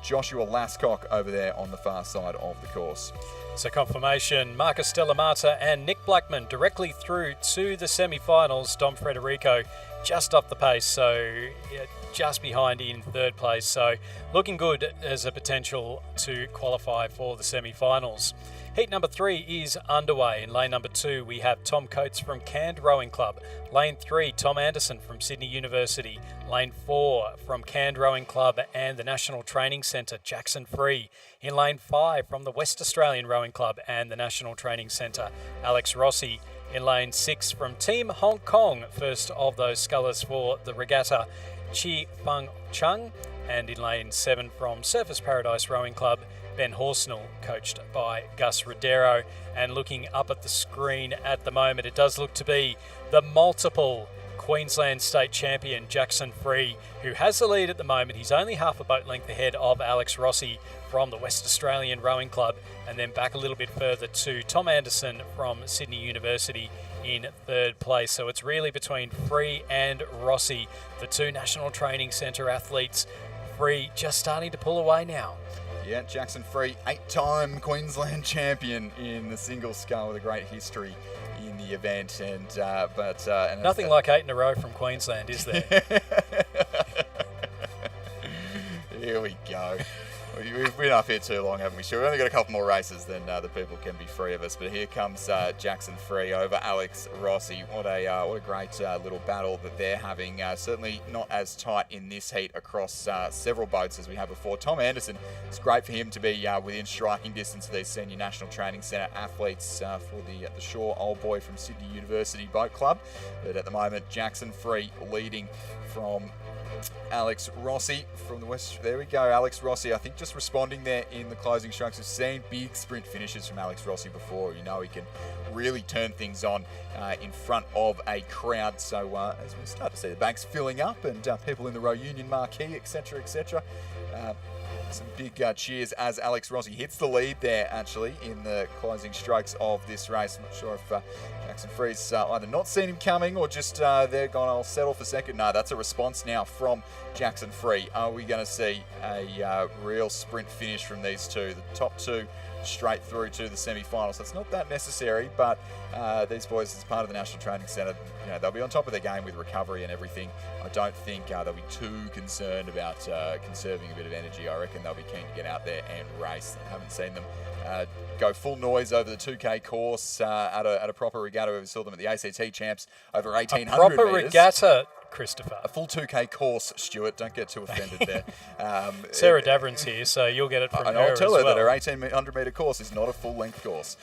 Joshua Lascock over there on the far side of the course. So confirmation, Marcus Delamata and Nick Blackman directly through to the semi-finals. Dom Frederico just off the pace, so just behind in third place. So looking good as a potential to qualify for the semi-finals. Heat number 3 is underway. In lane number 2, we have Tom Coates from Canned Rowing Club. Lane 3, Tom Anderson from Sydney University. Lane 4, from Canned Rowing Club and the National Training Centre, Jackson Free. In lane 5, from the West Australian Rowing Club and the National Training Centre, Alex Rossi. In lane 6, from Team Hong Kong, first of those scullers for the regatta, Chi Feng Chung. And in lane 7, from Surfers Paradise Rowing Club, Ben Horsnell, coached by Gus Rodero. And looking up at the screen at the moment, it does look to be the multiple Queensland State Champion Jackson Free, who has the lead at the moment. He's only half a boat length ahead of Alex Rossi from the West Australian Rowing Club, and then back a little bit further to Tom Anderson from Sydney University in third place. So it's really between Free and Rossi, the two National Training Centre athletes. Free just starting to pull away now. Yeah, Jackson Free, 8-time Queensland champion in the single scull with a great history in the event. And nothing like 8 in a row from Queensland, is there? Here we go. We've been up here too long, haven't we? Sure, we've only got a couple more races, then the people can be free of us. But here comes Jackson Free over Alex Rossi. What a great little battle that they're having. Certainly not as tight in this heat across several boats as we had before. Tom Anderson, it's great for him to be within striking distance of these senior National Training Centre athletes for the Shaw Old Boy from Sydney University Boat Club. But at the moment, Jackson Free leading from Alex Rossi from the West. There we go, Alex Rossi. I think just responding there in the closing strokes. We've seen big sprint finishes from Alex Rossi before. You know he can really turn things on in front of a crowd. So as we start to see the banks filling up and people in the Row Union marquee, etc., etc. Some big cheers as Alex Rossi hits the lead there, actually, in the closing strokes of this race. I'm not sure if Jackson Free's either not seen him coming or just they're going, I'll settle for second. No, that's a response now from Jackson Free. Are we going to see a real sprint finish from these two? The top two straight through to the semi-finals. So it's not that necessary, but these boys, as part of the National Training Centre, they'll be on top of their game with recovery and everything. I don't think they'll be too concerned about conserving a bit of energy. I reckon they'll be keen to get out there and race. I haven't seen them go full noise over the 2K course at a proper regatta. We saw them at the ACT Champs over 1,800 metres. Proper regatta, Christopher. A full 2K course, Stuart. Don't get too offended there. Sarah Daverin's here, so you'll get it from and her I'll tell as her well. that her 1,800 metre course is not a full-length course.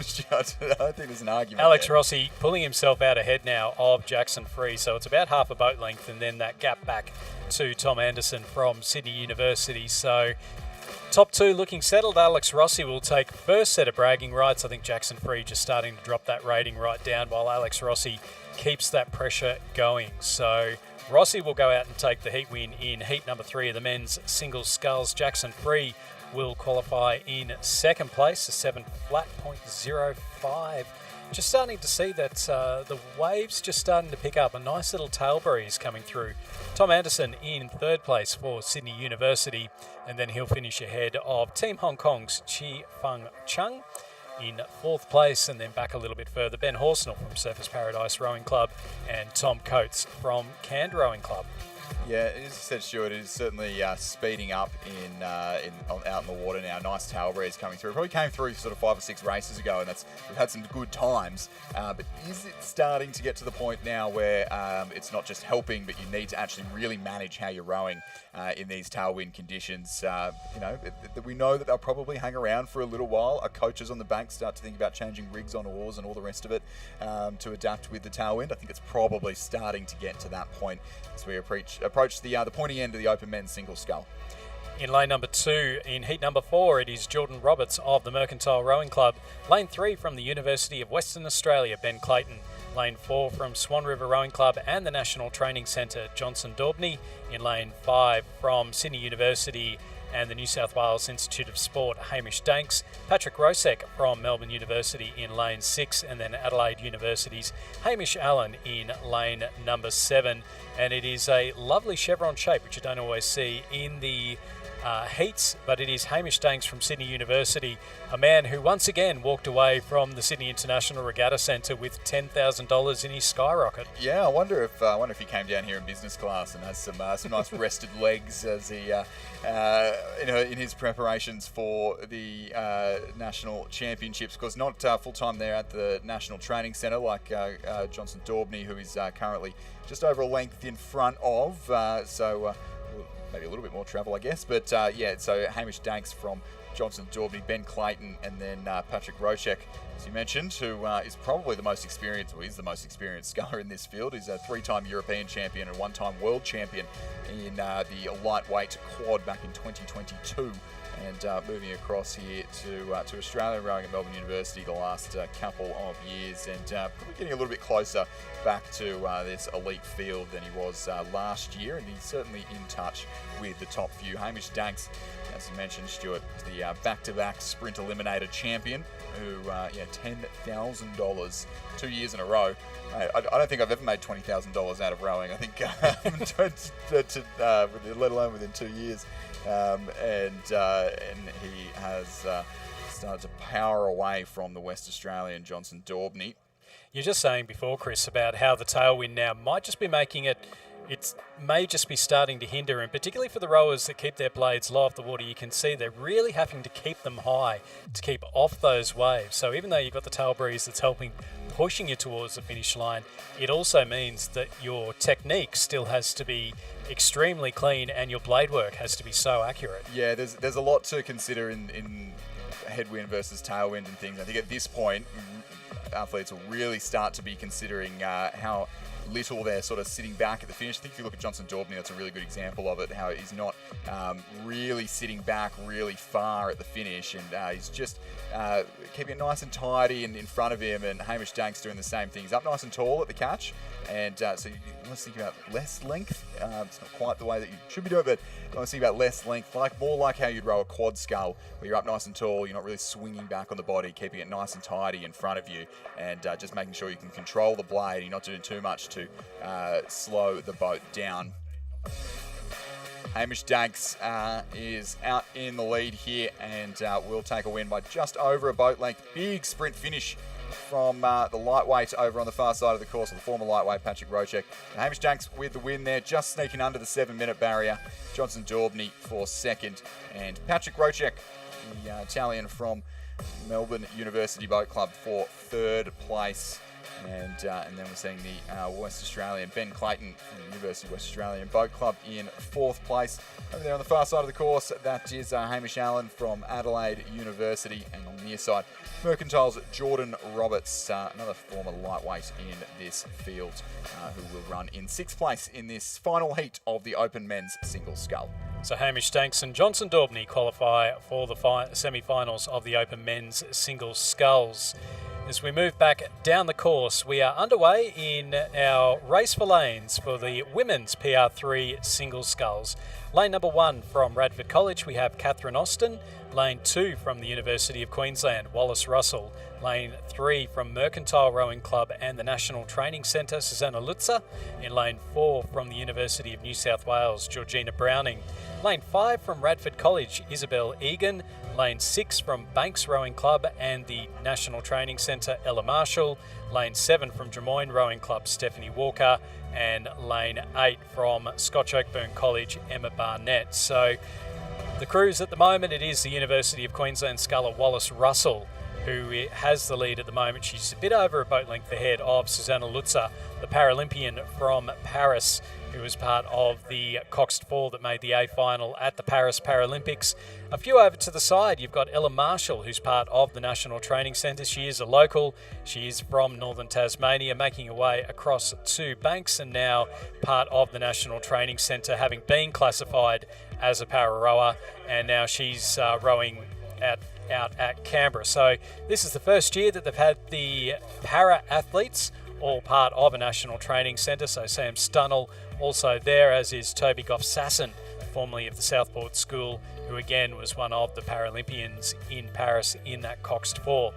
Stuart, I don't think there's an argument Alex there. Rossi pulling himself out ahead now of Jackson Free, so it's about half a boat length, and then that gap back to Tom Anderson from Sydney University. So top two looking settled. Alex Rossi will take first set of bragging rights. I think Jackson Free just starting to drop that rating right down while Alex Rossi keeps that pressure going. So Rossi will go out and take the heat win in heat number 3 of the men's singles sculls. Jackson Free will qualify in second place, a 7 flat .05. Just starting to see that the waves just starting to pick up. A nice little tail breeze coming through. Tom Anderson in third place for Sydney University, and then he'll finish ahead of Team Hong Kong's Chi Feng Chung in fourth place, and then back a little bit further, Ben Horsnell from Surfers Paradise Rowing Club and Tom Coates from Canned Rowing Club. Yeah, as you said, Stuart, it is certainly speeding up out in the water now. Nice tail breeze coming through. It probably came through sort of 5 or 6 races ago, and we've had some good times. But is it starting to get to the point now where it's not just helping, but you need to actually really manage how you're rowing in these tailwind conditions? We know that they'll probably hang around for a little while. Our coaches on the bank start to think about changing rigs on oars and all the rest of it to adapt with the tailwind. I think it's probably starting to get to that point as we approach the pointy end of the open men's single scull. In lane number 2, in heat number 4, it is Jordan Roberts of the Mercantile Rowing Club. Lane 3 from the University of Western Australia, Ben Clayton. Lane 4 from Swan River Rowing Club and the National Training Centre, Johnson Daubney. In lane 5 from Sydney University and the New South Wales Institute of Sport, Hamish Danks. Patrick Rosek from Melbourne University in lane 6, and then Adelaide University's Hamish Allen in lane number 7. And it is a lovely chevron shape, which you don't always see in the heats, but it is Hamish Danks from Sydney University, a man who once again walked away from the Sydney International Regatta Centre with $10,000 in his skyrocket. Yeah, I wonder if he came down here in business class and has some nice rested legs as he in his preparations for the national championships. Of course, not full time there at the National Training Centre like Johnson Daubney, who is currently just over a length in front of. Maybe a little bit more travel, I guess. But so Hamish Danks from Johnson Daubney, Ben Clayton, and then Patrick Rosek, as you mentioned, who is probably the most experienced, is the most experienced sculler in this field. He's a 3-time European champion and 1-time world champion in the lightweight quad back in 2022. And moving across here to Australia, rowing at Melbourne University the last couple of years, and probably getting a little bit closer back to this elite field than he was last year, and he's certainly in touch with the top few. Hamish Danks, as you mentioned, Stuart, the back-to-back Sprint Eliminator champion, who $10,000 2 years in a row. I don't think I've ever made $20,000 out of rowing. I think, let alone within 2 years. And he has started to power away from the West Australian Johnson Daubney. You're just saying before, Chris, about how the tailwind now might just be making it may just be starting to hinder, and particularly for the rowers that keep their blades low off the water, you can see they're really having to keep them high to keep off those waves. So even though you've got the tail breeze that's pushing you towards the finish line, it also means that your technique still has to be extremely clean and your blade work has to be so accurate. Yeah, there's a lot to consider in headwind versus tailwind and things. I think at this point, athletes will really start to be considering how little they're sort of sitting back at the finish. I think if you look at Johnson Daubney, that's a really good example of it, how he's not really sitting back really far at the finish, and he's just keeping it nice and tidy and in front of him, and Hamish Danks doing the same thing. He's up nice and tall at the catch, and so let's think about less length. It's not quite the way that you should be doing it, but let's think about less length, more like how you'd row a quad scull, where you're up nice and tall, you're not really swinging back on the body, keeping it nice and tidy in front of you, and just making sure you can control the blade. You're not doing too much to slow the boat down. Hamish Danks is out in the lead here and will take a win by just over a boat length. Big sprint finish from the lightweight over on the far side of the course, or the former lightweight, Patrick Rocek. Hamish Danks with the win there, just sneaking under the 7-minute barrier. Johnson Daubney for second, and Patrick Rocek, the Italian from Melbourne University Boat Club, for third place. And then we're seeing the West Australian Ben Clayton from the University of West Australian Boat Club in fourth place. Over there on the far side of the course, that is Hamish Allen from Adelaide University. And on the near side, Mercantile's Jordan Roberts, another former lightweight in this field, who will run in sixth place in this final heat of the Open Men's Single Scull. So Hamish Danks and Johnson Daubney qualify for the semi-finals of the Open Men's Single Sculls. As we move back down the course, we are underway in our race for lanes for the women's PR3 single sculls. Lane number 1 from Radford College, we have Catherine Austin. Lane 2 from the University of Queensland, Wallace Russell. Lane 3 from Mercantile Rowing Club and the National Training Centre, Susanna Lutzer. In lane 4 from the University of New South Wales, Georgina Browning. Lane 5 from Radford College, Isabel Egan. Lane 6 from Banks Rowing Club and the National Training Centre, Ella Marshall. Lane 7 from Drummoyne Rowing Club, Stephanie Walker. And lane 8 from Scotch Oakburn College, Emma Barnett. So the crews at the moment, it is the University of Queensland sculler Wallace Russell who has the lead at the moment. She's a bit over a boat length ahead of Susanna Lutzer, the Paralympian from Paris, who was part of the Coxed 4 that made the A final at the Paris Paralympics. A few over to the side, you've got Ella Marshall, who's part of the National Training Centre. She is a local. She is from Northern Tasmania, making her way across to Banks and now part of the National Training Centre, having been classified as a para rower, and now she's rowing out at Canberra. So this is the first year that they've had the para athletes all part of a national training centre. So Sam Stunnell also there, as is Toby Goff-Sasson, formerly of the Southport School, who again was one of the Paralympians in Paris in that Coxed 4.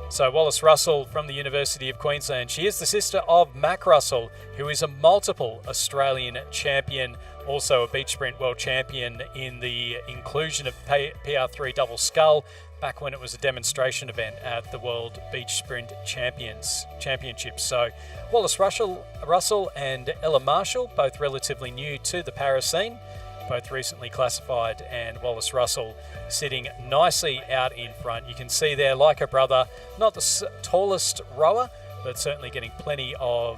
So Wallace Russell from the University of Queensland. She is the sister of Mac Russell, who is a multiple Australian champion, also a beach sprint world champion in the inclusion of PR3 double scull back when it was a demonstration event at the World Beach Sprint Championships. So Wallace Russell and Ella Marshall, both relatively new to the para scene, both recently classified, and Wallace Russell sitting nicely out in front. You can see there, like her brother, not the tallest rower, but certainly getting plenty of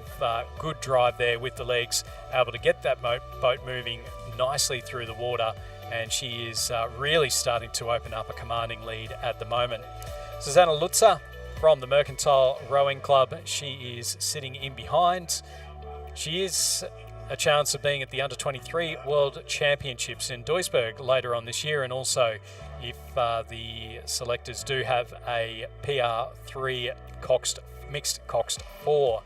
good drive there with the legs, able to get that boat moving nicely through the water, and she is really starting to open up a commanding lead at the moment. Susanna Lutzer from the Mercantile Rowing Club, she is sitting in behind. She is a chance of being at the Under-23 World Championships in Duisburg later on this year, and also if the selectors do have a PR3 mixed Coxed 4,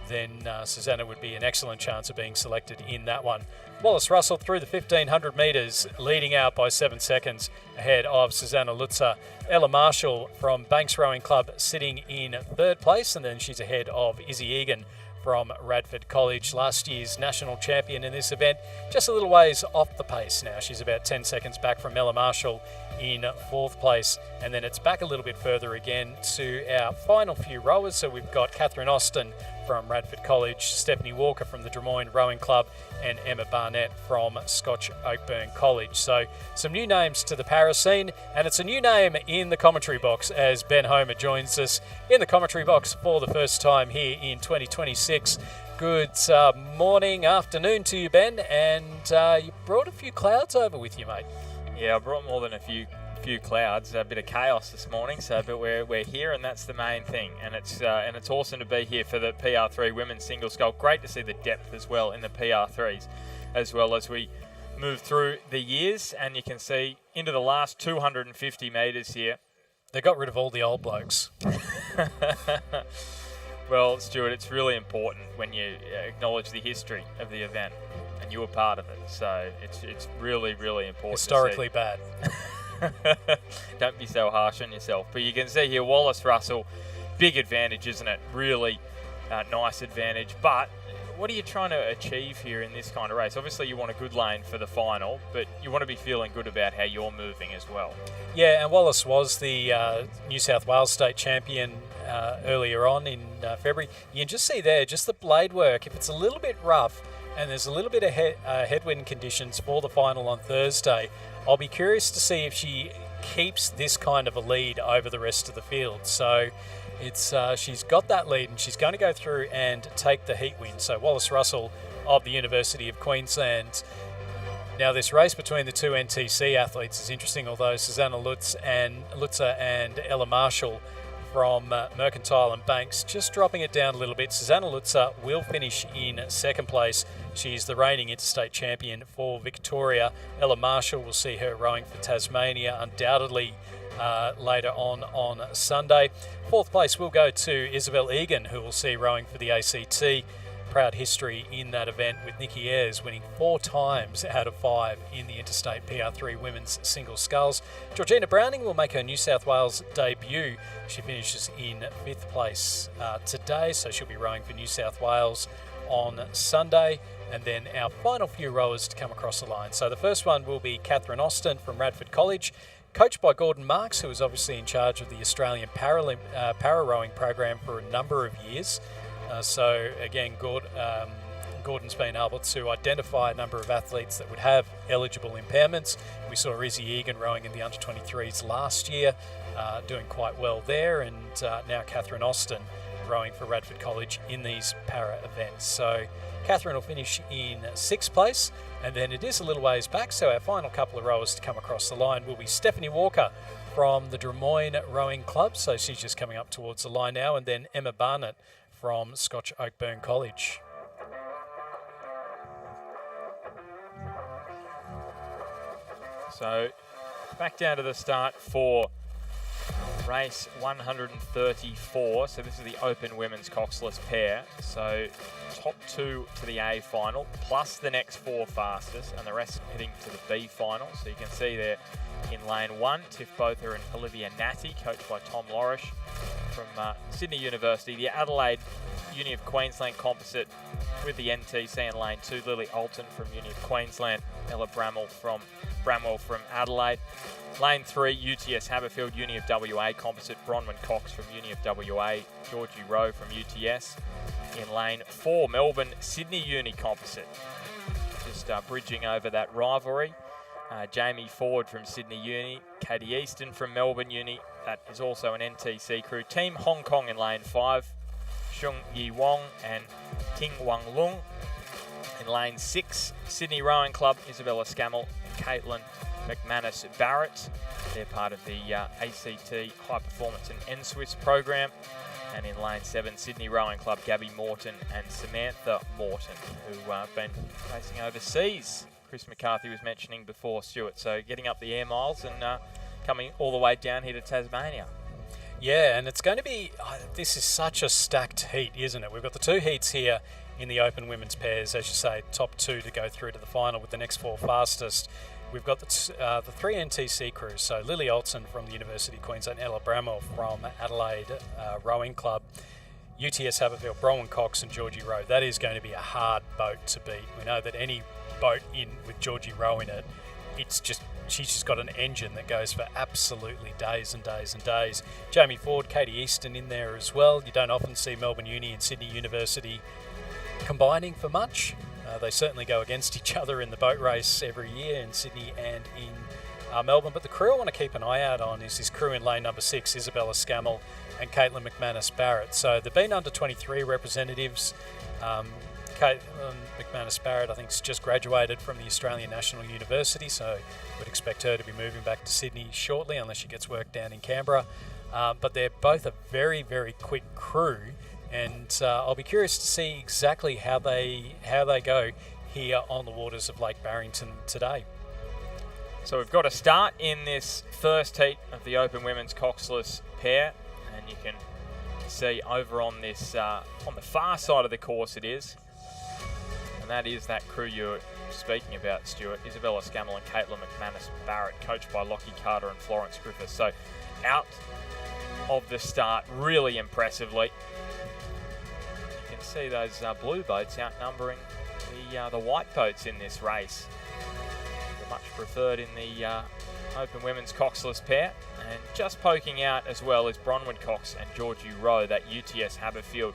then Susanna would be an excellent chance of being selected in that one. Wallace Russell through the 1,500 metres, leading out by 7 seconds ahead of Susanna Lutzer. Ella Marshall from Banks Rowing Club sitting in third place, and then she's ahead of Izzy Egan from Radford College, last year's national champion in this event. Just a little ways off the pace now. She's about 10 seconds back from Ella Marshall in fourth place. And then it's back a little bit further again to our final few rowers. So we've got Catherine Austin from Radford College, Stephanie Walker from the Drummoyne Rowing Club, and Emma Barnett from Scotch Oakburn College. So some new names to the para scene, and it's a new name in the commentary box as Ben Homer joins us in the commentary box for the first time here in 2026. Good morning, afternoon to you, Ben, and you brought a few clouds over with you, mate. Yeah, I brought more than a few clouds, a bit of chaos this morning. But we're here, and that's the main thing. And it's awesome to be here for the PR3 women's single scull. Great to see the depth as well in the PR3s, as well as we move through the years. And you can see into the last 250 metres here. They got rid of all the old blokes. Well, Stuart, it's really important when you acknowledge the history of the event, and you were part of it. So it's really, really important. Historically bad. Don't be so harsh on yourself. But you can see here, Wallace Russell, big advantage, isn't it? Really nice advantage. But what are you trying to achieve here in this kind of race? Obviously, you want a good lane for the final, but you want to be feeling good about how you're moving as well. Yeah, and Wallace was the New South Wales state champion earlier on in February. You can just see there, just the blade work. If it's a little bit rough and there's a little bit of headwind conditions for the final on Thursday, I'll be curious to see if she keeps this kind of a lead over the rest of the field. So it's she's got that lead and she's going to go through and take the heat win. So Wallace Russell of the University of Queensland. Now this race between the two NTC athletes is interesting, although Susanna Lutzer and Ella Marshall from Mercantile and Banks just dropping it down a little bit. Susanna Lutzer will finish in second place. She's the reigning interstate champion for Victoria. Ella Marshall will see her rowing for Tasmania undoubtedly later on Sunday. Fourth place will go to Isabel Egan, who will see rowing for the ACT. Proud history in that event with Nikki Ayres winning 4 times out of 5 in the interstate PR3 women's single sculls. Georgina Browning will make her New South Wales debut. She finishes in 5th place today, so she'll be rowing for New South Wales on Sunday. And then our final few rowers to come across the line. So the first one will be Catherine Austin from Radford College, coached by Gordon Marks, who was obviously in charge of the Australian para-rowing program for a number of years. So again, Gordon's been able to identify a number of athletes that would have eligible impairments. We saw Izzy Egan rowing in the under-23s last year, doing quite well there, and now Catherine Austin rowing for Radford College in these para events. So Catherine will finish in 6th place, and then it is a little ways back, so our final couple of rowers to come across the line will be Stephanie Walker from the Drummoyne Rowing Club, so she's just coming up towards the line now, and then Emma Barnett from Scotch Oakburn College. So back down to the start for race 134. So this is the open women's coxless pair. So top 2 to the A final, plus the next 4 fastest, and the rest heading to the B final. So you can see there in lane 1, Tiff Bother and Olivia Natty, coached by Tom Lorish from Sydney University. The Adelaide Uni of Queensland composite with the NTC in lane 2, Lily Alton from Uni of Queensland, Ella Bramwell from Adelaide. Lane 3, UTS Haberfield Uni of WA composite, Bronwyn Cox from Uni of WA, Georgie Rowe from UTS. In lane 4, Melbourne Sydney Uni composite, just bridging over that rivalry. Jamie Ford from Sydney Uni, Katie Easton from Melbourne Uni, that is also an NTC crew. Team Hong Kong in lane 5, Shung Yi Wong and Ting Wang Lung. In lane 6, Sydney Rowing Club, Isabella Scammell and Caitlin McManus Barrett. They're part of the ACT High Performance and NSWIS program. And in lane 7, Sydney Rowing Club, Gabby Morton and Samantha Morton, who have been racing overseas. Chris McCarthy was mentioning before, Stuart. So getting up the air miles and coming all the way down here to Tasmania. Yeah, and it's going to be, this is such a stacked heat, isn't it? We've got the 2 heats here in the open women's pairs, as you say, top 2 to go through to the final with the next 4 fastest. We've got the 3 NTC crews, so Lily Alton from the University of Queensland, Ella Bramwell from Adelaide Rowing Club, UTS Haberfield, Bronwyn Cox and Georgie Rowe. That is going to be a hard boat to beat. We know that any boat in with Georgie Rowe in it, she's just got an engine that goes for absolutely days and days and days. Jamie Ford, Katie Easton in there as well. You don't often see Melbourne Uni and Sydney University combining for much. They certainly go against each other in the boat race every year in Sydney and in Melbourne. But the crew I want to keep an eye out on is this crew in lane number 6, Isabella Scammell and Caitlin McManus Barrett. So they've been under 23 representatives. Caitlin McManus Barrett, I think, has just graduated from the Australian National University, so would expect her to be moving back to Sydney shortly unless she gets work down in Canberra. But they're both a very, very quick crew. And I'll be curious to see exactly how they go here on the waters of Lake Barrington today. So we've got a start in this first heat of the open women's coxless pair, and you can see over on this on the far side of the course it is, and that is that crew you're speaking about, Stuart. Isabella Scammell and Caitlin McManus Barrett, coached by Lockie Carter and Florence Griffiths. So out of the start really impressively. see those blue boats outnumbering the white boats in this race. They're much preferred in the Open Women's Coxless pair. And just poking out as well is Bronwyn Cox and Georgie Rowe, that UTS Haberfield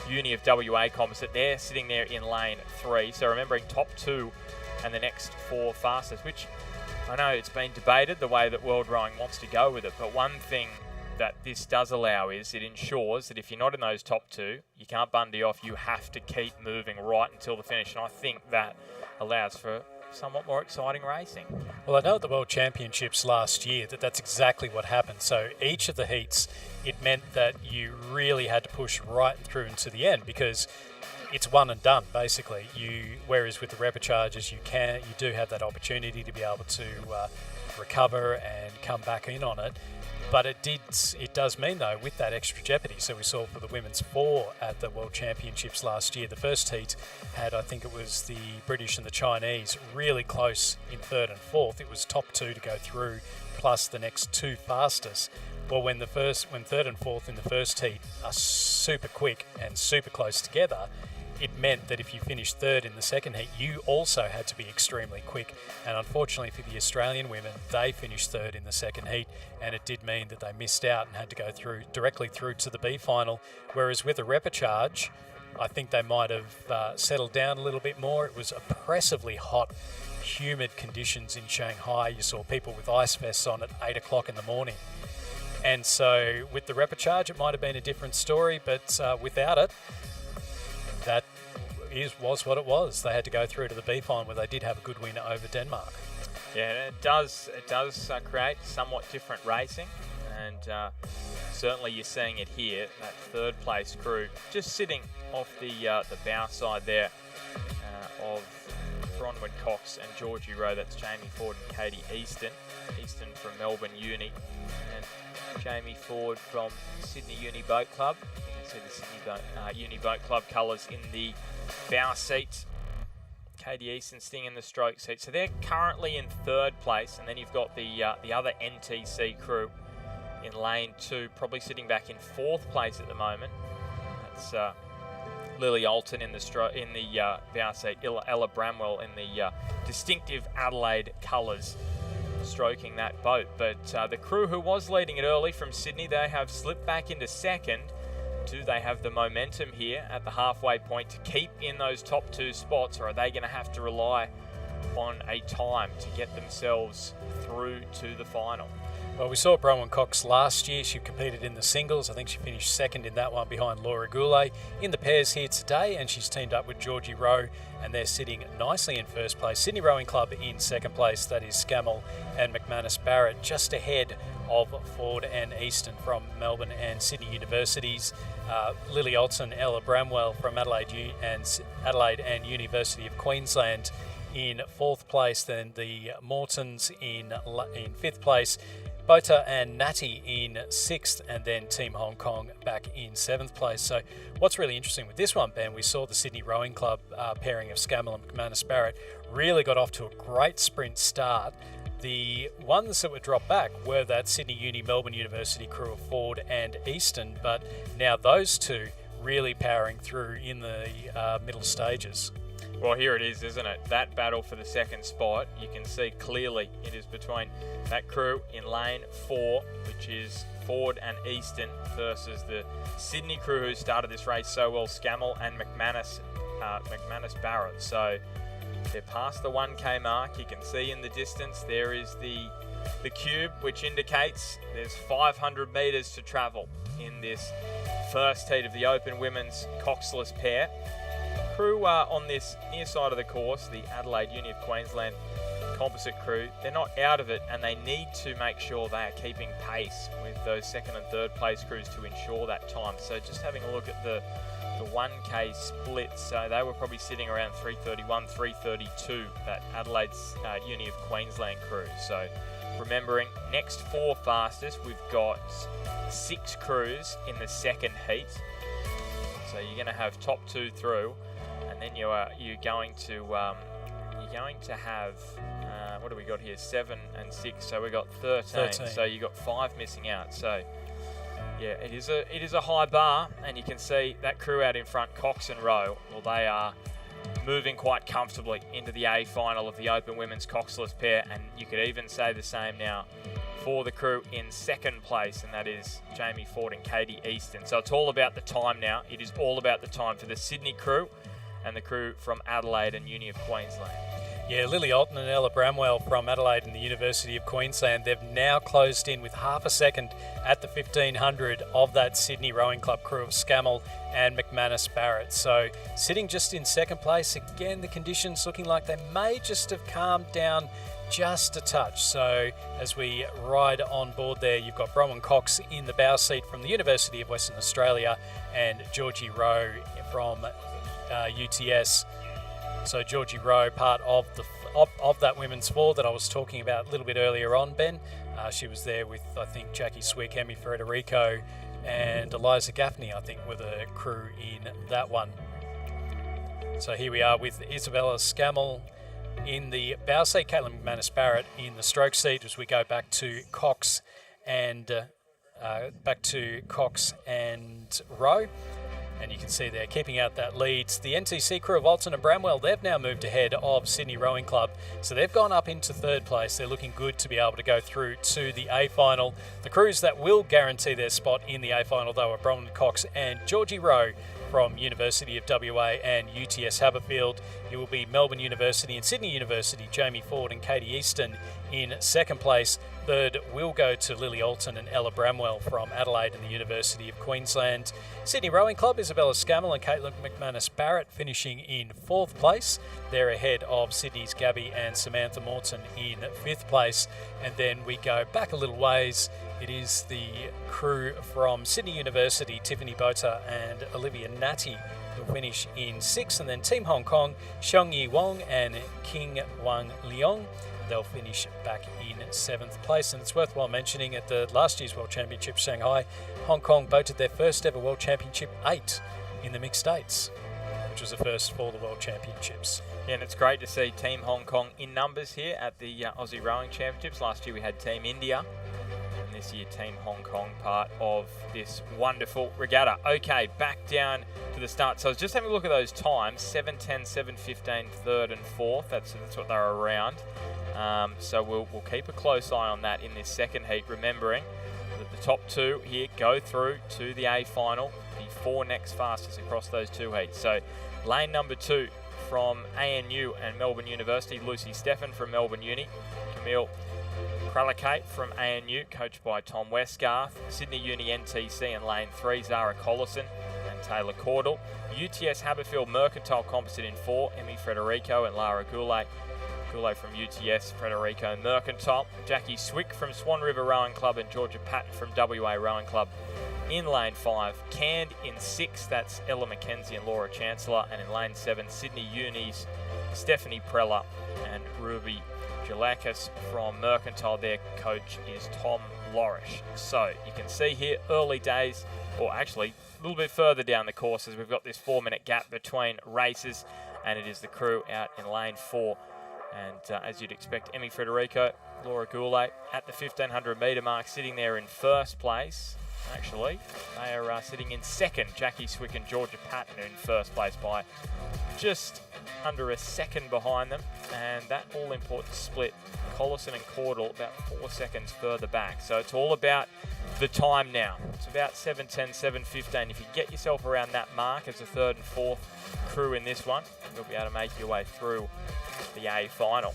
Uni of WA composite. They're sitting there in lane 3. So remembering top 2 and the next 4 fastest, which I know it's been debated the way that World Rowing wants to go with it. But one thing that this does allow is it ensures that if you're not in those top 2, you can't bundy off. You have to keep moving right until the finish. And I think that allows for somewhat more exciting racing. Well, I know at the World Championships last year that's exactly what happened. So each of the heats, it meant that you really had to push right through into the end, because it's one and done basically. Whereas with the repecharges, you do have that opportunity to be able to recover and come back in on it. But it does mean, though, with that extra jeopardy. So we saw for the women's 4 at the World Championships last year, the first heat had, I think it was the British and the Chinese, really close in 3rd and 4th. It was top 2 to go through, plus the next 2 fastest. Well, when 3rd and 4th in the first heat are super quick and super close together, it meant that if you finished 3rd in the second heat, you also had to be extremely quick. And unfortunately for the Australian women, they finished 3rd in the second heat, and it did mean that they missed out and had to go directly through to the B final. Whereas with the repecharge, I think they might have settled down a little bit more. It was oppressively hot, humid conditions in Shanghai. You saw people with ice vests on at 8 o'clock in the morning. And so with the repecharge, it might have been a different story, but without it, that was what it was. They had to go through to the B final, where they did have a good win over Denmark. Yeah, it does create somewhat different racing, and certainly you're seeing it here. That 3rd place crew just sitting off the bow side there of Bronwyn Cox and Georgie Rowe. That's Jamie Ford and Katie Easton. Easton from Melbourne Uni, and Jamie Ford from Sydney Uni Boat Club. You can see the Sydney Uni Boat Club colours in the bow seat. Katie Easton sitting in the stroke seat. So they're currently in 3rd place, and then you've got the other NTC crew in lane 2, probably sitting back in 4th place at the moment. That's Lily Alton in the bow seat, Ella Bramwell in the distinctive Adelaide colours, stroking that boat. But the crew who was leading it early from Sydney, they have slipped back into 2nd. Do they have the momentum here at the halfway point to keep in those top 2 spots, or are they going to have to rely on a time to get themselves through to the final? Well, we saw Bronwyn Cox last year. She competed in the singles. I think she finished 2nd in that one behind Laura Goulet. In the pairs here today, and she's teamed up with Georgie Rowe, and they're sitting nicely in 1st place. Sydney Rowing Club in 2nd place. That is Scammell and McManus Barrett, just ahead of Ford and Easton from Melbourne and Sydney Universities. Lily Alton, Ella Bramwell from Adelaide and University of Queensland in 4th place. Then the Mortons in 5th place. Bota and Natty in 6th, and then Team Hong Kong back in 7th place. So what's really interesting with this one, Ben, we saw the Sydney Rowing Club pairing of Scammell and McManus Barrett really got off to a great sprint start. The ones that were dropped back were that Sydney Uni, Melbourne University crew of Ford and Easton, but now those two really powering through in the middle stages. Well, here it is, isn't it? That battle for the 2nd spot. You can see clearly it is between that crew in lane 4, which is Ford and Easton, versus the Sydney crew who started this race so well, Scammell and McManus Barrett. So they're past the 1K mark. You can see in the distance there is the cube, which indicates there's 500 metres to travel in this first heat of the Open Women's Coxless pair. Crew on this near side of the course, the Adelaide Uni of Queensland composite crew, they're not out of it, and they need to make sure they are keeping pace with those 2nd and 3rd place crews to ensure that time. So just having a look at the 1K split, so they were probably sitting around 3:31, 3:32, that Adelaide's Uni of Queensland crew. So remembering, next 4 fastest, we've got 6 crews in the 2nd heat. So you're going to have top 2 through, and then you're going to have what do we got here? 7 and 6. So we got 13. So you got 5 missing out. So Yeah, it is a high bar, and you can see that crew out in front, Cox and Rowe. Well, they are moving quite comfortably into the A final of the Open Women's Coxless pair, and you could even say the same now for the crew in second place, and that is Jamie Ford and Katie Easton. So it's all about the time now. It is all about the time for the Sydney crew and the crew from Adelaide and Uni of Queensland. Yeah, Lily Alton and Ella Bramwell from Adelaide and the University of Queensland, they've now closed in with half a second at the 1500 of that Sydney Rowing Club crew of Scammell and McManus Barrett. So sitting just in second place, again, the conditions looking like they may just have calmed down just a touch. So as we ride on board there, you've got Bronwyn Cox in the bow seat from the University of Western Australia and Georgie Rowe from UTS. So Georgie Rowe, part of that women's four that I was talking about a little bit earlier on, Ben. She was there with, I think, Jackie Swick, Emmy Frederico, and Eliza Gaffney, I think, were the crew in that one. So here we are with Isabella Scammell in the bow seat, Caitlin McManus Barrett in the stroke seat as we go back to Cox and Rowe. And you can see they're keeping out that lead. The NTC crew of Alton and Bramwell, they've now moved ahead of Sydney Rowing Club. So they've gone up into third place. They're looking good to be able to go through to the A final. The crews that will guarantee their spot in the A final, though, are Bronwyn Cox and Georgie Rowe from University of WA and UTS Haberfield. It will be Melbourne University and Sydney University, Jamie Ford and Katie Easton in second place. Third will go to Lily Alton and Ella Bramwell from Adelaide and the University of Queensland. Sydney Rowing Club, Isabella Scammell and Caitlin McManus Barrett finishing in fourth place. They're ahead of Sydney's Gabby and Samantha Morton in fifth place. And then we go back a little ways. It is the crew from Sydney University, Tiffany Bota and Olivia Natty, who finish in sixth. And then Team Hong Kong, Xiong Yi Wong and King Wang Leong, they'll finish back in seventh place. And it's worthwhile mentioning at the last year's World Championship Shanghai, Hong Kong boated their first ever World Championship 8 in the mixed eights, which was the first for the World Championships. Yeah, and it's great to see Team Hong Kong in numbers here at the Aussie Rowing Championships. Last year we had Team India, and this year Team Hong Kong part of this wonderful regatta. Okay, back down to the start. So I was just having a look at those times, 7:10, 7:15, third and fourth. That's what they're around. So we'll keep a close eye on that in this second heat, remembering that the top two here go through to the A final, the four next fastest across those two heats. So lane number 2 from ANU and Melbourne University, Lucy Steffen from Melbourne Uni, Camille Kralakate from ANU, coached by Tom Westgarth, Sydney Uni NTC in lane 3, Zara Collison and Taylor Cordell, UTS Haberfield Mercantile Composite in 4, Emmy Frederico and Lara Goulet. Goulet from UTS, Frederico Mercantile, Jackie Swick from Swan River Rowing Club and Georgia Patton from WA Rowing Club in lane 5. Canned in 6, that's Ella McKenzie and Laura Chancellor, and in lane 7, Sydney Uni's Stephanie Preller and Ruby Jalakis from Mercantile. Their coach is Tom Lorish. So you can see here early days, or actually a little bit further down the course, as we've got this 4-minute gap between races, and it is the crew out in lane 4. And as you'd expect, Emmy Frederico, Laura Goulet at the 1500 metre mark, sitting there in first place. Actually, they are sitting in second. Jackie Swick and Georgia Patton in first place by just under a second behind them. And that all-important split, Collison and Cordell about 4 seconds further back. So it's all about the time now. It's about 7:10, 7:15. If you get yourself around that mark as a third and fourth crew in this one, you'll be able to make your way through the A final.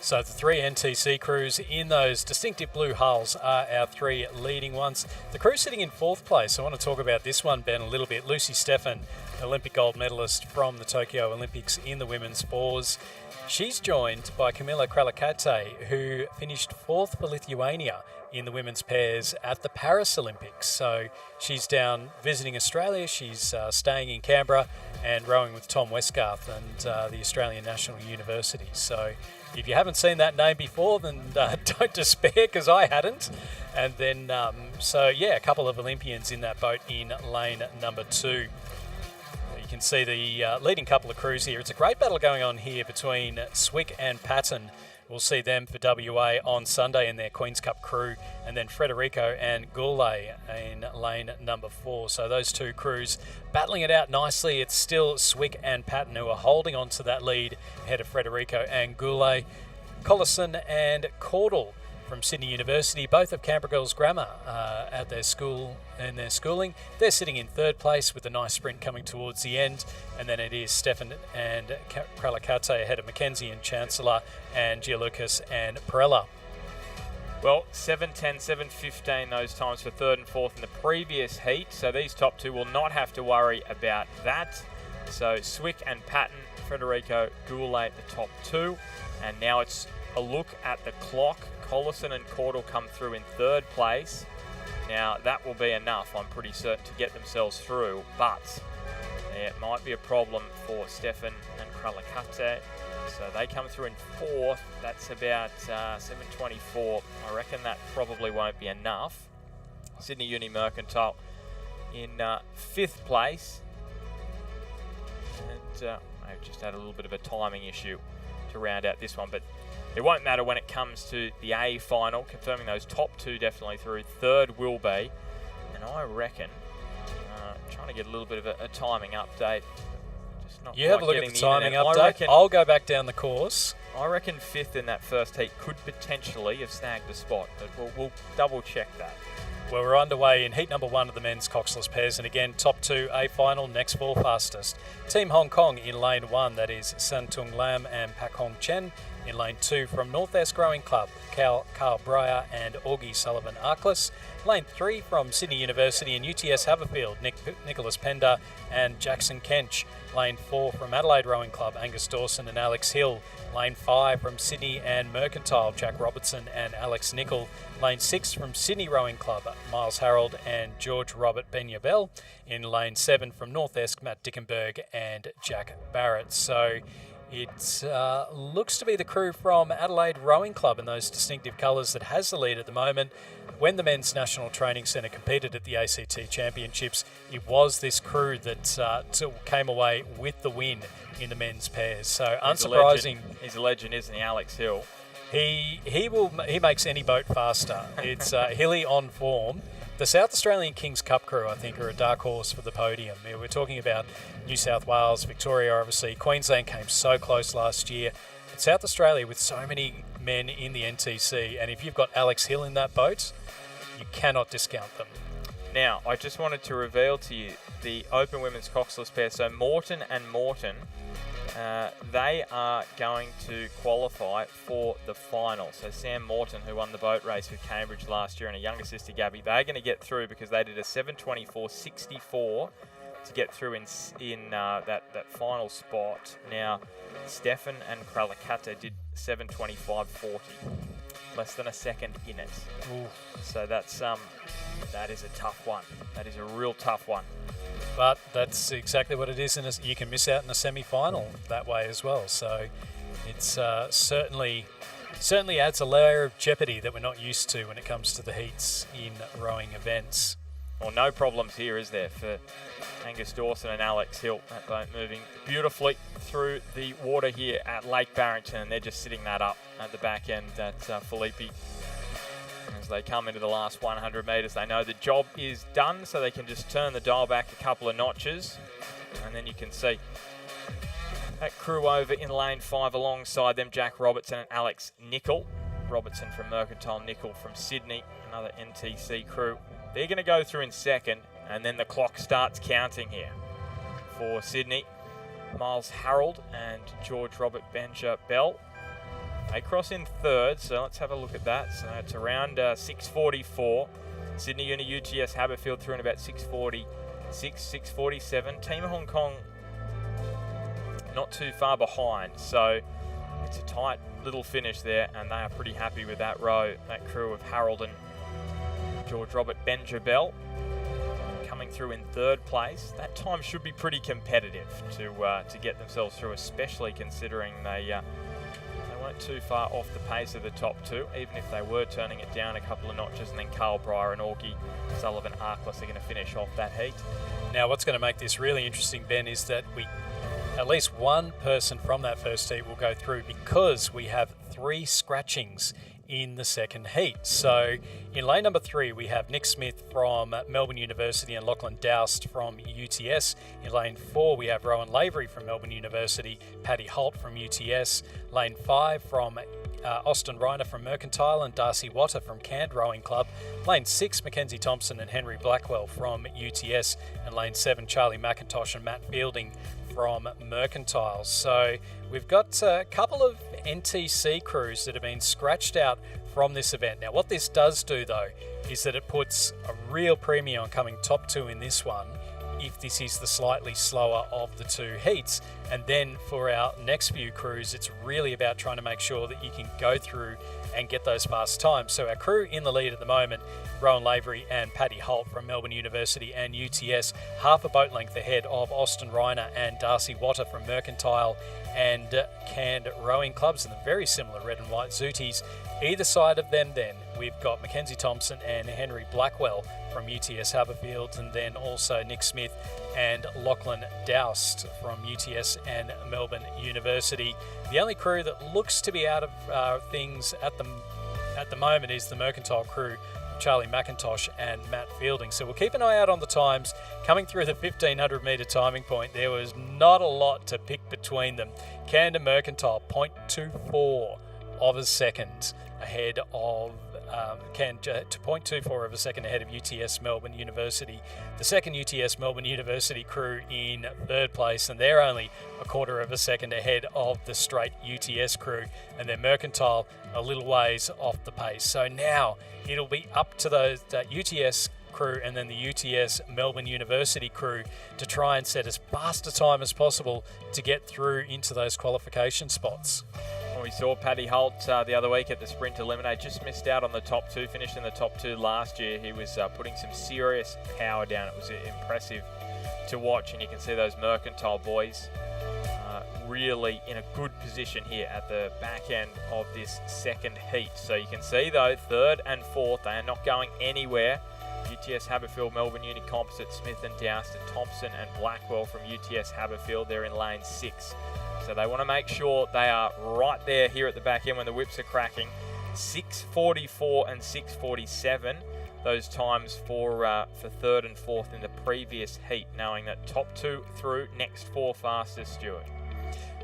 So the 3 NTC crews in those distinctive blue hulls are our 3 leading ones. The crew sitting in fourth place, I want to talk about this one, Ben, a little bit. Lucy Steffen, Olympic gold medalist from the Tokyo Olympics in the women's fours. She's joined by Camilla Kralakate, who finished fourth for Lithuania in the women's pairs at the Paris Olympics. So she's down visiting Australia. She's staying in Canberra and rowing with Tom Westgarth and the Australian National University. So if you haven't seen that name before, then don't despair, because I hadn't. And then, a couple of Olympians in that boat in lane number 2. You can see the leading couple of crews here. It's a great battle going on here between Swick and Patton We'll see them for WA on Sunday in their Queen's Cup crew, and then Frederico and Goulet in lane number 4. So those two crews battling it out nicely. It's still Swick and Patton who are holding on to that lead ahead of Frederico and Goulet. Collison and Caudle from Sydney University, both of Canberra Girls Grammar at their school and their schooling. They're sitting in 3rd place with a nice sprint coming towards the end. And then it is Stefan and Kralakate ahead of Mackenzie and Chancellor and Gianlucas and Perella. Well, 7:10, 7:15 those times for 3rd and 4th in the previous heat. So these top two will not have to worry about that. So Swick and Patton, Frederico, Goulet, the top two. And now it's a look at the clock. Collison and Caudle come through in 3rd place. Now that will be enough, I'm pretty certain, to get themselves through, but it might be a problem for Stefan and Kralakate. So they come through in 4th. That's about 7:24. I reckon that probably won't be enough. Sydney Uni Mercantile in 5th place. And I've just had a little bit of a timing issue to round out this one, but it won't matter when it comes to the A final, confirming those top two definitely through. 3rd will be, and I reckon, trying to get a little bit of a timing update. Just not You have a look at the timing update. I'll go back down the course. I reckon 5th in that first heat could potentially have snagged a spot, but we'll double check that. Well, we're underway in heat number 1 of the men's coxless pairs, and again, top 2 A final, next 4 fastest. Team Hong Kong in lane 1, that is Santung Lam and Pak Hong Chen. In lane 2 from Northwest Growing Club, Carl Breyer and Augie Sullivan Arkless. Lane 3 from Sydney University and UTS Haberfield, Nicholas Pender and Jackson Kench. Lane 4 from Adelaide Rowing Club, Angus Dawson and Alex Hill. Lane 5 from Sydney and Mercantile, Jack Robertson and Alex Nicol. Lane 6 from Sydney Rowing Club, Miles Harold and George Robert Benyabel. In lane 7 from Northesk, Matt Dickenberg and Jack Barrett. So it looks to be the crew from Adelaide Rowing Club in those distinctive colours that has the lead at the moment. When the Men's National Training Centre competed at the ACT Championships, it was this crew that came away with the win in the men's pairs. So unsurprising. He's a legend, isn't he, Alex Hill? He makes any boat faster. It's Hilly on form. The South Australian Kings Cup crew, I think, are a dark horse for the podium. We're talking about New South Wales, Victoria, obviously. Queensland came so close last year. But South Australia, with so many men in the NTC, and if you've got Alex Hill in that boat, you cannot discount them. Now, I just wanted to reveal to you the Open Women's Coxless pair. So Morton and Morton, they are going to qualify for the final. So Sam Morton, who won the boat race with Cambridge last year, and a younger sister, Gabby, they're going to get through because they did a 7:24.64 to get through in that final spot. Now, Stefan and Kralakate did 7:25.40. Less than a second in it. Ooh. So that is a tough one. That is a real tough one. But that's exactly what it is, and you can miss out in the semi-final that way as well. So it's certainly adds a layer of jeopardy that we're not used to when it comes to the heats in rowing events. Well, no problems here, is there, for Angus Dawson and Alex Hill. That boat moving beautifully through the water here at Lake Barrington, and they're just sitting that up at the back end at Filippi. As they come into the last 100 metres, they know the job is done, so they can just turn the dial back a couple of notches, and then you can see that crew over in lane 5 alongside them, Jack Robertson and Alex Nicol. Robertson from Mercantile, Nicol from Sydney, another NTC crew. They're going to go through in second, and then the clock starts counting here. For Sydney, Miles Harold and George Robert Benja Bell. They cross in third, so let's have a look at that. So it's around 6:44. Sydney Uni UTS Haberfield through in about 6:46, 6:47. Team Hong Kong not too far behind, so it's a tight little finish there, and they are pretty happy with that row. That crew of Harold and George Robert Benja-Bell coming through in third place. That time should be pretty competitive to get themselves through, especially considering they weren't too far off the pace of the top two, even if they were turning it down a couple of notches. And then Carl Breyer and Augie Sullivan Arkless are going to finish off that heat. Now, what's going to make this really interesting, Ben, is that at least one person from that first heat will go through, because we have 3 scratchings in the second heat. So in lane number 3, we have Nick Smith from Melbourne University and Lachlan Doust from UTS. In lane 4, we have Rowan Lavery from Melbourne University, Paddy Holt from UTS. Lane 5 from Austin Reiner from Mercantile and Darcy Watter from Canned Rowing Club. Lane 6, Mackenzie Thompson and Henry Blackwell from UTS. And lane 7, Charlie McIntosh and Matt Fielding from Mercantile. So we've got a couple of NTC crews that have been scratched out from this event. Now, what this does do, though, is that it puts a real premium on coming top 2 in this one, if this is the slightly slower of the 2 heats. And then for our next few crews, it's really about trying to make sure that you can go through and get those fast times. So our crew in the lead at the moment, Rowan Lavery and Paddy Holt from Melbourne University and UTS, half a boat length ahead of Austin Reiner and Darcy Watter from Mercantile and Canned Rowing Clubs, and the very similar red and white Zooties. Either side of them then, we've got Mackenzie Thompson and Henry Blackwell from UTS Haberfield, and then also Nick Smith and Lachlan Doust from UTS and Melbourne University. The only crew that looks to be out of things at the moment is the Mercantile crew, Charlie McIntosh and Matt Fielding. So we'll keep an eye out on the times. Coming through the 1500 metre timing point, there was not a lot to pick between them. Canned and Mercantile, 0.24 of a second ahead of to 0.24 of a second ahead of UTS Melbourne University. The second UTS Melbourne University crew in third place, and they're only a quarter of a second ahead of the straight UTS crew, and then Mercantile a little ways off the pace. So now it'll be up to those UTS crew and then the UTS Melbourne University crew to try and set as fast a time as possible to get through into those qualification spots. We saw Paddy Holt the other week at the Sprint Eliminate, just missed out on the top 2, finished in the top 2 last year. He was putting some serious power down. It was impressive to watch, and you can see those Mercantile boys really in a good position here at the back end of this second heat. So you can see though, 3rd and 4th, they are not going anywhere. UTS Haberfield, Melbourne Uni Composite, Smith and Doust, and Thompson and Blackwell from UTS Haberfield, they're in lane 6. So they want to make sure they are right there here at the back end when the whips are cracking. 6:44 and 6:47, those times for 3rd and 4th in the previous heat, knowing that top 2 through, next 4 fastest, Stuart.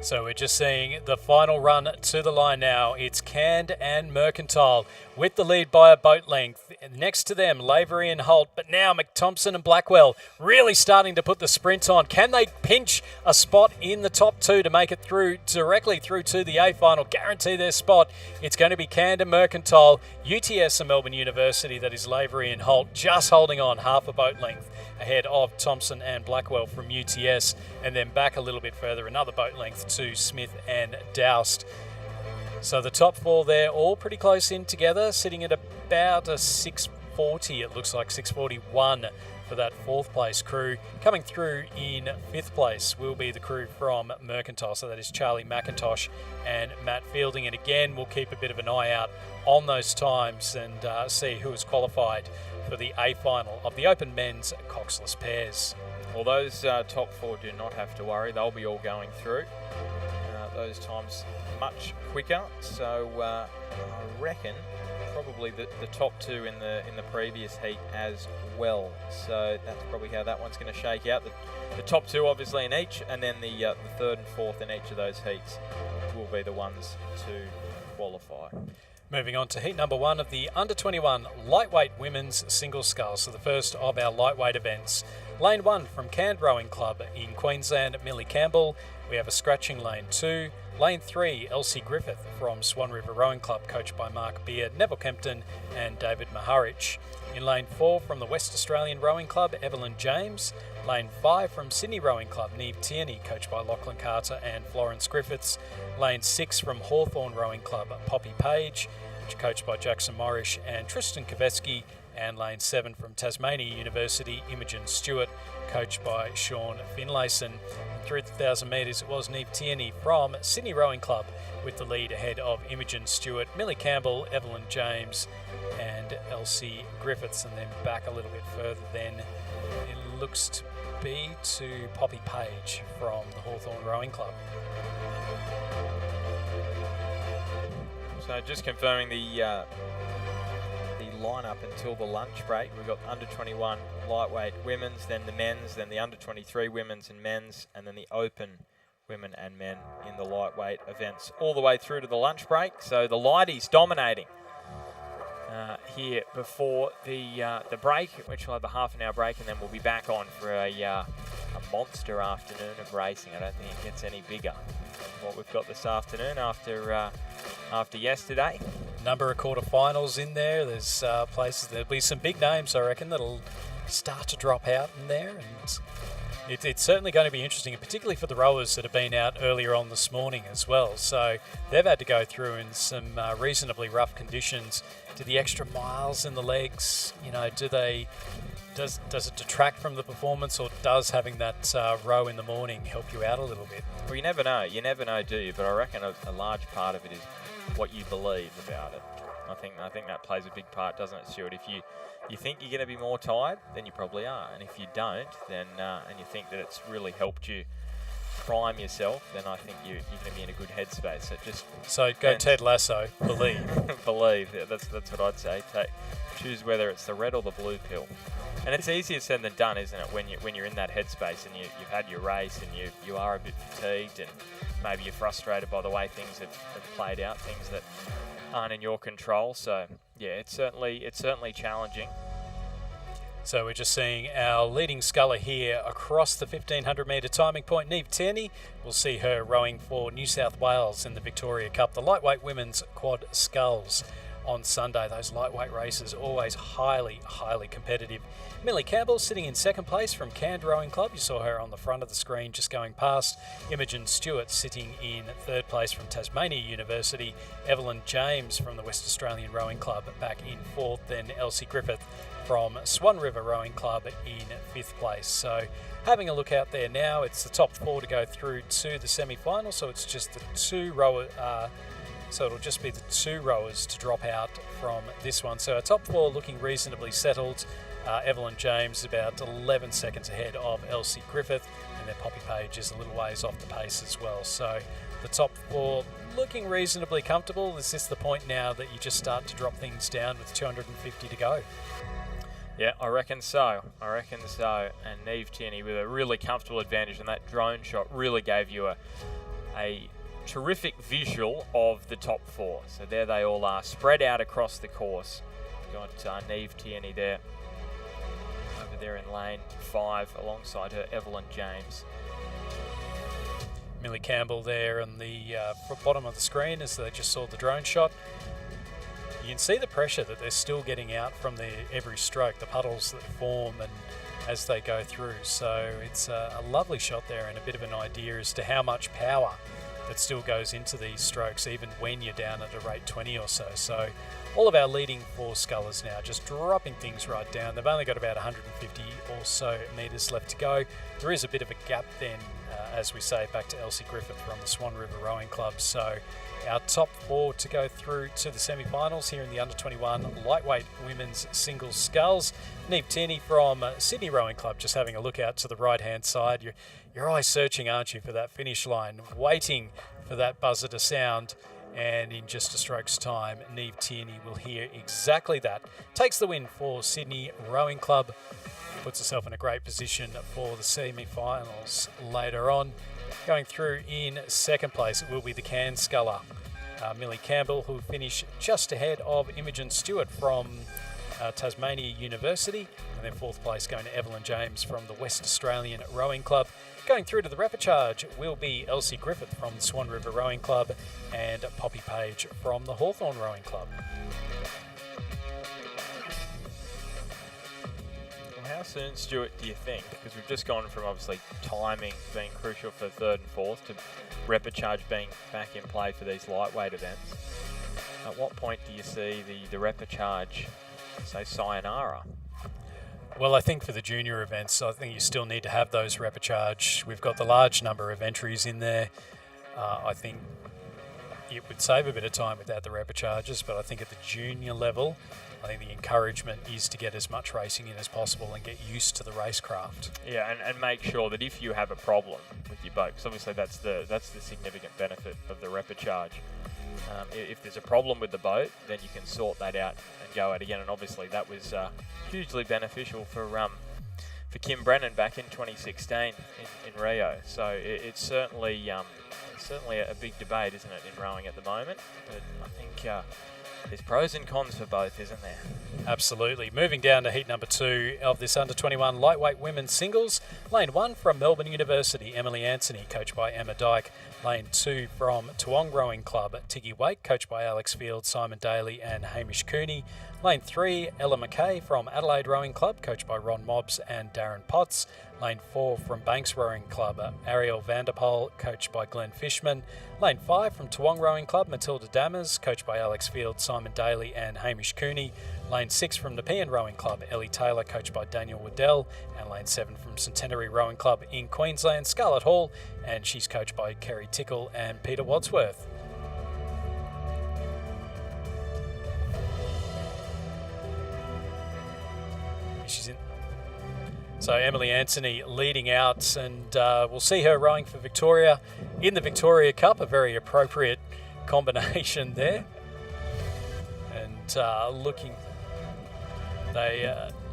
So we're just seeing the final run to the line now. It's Canned and Mercantile with the lead by a boat length. Next to them, Lavery and Holt, but now McThompson and Blackwell really starting to put the sprint on. Can they pinch a spot in the top 2 to make it through directly through to the A final, guarantee their spot? It's going to be Canned and Mercantile, UTS and Melbourne University, that is Lavery and Holt, just holding on half a boat length ahead of Thompson and Blackwell from UTS, and then back a little bit further, another boat length to Smith and Doust. So the top 4 there, all pretty close in together, sitting at about a 6:40, it looks like 6:41 for that 4th place crew. Coming through in 5th place will be the crew from Mercantile, so that is Charlie McIntosh and Matt Fielding. And again, we'll keep a bit of an eye out on those times and see who is qualified for the A final of the Open Men's Coxless Pairs. Well, those top 4 do not have to worry, they'll be all going through. Those times much quicker, so I reckon probably the top 2 in the previous heat as well. So that's probably how that one's going to shake out. The top 2 obviously in each, and then the 3rd and 4th in each of those heats will be the ones to qualify. Moving on to heat number 1 of the under-21 lightweight women's single scull. So the first of our lightweight events. Lane 1 from Canned Rowing Club in Queensland, Millie Campbell. We have a scratching lane 2. Lane 3, Elsie Griffith from Swan River Rowing Club, coached by Mark Beard, Neville Kempton and David Maharich. In lane 4 from the West Australian Rowing Club, Evelyn James. Lane 5 from Sydney Rowing Club, Neve Tierney, coached by Lachlan Carter and Florence Griffiths. Lane 6 from Hawthorn Rowing Club, Poppy Page, coached by Jackson Morrish and Tristan Koveski. And lane 7 from Tasmania University, Imogen Stewart, coached by Sean Finlayson. And through the 1,000 metres, it was Neve Tierney from Sydney Rowing Club with the lead ahead of Imogen Stewart, Millie Campbell, Evelyn James and Elsie Griffiths. And then back a little bit further then, it looks to be to Poppy Page from the Hawthorn Rowing Club. So just confirming the lineup until the lunch break. We've got under 21 lightweight women's, then the men's, then the under 23 women's and men's, and then the open women and men in the lightweight events all the way through to the lunch break. So the lighties dominating here before the break, which will have a half an hour break, and then we'll be back on for a monster afternoon of racing. I don't think it gets any bigger than what we've got this afternoon after yesterday. Number of quarterfinals in there. There's places, there'll be some big names, I reckon, that'll start to drop out in there. And it's certainly going to be interesting, and particularly for the rowers that have been out earlier on this morning as well. So they've had to go through in some reasonably rough conditions. Do the extra miles in the legs, does it detract from the performance, or does having that row in the morning help you out a little bit? Well, you never know. You never know, do you? But I reckon a large part of it is what you believe about it. I think that plays a big part, doesn't it, Stuart? If you think you're going to be more tired, then you probably are. And if you don't, then and you think that it's really helped you prime yourself, then I think you're going to be in a good headspace. So go Ted Lasso, believe. Believe. Yeah, that's what I'd say. Choose whether it's the red or the blue pill. And it's easier said than done, isn't it? When you're in that headspace and you've had your race and you are a bit fatigued and maybe you're frustrated by the way things have played out, things that aren't in your control. So yeah, it's certainly challenging. So we're just seeing our leading sculler here across the 1500 metre timing point, Neve Tierney. We'll see her rowing for New South Wales in the Victoria Cup, the lightweight women's quad sculls on Sunday. Those lightweight races always highly, highly competitive. Millie Campbell sitting in second place from Cairns Rowing Club. You saw her on the front of the screen just going past. Imogen Stewart sitting in third place from Tasmania University. Evelyn James from the West Australian Rowing Club back in fourth. Then Elsie Griffith from Swan River Rowing Club in fifth place. So having a look out there now, it's the top four to go through to the semi-final. So it's just the two rowers. So it'll just be the two rowers to drop out from this one. So our top four looking reasonably settled. Evelyn James about 11 seconds ahead of Elsie Griffith, and then Poppy Page is a little ways off the pace as well. So the top four looking reasonably comfortable. Is this the point now that you just start to drop things down with 250 to go? Yeah, I reckon so. And Neve Tierney with a really comfortable advantage, and that drone shot really gave you a terrific visual of the top four. So there they all are, spread out across the course. Got Neve Tierney there, over there in lane 5, alongside her Evelyn James. Millie Campbell there on the bottom of the screen as they just saw the drone shot. You can see the pressure that they're still getting out from every stroke, the puddles that form and as they go through. So it's a lovely shot there and a bit of an idea as to how much power that still goes into these strokes, even when you're down at a rate 20 or so. So all of our leading four scullers now just dropping things right down. They've only got about 150 or so metres left to go. There is a bit of a gap then, as we say, back to Elsie Griffith from the Swan River Rowing Club. So our top four to go through to the semi-finals here in the under-21 lightweight women's singles sculls. Neve Tierney from Sydney Rowing Club just having a look out to the right-hand side. You're always searching, aren't you, for that finish line, waiting for that buzzer to sound. And in just a stroke's time, Neve Tierney will hear exactly that. Takes the win for Sydney Rowing Club. Puts herself in a great position for the semi-finals later on. Going through in second place, it will be the Cairns sculler, Millie Campbell, who will finish just ahead of Imogen Stewart from Tasmania University. And then fourth place going to Evelyn James from the West Australian Rowing Club. Going through to the repechage will be Elsie Griffith from the Swan River Rowing Club and Poppy Page from the Hawthorn Rowing Club. Well, how soon, Stuart, do you think? Because we've just gone from obviously timing being crucial for third and fourth to repechage being back in play for these lightweight events. At what point do you see the repechage say sayonara? Well, I think for the junior events, I think you still need to have those repechage. We've got the large number of entries in there. I think it would save a bit of time without the repecharges, but I think at the junior level, I think the encouragement is to get as much racing in as possible and get used to the racecraft. Yeah, and make sure that if you have a problem with your boat, because obviously that's the significant benefit of the repecharge. If there's a problem with the boat, then you can sort that out and go out again. And obviously that was hugely beneficial for Kim Brennan back in 2016 in Rio. So it's certainly a big debate, isn't it, in rowing at the moment? But I think there's pros and cons for both, isn't there? Absolutely. Moving down to heat number 2 of this under-21 lightweight women's singles. Lane 1 from Melbourne University, Emily Anthony, coached by Emma Dyke. Lane 2 from Toowong Rowing Club, Tiggy Wake, coached by Alex Field, Simon Daly and Hamish Cooney. Lane 3, Ella McKay from Adelaide Rowing Club, coached by Ron Mobbs and Darren Potts. Lane 4 from Banks Rowing Club, Ariel Vanderpoel, coached by Glenn Fishman. Lane 5 from Toowong Rowing Club, Matilda Dammers, coached by Alex Field, Simon Daly and Hamish Cooney. Lane 6 from Nepean Rowing Club, Ellie Taylor, coached by Daniel Waddell. And Lane 7 from Centenary Rowing Club in Queensland, Scarlett Hall, and she's coached by Kerry Tickle and Peter Wadsworth. She's in. So Emily Anthony leading out, and we'll see her rowing for Victoria in the Victoria Cup, a very appropriate combination there. And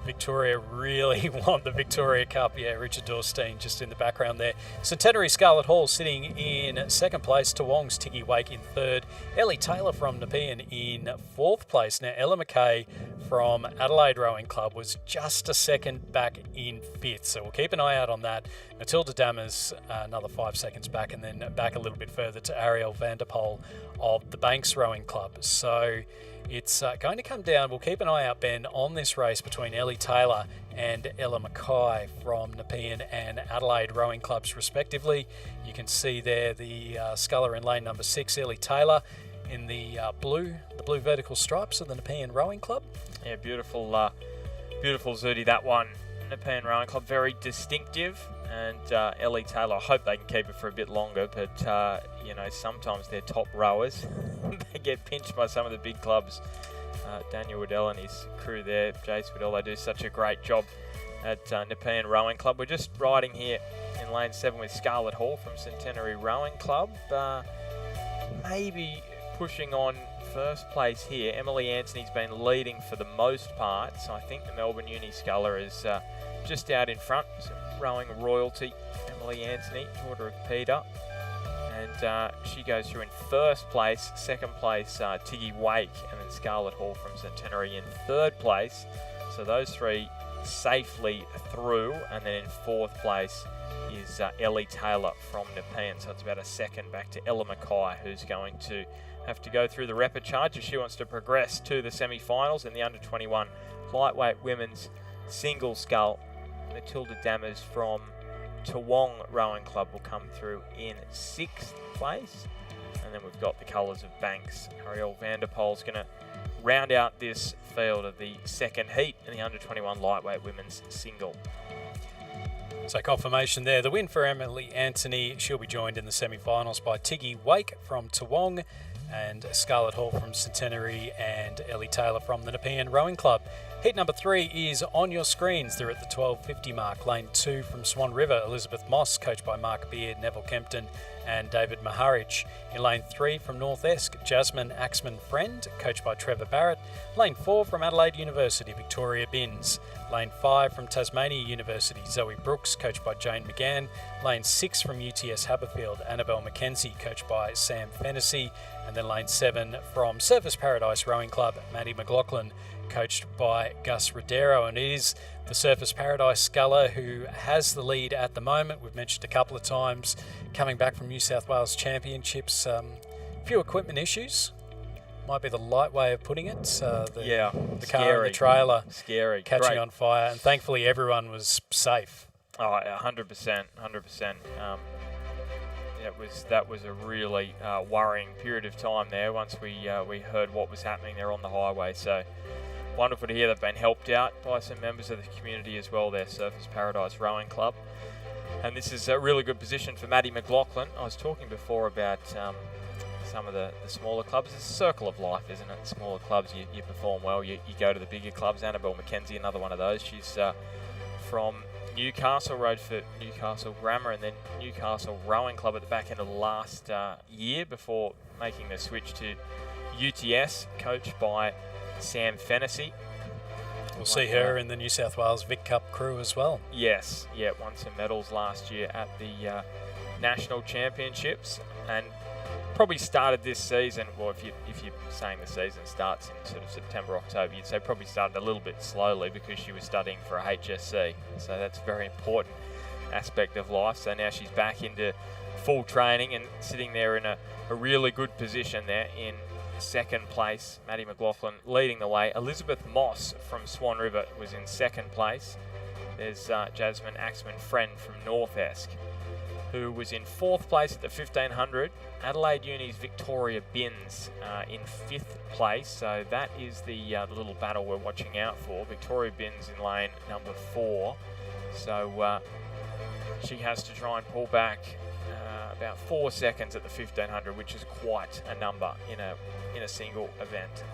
Victoria really want the Victoria Cup. Yeah, Richard Dorstein just in the background there. Centenary Scarlett Hall sitting in second place. Toowong's Tiggy Wake in third. Ellie Taylor from Nepean in fourth place. Now, Ella McKay from Adelaide Rowing Club was just a second back in fifth. So we'll keep an eye out on that. Matilda Dammers another 5 seconds back, and then back a little bit further to Ariel Vanderpoel of the Banks Rowing Club. So it's going to come down. We'll keep an eye out, Ben, on this race between Ellie Taylor and Ella McKay from Nepean and Adelaide Rowing Clubs, respectively. You can see there the sculler in lane number 6, Ellie Taylor, in the blue vertical stripes of the Nepean Rowing Club. Yeah, beautiful Zudi, that one. Nepean Rowing Club, very distinctive. And Ellie Taylor, I hope they can keep it for a bit longer, but sometimes they're top rowers. They get pinched by some of the big clubs. Daniel Waddell and his crew there, Jace Waddell, they do such a great job at Nepean Rowing Club. We're just riding here in lane 7 with Scarlett Hall from Centenary Rowing Club. Maybe pushing on first place here. Emily Anthony's been leading for the most part, so I think the Melbourne Uni sculler is just out in front. So rowing royalty, Emily Anthony, daughter of Peter. And she goes through in first place. Second place, Tiggy Wake, and then Scarlett Hall from Centenary in third place. So those three safely through. And then in fourth place is Ellie Taylor from Nepean. So it's about a second back to Ella McKay, who's going to have to go through the repechage if she wants to progress to the semi-finals in the under-21 lightweight women's single scull. Matilda Dammers from Toowong Rowing Club will come through in 6th place. And then we've got the colours of Banks. Ariel Vanderpoel's going to round out this field of the second heat in the under-21 lightweight women's single. So confirmation there. The win for Emily Anthony. She'll be joined in the semi-finals by Tiggy Wake from Toowong and Scarlett Hall from Centenary and Ellie Taylor from the Nepean Rowing Club. Heat number 3 is on your screens. They're at the 12:50 mark. Lane 2 from Swan River, Elizabeth Moss, coached by Mark Beard, Neville Kempton and David Maharich. In lane 3 from North Esk, Jasmine Axman Friend, coached by Trevor Barrett. Lane 4 from Adelaide University, Victoria Binns. Lane 5 from Tasmania University, Zoe Brooks, coached by Jane McGann. Lane 6 from UTS Haberfield, Annabelle McKenzie, coached by Sam Fennessy. And then lane 7 from Surfers Paradise Rowing Club, Maddie McLaughlin, coached by Gus Rodero. And it is the Surfers Paradise sculler who has the lead at the moment. We've mentioned a couple of times, coming back from New South Wales Championships, a few equipment issues. Might be the light way of putting it. The car and the trailer catching Great. on fire. And thankfully everyone was safe. Oh, 100%. That was a really worrying period of time there once we heard what was happening there on the highway. So wonderful to hear they've been helped out by some members of the community as well there, Surfers Paradise Rowing Club. And this is a really good position for Maddie McLaughlin. I was talking before about some of the smaller clubs. It's a circle of life, isn't it? Smaller clubs, you perform well, you go to the bigger clubs. Annabelle McKenzie, another one of those. She's from Newcastle, rode for Newcastle Grammar and then Newcastle Rowing Club at the back end of last year before making the switch to UTS, coached by Sam Fennessy. We'll see her in the New South Wales Vic Cup crew as well. Yes, yeah, won some medals last year at the National Championships and probably started this season, well, if you're saying the season starts in sort of September, October, you'd say probably started a little bit slowly because she was studying for a HSC. So that's a very important aspect of life. So now she's back into full training and sitting there in a really good position there in second place. Maddie McLaughlin leading the way. Elizabeth Moss from Swan River was in second place. There's Jasmine Axman-Friend from North Esk, who was in fourth place at the 1500. Adelaide Uni's Victoria Binns in fifth place. So that is the little battle we're watching out for. Victoria Binns in lane number 4. So she has to try and pull back about 4 seconds at the 1500, which is quite a number in a single event.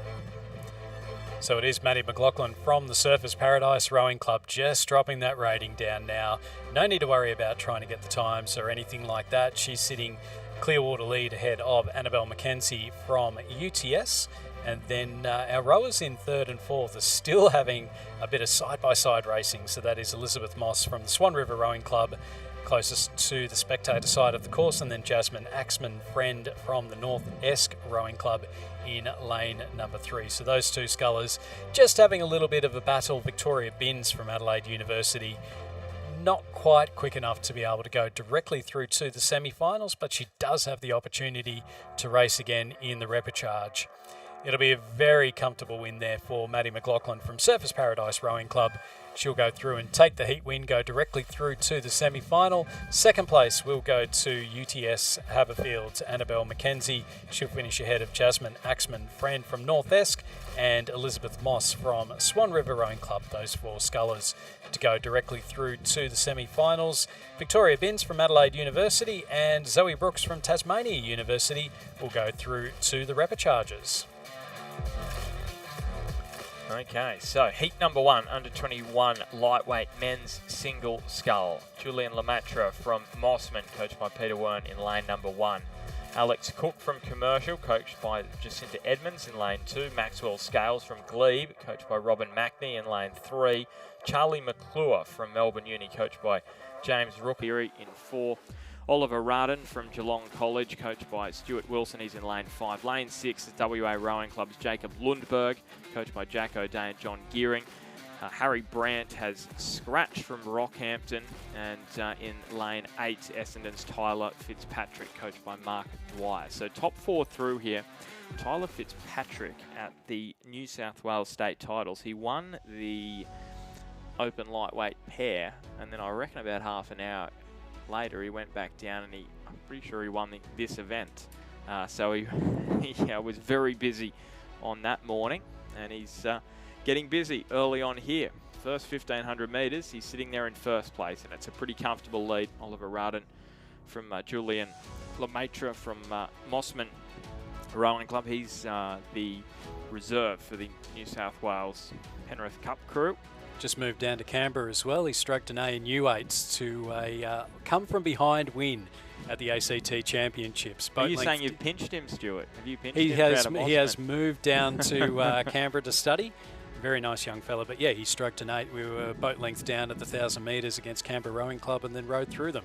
So it is Maddie McLaughlin from the Surfers Paradise Rowing Club just dropping that rating down now. No need to worry about trying to get the times or anything like that. She's sitting Clearwater lead ahead of Annabelle McKenzie from UTS. And then our rowers in third and fourth are still having a bit of side-by-side racing. So that is Elizabeth Moss from the Swan River Rowing Club, closest to the spectator side of the course, and then Jasmine Axman-Friend from the North Esk Rowing Club in lane number 3. So those two scullers just having a little bit of a battle. Victoria Binns from Adelaide University, not quite quick enough to be able to go directly through to the semi-finals, but she does have the opportunity to race again in the repechage. It'll be a very comfortable win there for Maddie McLaughlin from Surfers Paradise Rowing Club. She'll go through and take the heat win, go directly through to the semi-final. Second place will go to UTS Haberfield's Annabelle McKenzie. She'll finish ahead of Jasmine Axman-Friend from North Esk and Elizabeth Moss from Swan River Rowing Club. Those 4 scullers to go directly through to the semi-finals. Victoria Binns from Adelaide University and Zoe Brooks from Tasmania University will go through to the repechages. Okay, so heat number 1, under 21 lightweight men's single scull. Julian Lemaitre from Mossman, coached by Peter Wern in lane number 1. Alex Cook from Commercial, coached by Jacinta Edmonds in lane 2. Maxwell Scales from Glebe, coached by Robin Mackney in lane 3. Charlie McClure from Melbourne Uni, coached by James Rookery in 4. Oliver Radin from Geelong College, coached by Stuart Wilson. He's in lane 5. Lane 6 is WA Rowing Club's Jacob Lundberg, coached by Jack O'Day and John Gearing. Harry Brandt has scratched from Rockhampton, and in lane 8, Essendon's Tyler Fitzpatrick, coached by Mark Dwyer. So top 4 through here. Tyler Fitzpatrick at the New South Wales state titles. He won the open lightweight pair, and then I reckon about half an hour later he went back down and I'm pretty sure he won this event. So he was very busy on that morning, and he's getting busy early on here. First 1500 metres, he's sitting there in first place, and it's a pretty comfortable lead. Oliver Radin from Julian Lemaitre from Mossman Rowing Club. He's the reserve for the New South Wales Penrith Cup crew. Just moved down to Canberra as well. He stroked an A in U8s to a come from behind win at the ACT Championships. Are you saying you've pinched him, Stuart? Have you pinched him? He has moved down to Canberra to study. Very nice young fella, but yeah, he stroked an 8. We were boat length down at the 1,000 metres against Canberra Rowing Club and then rode through them.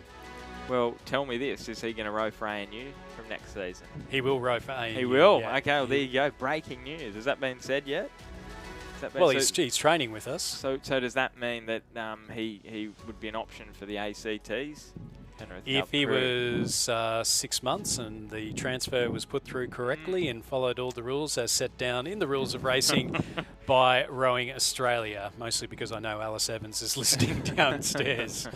Well, tell me this, is he going to row for ANU from next season? He will row for ANU. He will? Yeah. Okay, well, there you go. Breaking news. Has that been said yet? Well, he's training with us. So does that mean that he would be an option for the ACTs? If he was 6 months and the transfer was put through correctly and followed all the rules as set down in the rules of racing by Rowing Australia, mostly because I know Alice Evans is listening downstairs.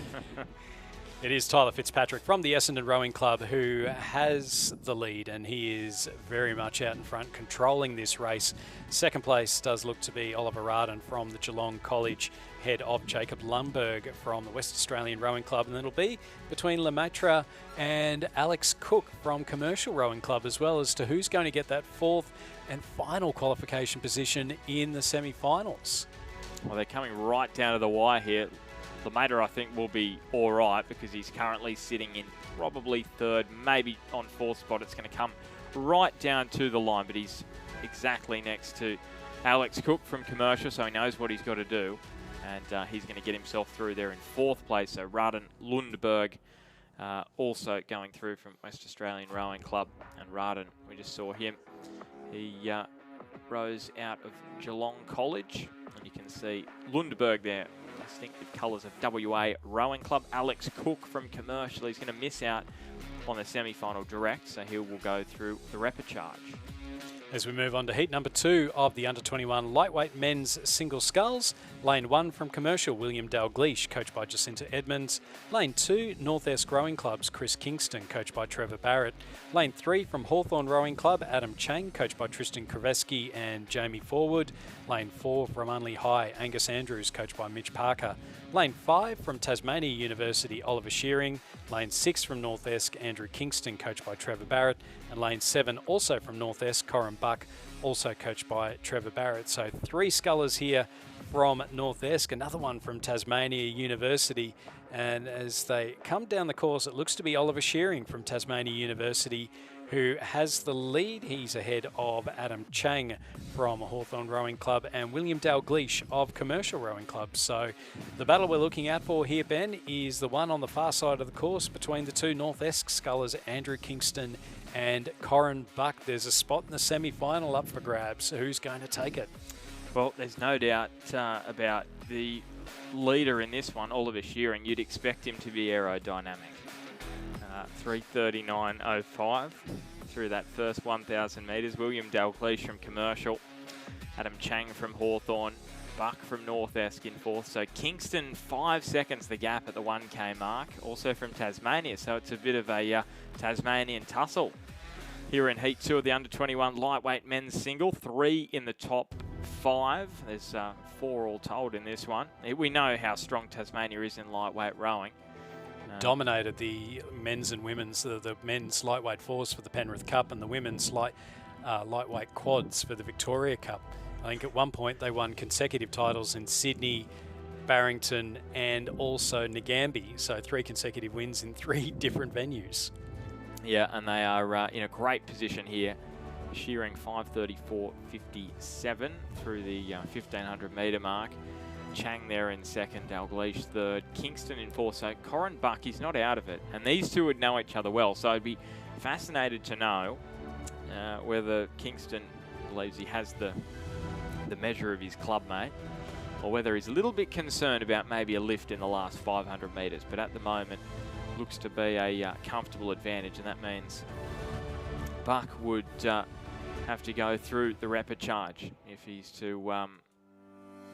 It is Tyler Fitzpatrick from the Essendon Rowing Club who has the lead, and he is very much out in front controlling this race. Second place does look to be Oliver Arden from the Geelong College, head of Jacob Lundberg from the West Australian Rowing Club, and it'll be between Lemaitre and Alex Cook from Commercial Rowing Club as well as to who's going to get that fourth and final qualification position in the semi-finals. Well, they're coming right down to the wire here. Lemaitre, I think, will be all right because he's currently sitting in probably third, maybe on fourth spot. It's going to come right down to the line, but he's exactly next to Alex Cook from Commercial, so he knows what he's got to do, and he's going to get himself through there in fourth place. So Raden Lundberg also going through from West Australian Rowing Club, and Raden, we just saw him. He rose out of Geelong College, and you can see Lundberg there. Distinctive colours of WA Rowing Club. Alex Cook from Commercial. He's going to miss out on the semi-final direct, so he will go through the repechage. As we move on to heat number 2 of the under-21 lightweight men's single sculls. Lane 1 from Commercial, William Dalgleish, coached by Jacinta Edmonds. Lane 2, North Esk Rowing Club's Chris Kingston, coached by Trevor Barrett. Lane 3 from Hawthorn Rowing Club, Adam Chang, coached by Tristan Kreveski and Jamie Forward. Lane 4 from Unley High, Angus Andrews, coached by Mitch Parker. Lane 5 from Tasmania University, Oliver Shearing. Lane 6 from North Esk, Andrew Kingston, coached by Trevor Barrett. And Lane 7 also from North Esk, Corin Buck, also coached by Trevor Barrett. So 3 scullers here from North Esk, another one from Tasmania University. And as they come down the course, it looks to be Oliver Shearing from Tasmania University who has the lead. He's ahead of Adam Chang from Hawthorn Rowing Club and William Dalgleish of Commercial Rowing Club. So the battle we're looking out for here, Ben, is the one on the far side of the course between the 2 North Esk scullers, Andrew Kingston and Corin Buck. There's a spot in the semi-final up for grabs. Who's going to take it? Well, There's no doubt about the leader in this one, Oliver Shearing. You'd expect him to be aerodynamic. 3:39.05 through that first 1,000 metres. William Dalgleish from Commercial, Adam Chang from Hawthorn, Buck from North Esk in fourth. So Kingston 5 seconds the gap at the 1K mark, also from Tasmania. So it's a bit of a Tasmanian tussle here in Heat 2 of the under-21 lightweight men's single. 3 in the top 5. There's 4 all told in this one. We know how strong Tasmania is in lightweight rowing. Dominated the men's and women's, the men's lightweight fours for the Penrith Cup and the women's lightweight quads for the Victoria Cup. I think at one point they won consecutive titles in Sydney, Barrington and also Ngambie. So 3 consecutive wins in 3 different venues. Yeah, and they are in a great position here. Shearing 5:34.57 through the 1,500 metre mark. Chang there in second, Dalgleish third, Kingston in fourth. So Corin Buck is not out of it, and these two would know each other well. So I'd be fascinated to know whether Kingston believes he has the measure of his club mate, or whether he's a little bit concerned about maybe a lift in the last 500 metres. But at the moment, looks to be a comfortable advantage, and that means Buck would have to go through the repechage if he's to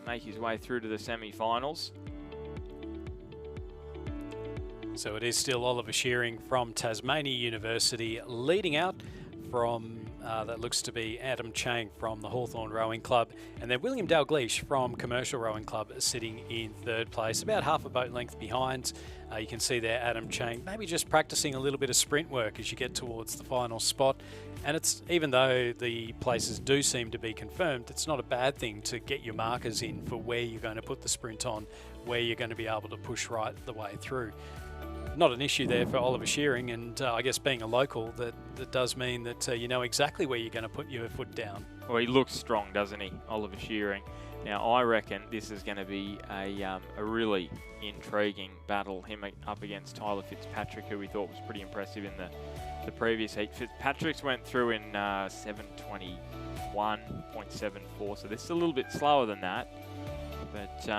make his way through to the semi-finals. So it is still Oliver Shearing from Tasmania University leading out from, that looks to be Adam Chang from the Hawthorn Rowing Club, and then William Dalgleish from Commercial Rowing Club sitting in third place, about half a boat length behind. You can see there Adam Chang maybe just practicing a little bit of sprint work as you get towards the final spot. And it's, even though the places do seem to be confirmed, it's not a bad thing to get your markers in for where you're going to put the sprint on, where you're going to be able to push right the way through. Not an issue there for Oliver Shearing, and I guess being a local, that does mean that you know exactly where you're going to put your foot down. Well, he looks strong, doesn't he, Oliver Shearing? Now, I reckon this is going to be a really intriguing battle, him up against Tyler Fitzpatrick, who we thought was pretty impressive in the previous heat. Fitzpatrick's went through in 7:21.74, so this is a little bit slower than that. But he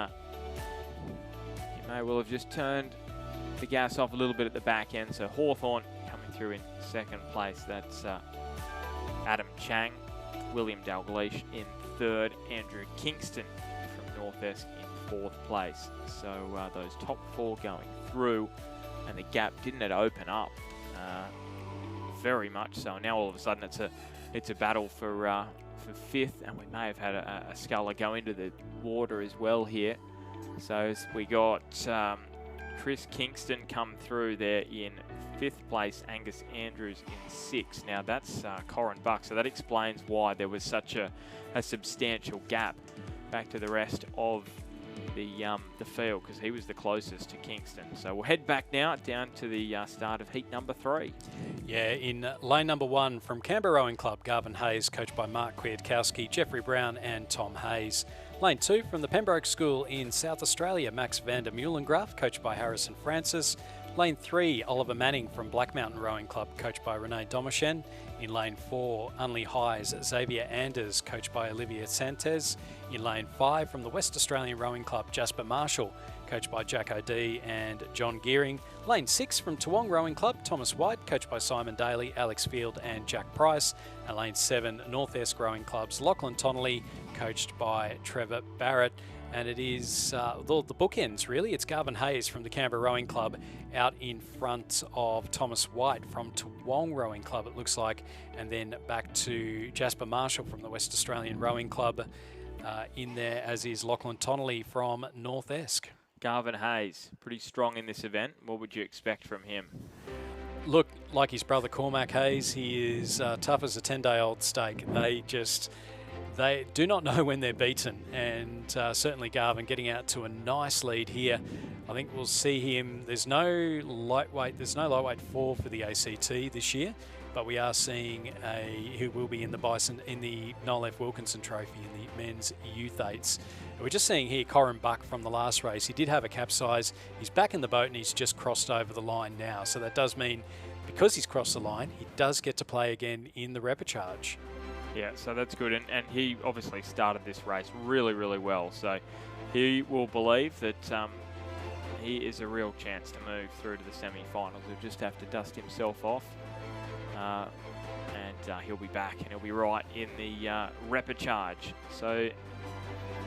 may well have just turned the gas off a little bit at the back end. So Hawthorn coming through in second place. That's Adam Chang, William Dalgleish in third, Andrew Kingston from North Esk in fourth place. So those top 4 going through, and the gap didn't it open up very much so. Now all of a sudden it's a battle for fifth, and we may have had a sculler go into the water as well here. So we got Chris Kingston come through there in 5th place, Angus Andrews in 6th. Now that's Corin Buck, so that explains why there was such a substantial gap back to the rest of the field, because he was the closest to Kingston. So we'll head back now down to the start of heat number 3. Yeah, in lane number 1 from Canberra Rowing Club, Garvin Hayes, coached by Mark Kwiatkowski, Jeffrey Brown and Tom Hayes. Lane 2 from the Pembroke School in South Australia, Max van der Meulengraaf, coached by Harrison Francis. Lane 3, Oliver Manning from Black Mountain Rowing Club, coached by Renee Domishen. In lane 4, Unley High's Xavier Anders, coached by Olivia Santes. In lane 5, from the West Australian Rowing Club, Jasper Marshall, coached by Jack O'Dea and John Gearing. Lane 6 from Toowong Rowing Club, Thomas White, coached by Simon Daly, Alex Field and Jack Price. And lane 7, North Esk Rowing Club's Lachlan Tonnelly, coached by Trevor Barrett. And it is the bookends, really. It's Garvin Hayes from the Canberra Rowing Club out in front of Thomas White from Toowong Rowing Club, it looks like. And then back to Jasper Marshall from the West Australian Rowing Club in there, as is Lachlan Tonnelly from North Esk. Garvin Hayes, pretty strong in this event. What would you expect from him? Look, like his brother Cormac Hayes, he is tough as a 10-day-old steak. They do not know when they're beaten, and certainly Garvin getting out to a nice lead here. I think we'll see him. There's no lightweight 4 for the ACT this year, but we are seeing who will be in the Bison in the Noel F. Wilkinson Trophy in the men's youth eights. We're just seeing here Corin Buck from the last race. He did have a capsize. He's back in the boat and he's just crossed over the line now. So that does mean, because he's crossed the line, he does get to play again in the repechage. Yeah, so that's good. And he obviously started this race really, really well. So he will believe that he is a real chance to move through to the semi-finals. He'll just have to dust himself off. And he'll be back and he'll be right in the repechage. So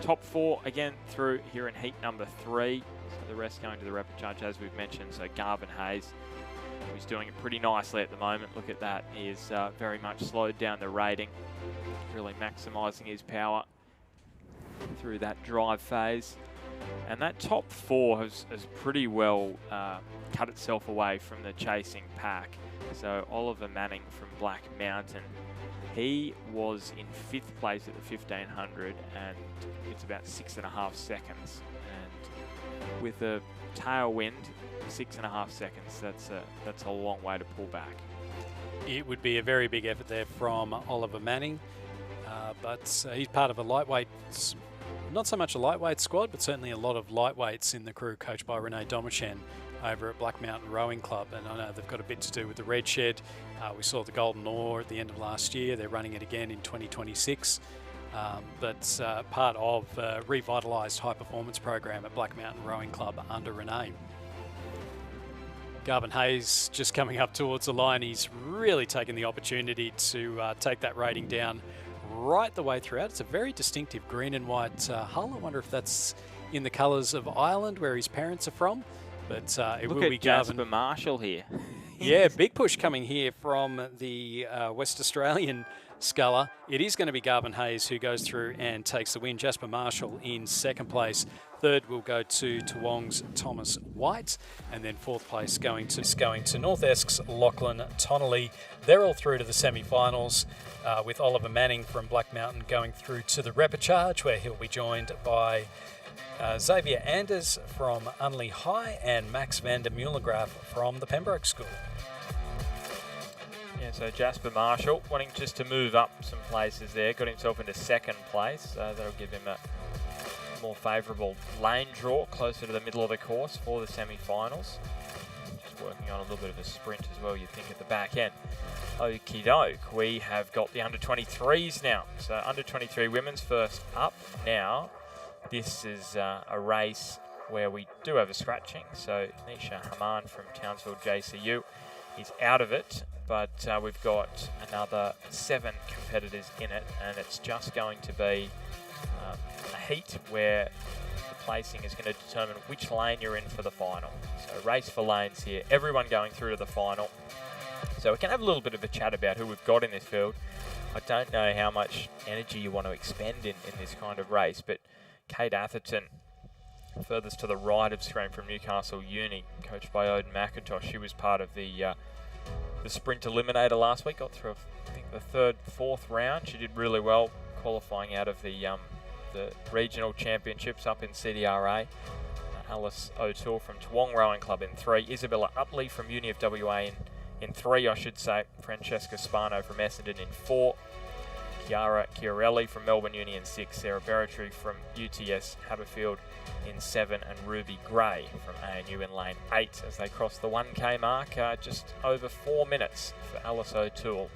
top 4 again through here in heat number 3. So the rest going to the repechage, as we've mentioned. So Garvin Hayes, who's doing it pretty nicely at the moment. Look at that. He is very much slowed down the rating, really maximising his power through that drive phase. And that top 4 has pretty well cut itself away from the chasing pack. So Oliver Manning from Black Mountain, he was in 5th place at the 1500, and it's about 6.5 seconds. And with a tailwind, 6.5 seconds, that's a long way to pull back. It would be a very big effort there from Oliver Manning, but he's part of a lightweight, not so much a lightweight squad, but certainly a lot of lightweights in the crew, coached by Renee Domishen over at Black Mountain Rowing Club. And I know they've got a bit to do with the Red Shed. We saw the Golden Oar at the end of last year. They're running it again in 2026. But part of a revitalised high-performance program at Black Mountain Rowing Club under Renee. Garvin Hayes just coming up towards the line. He's really taken the opportunity to take that rating down right the way throughout. It's a very distinctive green and white hull. I wonder if that's in the colours of Ireland, where his parents are from. But it will be Garvin. Jasper Marshall here. Yeah, big push coming here from the West Australian sculler. It is going to be Garvin Hayes who goes through and takes the win. Jasper Marshall in 2nd place. 3rd will go to Toowong's Thomas White, and then 4th place going to North Esk's Lachlan Tonnelly. They're all through to the semi-finals, with Oliver Manning from Black Mountain going through to the repechage, where he'll be joined by Xavier Anders from Unley High and Max van der Meulengraaf from the Pembroke School. Yeah, so Jasper Marshall wanting just to move up some places there, got himself into 2nd place, so that'll give him a more favourable lane draw closer to the middle of the course for the semi-finals. Just working on a little bit of a sprint as well, you think, at the back end. Okie doke, we have got the under-23s now. So under-23 women's first up now. This is a race where we do have a scratching. So Nisha Haman from Townsville JCU is out of it. but we've got another 7 competitors in it, and it's just going to be a heat where the placing is going to determine which lane you're in for the final. So race for lanes here, everyone going through to the final. So we can have a little bit of a chat about who we've got in this field. I don't know how much energy you want to expend in this kind of race, but Kate Atherton, furthest to the right of screen from Newcastle Uni, coached by Odin McIntosh. She was part of the sprint eliminator last week, got through, I think, the 4th round. She did really well, qualifying out of the regional championships up in CDRA. Alice O'Toole from Toowong Rowing Club in 3. Isabella Utley from Uni of WA in 3, I should say. Francesca Spano from Essendon in 4. Chiara Chiarelli from Melbourne Uni in 6. Sarah Berritry from UTS Haberfield in 7. And Ruby Gray from ANU in lane 8 as they cross the 1K mark. Just over 4 minutes for Alice O'Toole.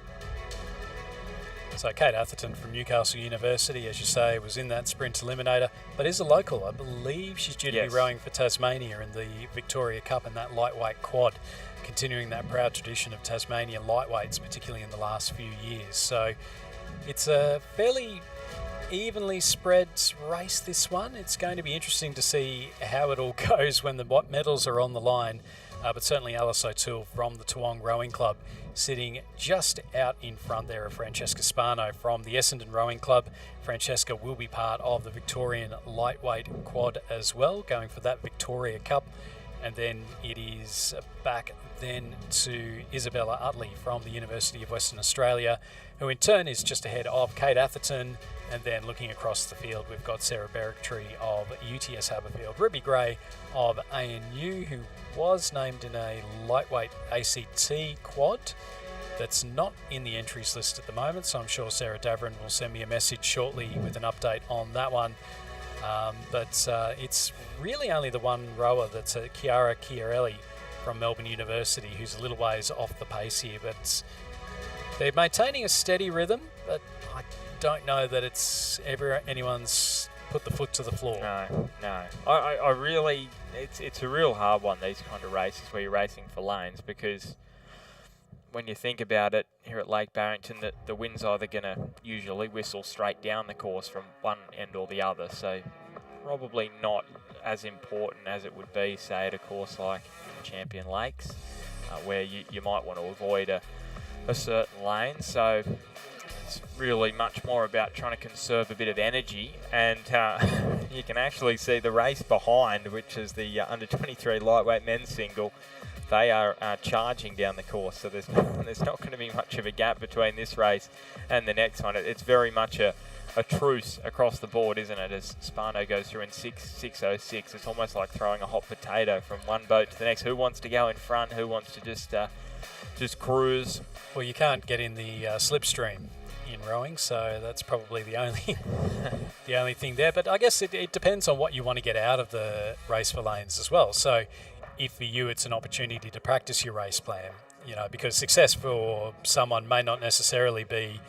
So Kate Atherton from Newcastle University, as you say, was in that sprint eliminator, but is a local. I believe she's due to be rowing for Tasmania in the Victoria Cup in that lightweight quad, continuing that proud tradition of Tasmania lightweights, particularly in the last few years. So it's a fairly evenly spread race, this one. It's going to be interesting to see how it all goes when the medals are on the line. But certainly Alice O'Toole from the Toowong Rowing Club sitting just out in front there of Francesca Spano from the Essendon Rowing Club. Francesca will be part of the Victorian lightweight quad as well, going for that Victoria Cup. And then it is back then to Isabella Utley from the University of Western Australia, who in turn is just ahead of Kate Atherton. And then looking across the field, we've got Sarah Berritry of UTS Haberfield, Ruby Gray of ANU, who was named in a lightweight ACT quad that's not in the entries list at the moment, so I'm sure Sarah Davern will send me a message shortly with an update on that one. But it's really only the one rower that's Chiara Chiarelli from Melbourne University, who's a little ways off the pace here, but they're maintaining a steady rhythm, but I don't know that it's ever anyone's put the foot to the floor. No. I really, it's a real hard one, these kind of races where you're racing for lanes, because when you think about it, here at Lake Barrington, the wind's either going to usually whistle straight down the course from one end or the other, so probably not as important as it would be, say, at a course like Champion Lakes, where you might want to avoid a certain lane. So it's really much more about trying to conserve a bit of energy, and you can actually see the race behind, which is the under-23 lightweight men's single. They are charging down the course, so there's not going to be much of a gap between this race and the next one. It's very much a truce across the board, isn't it, as Spano goes through in 6:06. It's almost like throwing a hot potato from one boat to the next. Who wants to go in front? Who wants to just cruise? Well, you can't get in the slipstream in rowing, so that's probably the only thing there. But I guess it depends on what you want to get out of the race for lanes as well. So if for you it's an opportunity to practice your race plan, because success for someone may not necessarily be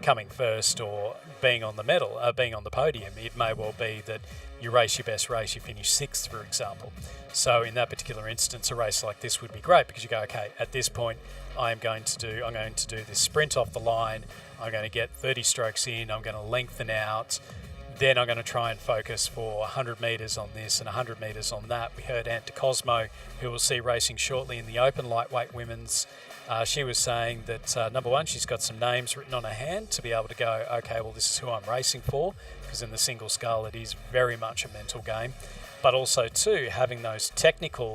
coming first or being on the medal, being on the podium. It may well be that you race your best race, you finish 6th, for example. So in that particular instance, a race like this would be great, because you go, okay, at this point, I'm going to do this sprint off the line. I'm going to get 30 strokes in. I'm going to lengthen out. Then I'm going to try and focus for 100 metres on this and 100 metres on that. We heard Ant Cosmo, who we'll see racing shortly in the open lightweight women's. She was saying that, number one, she's got some names written on her hand to be able to go, okay, well, this is who I'm racing for, because in the single scull it is very much a mental game. But also, too, having those technique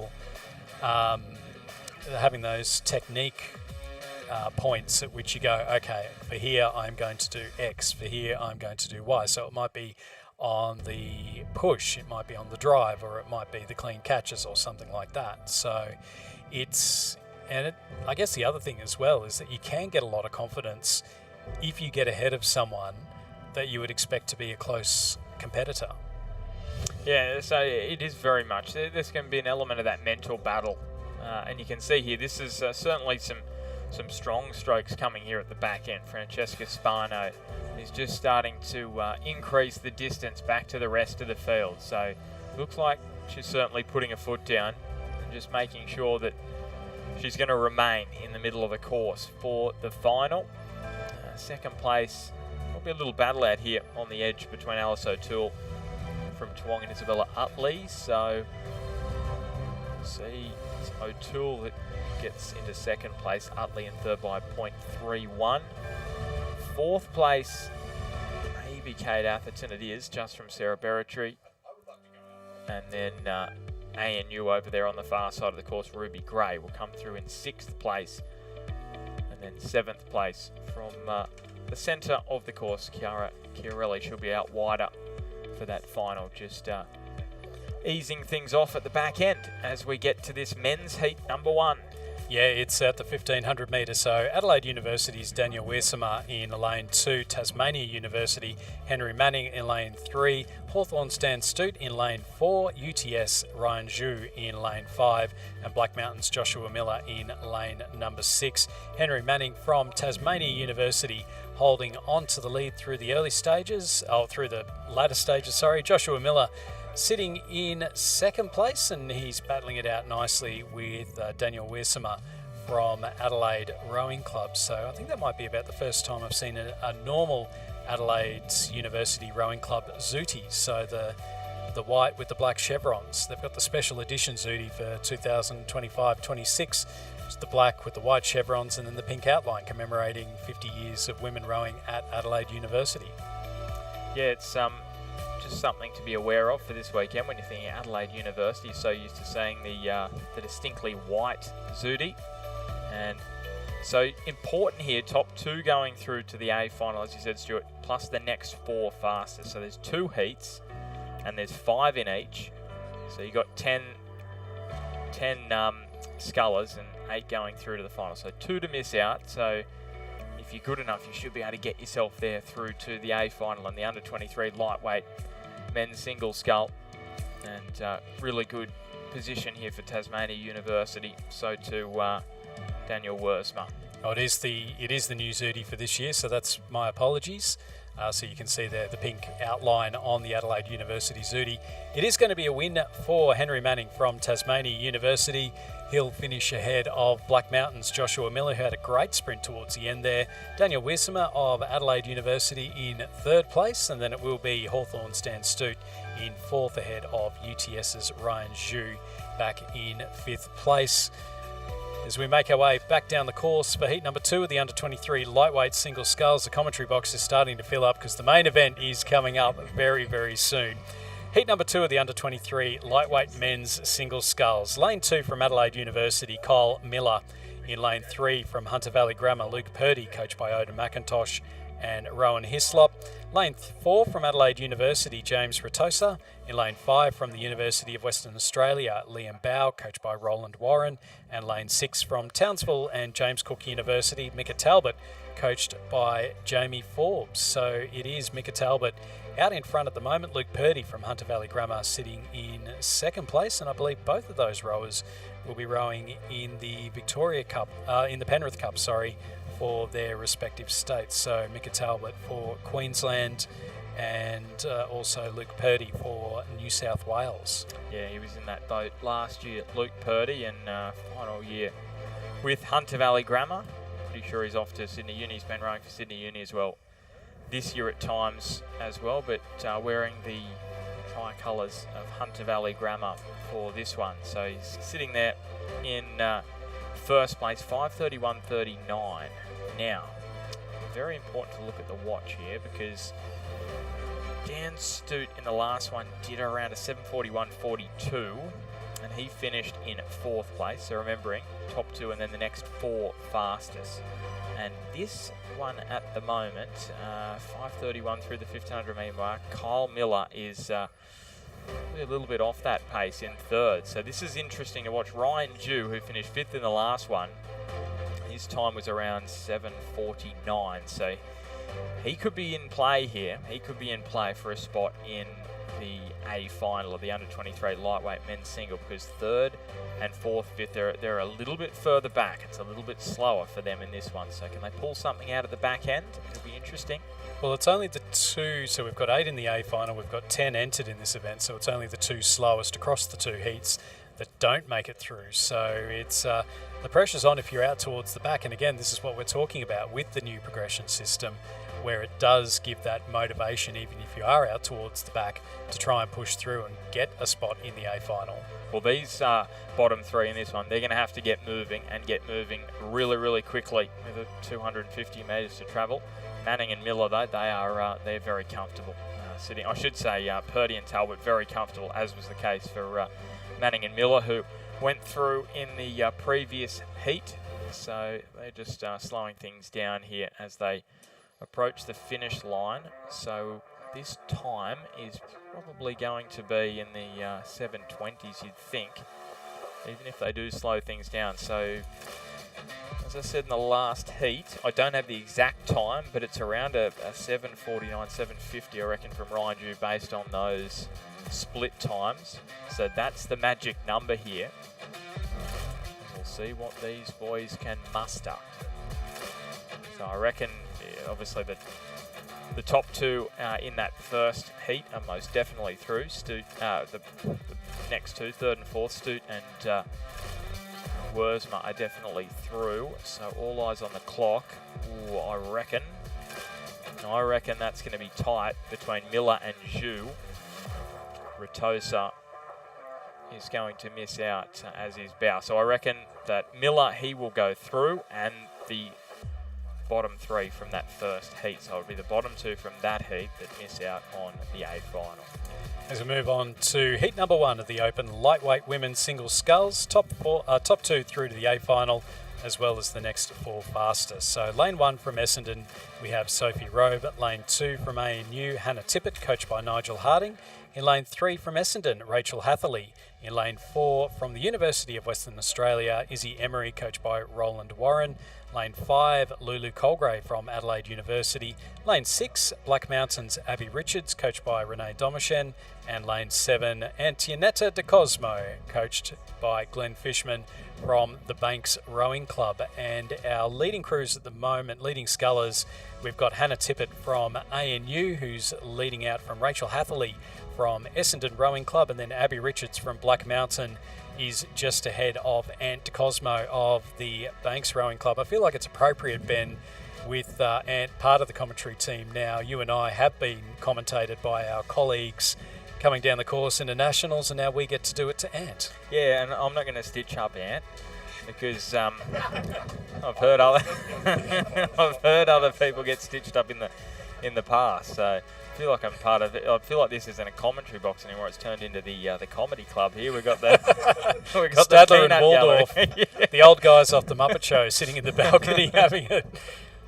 points at which you go, okay, for here I'm going to do X, for here I'm going to do Y. So it might be on the push, it might be on the drive, or it might be the clean catches or something like that. So I guess the other thing as well is that you can get a lot of confidence if you get ahead of someone that you would expect to be a close competitor. Yeah, so it is very much. There's going to be an element of that mental battle. And you can see here, this is certainly some strong strokes coming here at the back end. Francesca Spano is just starting to increase the distance back to the rest of the field. So looks like she's certainly putting a foot down and just making sure that she's going to remain in the middle of the course for the final. Second place, will be a little battle out here on the edge between Alice O'Toole from Toowong and Isabella Utley. So see, it's O'Toole that gets into second place, Utley in third by 0.31. Fourth place, maybe Kate Atherton, it is, just from Sarah Berretry. And then ANU over there on the far side of the course, Ruby Gray will come through in sixth place. And then seventh place from the centre of the course, Chiara Chiarelli. She'll be out wider for that final, just easing things off at the back end as we get to this men's heat number 1. Yeah, it's at the 1500 metres. So Adelaide University's Daniel Wiersema in lane 2, Tasmania University, Henry Manning in lane 3, Hawthorn Stan Stute in lane 4, UTS Ryan Zhu in lane 5, and Black Mountain's Joshua Miller in lane number 6. Henry Manning from Tasmania University holding on to the lead through the latter stages. Joshua Miller sitting in second place, and he's battling it out nicely with Daniel Wiersema from Adelaide Rowing Club. So I think that might be about the first time I've seen a normal Adelaide University Rowing Club Zooty. So the white with the black chevrons. They've got the special edition Zooty for 2025-26. It's the black with the white chevrons and then the pink outline commemorating 50 years of women rowing at Adelaide University. Yeah, it's just something to be aware of for this weekend when you're thinking Adelaide University. So used to seeing the distinctly white Zooty, and so important here. Top 2 going through to the A final, as you said, Stuart, plus the next 4 fastest. So there's 2 heats, and there's 5 in each. So you got 10 scullers and 8 going through to the final. So 2 to miss out. So if you're good enough, you should be able to get yourself there through to the A final and the under 23 lightweight men's single scull. And really good position here for Tasmania University. So to Daniel Wiersema. Oh, it is the new Zooty for this year, so that's my apologies. So you can see there the pink outline on the Adelaide University Zooty. It is going to be a win for Henry Manning from Tasmania University. He'll finish ahead of Black Mountain's Joshua Miller, who had a great sprint towards the end there. Daniel Wiersema of Adelaide University in third place, and then it will be Hawthorn Stan Stute in fourth ahead of UTS's Ryan Zhu back in fifth place. As we make our way back down the course for heat number 2 of the under-23 lightweight single sculls, the commentary box is starting to fill up because the main event is coming up very, very soon. Heat number 2 of the under-23 lightweight men's single sculls. Lane 2 from Adelaide University, Kyle Miller. In lane 3 from Hunter Valley Grammar, Luke Purdy, coached by Oda McIntosh and Rowan Hislop. Lane 4 from Adelaide University, James Ratosa. In lane 5 from the University of Western Australia, Liam Bow, coached by Roland Warren. And lane 6 from Townsville and James Cook University, Micah Talbot, coached by Jamie Forbes. So it is Micah Talbot out in front at the moment. Luke Purdy from Hunter Valley Grammar sitting in second place, and I believe both of those rowers will be rowing in the Victoria Cup, in the Penrith Cup, for their respective states. So Micah Talbot for Queensland and also Luke Purdy for New South Wales. Yeah, he was in that boat last year, Luke Purdy, and final year with Hunter Valley Grammar. Pretty sure he's off to Sydney Uni. He's been rowing for Sydney Uni as well this year at times as well, but wearing the tricolours of Hunter Valley Grammar for this one. So he's sitting there in first place, 5:31.39. Now, very important to look at the watch here because Dan Stute in the last one did around a 7:41.42, and he finished in fourth place. So remembering, top 2 and then the next 4 fastest. And this one at the moment, 5:31 through the 1500 metre mark. Kyle Miller is a little bit off that pace in third. So this is interesting to watch. Ryan Zhu, who finished 5th in the last one, his time was around 7:49. So he could be in play here. He could be in play for a spot in the A final of the under-23 lightweight men's single, because 3rd and 4th, 5th, they're a little bit further back. It's a little bit slower for them in this one. So can they pull something out at the back end? It'll be interesting. Well, it's only the 2, so we've got 8 in the A final, we've got 10 entered in this event, so it's only the 2 slowest across the 2 heats that don't make it through. So it's the pressure's on if you're out towards the back. And again, this is what we're talking about with the new progression system, where it does give that motivation, even if you are out towards the back, to try and push through and get a spot in the A final. Well, these bottom three in this one, they're going to have to get moving and get moving really, really quickly with 250 metres to travel. Manning and Miller, though, they're very comfortable sitting. I should say Purdy and Talbot very comfortable, as was the case for Manning and Miller, who went through in the previous heat. So they're just slowing things down here as they approach the finish line. So this time is probably going to be in the 7:20s, you'd think, even if they do slow things down. So, as I said in the last heat, I don't have the exact time, but it's around a 7:49, 7:50, I reckon, from Ryan Dew, based on those split times. So that's the magic number here. And we'll see what these boys can muster. So I reckon, obviously, the top two in that first heat are most definitely through. The next two, third and fourth, Stute and Wurzma, are definitely through. So all eyes on the clock. Ooh, I reckon that's going to be tight between Miller and Zhu. Retosa is going to miss out, as is Bao. So I reckon that Miller, he will go through, and the bottom three from that first heat. So it would be the bottom two from that heat that miss out on the A final. As we move on to heat number 1 of the Open lightweight women's single sculls, top two through to the A final, as well as the next 4 fastest. So lane 1 from Essendon, we have Sophie Robe. Lane 2 from ANU, Hannah Tippett, coached by Nigel Harding. In lane 3 from Essendon, Rachel Hatherley. In lane 4 from the University of Western Australia, Izzy Emery, coached by Roland Warren. Lane 5, Lulu Colgrave from Adelaide University. Lane 6, Black Mountains, Abby Richards, coached by Renee Domishen. And lane 7, Antionetta de Cosmo, coached by Glenn Fishman from the Banks Rowing Club. And our leading crews at the moment, leading scullers, we've got Hannah Tippett from ANU, who's leading out from Rachel Hatherley from Essendon Rowing Club, and then Abby Richards from Black Mountain is just ahead of Ant de Cosmo of the Banks Rowing Club. I feel like it's appropriate, Ben, with Ant part of the commentary team now. You and I have been commentated by our colleagues coming down the course into Nationals, and now we get to do it to Ant. Yeah, and I'm not going to stitch up Ant, because I've heard other people get stitched up in the past. So I feel like I'm part of it. I feel like this isn't a commentary box anymore. It's turned into the comedy club here. We've got the Stadler the and Waldorf, yeah. The old guys off the Muppet Show, sitting in the balcony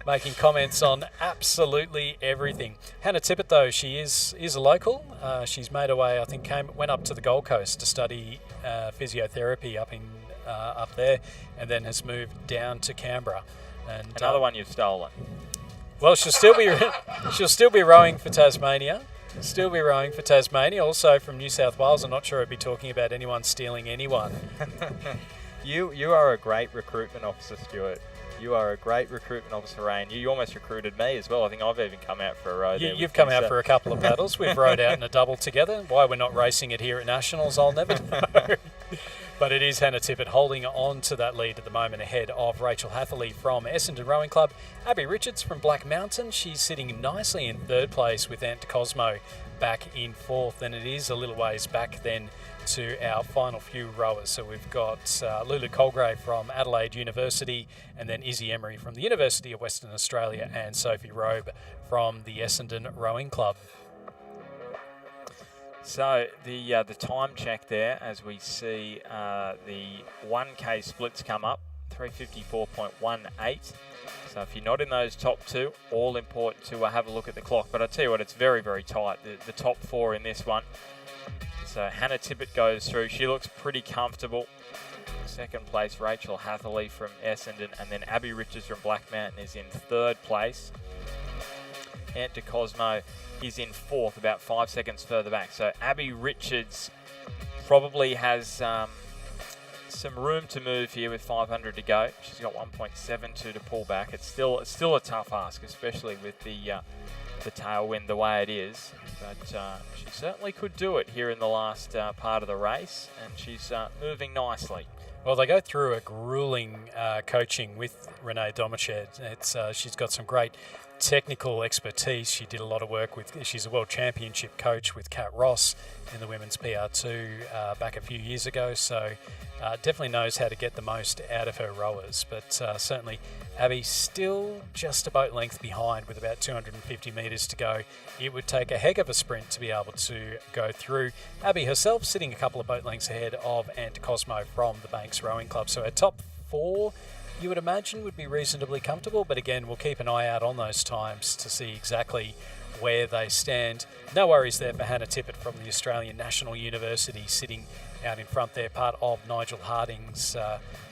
making comments on absolutely everything. Hannah Tippett, though, she is a local. She's made her way, I think, went up to the Gold Coast to study physiotherapy up there, and then has moved down to Canberra. And Another one you've stolen. Well, she'll still be rowing for Tasmania. Still be rowing for Tasmania. Also from New South Wales. I'm not sure I'd be talking about anyone stealing anyone. You are a great recruitment officer, Stuart. You are a great recruitment officer, Rain. You almost recruited me as well. I think I've even come out for a row there. You've come out for a couple of paddles. We've rowed out in a double together. Why we're not racing it here at Nationals, I'll never know. But it is Hannah Tippett holding on to that lead at the moment, ahead of Rachel Hatherley from Essendon Rowing Club. Abby Richards from Black Mountain, she's sitting nicely in third place with Ant de Cosmo back in fourth, and it is a little ways back then to our final few rowers. So we've got Lulu Colgrave from Adelaide University, and then Izzy Emery from the University of Western Australia, and Sophie Robe from the Essendon Rowing Club. So the time check there, as we see the 1K splits come up, 354.18. So if you're not in those top two, all important to have a look at the clock. But I tell you what, it's very, very tight. The top 4 in this one. So Hannah Tippett goes through. She looks pretty comfortable. Second place, Rachel Hatherley from Essendon, and then Abby Richards from Black Mountain is in third place. Ant de Cosmo is in fourth, about 5 seconds further back. So Abby Richards probably has some room to move here with 500 to go. She's got 1.72 to pull back. It's still a tough ask, especially with the the tailwind the way it is. But she certainly could do it here in the last part of the race, and she's moving nicely. Well, they go through a grueling coaching with Renee Domached. She's got some great technical expertise. She did a lot of work with, she's a world championship coach with Kat Ross in the women's PR2 back a few years ago. So definitely knows how to get the most out of her rowers. But certainly Abby still just a boat length behind with about 250 metres to go. It would take a heck of a sprint to be able to go through. Abby herself sitting a couple of boat lengths ahead of Ant Cosmo from the Banks Rowing Club. So her top four, you would imagine, would be reasonably comfortable. But again, we'll keep an eye out on those times to see exactly where they stand. No worries there for Hannah Tippett from the Australian National University, sitting out in front there, part of Nigel Harding's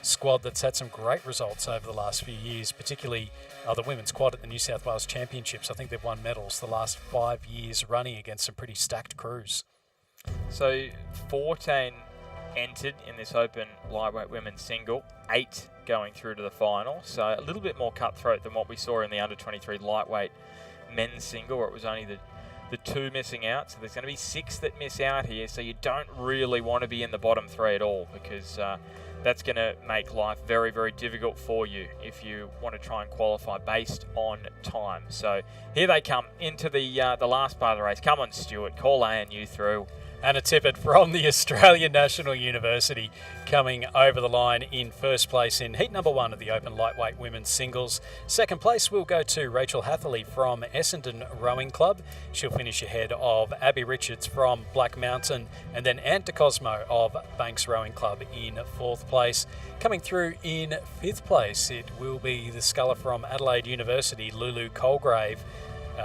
squad that's had some great results over the last few years, particularly the women's quad at the New South Wales Championships. I think they've won medals the last 5 years running against some pretty stacked crews. So 14 entered in this open lightweight women's single, 8 going through to the final. So a little bit more cutthroat than what we saw in the under-23 lightweight men's single, where it was only the 2 missing out. So there's going to be 6 that miss out here. So you don't really want to be in the bottom 3 at all, because that's going to make life very, very difficult for you if you want to try and qualify based on time. So here they come into the last part of the race. Come on, Stuart, call ANU through. Hannah Tippett from the Australian National University coming over the line in first place in heat number 1 of the open lightweight women's singles. Second place will go to Rachel Hatherley from Essendon Rowing Club. She'll finish ahead of Abby Richards from Black Mountain, and then Ant Cosmo of Banks Rowing Club in 4th place. Coming through in 5th place, it will be the sculler from Adelaide University, Lulu Colgrave.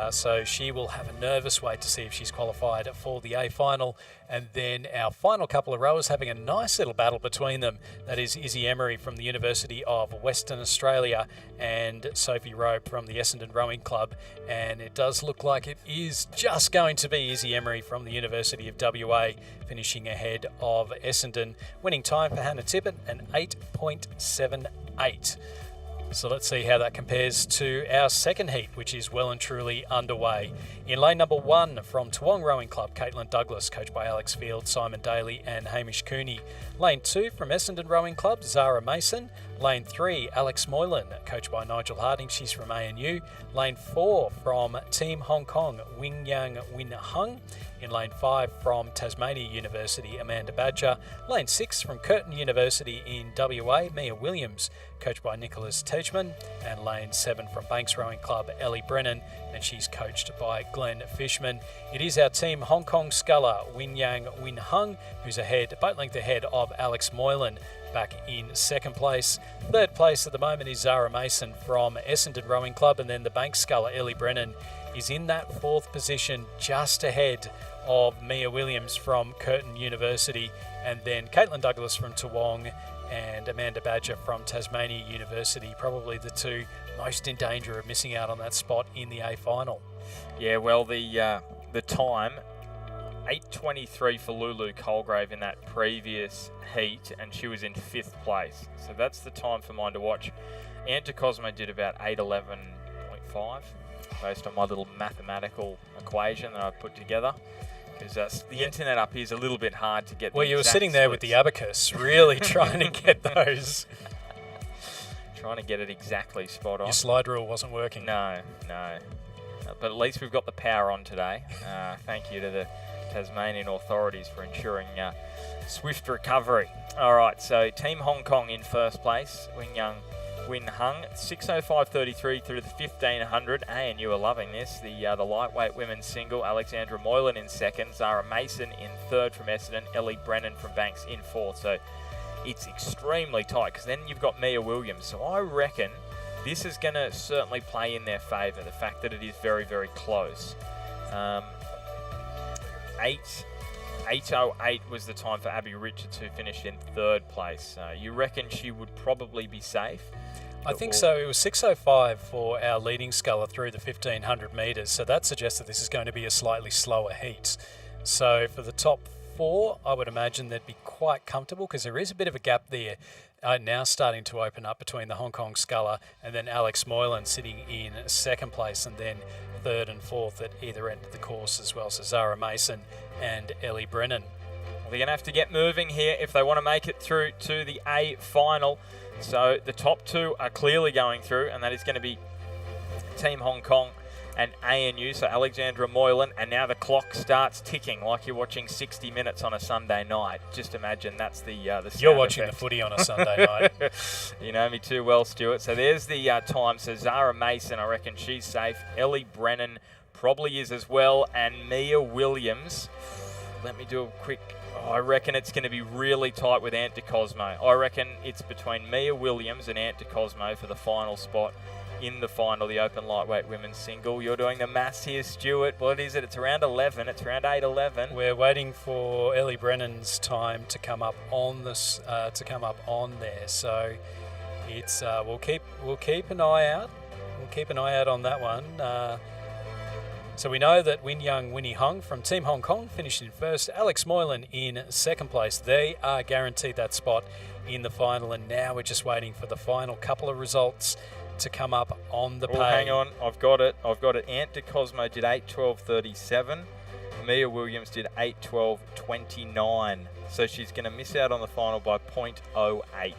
So she will have a nervous wait to see if she's qualified for the A final. And then our final couple of rowers having a nice little battle between them. That is Izzy Emery from the University of Western Australia and Sophie Robe from the Essendon Rowing Club. And it does look like it is just going to be Izzy Emery from the University of WA finishing ahead of Essendon. Winning time for Hannah Tippett, an 8.78. So let's see how that compares to our second heat, which is well and truly underway. In lane number 1 from Toowong Rowing Club, Caitlin Douglas, coached by Alex Field, Simon Daly and Hamish Cooney. Lane 2 from Essendon Rowing Club, Zara Mason. Lane 3, Alex Moylan, coached by Nigel Harding, she's from ANU. Lane 4 from Team Hong Kong, Wing Yang Win Hung. In lane 5 from Tasmania University, Amanda Badger. Lane 6 from Curtin University in WA, Mia Williams, coached by Nicholas Teichman. And lane 7 from Banks Rowing Club, Ellie Brennan, and she's coached by Glenn Fishman. It is our Team Hong Kong sculler, Win Yang Win Hung, who's ahead, boat length ahead of Alex Moylan, back in 2nd place. 3rd place at the moment is Zara Mason from Essendon Rowing Club, and then the Banks sculler, Ellie Brennan, is in that 4th position, just ahead of Mia Williams from Curtin University, and then Caitlin Douglas from Toowong and Amanda Badger from Tasmania University, probably the 2 most in danger of missing out on that spot in the A final. Yeah, well, the time, 8.23 for Lulu Colgrave in that previous heat, and she was in 5th place. So that's the time for mine to watch. Ant Cosmo did about 8:11.5, based on my little mathematical equation that I put together. Because the internet up here is a little bit hard to get. Well, you were sitting there with the abacus, really trying to get those. Trying to get it exactly spot on. Your slide rule wasn't working. No. But at least we've got the power on today. Thank you to the Tasmanian authorities for ensuring swift recovery. All right, so Team Hong Kong in 1st place. Wing Yang Win Hung, 6:05.33 through the 1500. ANU are loving this. The lightweight women's single, Alexandra Moylan in 2nd, Zara Mason in 3rd from Essendon, Ellie Brennan from Banks in 4th. So it's extremely tight, because then you've got Mia Williams. So I reckon this is going to certainly play in their favour, the fact that it is very, very close. 8:08 was the time for Abby Richards, who finished in 3rd place. You reckon she would probably be safe? I think so. It was 6:05 for our leading sculler through the 1500 metres, so that suggests that this is going to be a slightly slower heat. So for the top 4, I would imagine they'd be quite comfortable, because there is a bit of a gap there. now starting to open up between the Hong Kong Sculler and then Alex Moylan sitting in second place, and then third and fourth at either end of the course as well. So Zara Mason and Ellie Brennan. Well, they're going to have to get moving here if they want to make it through to the A final. So the top two are clearly going through, and that is going to be Team Hong Kong and ANU, so Alexandra Moylan, and now the clock starts ticking like you're watching 60 Minutes on a Sunday night. Just imagine that's the You're watching effect. the footy on a Sunday night. You know me too well, Stuart. So there's the time. So Zara Mason, I reckon she's safe. Ellie Brennan probably is as well, and Mia Williams. Let me do a quick... I reckon it's going to be really tight with Ant de Cosmo. I reckon it's between Mia Williams and Ant de Cosmo for the final spot in the final, the open lightweight women's single. You're doing the maths here, Stuart. What is it? It's around 11. It's around 8:11. We're waiting for Ellie Brennan's time to come up on this, there. So it's we'll keep an eye out. We'll keep an eye out on that one. So we know that Win Young Winnie Hung from Team Hong Kong finished in first. Alex Moylan in second place. They are guaranteed that spot in the final, and now we're just waiting for the final couple of results to come up on the page. Hang on, I've got it. Ant de Cosmo did 8:12.37. Mia Williams did 8:12.29. So she's going to miss out on the final by 0.08.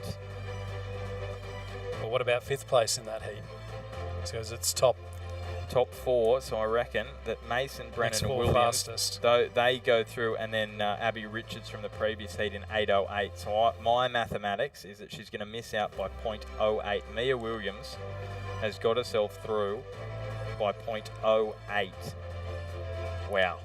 But what about fifth place in that heat? Because it's top four, so I reckon that Mason, Brennan and Williams, fastest. though they go through, and then Abby Richards from the previous heat in 8:08. So my mathematics is that she's going to miss out by 0.08. Mia Williams has got herself through by 0.08. Wow,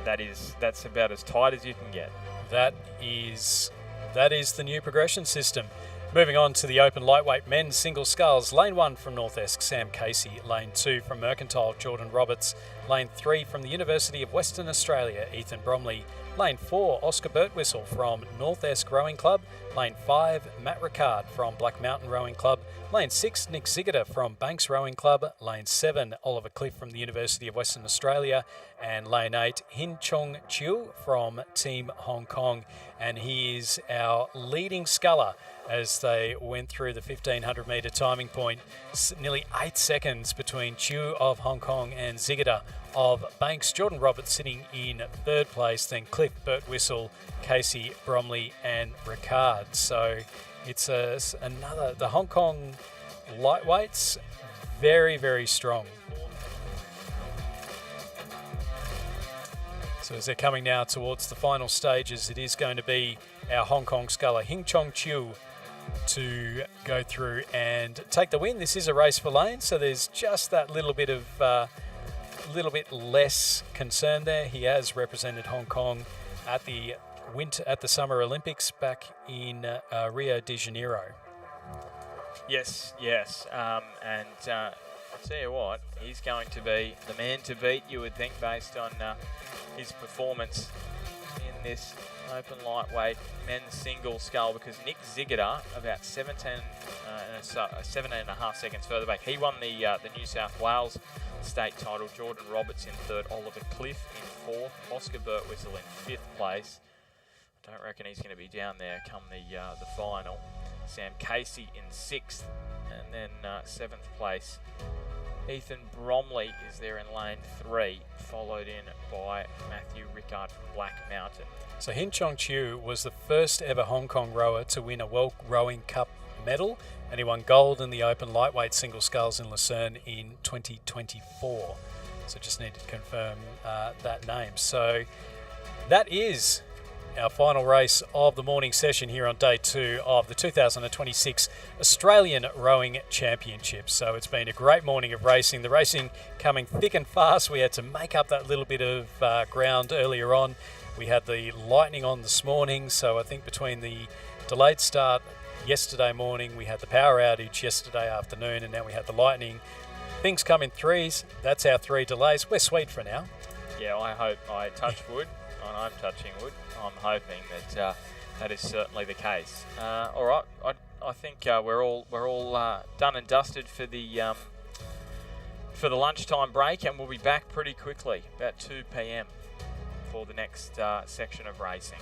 that's about as tight as you can get. That is the new progression system. Moving on to the open lightweight men's single sculls. Lane 1 from North Esk, Sam Casey. Lane 2 from Mercantile, Jordan Roberts. Lane 3 from the University of Western Australia, Ethan Bromley. Lane 4, Oscar Birtwhistle from North Esk Rowing Club. Lane 5, Matt Ricard from Black Mountain Rowing Club. Lane 6, Nick Ziggiter from Banks Rowing Club. Lane 7, Oliver Cliff from the University of Western Australia. And Lane 8, Hin Chong Chiu from Team Hong Kong. And he is our leading sculler as they went through the 1500 metre timing point. Nearly 8 seconds between Chiu of Hong Kong and Ziggiter of Banks. Jordan Roberts sitting in third place, then Cliff, Birtwhistle, Casey, Bromley and Ricard. So it's the Hong Kong lightweights, very, very strong. So as they're coming now towards the final stages, it is going to be our Hong Kong sculler, Hing Chong Chiu, to go through and take the win. This is a race for Lane, so there's just that little bit less concern there. He has represented Hong Kong at the Summer Olympics back in Rio de Janeiro. Yes, and I'll tell you what, he's going to be the man to beat, you would think, based on his performance in this open lightweight men's single scull, because Nick Ziggiter, about 7.5 seconds further back, he won the New South Wales state title. Jordan Roberts in third, Oliver Cliff in fourth, Oscar Birtwhistle in fifth place. I don't reckon he's going to be down there come the final. Sam Casey in sixth, and then seventh place, Ethan Bromley is there in lane 3, followed in by Matthew Rickard from Black Mountain. So Hin Chong Chiu was the first ever Hong Kong rower to win a World Rowing Cup medal, and he won gold in the open lightweight single sculls in Lucerne in 2024. So just need to confirm that name. So that is our final race of the morning session here on day 2 of the 2026 Australian Rowing Championships. So it's been a great morning of racing. The racing coming thick and fast. We had to make up that little bit of ground earlier on. We had the lightning on this morning, so I think between the delayed start yesterday morning, we had the power outage yesterday afternoon, and now we had the lightning. Things come in threes. That's our 3 delays. We're sweet for now. Yeah, I hope I touch wood, and I'm touching wood. I'm hoping that that is certainly the case. All right, I think we're all done and dusted for the lunchtime break, and we'll be back pretty quickly, about 2 p.m. for the next section of racing.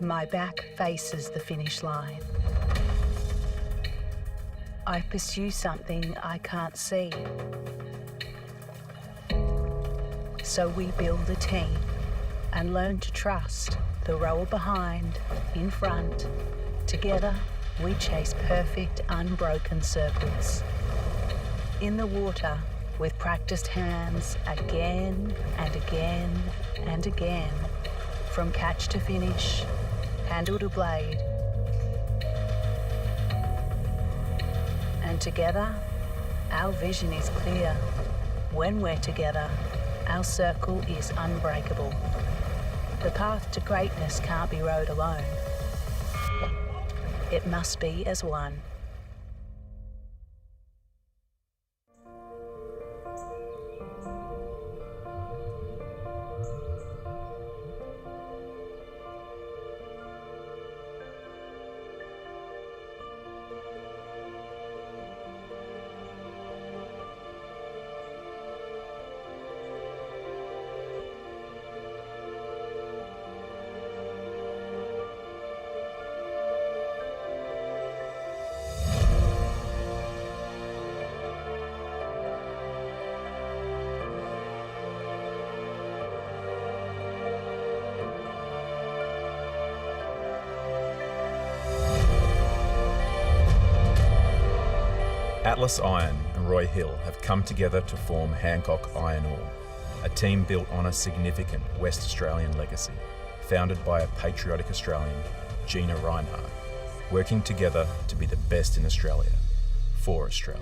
My back faces the finish line. I pursue something I can't see. So we build a team and learn to trust the rower behind, in front. Together, we chase perfect, unbroken circles. In the water, with practiced hands, again and again and again, from catch to finish, handle to blade. And together, our vision is clear. When we're together, our circle is unbreakable. The path to greatness can't be rowed alone. It must be as one. Atlas Iron and Roy Hill have come together to form Hancock Iron Ore, a team built on a significant West Australian legacy, founded by a patriotic Australian, Gina Reinhardt, working together to be the best in Australia, for Australia.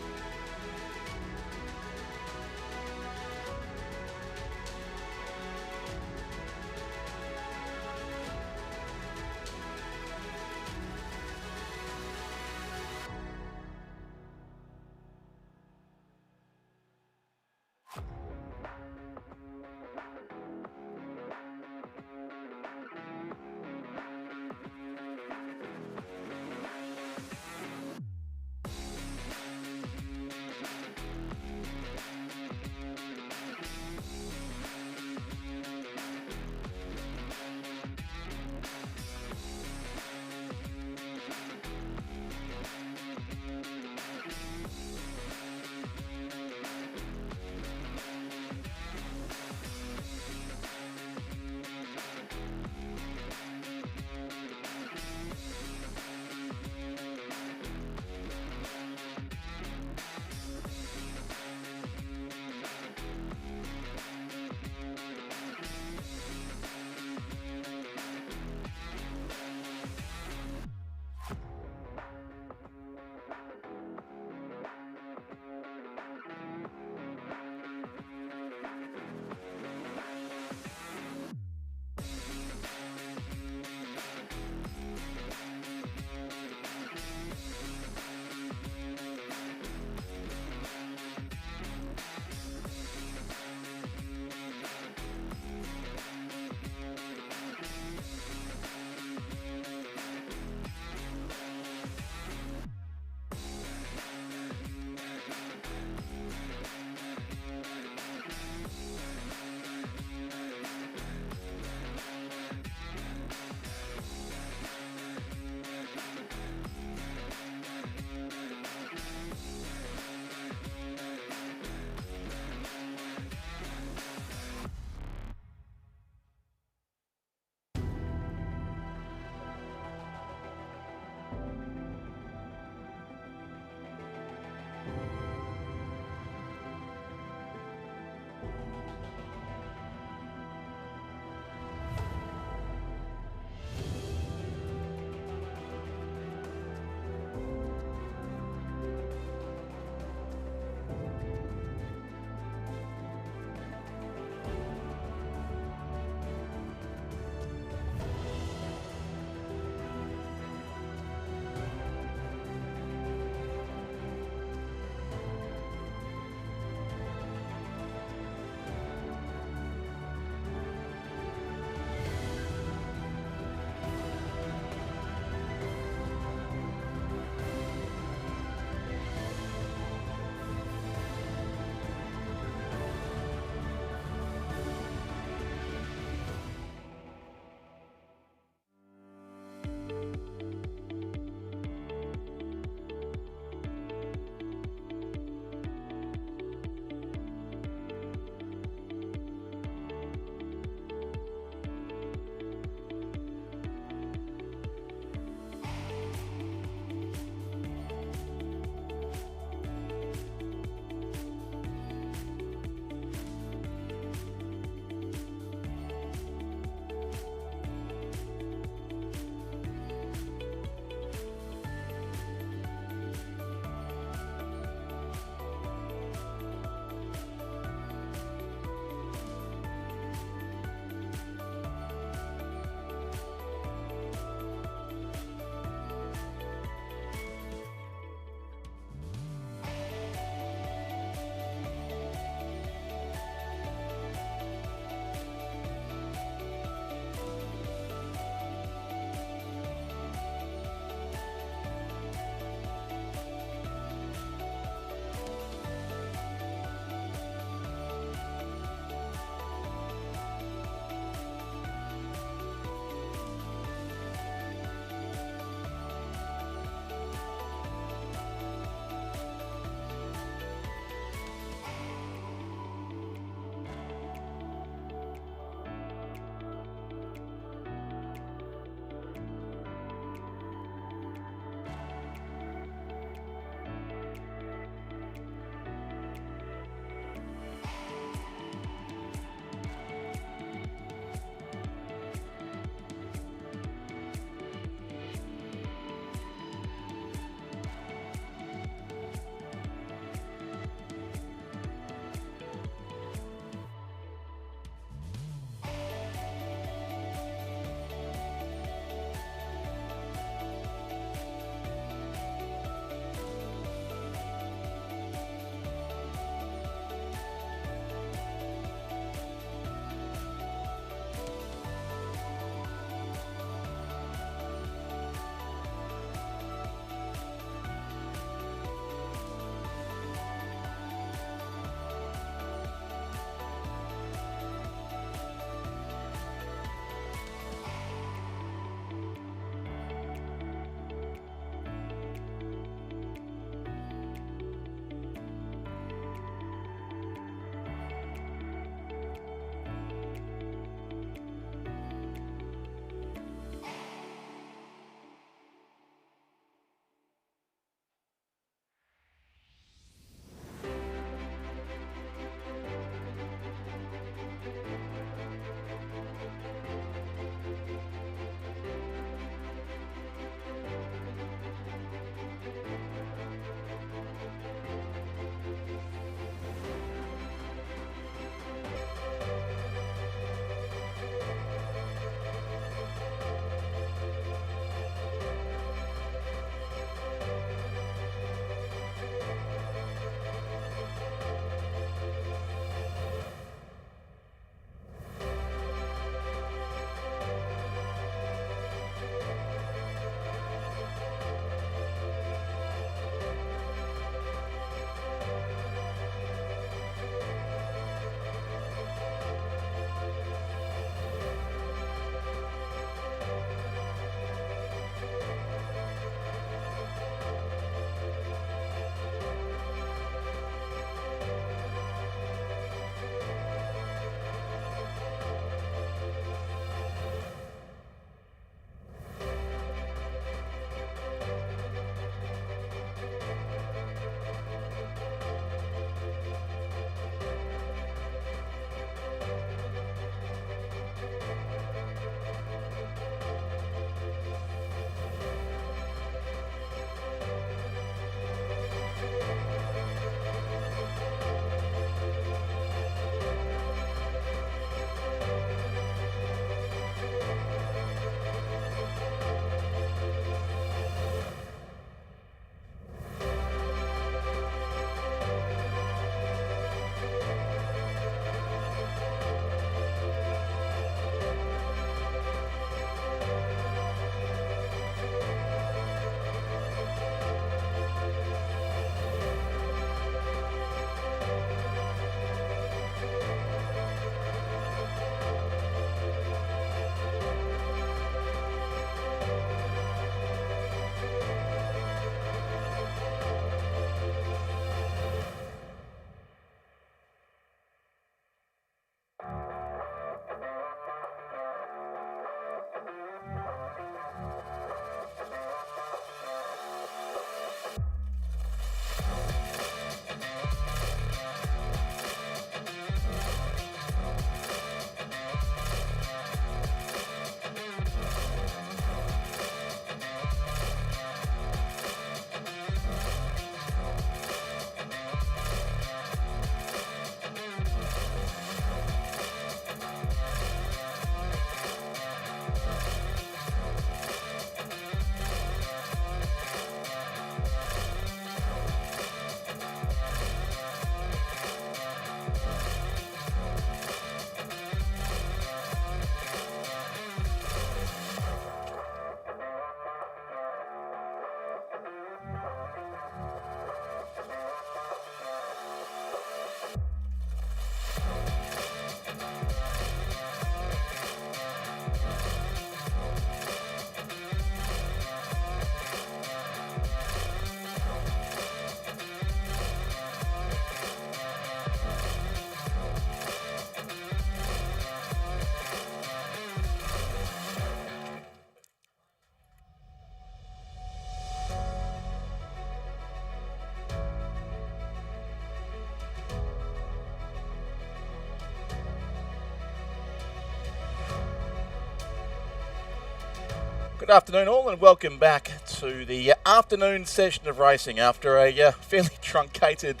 Good afternoon all and welcome back to the afternoon session of racing after a fairly truncated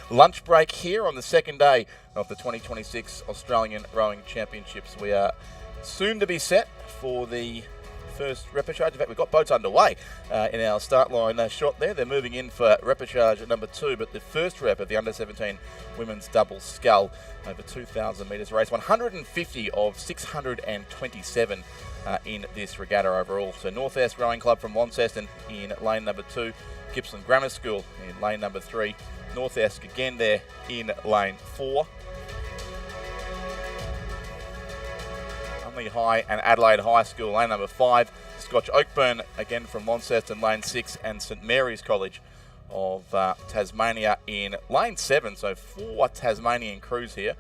lunch break here on the second day of the 2026 Australian Rowing Championships. We are soon to be set for the first repechage. In fact, we've got boats underway in our start line shot there. They're moving in for repechage number 2, but the first rep of the under-17 women's double scull over 2,000 metres race, 150 of 627 in this regatta overall. So North Esk Rowing Club from Launceston in lane number 2, Gippsland Grammar School in lane number 3, North Esk again there in lane 4. High and Adelaide High School, lane number 5. Scotch Oakburn again from Launceston, lane 6, and St Mary's College of Tasmania in lane 7. So 4 Tasmanian crews here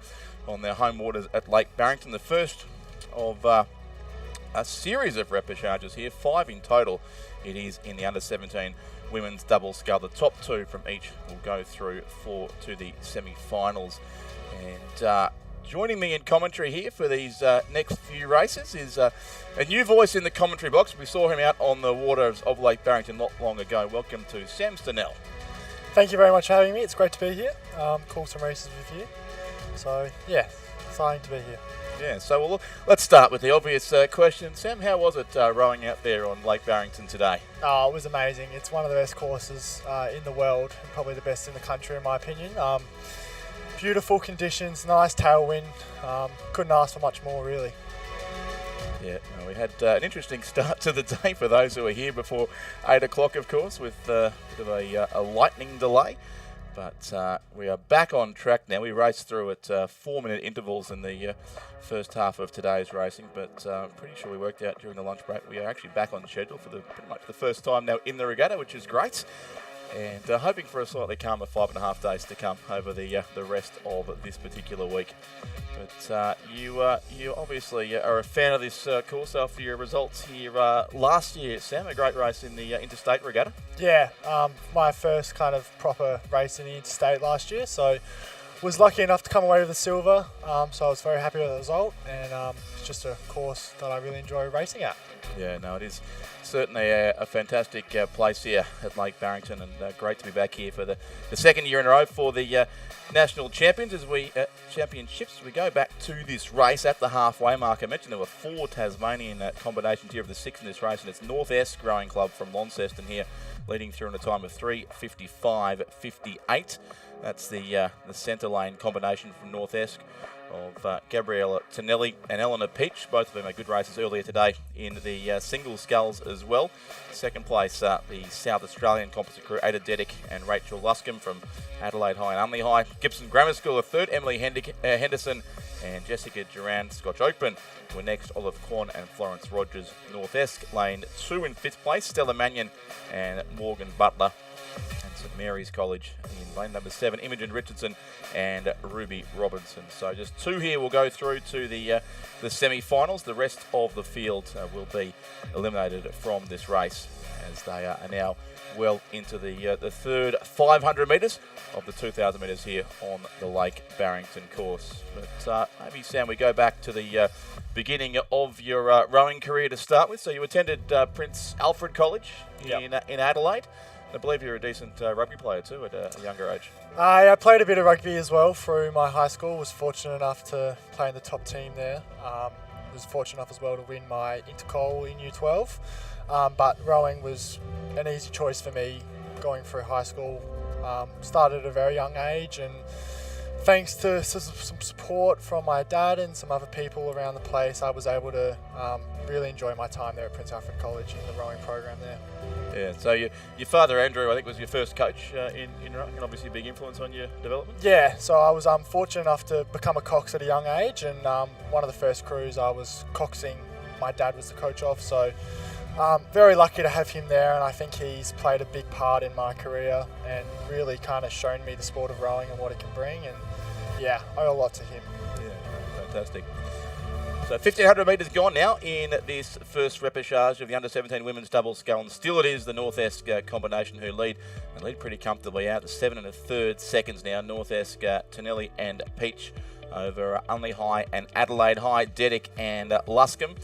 on their home waters at Lake Barrington. The first of a series of repechages here, 5 in total. It is in the under-17 women's double scull. The top 2 from each will go through to the semi-finals. And joining me in commentary here for these next few races is a new voice in the commentary box. We saw him out on the waters of Lake Barrington not long ago. Welcome to Sam Stenell. Thank you very much for having me. It's great to be here. Call some races with you. So, yeah, exciting to be here. Yeah, so let's start with the obvious question. Sam, how was it rowing out there on Lake Barrington today? Oh, it was amazing. It's one of the best courses in the world, and probably the best in the country in my opinion. Beautiful conditions, nice tailwind. Couldn't ask for much more, really. Yeah, we had an interesting start to the day for those who were here before 8 o'clock, of course, with a bit of a lightning delay. But we are back on track now. We raced through at 4-minute intervals in the first half of today's racing, but I'm pretty sure we worked out during the lunch break. We are actually back on schedule for pretty much the first time now in the regatta, which is great. And hoping for a slightly calmer 5.5 days to come over the rest of this particular week. But you obviously are a fan of this course after your results here last year, Sam. A great race in the interstate regatta. Yeah, my first kind of proper race in the interstate last year, so was lucky enough to come away with the silver. So I was very happy with the result, and it's just a course that I really enjoy racing at. Yeah, no, it is certainly a fantastic place here at Lake Barrington, and great to be back here for the second year in a row for the national championships. We go back to this race at the halfway mark. I mentioned there were 4 Tasmanian combinations here of the 6 in this race, and it's North Esk Rowing Club from Launceston here, leading through in a time of 3:55.58. That's the centre lane combination from North Esk of Gabriella Tonelli and Eleanor Peach. Both of them had good races earlier today in the single sculls as well. Second place, the South Australian composite crew, Ada Dedick and Rachel Luscombe from Adelaide High and Unley High. Gippsland Grammar School, a third, Emily Henderson and Jessica Durand. Scotch Oakburn were next, Olive Quan and Florence Rogers. North Esk, lane 2 in 5th place, Stella Mannion and Morgan Butler. And St Mary's College in lane number 7, Imogen Richardson and Ruby Robinson. So just 2 here will go through to the semi-finals. The rest of the field will be eliminated from this race, as they are now well into the third 500 metres of the 2,000 metres here on the Lake Barrington course. But maybe, Sam, we go back to the beginning of your rowing career to start with. So you attended Prince Alfred College in Adelaide. I believe you're a decent rugby player too at a younger age. I played a bit of rugby as well through my high school. Was fortunate enough to play in the top team there. Was fortunate enough as well to win my intercol in U12. But rowing was an easy choice for me going through high school. Started at a very young age, and thanks to some support from my dad and some other people around the place, I was able to really enjoy my time there at Prince Alfred College in the rowing program there. Yeah, so your father, Andrew, I think was your first coach in rowing, and obviously a big influence on your development? Yeah, so I was fortunate enough to become a cox at a young age, and one of the first crews I was coxing, my dad was the coach of, so very lucky to have him there, and I think he's played a big part in my career and really kind of shown me the sport of rowing and what it can bring, and yeah, I owe a lot to him. Yeah, fantastic. So 1,500 metres gone now in this first repechage of the under-17 women's double scull, and still it is the North Esk combination who lead pretty comfortably out to 7 1/3 seconds now. North Esk, Tonelli and Peach over Unley High and Adelaide High, Dedick and Luscombe.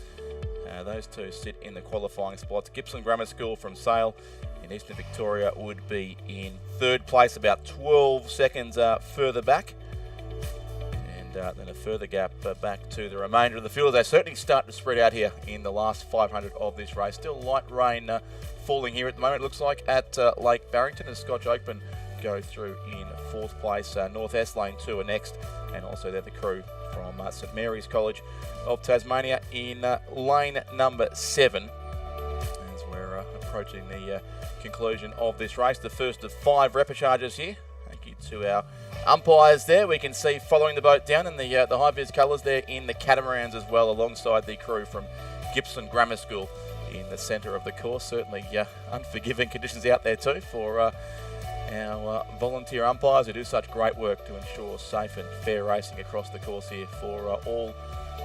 Those two sit in the qualifying spots. Gippsland Grammar School from Sale in Eastern Victoria would be in third place, about 12 seconds further back. And then a further gap back to the remainder of the field. They certainly start to spread out here in the last 500 of this race. Still light rain falling here at the moment, it looks like, at Lake Barrington as Scotch Open go through in fourth place. North S Lane 2 are next, and also they're the crew from St Mary's College of Tasmania in lane number 7 as we're approaching the conclusion of this race. The first of 5 repecharges here. Thank you to our umpires there. We can see following the boat down in the high-vis colours there in the catamarans as well, alongside the crew from Gippsland Grammar School in the centre of the course. Certainly unforgiving conditions out there too for our volunteer umpires who do such great work to ensure safe and fair racing across the course here for all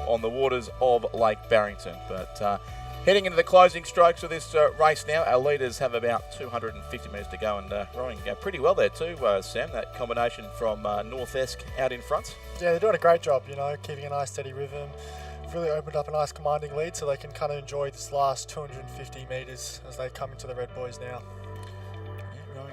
on the waters of Lake Barrington. But heading into the closing strokes of this race now, our leaders have about 250 metres to go, and rowing pretty well there too, Sam. That combination from North Esk out in front. Yeah, they're doing a great job, keeping a nice steady rhythm. Really opened up a nice commanding lead, so they can kind of enjoy this last 250 metres as they come into the Red Boys now.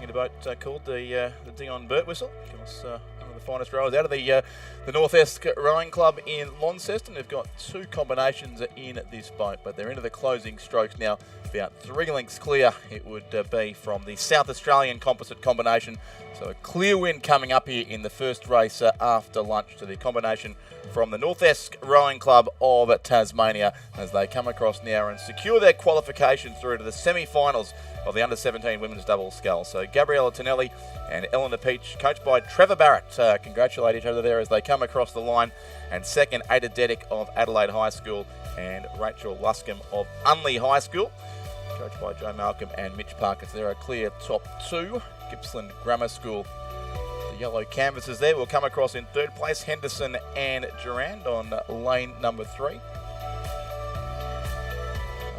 In a boat called the Dingon Burt Whistle. Of course, one of the finest rowers out of the North Esk Rowing Club in Launceston. They've got 2 combinations in this boat, but they're into the closing strokes now. About 3 lengths clear it would be from the South Australian composite combination. So a clear win coming up here in the first race after lunch to the combination from the North Esk Rowing Club of Tasmania as they come across now and secure their qualification through to the semi-finals of the Under-17 Women's Double Scull. So Gabriella Tonelli and Eleanor Peach, coached by Trevor Barrett, congratulate each other there as they come across the line. And second, Ada Dedick of Adelaide High School and Rachel Luscombe of Unley High School, coached by Joe Malcolm and Mitch Parker. So they're a clear top 2. Gippsland Grammar School, the yellow canvases there, will come across in third place. Henderson and Durand on lane number 3.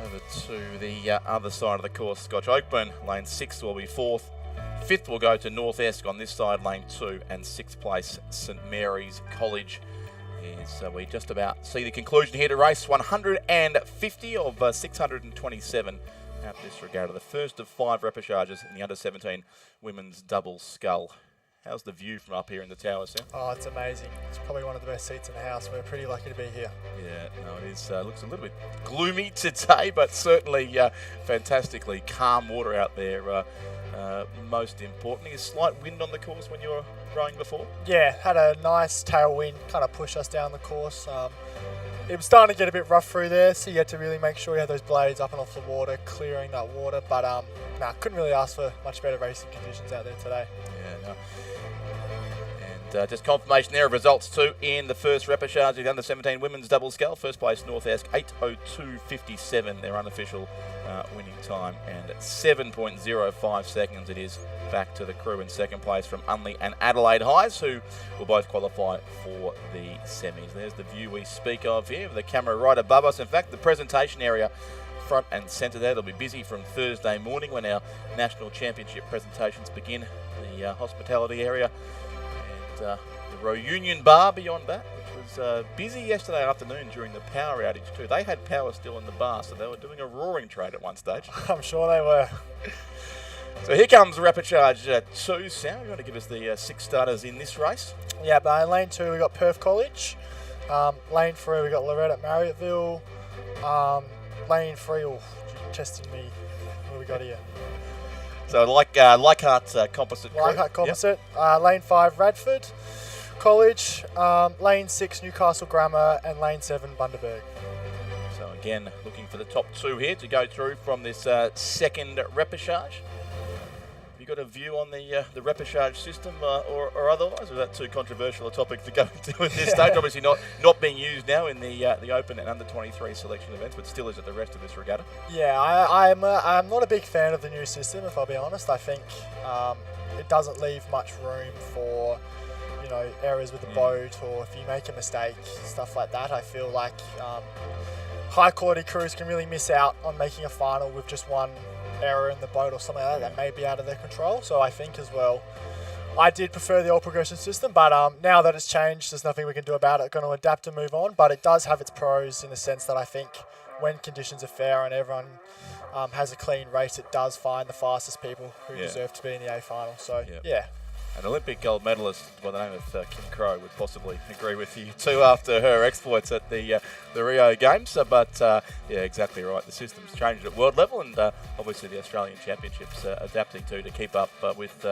Over to the other side of the course, Scotch Oakburn, lane 6 will be 4th. 5th will go to North Esk on this side, lane 2, and 6th place, St Mary's College. So we just about see the conclusion here to race 150 of 627. Out disregard of the first of 5 repecharges in the Under-17 Women's Double Scull. How's the view from up here in the tower, Sam? Oh, it's amazing. It's probably one of the best seats in the house. We're pretty lucky to be here. Yeah, no, it is. Looks a little bit gloomy today, but certainly fantastically calm water out there. Most importantly, a slight wind on the course when you were rowing before? Yeah, had a nice tailwind, kind of pushed us down the course. It was starting to get a bit rough through there, so you had to really make sure you had those blades up and off the water, clearing that water. But couldn't really ask for much better racing conditions out there today. Yeah, no. And just confirmation there of results too in the first repecharge of the Under-17 Women's Double Scull. First place North Esk, 8:02.57, their unofficial winning time, and 7.05 seconds it is back to the crew in second place from Unley and Adelaide Highs, who will both qualify for the semis. There's the view we speak of here, with the camera right above us. In fact, the presentation area front and centre there. They'll be busy from Thursday morning when our National Championship presentations begin. The hospitality area and the Reunion Bar beyond that, which was busy yesterday afternoon during the power outage too. They had power still in the bar, so they were doing a roaring trade at one stage. I'm sure they were. So here comes repecharge 2. Sam, you want to give us the 6 starters in this race? Yeah, but in lane 2 we got Perth College. Lane 3 we got Lorette at Marriotteville. Lane 3, testing me. What we got here? So Leichhardt Composite. Leichhardt Composite. Yep. Lane 5 Radford College. Lane 6 Newcastle Grammar, and lane 7 Bundaberg. So again, looking for the top 2 here to go through from this second repechage. Have you got a view on the repechage system or otherwise? Or is that too controversial a topic to go into at this stage? Obviously not being used now in the Open and Under-23 selection events, but still is at the rest of this regatta. Yeah, I'm not a big fan of the new system, if I'll be honest. I think it doesn't leave much room for errors with the boat, or if you make a mistake, stuff like that. I feel like high quality crews can really miss out on making a final with just one error in the boat or something like that may be out of their control. So I think as well, I did prefer the old progression system, but now that it's changed, there's nothing we can do about it. Going to adapt and move on, but it does have its pros in the sense that I think when conditions are fair and everyone has a clean race, it does find the fastest people who deserve to be in the A final. So, yeah. An Olympic gold medalist by the name of Kim Crow would possibly agree with you too after her exploits at the Rio Games. But yeah, exactly right. The system's changed at world level, and obviously the Australian Championships adapting to keep up with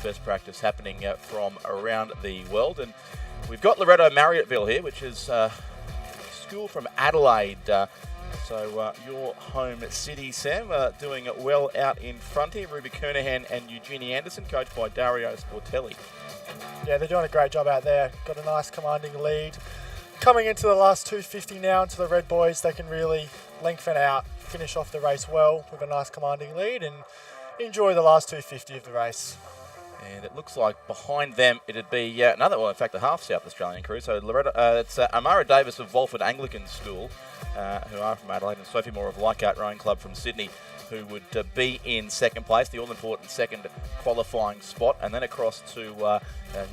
best practice happening from around the world. And we've got Loretto Marriotteville here, which is a school from Adelaide. So your home city, Sam, doing it well out in front here. Ruby Kernahan and Eugenie Anderson, coached by Dario Sportelli. Yeah, they're doing a great job out there. Got a nice commanding lead. Coming into the last 250 now into the Red Boys, they can really lengthen out, finish off the race well with a nice commanding lead and enjoy the last 250 of the race. And it looks like behind them it'd be another, well, in fact, a half South Australian crew. So Loretto, it's Amara Davis of Walford Anglican School, who are from Adelaide, and Sophie Moore of Leichhardt Rowing Club from Sydney, who would be in second place, the all-important second qualifying spot. And then across to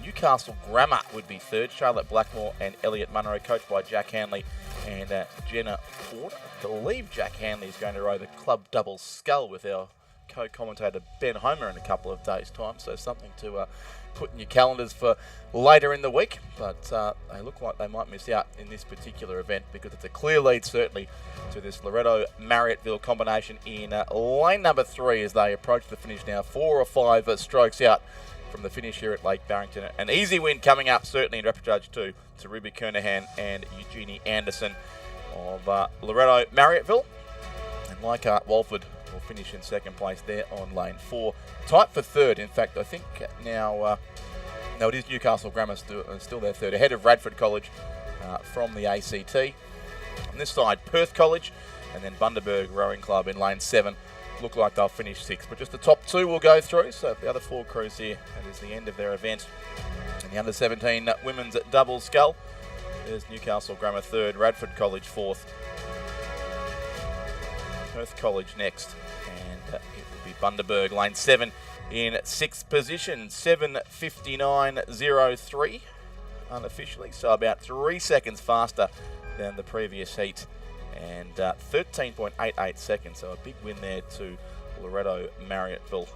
Newcastle Grammar would be third. Charlotte Blackmore and Elliot Munro, coached by Jack Hanley and Jenna Porter. I believe Jack Hanley is going to row the club double scull with our co-commentator Ben Homer in a couple of days' time, so something to put in your calendars for later in the week. But they look like they might miss out in this particular event because it's a clear lead certainly to this Loretto Marriotteville combination in lane number 3 as they approach the finish now, 4 or 5 strokes out from the finish here at Lake Barrington. An easy win coming up certainly in Repechage 2 to Ruby Kernahan and Eugenie Anderson of Loretto Marriotteville. And Leichhardt Walford will finish in second place there on lane 4. Tight for third, in fact, I think now, no, it is Newcastle Grammar still there third, ahead of Radford College from the ACT. On this side, Perth College, and then Bundaberg Rowing Club in lane 7. Look like they'll finish 6th, but just the top 2 will go through, so the other 4 crews here, that is the end of their event. And the under-17 women's double scull, there's Newcastle Grammar 3rd, Radford College 4th, Perth College next, and it will be Bundaberg lane 7 in 6th position, 7:59.03 unofficially, so about 3 seconds faster than the previous heat, and 13.88 seconds, so a big win there to Loretto Marriotteville.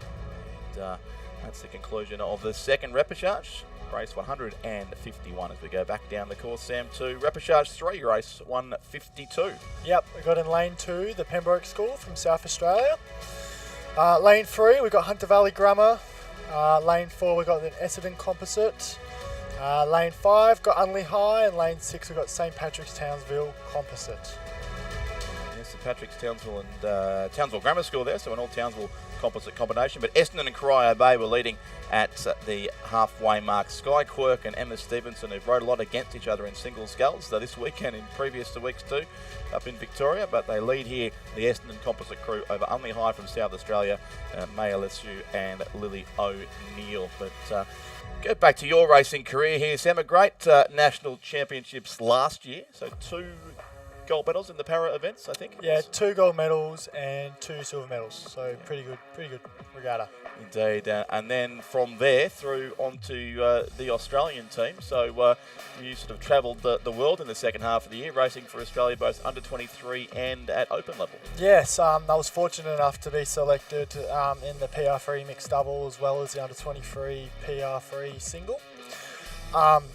And that's the conclusion of the second repechage. Race 151 as we go back down the course, Sam, to Repechage 3, race 152. Yep, we got in lane 2 the Pembroke School from South Australia. Lane 3 we got Hunter Valley Grammar. Lane 4 we got the Essendon Composite. Lane 5 got Unley High, and lane 6 we got St Patrick's Townsville Composite. Yes, St Patrick's Townsville and Townsville Grammar School there, so an all Townsville composite combination. But Essendon and Corio Bay were leading at the halfway mark. Sky Quirk and Emma Stevenson, who've rode a lot against each other in single sculls this weekend in previous weeks too, up in Victoria. But they lead here, the Essendon composite crew, over Unley High from South Australia, Maya Lessu and Lily O'Neill. But go back to your racing career here, Sam. A great national championships last year, so 2 gold medals in the para events, I think. Yeah, 2 gold medals and 2 silver medals, so pretty good regatta. Indeed, and then from there through onto the Australian team. So you sort of travelled the world in the second half of the year, racing for Australia both under 23 and at open level. Yes, I was fortunate enough to be selected in the PR3 mixed double as well as the under 23 PR3 single.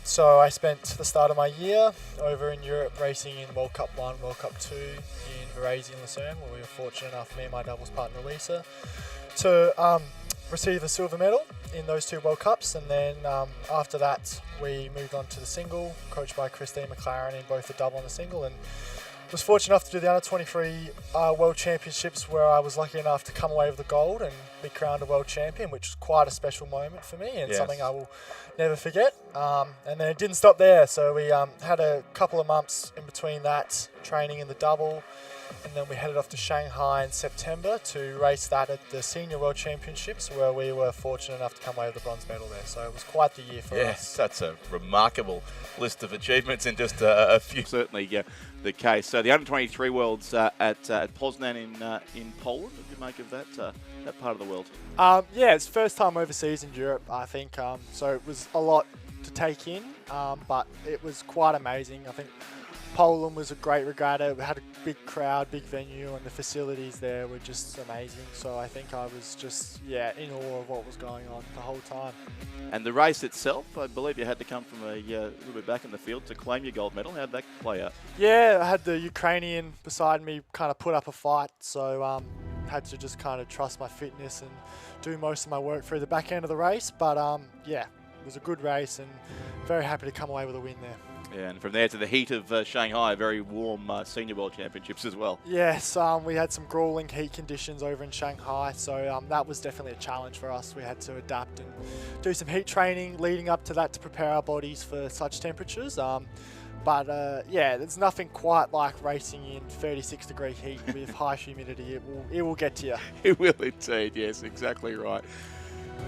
So I spent the start of my year over in Europe racing in World Cup 1, World Cup 2 in Varese and Lucerne, where we were fortunate enough, me and my doubles partner Lisa, to receive a silver medal in those 2 World Cups. And then after that we moved on to the single, coached by Christine McLaren in both the double and the single, and was fortunate enough to do the under 23 World Championships, where I was lucky enough to come away with the gold and be crowned a world champion, which was quite a special moment for me and something I will never forget. And then it didn't stop there, so we had a couple of months in between that, training in the double, and then we headed off to Shanghai in September to race that at the Senior World Championships, where we were fortunate enough to come away with the bronze medal there. So it was quite the year for us. Yes, that's a remarkable list of achievements in just a few. Certainly the case. So the under-23 Worlds at Poznan in Poland. What do you make of that part of the world? Yeah, it's first time overseas in Europe, I think. So it was a lot to take in, but it was quite amazing. I think Poland was a great regatta. We had a big crowd, big venue, and the facilities there were just amazing. So I think I was just, in awe of what was going on the whole time. And the race itself, I believe you had to come from a little bit back in the field to claim your gold medal. How did that play out? Yeah, I had the Ukrainian beside me kind of put up a fight, so had to just kind of trust my fitness and do most of my work through the back end of the race. But it was a good race and very happy to come away with a win there. Yeah, and from there to the heat of Shanghai, very warm Senior World Championships as well. Yes, we had some grueling heat conditions over in Shanghai, so that was definitely a challenge for us. We had to adapt and do some heat training leading up to that to prepare our bodies for such temperatures. There's nothing quite like racing in 36-degree heat with high humidity. It will get to you. It will indeed, yes, exactly right.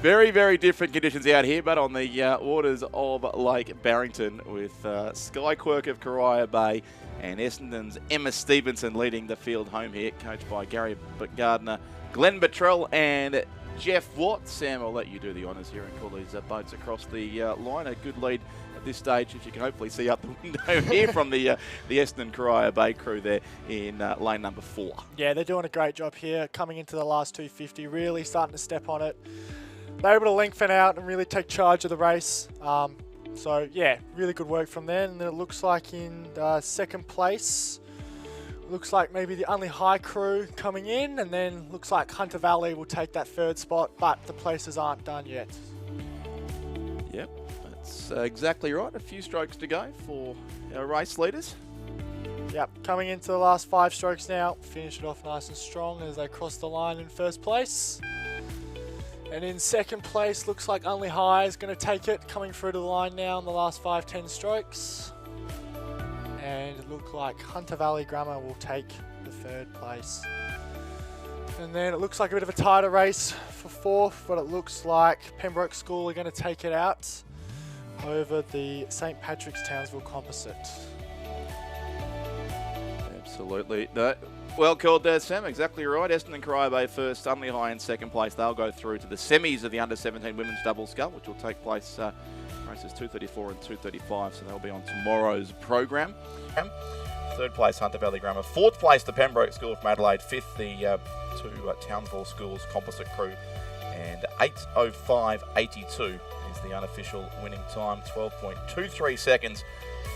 Very, very different conditions out here, but on the waters of Lake Barrington with Sky Quirk of Coria Bay and Essendon's Emma Stevenson leading the field home here, coached by Gary Gardner, Glenn Buttrell and Jeff Watt. Sam, I'll let you do the honours here and call these boats across the line. A good lead at this stage, if you can hopefully see out the window here from the Essendon Coria Bay crew there in lane number 4. Yeah, they're doing a great job here, coming into the last 250, really starting to step on it. They're able to lengthen out and really take charge of the race. Really good work from there. And it looks like in second place, looks like maybe the Only High crew coming in, and then looks like Hunter Valley will take that third spot, but the places aren't done yet. Yep, that's exactly right. A few strokes to go for our race leaders. Yep, coming into the last 5 strokes now. Finish it off nice and strong as they cross the line in first place. And in second place, looks like Only High is going to take it, coming through to the line now in the last 5-10 strokes. And it looks like Hunter Valley Grammar will take the third place. And then it looks like a bit of a tighter race for fourth, but it looks like Pembroke School are going to take it out over the St. Patrick's Townsville Composite. Absolutely. No. Well called there, Sam. Exactly right. Essendon Coria Bay first, Only High in second place. They'll go through to the semis of the under-17 women's double scull, which will take place races 234 and 235, so they'll be on tomorrow's program. Third place, Hunter Valley Grammar. Fourth place, the Pembroke School from Adelaide. Fifth, the two Townsville Schools composite crew. And 8:05.82 is the unofficial winning time. 12.23 seconds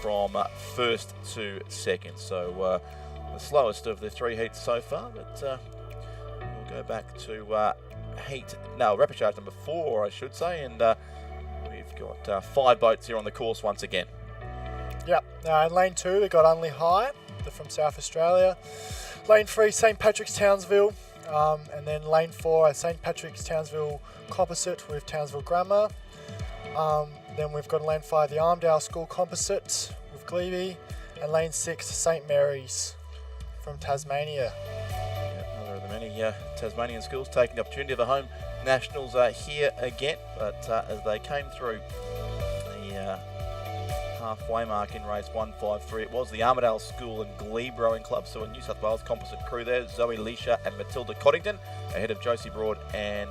from first to second. So the slowest of the 3 heats so far, but we'll go back to repechage number 4, I should say, and we've got 5 boats here on the course once again. Yep, in lane 2 we've got Only High, they're from South Australia. Lane 3, St. Patrick's Townsville, and then lane 4, St. Patrick's Townsville Composite with Townsville Grammar. Then we've got in lane 5 the Armdale School Composite with Glebe, and lane 6 St. Mary's from Tasmania. Another of the many Tasmanian schools taking the opportunity of the home nationals here again, but as they came through the halfway mark in race 153, it was the Armidale School and Glebe Rowing Club, so a New South Wales composite crew there, Zoe Leisha and Matilda Coddington, ahead of Josie Broad and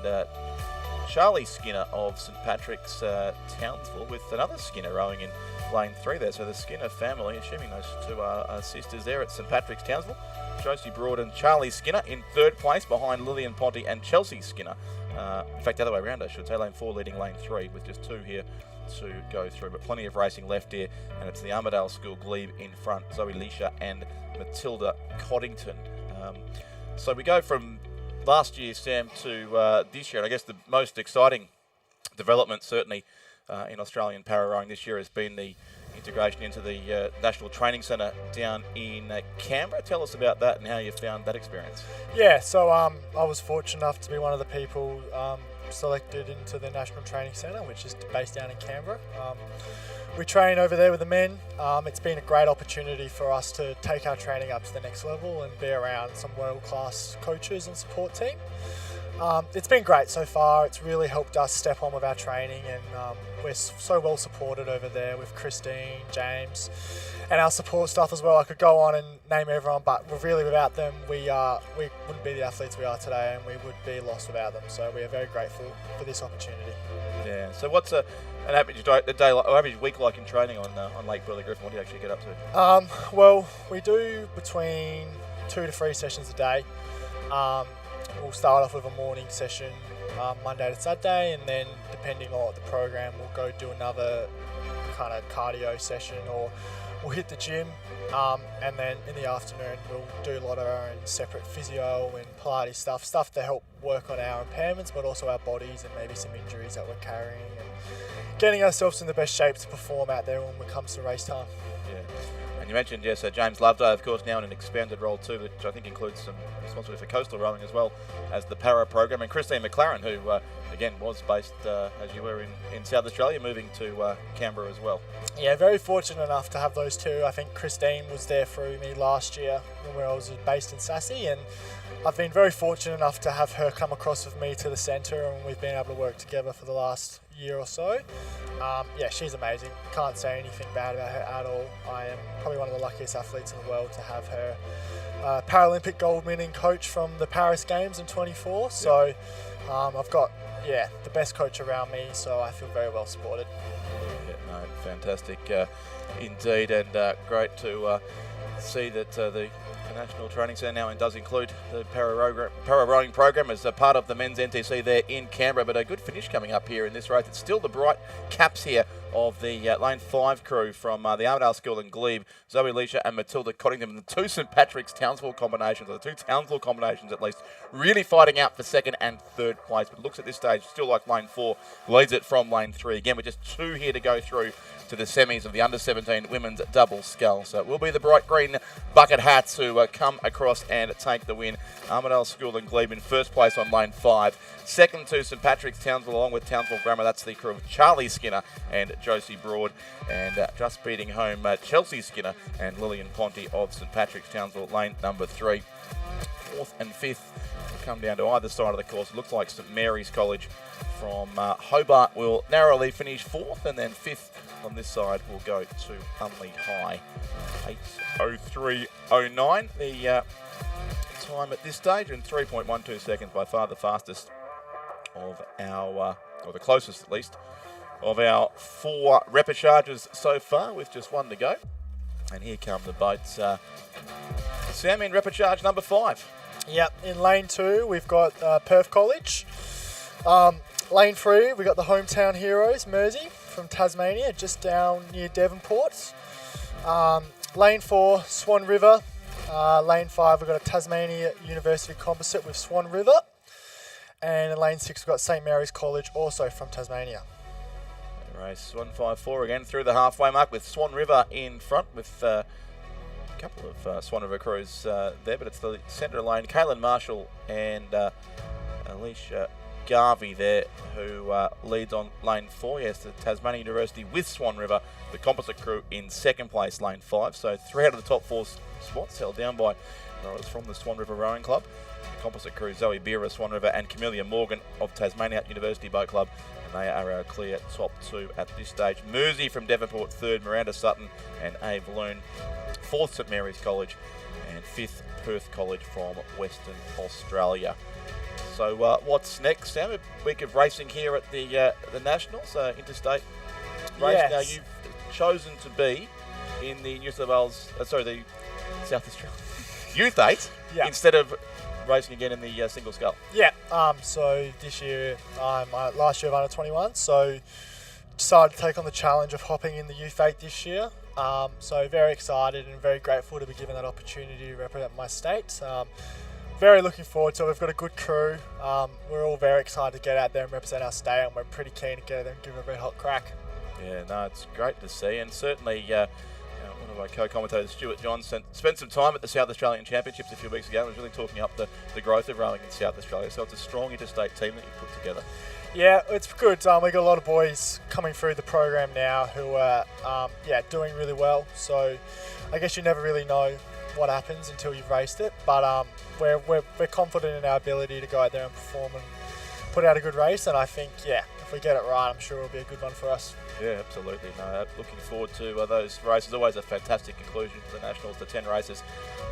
Charlie Skinner of St. Patrick's Townsville, with another Skinner rowing in lane 3 there. So the Skinner family, assuming those two are sisters there at St. Patrick's Townsville. Josie Broad and Charlie Skinner in third place behind Lillian Ponte and Chelsea Skinner. In fact, the other way around, I should say. Lane 4 leading lane 3 with just 2 here to go through. But plenty of racing left here. And it's the Armidale School Glebe in front. Zoe Leisha and Matilda Coddington. So we go from last year, Sam, to this year. And I guess the most exciting development, certainly, in Australian para rowing this year has been the integration into the National Training Centre down in Canberra. Tell us about that and how you found that experience. Yeah, so I was fortunate enough to be one of the people selected into the National Training Centre, which is based down in Canberra. We train over there with the men. It's been a great opportunity for us to take our training up to the next level and be around some world-class coaches and support team. It's been great so far. It's really helped us step on with our training, and we're so well supported over there with Christine, James, and our support staff as well. I could go on and name everyone, but really without them, we wouldn't be the athletes we are today, and we would be lost without them. So we are very grateful for this opportunity. Yeah. So what's an average week like in training on Lake Burley Griffin? What do you actually get up to? Well, we do between 2 to 3 sessions a day. We'll start off with a morning session Monday to Saturday, and then depending on the program, we'll go do another kind of cardio session, or we'll hit the gym, and then in the afternoon we'll do a lot of our own separate physio and Pilates stuff to help work on our impairments, but also our bodies and maybe some injuries that we're carrying, and getting ourselves in the best shape to perform out there when it comes to race time. Yeah. And you mentioned, yes, James Loveday, of course, now in an expanded role too, which I think includes some responsibility for coastal rowing as well as the para program. And Christine McLaren, who, again, was based, as you were, in South Australia, moving to Canberra as well. Yeah, very fortunate enough to have those two. I think Christine was there through me last year when I was based in Sassy, and I've been very fortunate enough to have her come across with me to the centre, and we've been able to work together for the last year or so. Yeah, she's amazing. Can't say anything bad about her at all. I am probably one of the luckiest athletes in the world to have her Paralympic gold winning coach from the Paris Games in 24. So I've got, the best coach around me, so I feel very well supported. Yeah, no, fantastic indeed, and great to see that the National Training Centre now does include the para rowing program as a part of the men's NTC there in Canberra. But a good finish coming up here in this race. It's still the bright caps here of the Lane 5 crew from the Armadale School in Glebe, Zoe Leisha and Matilda Cottingham, the two St Patrick's Townsville combinations, or the two Townsville combinations at least, really fighting out for second and third place. But it looks at this stage still like Lane 4 leads it from Lane 3. Again, with just 2 here to go through to the semis of the under-17 women's double scull. So it will be the bright green bucket hats who come across and take the win. Armadale School and Glebe in first place on Lane 5. Second to St Patrick's Townsville, along with Townsville Grammar. That's the crew of Charlie Skinner and Josie Broad. And just beating home Chelsea Skinner and Lillian Ponte of St Patrick's Townsville, lane number 3. Fourth and fifth will come down to either side of the course. It looks like St Mary's College from Hobart will narrowly finish fourth, and then fifth on this side will go to Unley High. 8:03.09 the time at this stage, and 3.12 seconds, by far the fastest of our, or the closest at least, of our 4 repecharges so far, with just 1 to go. And here come the boats. Sam in repecharge number 5. Yep, in lane 2 we've got Perth College. Lane 3 we've got the hometown heroes, Mersey from Tasmania, just down near Devonport. Lane 4, Swan River. Lane 5 we've got a Tasmania University Composite with Swan River. And in lane 6 we've got St Mary's College, also from Tasmania. Race 154 again through the halfway mark, with Swan River in front, with a couple of Swan River crews there, but it's the centre lane. Kaylin Marshall and Alicia Garvey there, who leads on lane 4. Yes, the Tasmania University with Swan River, the composite crew in second place, lane 5. So 3 out of the top 4 spots held down by rowers from the Swan River Rowing Club. The composite crew, Zoe Beera, Swan River, and Camellia Morgan of Tasmania University Boat Club. And they are our clear top 2 at this stage. Mersey from Devonport 3rd, Miranda Sutton and Ave Loon 4th, St Mary's College, and 5th, Perth College from Western Australia. So what's next, Sam? A week of racing here at the Nationals, interstate race. Yes. Now you've chosen to be in the New South Wales, the South Australian Youth 8 instead of racing again in the single scull. Yeah, so this year, last year of under 21, so decided to take on the challenge of hopping in the Youth 8 this year. So very excited and very grateful to be given that opportunity to represent my state. Very looking forward to it. We've got a good crew. We're all very excited to get out there and represent our state, and we're pretty keen to get out there and give it a very hot crack. Yeah, no, it's great to see, and certainly one of our co-commentators, Stuart Johnson, spent some time at the South Australian Championships a few weeks ago and was really talking up the growth of rowing in South Australia. So it's a strong interstate team that you've put together. Yeah, it's good. We've got a lot of boys coming through the program now who are doing really well. So I guess you never really know what happens until you've raced it. But we're confident in our ability to go out there and perform and put out a good race. And I think, yeah, if we get it right, I'm sure it'll be a good one for us. Yeah, absolutely. No, looking forward to those races. Always a fantastic conclusion to the Nationals, the 10 races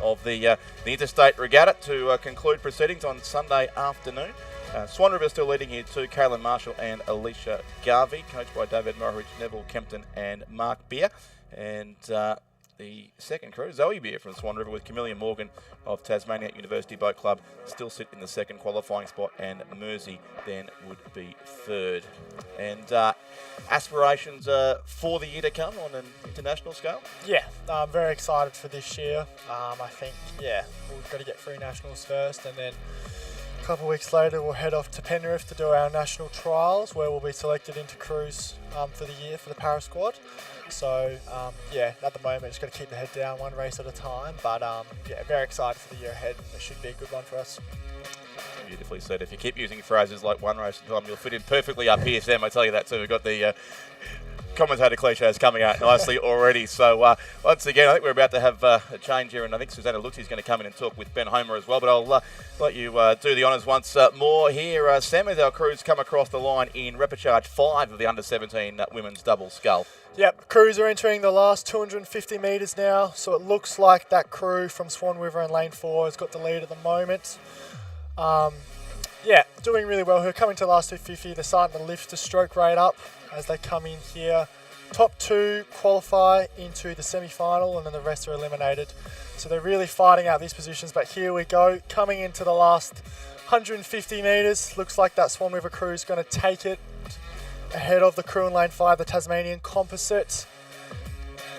of the Interstate Regatta to conclude proceedings on Sunday afternoon. Swan River still leading here too. Kaylin Marshall and Alicia Garvey, coached by David Morridge, Neville Kempton and Mark Beer. And the second crew, Zoe Beer from Swan River with Camilla Morgan of Tasmania University Boat Club, still sit in the second qualifying spot, and Mersey then would be third. And aspirations for the year to come on an international scale? Yeah, I'm very excited for this year. I think, yeah, we've got to get through nationals first, and then a couple of weeks later we'll head off to Penrith to do our national trials, where we'll be selected into crews for the year for the para squad. So yeah, at the moment just got to keep the head down, one race at a time, but yeah, very excited for the year ahead, and it should be a good one for us. Beautifully said. If you keep using phrases like one race at a time, you'll fit in perfectly up here, Sam. I tell you that too. We've got the commentator cliches coming out nicely already. So once again, I think we're about to have a change here, and I think Susanna Lutzi is going to come in and talk with Ben Homer as well. But I'll let you do the honours once more here. Sam, as our crews come across the line in repechage 5 of the under-17 women's double scull. Yep, crews are entering the last 250 metres now, so it looks like that crew from Swan River in lane 4 has got the lead at the moment. Yeah, doing really well here. Coming to the last 250, they're starting to lift the stroke rate up as they come in here. Top 2 qualify into the semi-final, and then the rest are eliminated. So they're really fighting out these positions, but here we go. Coming into the last 150 metres, looks like that Swan River crew is going to take it ahead of the crew in lane 5, the Tasmanian Composite.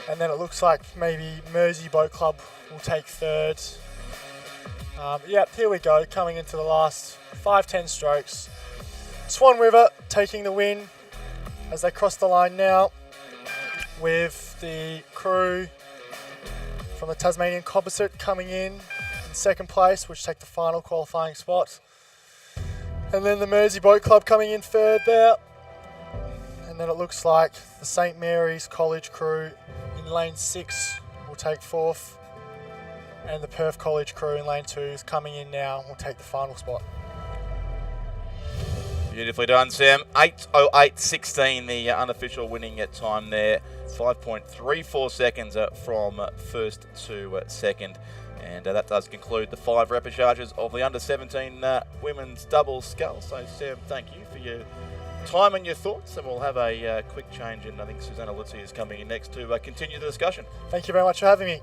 And then it looks like maybe Mersey Boat Club will take third. Yep, here we go, coming into the last 5-10 strokes. Swan River taking the win as they cross the line now, with the crew from the Tasmanian Composite coming in second place, which take the final qualifying spot. And then the Mersey Boat Club coming in third there. And then it looks like the St Mary's College crew in lane 6 will take fourth. And the Perth College crew in lane 2 is coming in now, will take the final spot. Beautifully done, Sam. 8:08.16, the unofficial winning time there. 5.34 seconds from first to second. And that does conclude the 5 repechages of the under-17 women's double scull. So, Sam, thank you for your time and your thoughts. And we'll have a quick change, and I think Susanna Lutzi is coming in next to continue the discussion. Thank you very much for having me.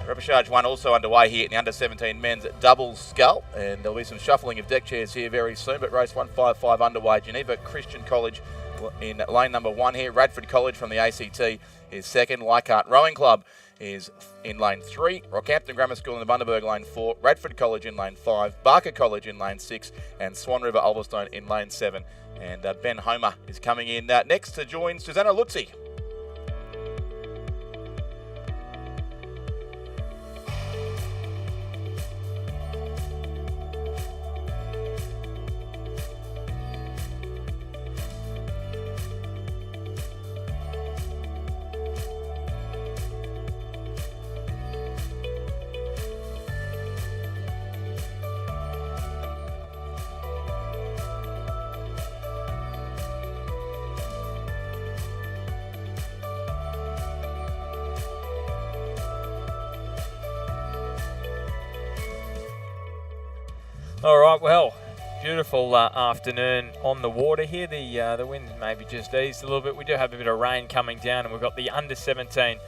Repechage 1 also underway here in the under-17 men's double scull, and there'll be some shuffling of deck chairs here very soon, but race 155 underway. Geneva Christian College in lane number 1 here. Radford College from the ACT is second. Leichhardt Rowing Club is in lane 3. Rockhampton Grammar School in the Bundaberg lane 4. Radford College in lane 5. Barker College in lane 6. And Swan River Ulverstone in lane 7. And Ben Homer is coming in next to join Susanna Lutzi. All right, well, beautiful afternoon on the water here. The wind maybe just eased a little bit. We do have a bit of rain coming down, and we've got the under-17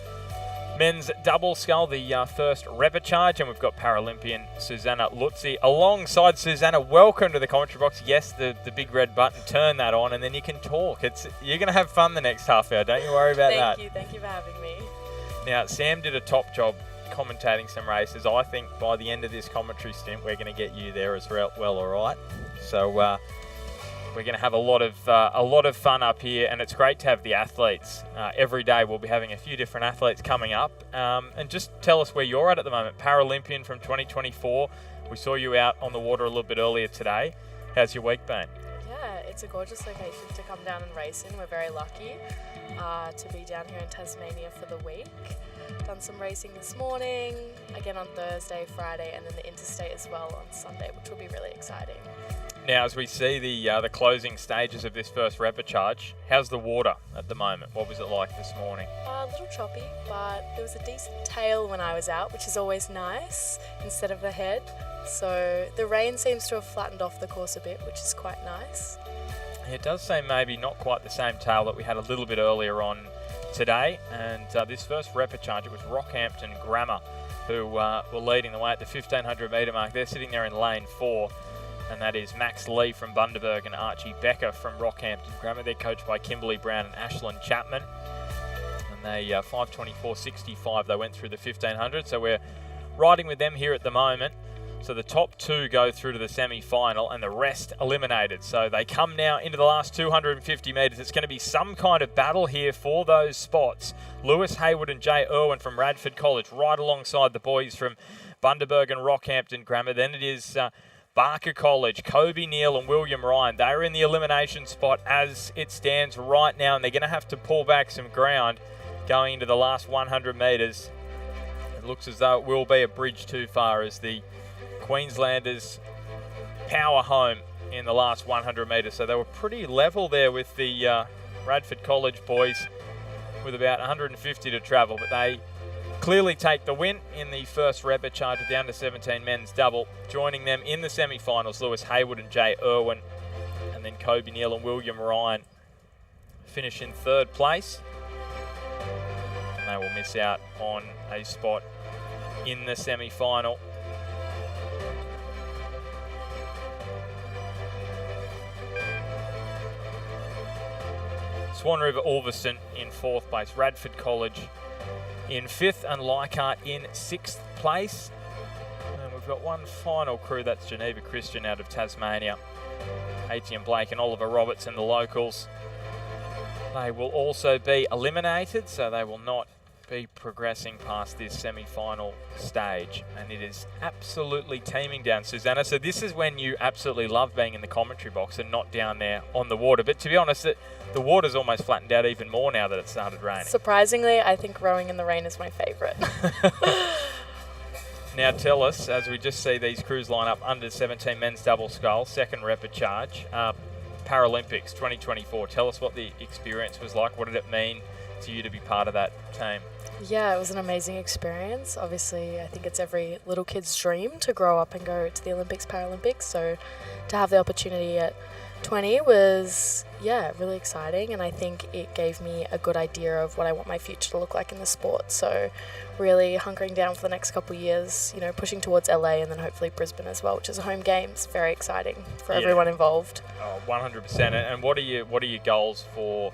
men's double scull, the first repechage, and we've got Paralympian Susanna Lutzi alongside Susanna. Welcome to the commentary box. Yes, the big red button, turn that on, and then you can talk. You're going to have fun the next half hour. Don't you worry about that. Thank you for having me. Now, Sam did a top job commentating some races. I think by the end of this commentary stint, we're going to get you there as well. All right. So we're going to have a lot of fun up here, and it's great to have the athletes. Every day we'll be having a few different athletes coming up, and just tell us where you're at the moment. Paralympian from 2024. We saw you out on the water a little bit earlier today. How's your week been? Yeah, It's a gorgeous location to come down and race in. We're very lucky to be down here in Tasmania for the week. Done some racing this morning, again on Thursday, Friday, and then the interstate as well on Sunday, which will be really exciting. Now, as we see the closing stages of this first repechage, how's the water at the moment? What was it like this morning? A little choppy, but there was a decent tail when I was out, which is always nice instead of a head. So the rain seems to have flattened off the course a bit, which is quite nice. It does seem maybe not quite the same tail that we had a little bit earlier on today. And this first repechage, it was Rockhampton Grammar who were leading the way at the 1500 metre mark. They're sitting there in lane 4. And that is Max Lee from Bundaberg and Archie Becker from Rockhampton Grammar. They're coached by Kimberly Brown and Ashlyn Chapman. And they 5:24.65 they went through the 1500. So we're riding with them here at the moment. So the top 2 go through to the semi-final and the rest eliminated. So they come now into the last 250 metres. It's going to be some kind of battle here for those spots. Lewis Hayward and Jay Irwin from Radford College right alongside the boys from Bundaberg and Rockhampton Grammar. Then it is Barker College, Kobe Neal and William Ryan. They're in the elimination spot as it stands right now, and they're going to have to pull back some ground going into the last 100 metres. It looks as though it will be a bridge too far as the Queenslanders power home in the last 100 metres. So they were pretty level there with the Radford College boys with about 150 to travel, but they clearly take the win in the first repechage with the under-17 men's double. Joining them in the semi-finals, Lewis Hayward and Jay Irwin, and then Kobe Neal and William Ryan finish in 3rd place. And they will miss out on a spot in the semi-final. Swan River Ulverston in 4th place, Radford College in 5th and Leichhardt in 6th place. And we've got one final crew, that's Geneva Christian out of Tasmania. ATM Blake and Oliver Roberts and the locals. They will also be eliminated, so they will not be progressing past this semi-final stage. And it is absolutely teeming down, Susanna. So this is when you absolutely love being in the commentary box and not down there on the water. But to be honest, the water's almost flattened out even more now that it started raining. Surprisingly, I think rowing in the rain is my favourite. Now tell us, as we just see these crews line up, under 17 men's double scull, 2nd repechage, Paralympics 2024. Tell us what the experience was like. What did it mean to you to be part of that team? Yeah, it was an amazing experience. Obviously, I think it's every little kid's dream to grow up and go to the Olympics, Paralympics. So to have the opportunity at 20 was, really exciting. And I think it gave me a good idea of what I want my future to look like in the sport. So really hunkering down for the next couple of years, pushing towards LA and then hopefully Brisbane as well, which is a home games. Very exciting for everyone involved. 100%. And what are your goals for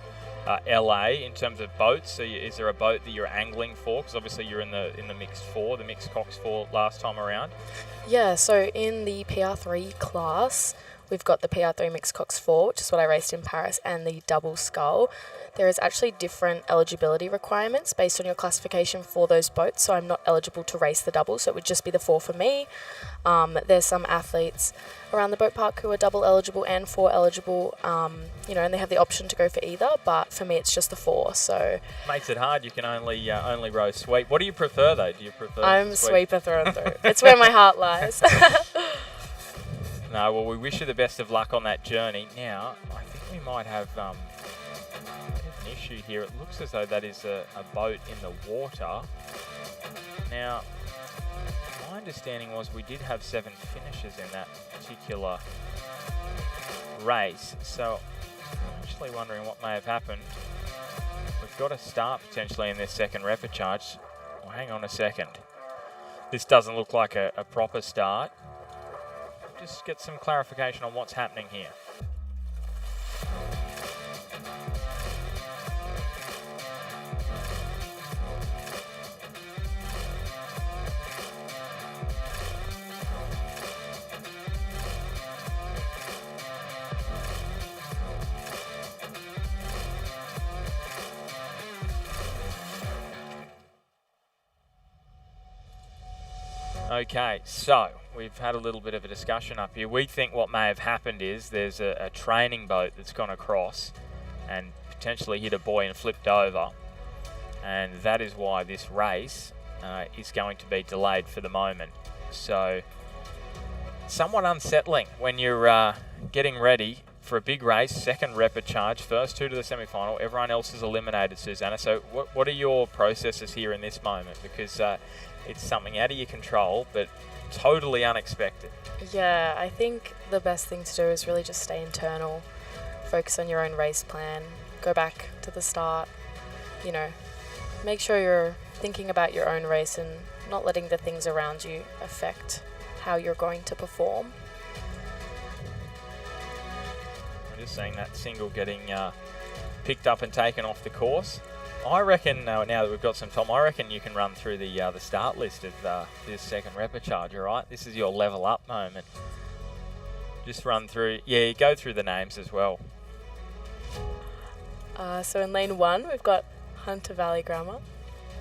LA in terms of boats? So is there a boat that you're angling for? Because obviously you're in the mixed 4, the mixed Cox 4 last time around. Yeah, so in the PR3 class, we've got the PR3 mixed Cox 4, which is what I raced in Paris, and the double scull. There is actually different eligibility requirements based on your classification for those boats, so I'm not eligible to race the double, so it would just be the 4 for me. There's some athletes around the boat park who are double eligible and 4 eligible, and they have the option to go for either, but for me it's just the 4, so... Makes it hard, you can only row sweep. What do you prefer though? Do you prefer I'm sweeper through and through. It's where my heart lies. No, well, we wish you the best of luck on that journey. Now, I think we might have an issue here. It looks as though that is a boat in the water. Now, my understanding was we did have 7 finishes in that particular race. So, I'm actually wondering what may have happened. We've got a start potentially in this 2nd repechage. Well, hang on a second. This doesn't look like a proper start. Just get some clarification on what's happening here. Okay, so we've had a little bit of a discussion up here. We think what may have happened is there's a training boat that's gone across and potentially hit a buoy and flipped over, and that is why this race is going to be delayed for the moment. So somewhat unsettling when you're getting ready for a big race, second repechage, first two to the semi-final. Everyone else is eliminated, Susanna. So what are your processes here in this moment? Because it's something out of your control, but totally unexpected. Yeah, I think the best thing to do is really just stay internal, focus on your own race plan, go back to the start, you know, make sure you're thinking about your own race and not letting the things around you affect how you're going to perform. We're just seeing that single getting picked up and taken off the course. I reckon, now that we've got some time, I reckon you can run through the start list of this second repechage, all right? This is your level up moment. Just run through, you go through the names as well. So in lane 1, we've got Hunter Valley Grammar.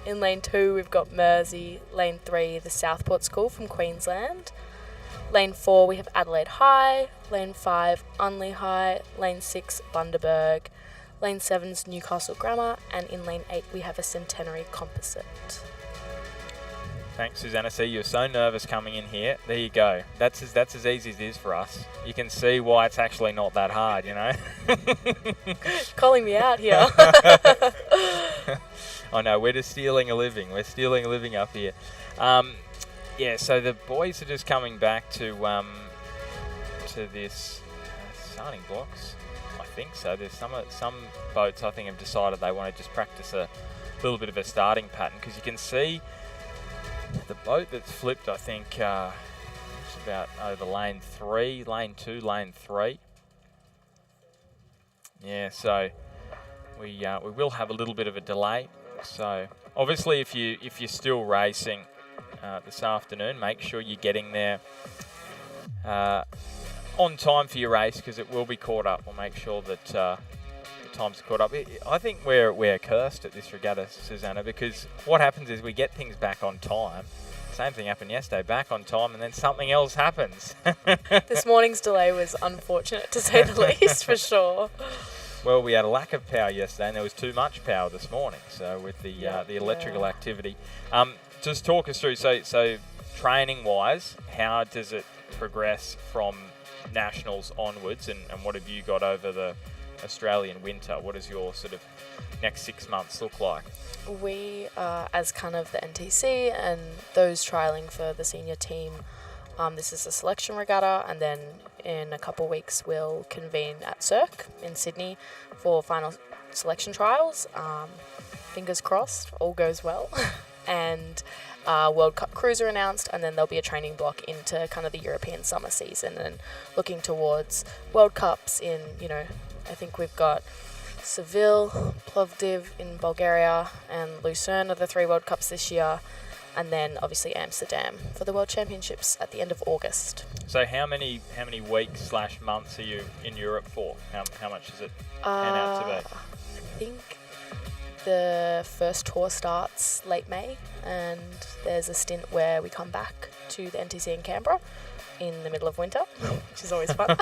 In lane 2, we've got Mersey. Lane 3, the Southport School from Queensland. Lane 4, we have Adelaide High. Lane 5, Unley High. Lane 6, Bundaberg. Lane 7's Newcastle Grammar. And in lane 8, we have a Centenary Composite. Thanks, Susanna. See, you're so nervous coming in here. There you go. That's as easy as it is for us. You can see why it's actually not that hard, you know? Calling me out here. I know, we're just stealing a living. We're stealing a living up here. Yeah, so the boys are just coming back to this starting blocks. I think so. There's some boats I think have decided they want to just practice a little bit of a starting pattern, because you can see the boat that's flipped, I think, it's about over lane 3, lane 2, lane 3. Yeah, so we will have a little bit of a delay. So obviously, if you're still racing this afternoon, make sure you're getting there on time for your race, because it will be caught up. We'll make sure that the times are caught up. I think we're cursed at this regatta, Susanna, because what happens is we get things back on time. Same thing happened yesterday, back on time, and then something else happens. This morning's delay was unfortunate, to say the least, for sure. Well, we had a lack of power yesterday, and there was too much power this morning. So with the electrical activity, just talk us through. So training-wise, how does it progress from nationals onwards, and what have you got over the Australian winter? What does your sort of next 6 months look like? We, as kind of the NTC and those trialling for the senior team, this is a selection regatta, and then in a couple of weeks we'll convene at Cirque in Sydney for final selection trials. Fingers crossed, all goes well. And World Cup crews are announced, and then there'll be a training block into kind of the European summer season and looking towards World Cups in, I think we've got Seville, Plovdiv in Bulgaria, and Lucerne are the 3 World Cups this year, and then obviously Amsterdam for the World Championships at the end of August. So how many weeks / months are you in Europe for? How much does it pan out to be? I think the first tour starts late May, and there's a stint where we come back to the NTC in Canberra in the middle of winter, which is always fun.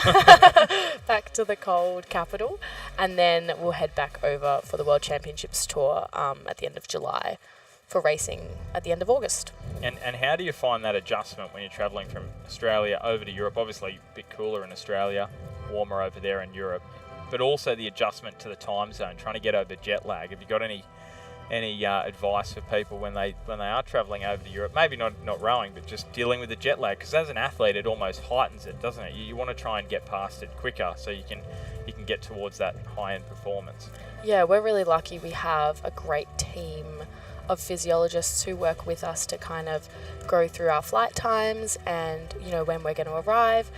Back to the cold capital, and then we'll head back over for the World Championships tour at the end of July for racing at the end of August. And how do you find that adjustment when you're travelling from Australia over to Europe? Obviously a bit cooler in Australia, warmer over there in Europe, but also the adjustment to the time zone, trying to get over jet lag. Have you got any advice for people when they are travelling over to Europe? Maybe not rowing, but just dealing with the jet lag, because as an athlete it almost heightens it, doesn't it? You want to try and get past it quicker so you can get towards that high-end performance. Yeah, we're really lucky. We have a great team of physiologists who work with us to kind of go through our flight times and when we're going to arrive.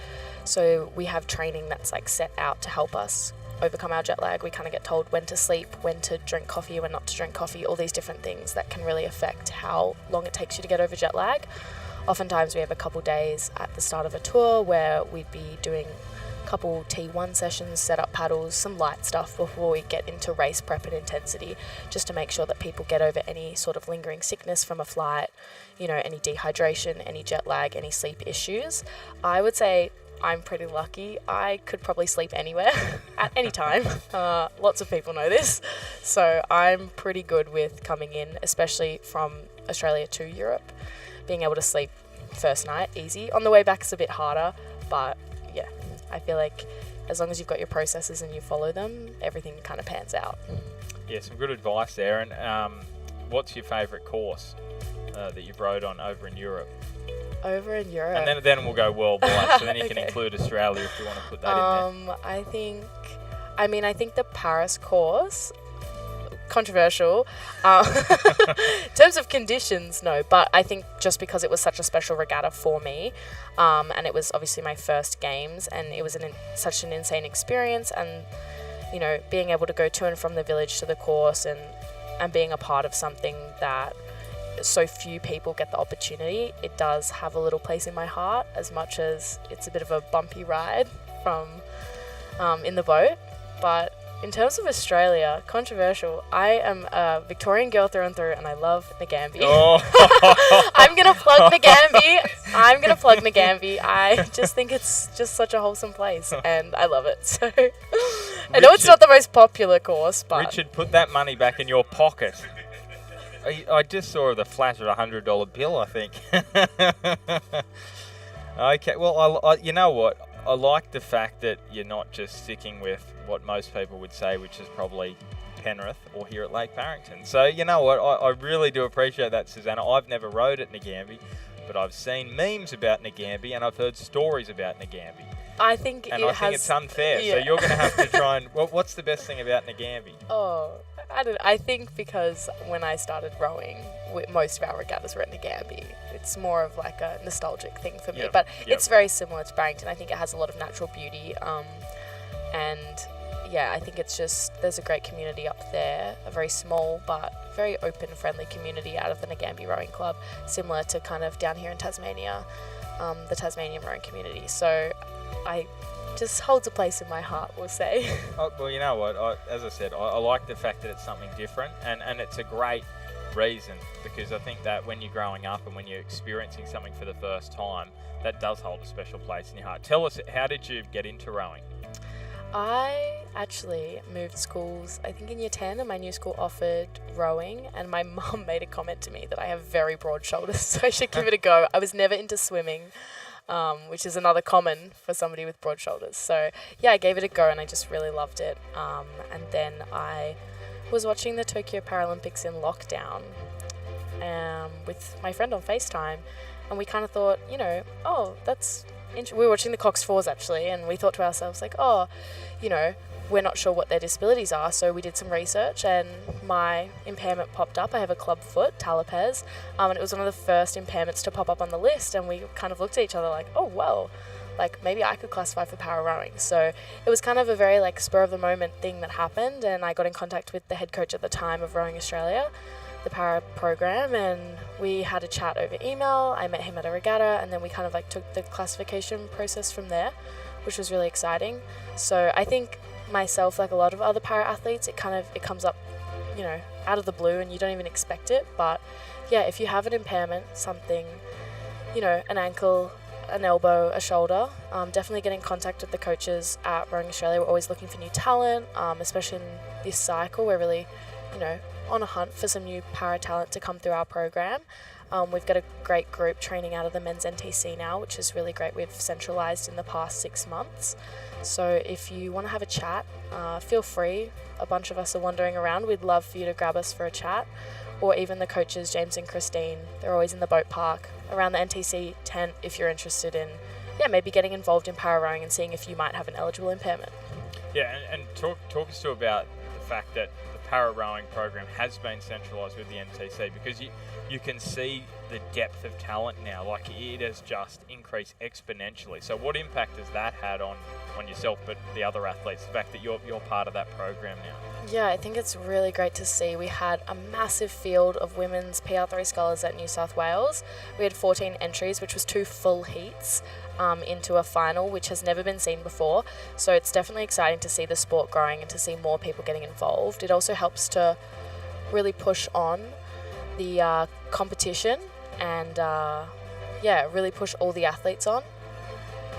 So we have training that's set out to help us overcome our jet lag. We kind of get told when to sleep, when to drink coffee, when not to drink coffee, all these different things that can really affect how long it takes you to get over jet lag. Oftentimes we have a couple days at the start of a tour where we'd be doing couple T1 sessions, set up paddles, some light stuff before we get into race prep and intensity, just to make sure that people get over any sort of lingering sickness from a flight, any dehydration, any jet lag, any sleep issues. I would say I'm pretty lucky. I could probably sleep anywhere at any time. Lots of people know this. So I'm pretty good with coming in, especially from Australia to Europe, being able to sleep first night, easy. On the way back, it's a bit harder, but yeah, I feel like as long as you've got your processes and you follow them, everything kind of pans out. Yeah, some good advice there. And what's your favourite course that you've rode on over in Europe? Over in Europe. And then we'll go worldwide, so then you can Okay. include Australia if you want to put that in there. I think the Paris course, controversial. In terms of conditions, no, but I think just because it was such a special regatta for me, and it was obviously my first games, and it was such an insane experience, and being able to go to and from the village to the course and being a part of something that so few people get the opportunity, it does have a little place in my heart, as much as it's a bit of a bumpy ride from in the boat. But in terms of Australia, controversial, I am a Victorian girl through and through, and I love Ngambie. Oh. I'm going to plug Ngambie. I just think it's just such a wholesome place, and I love it. So I know it's not the most popular course, but... Richard, put that money back in your pocket. I just saw the flash of a $100 bill, I think. Okay, well, I you know what? I like the fact that you're not just sticking with what most people would say, which is probably Penrith or here at Lake Barrington. So, you know what? I really do appreciate that, Susanna. I've never rode at Ngambie, but I've seen memes about Ngambie and I've heard stories about Ngambie. I think it's unfair. Yeah. So you're going to have to try and... What's the best thing about Ngambie? Oh, I think because when I started rowing, most of our regattas were at Ngambie. It's more of like a nostalgic thing for me. Yep, But yep. it's very similar to Barrington. I think it has a lot of natural beauty. And yeah, I think it's just, there's a great community up there, a very small but very open, friendly community out of the Ngambie Rowing Club, similar to kind of down here in Tasmania, the Tasmanian rowing community. So I just holds a place in my heart, we'll say. Oh, well, you know what? As I said, I like the fact that it's something different, and it's a great reason, because I think that when you're growing up and when you're experiencing something for the first time, that does hold a special place in your heart. Tell us, how did you get into rowing? I actually moved schools, I think in year 10, and my new school offered rowing, and my mum made a comment to me that I have very broad shoulders, so I should give it a go. I was never into swimming, which is another common for somebody with broad shoulders. So yeah, I gave it a go and I just really loved it. And then I was watching the Tokyo Paralympics in lockdown with my friend on FaceTime, and we kind of thought, we were watching the Cox Fours actually, and we thought to ourselves like, we're not sure what their disabilities are, so we did some research and my impairment popped up. I have a club foot, talipes, and it was one of the first impairments to pop up on the list, and we kind of looked at each other like, oh well, like maybe I could classify for para rowing. So it was kind of a very like spur of the moment thing that happened, and I got in contact with the head coach at the time of Rowing Australia, the para program, and we had a chat over email. I met him at a regatta, and then we kind of like took the classification process from there, which was really exciting. So I think myself, like a lot of other para athletes, it comes up, out of the blue and you don't even expect it. But yeah, if you have an impairment, something, an ankle, an elbow, a shoulder, definitely get in contact with the coaches at Rowing Australia. We're always looking for new talent, especially in this cycle. We're really, on a hunt for some new para talent to come through our program. We've got a great group training out of the men's NTC now, which is really great. We've centralised in the past 6 months. So if you want to have a chat, feel free. A bunch of us are wandering around. We'd love for you to grab us for a chat. Or even the coaches, James and Christine, they're always in the boat park around the NTC tent if you're interested in, maybe getting involved in para rowing and seeing if you might have an eligible impairment. Yeah, and talk us too about the fact that the para rowing program has been centralised with the NTC, because you can see the depth of talent now. Like, it has just increased exponentially. So what impact has that had on yourself, but the other athletes, the fact that you're part of that program now? Yeah, I think it's really great to see. We had a massive field of women's PR3 scullers at New South Wales. We had 14 entries, which was 2 full heats into a final, which has never been seen before. So it's definitely exciting to see the sport growing and to see more people getting involved. It also helps to really push on the competition and really push all the athletes on.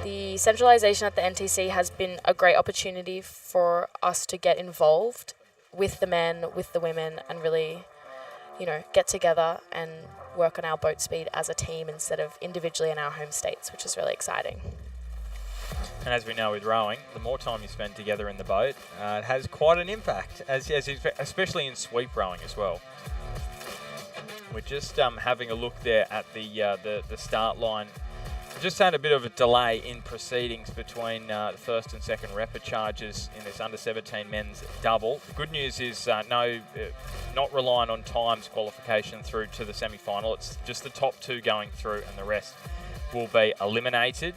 The centralisation at the NTC has been a great opportunity for us to get involved with the men, with the women, and really, get together and work on our boat speed as a team instead of individually in our home states, which is really exciting. And as we know with rowing, the more time you spend together in the boat, it has quite an impact, especially in sweep rowing as well. We're just having a look there at the start line. Just had a bit of a delay in proceedings between the first and second repecharges in this under-17 men's double. The good news is not relying on times qualification through to the semi-final. It's just the top 2 going through, and the rest will be eliminated.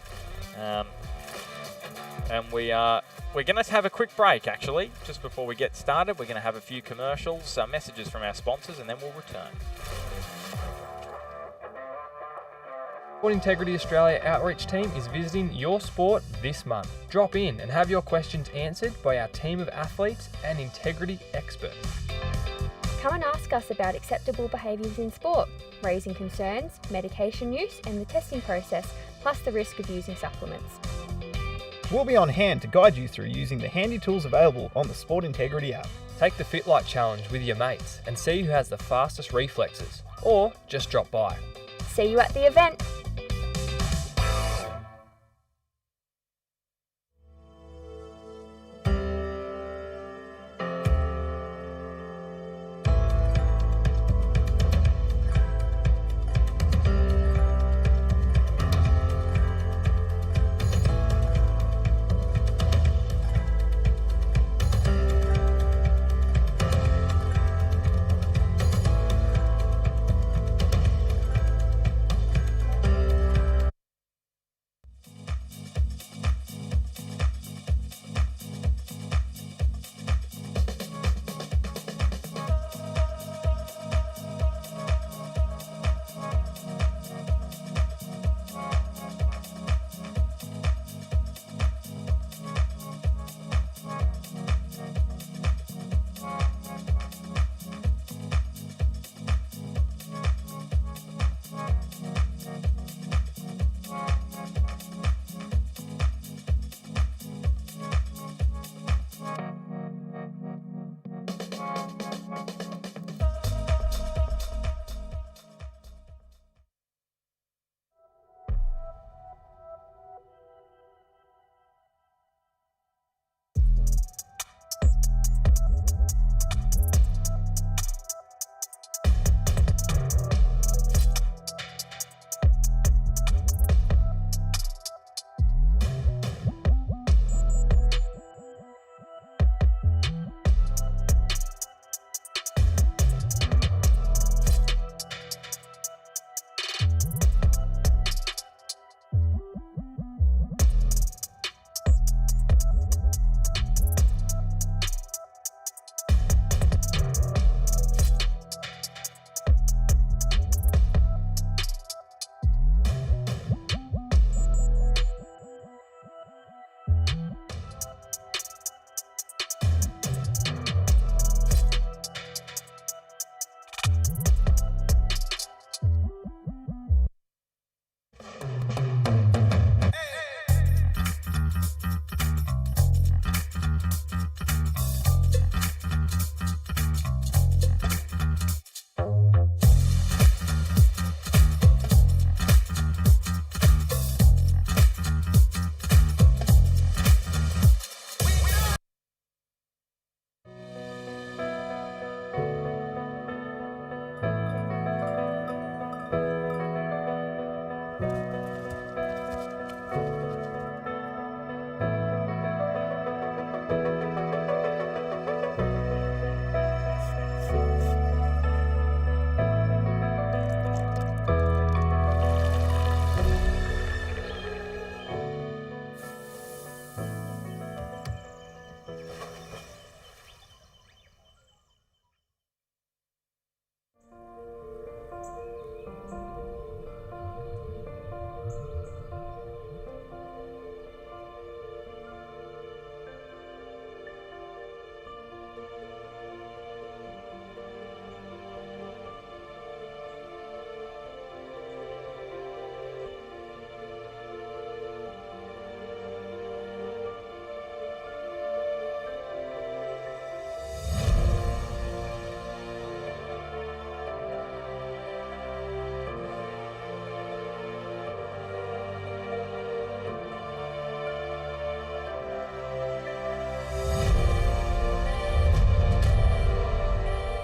And we're going to have a quick break, actually, just before we get started. We're going to have a few commercials, messages from our sponsors, and then we'll return. Sport Integrity Australia outreach team is visiting your sport this month. Drop in and have your questions answered by our team of athletes and integrity experts. Come and ask us about acceptable behaviours in sport, raising concerns, medication use and the testing process, plus the risk of using supplements. We'll be on hand to guide you through using the handy tools available on the Sport Integrity app. Take the Fit Light Challenge with your mates and see who has the fastest reflexes, or just drop by. See you at the event.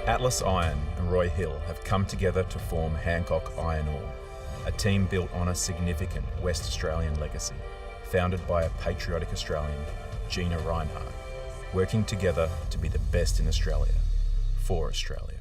Atlas Iron and Roy Hill have come together to form Hancock Iron Ore, a team built on a significant West Australian legacy, founded by a patriotic Australian, Gina Reinhardt, working together to be the best in Australia, for Australia.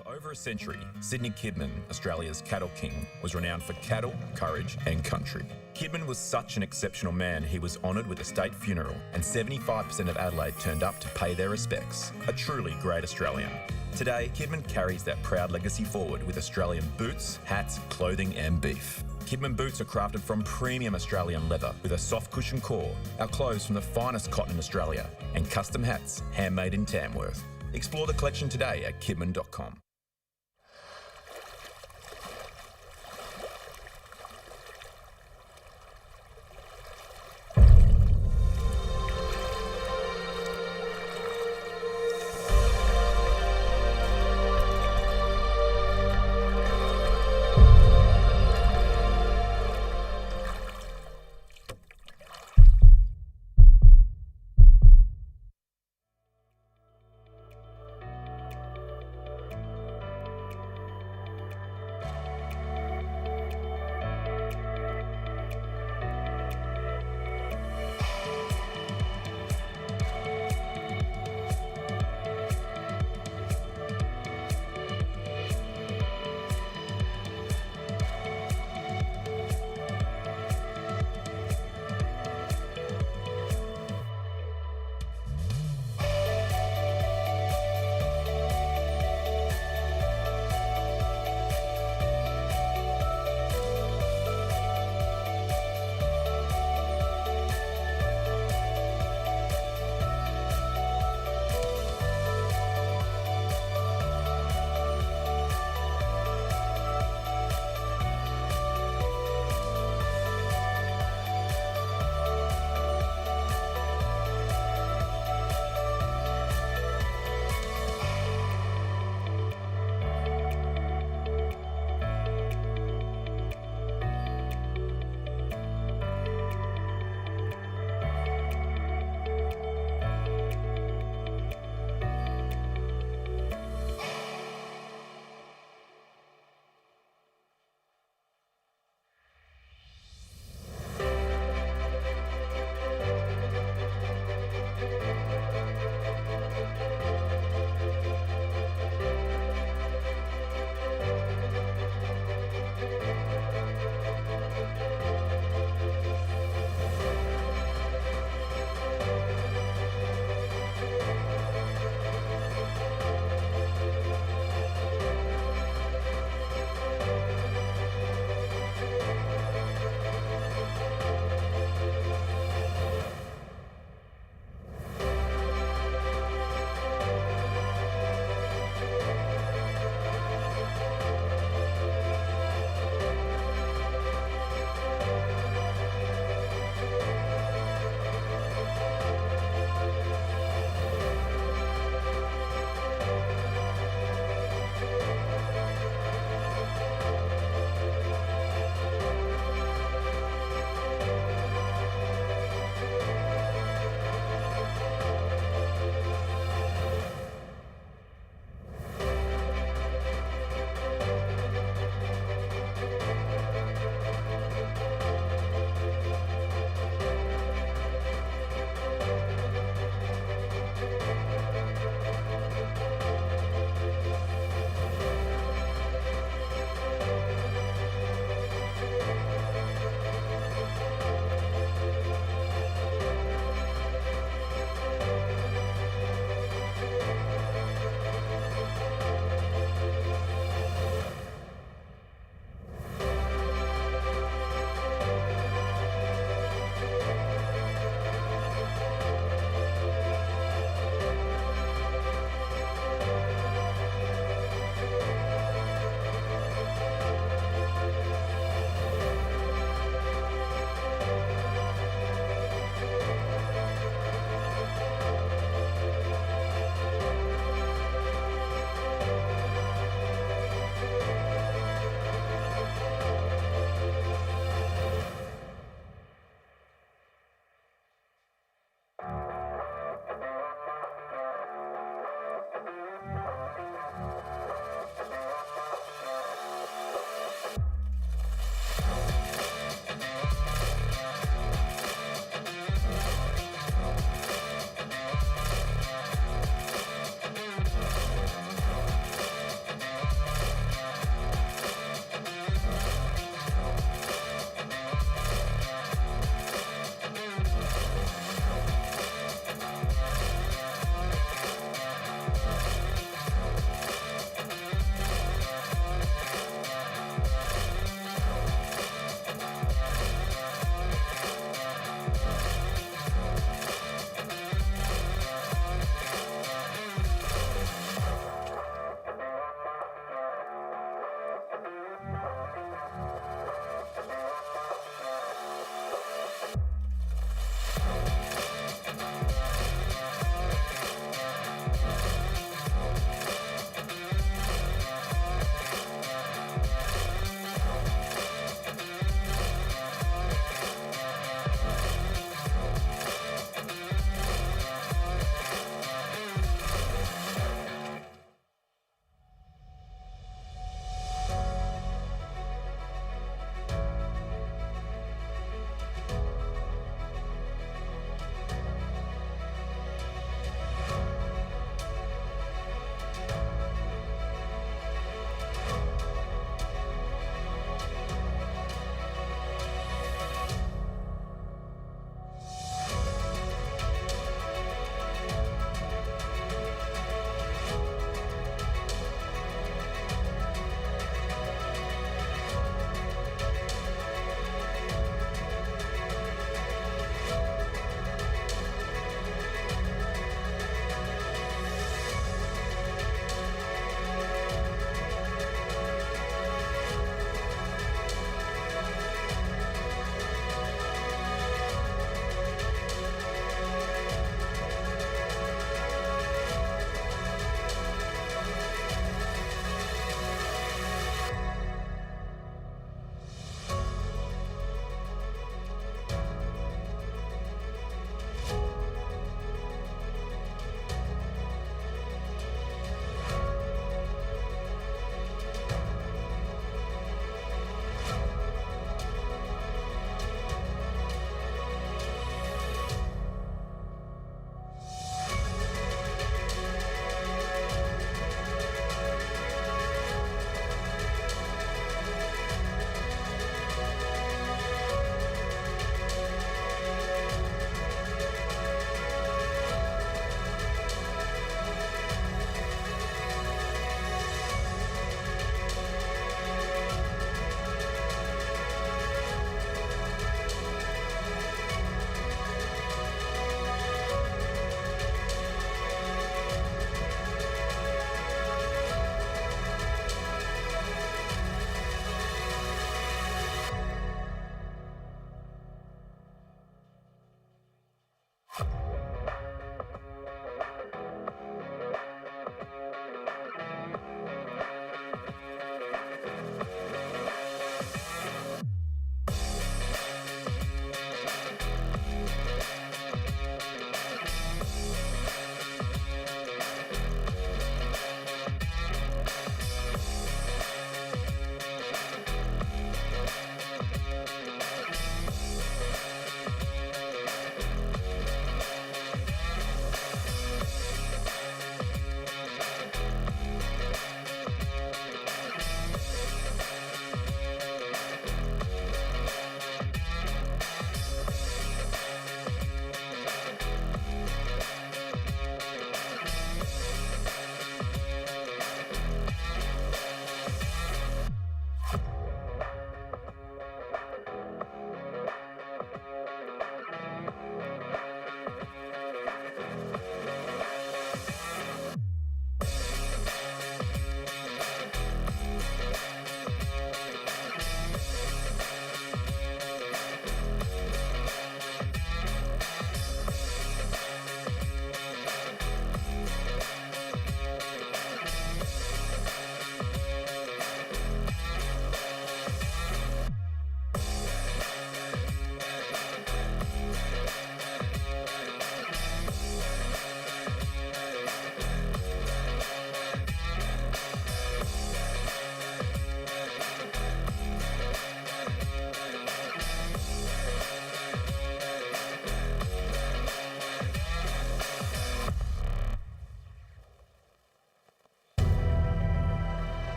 For over a century, Sydney Kidman, Australia's cattle king, was renowned for cattle, courage and country. Kidman was such an exceptional man, he was honoured with a state funeral, and 75% of Adelaide turned up to pay their respects. A truly great Australian. Today, Kidman carries that proud legacy forward with Australian boots, hats, clothing and beef. Kidman boots are crafted from premium Australian leather with a soft cushion core, our clothes from the finest cotton in Australia, and custom hats handmade in Tamworth. Explore the collection today at kidman.com.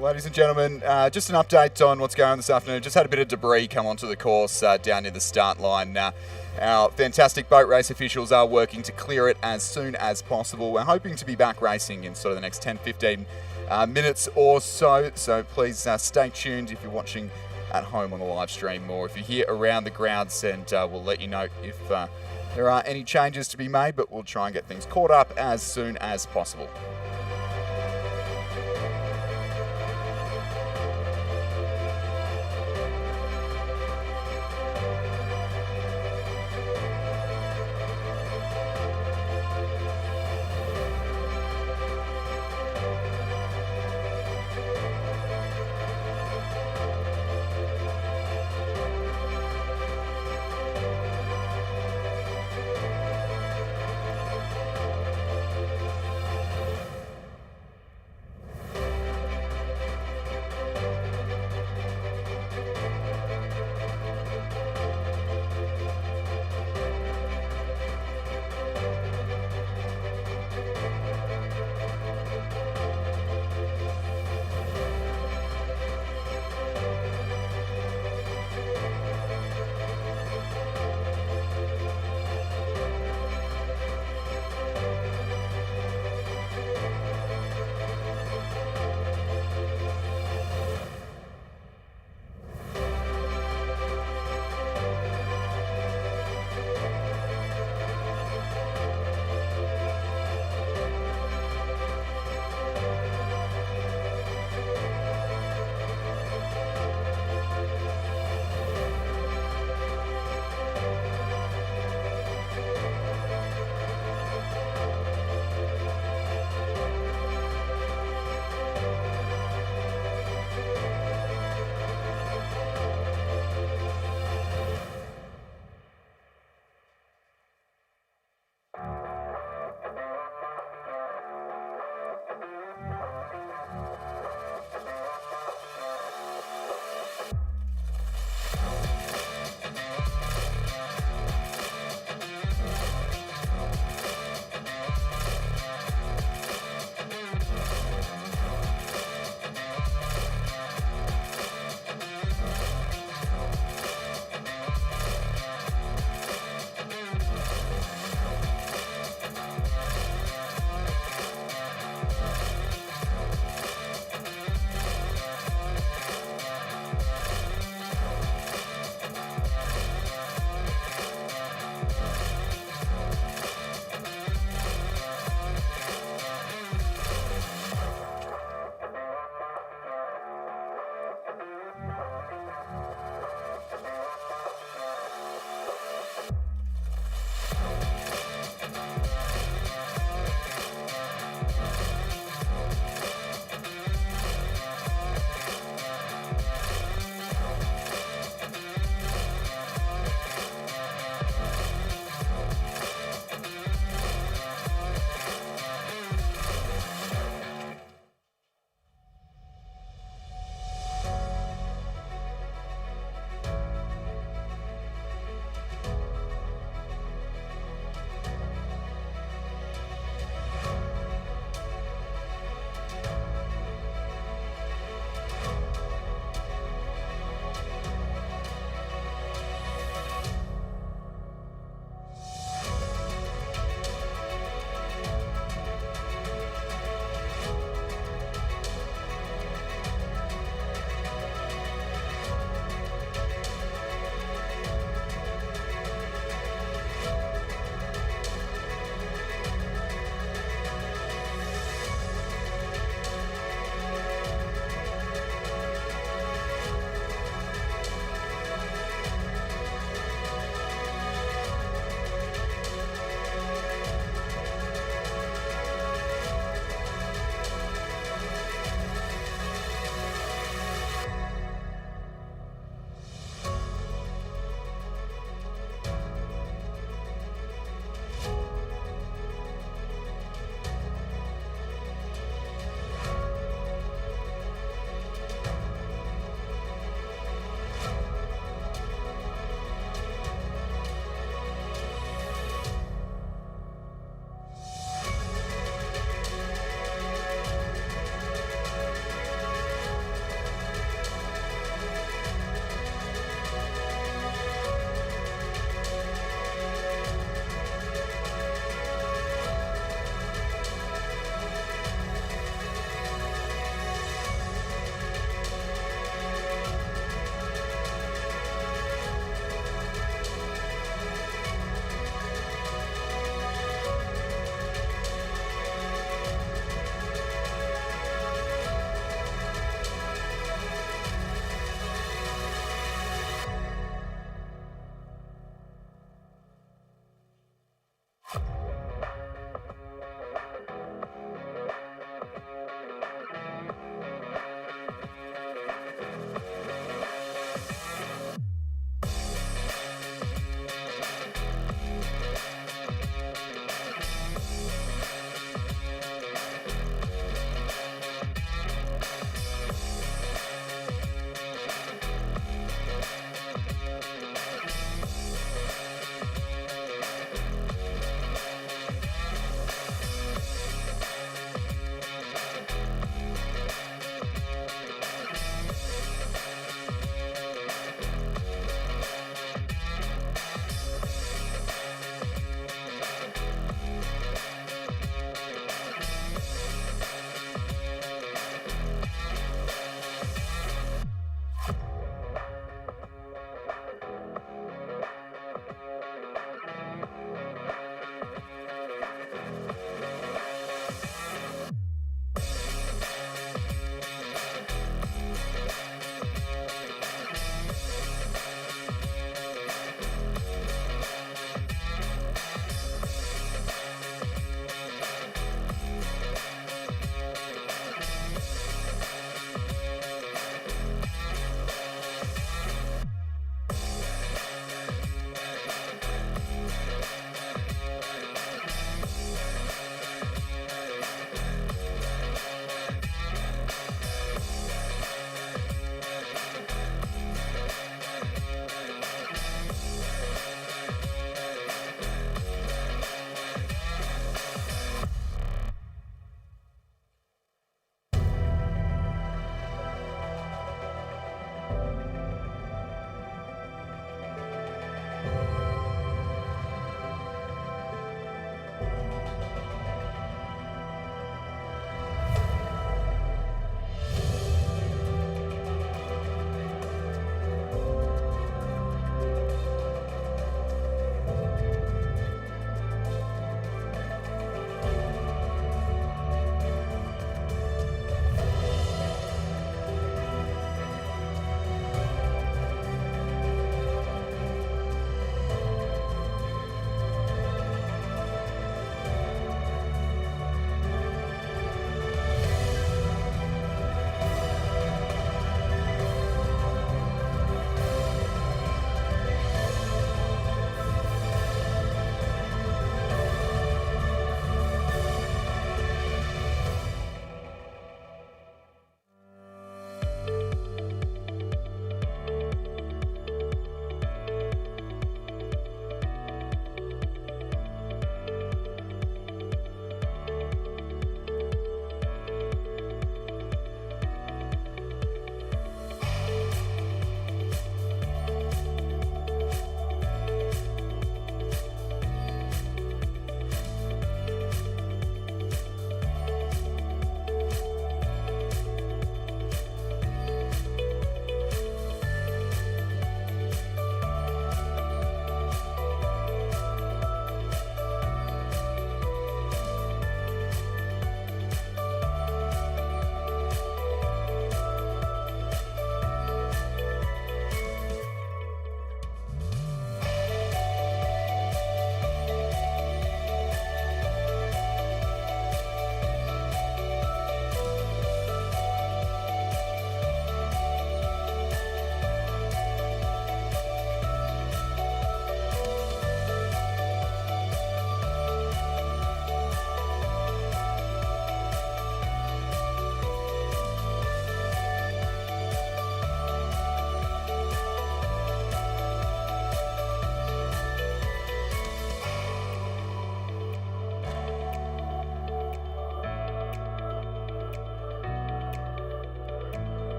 Ladies and gentlemen, just an update on what's going on this afternoon. Just had a bit of debris come onto the course down near the start line. Our fantastic boat race officials are working to clear it as soon as possible. We're hoping to be back racing in sort of the next 10-15 minutes or so. So please stay tuned if you're watching at home on the live stream, or if you're here around the grounds, and we'll let you know if there are any changes to be made, but we'll try and get things caught up as soon as possible.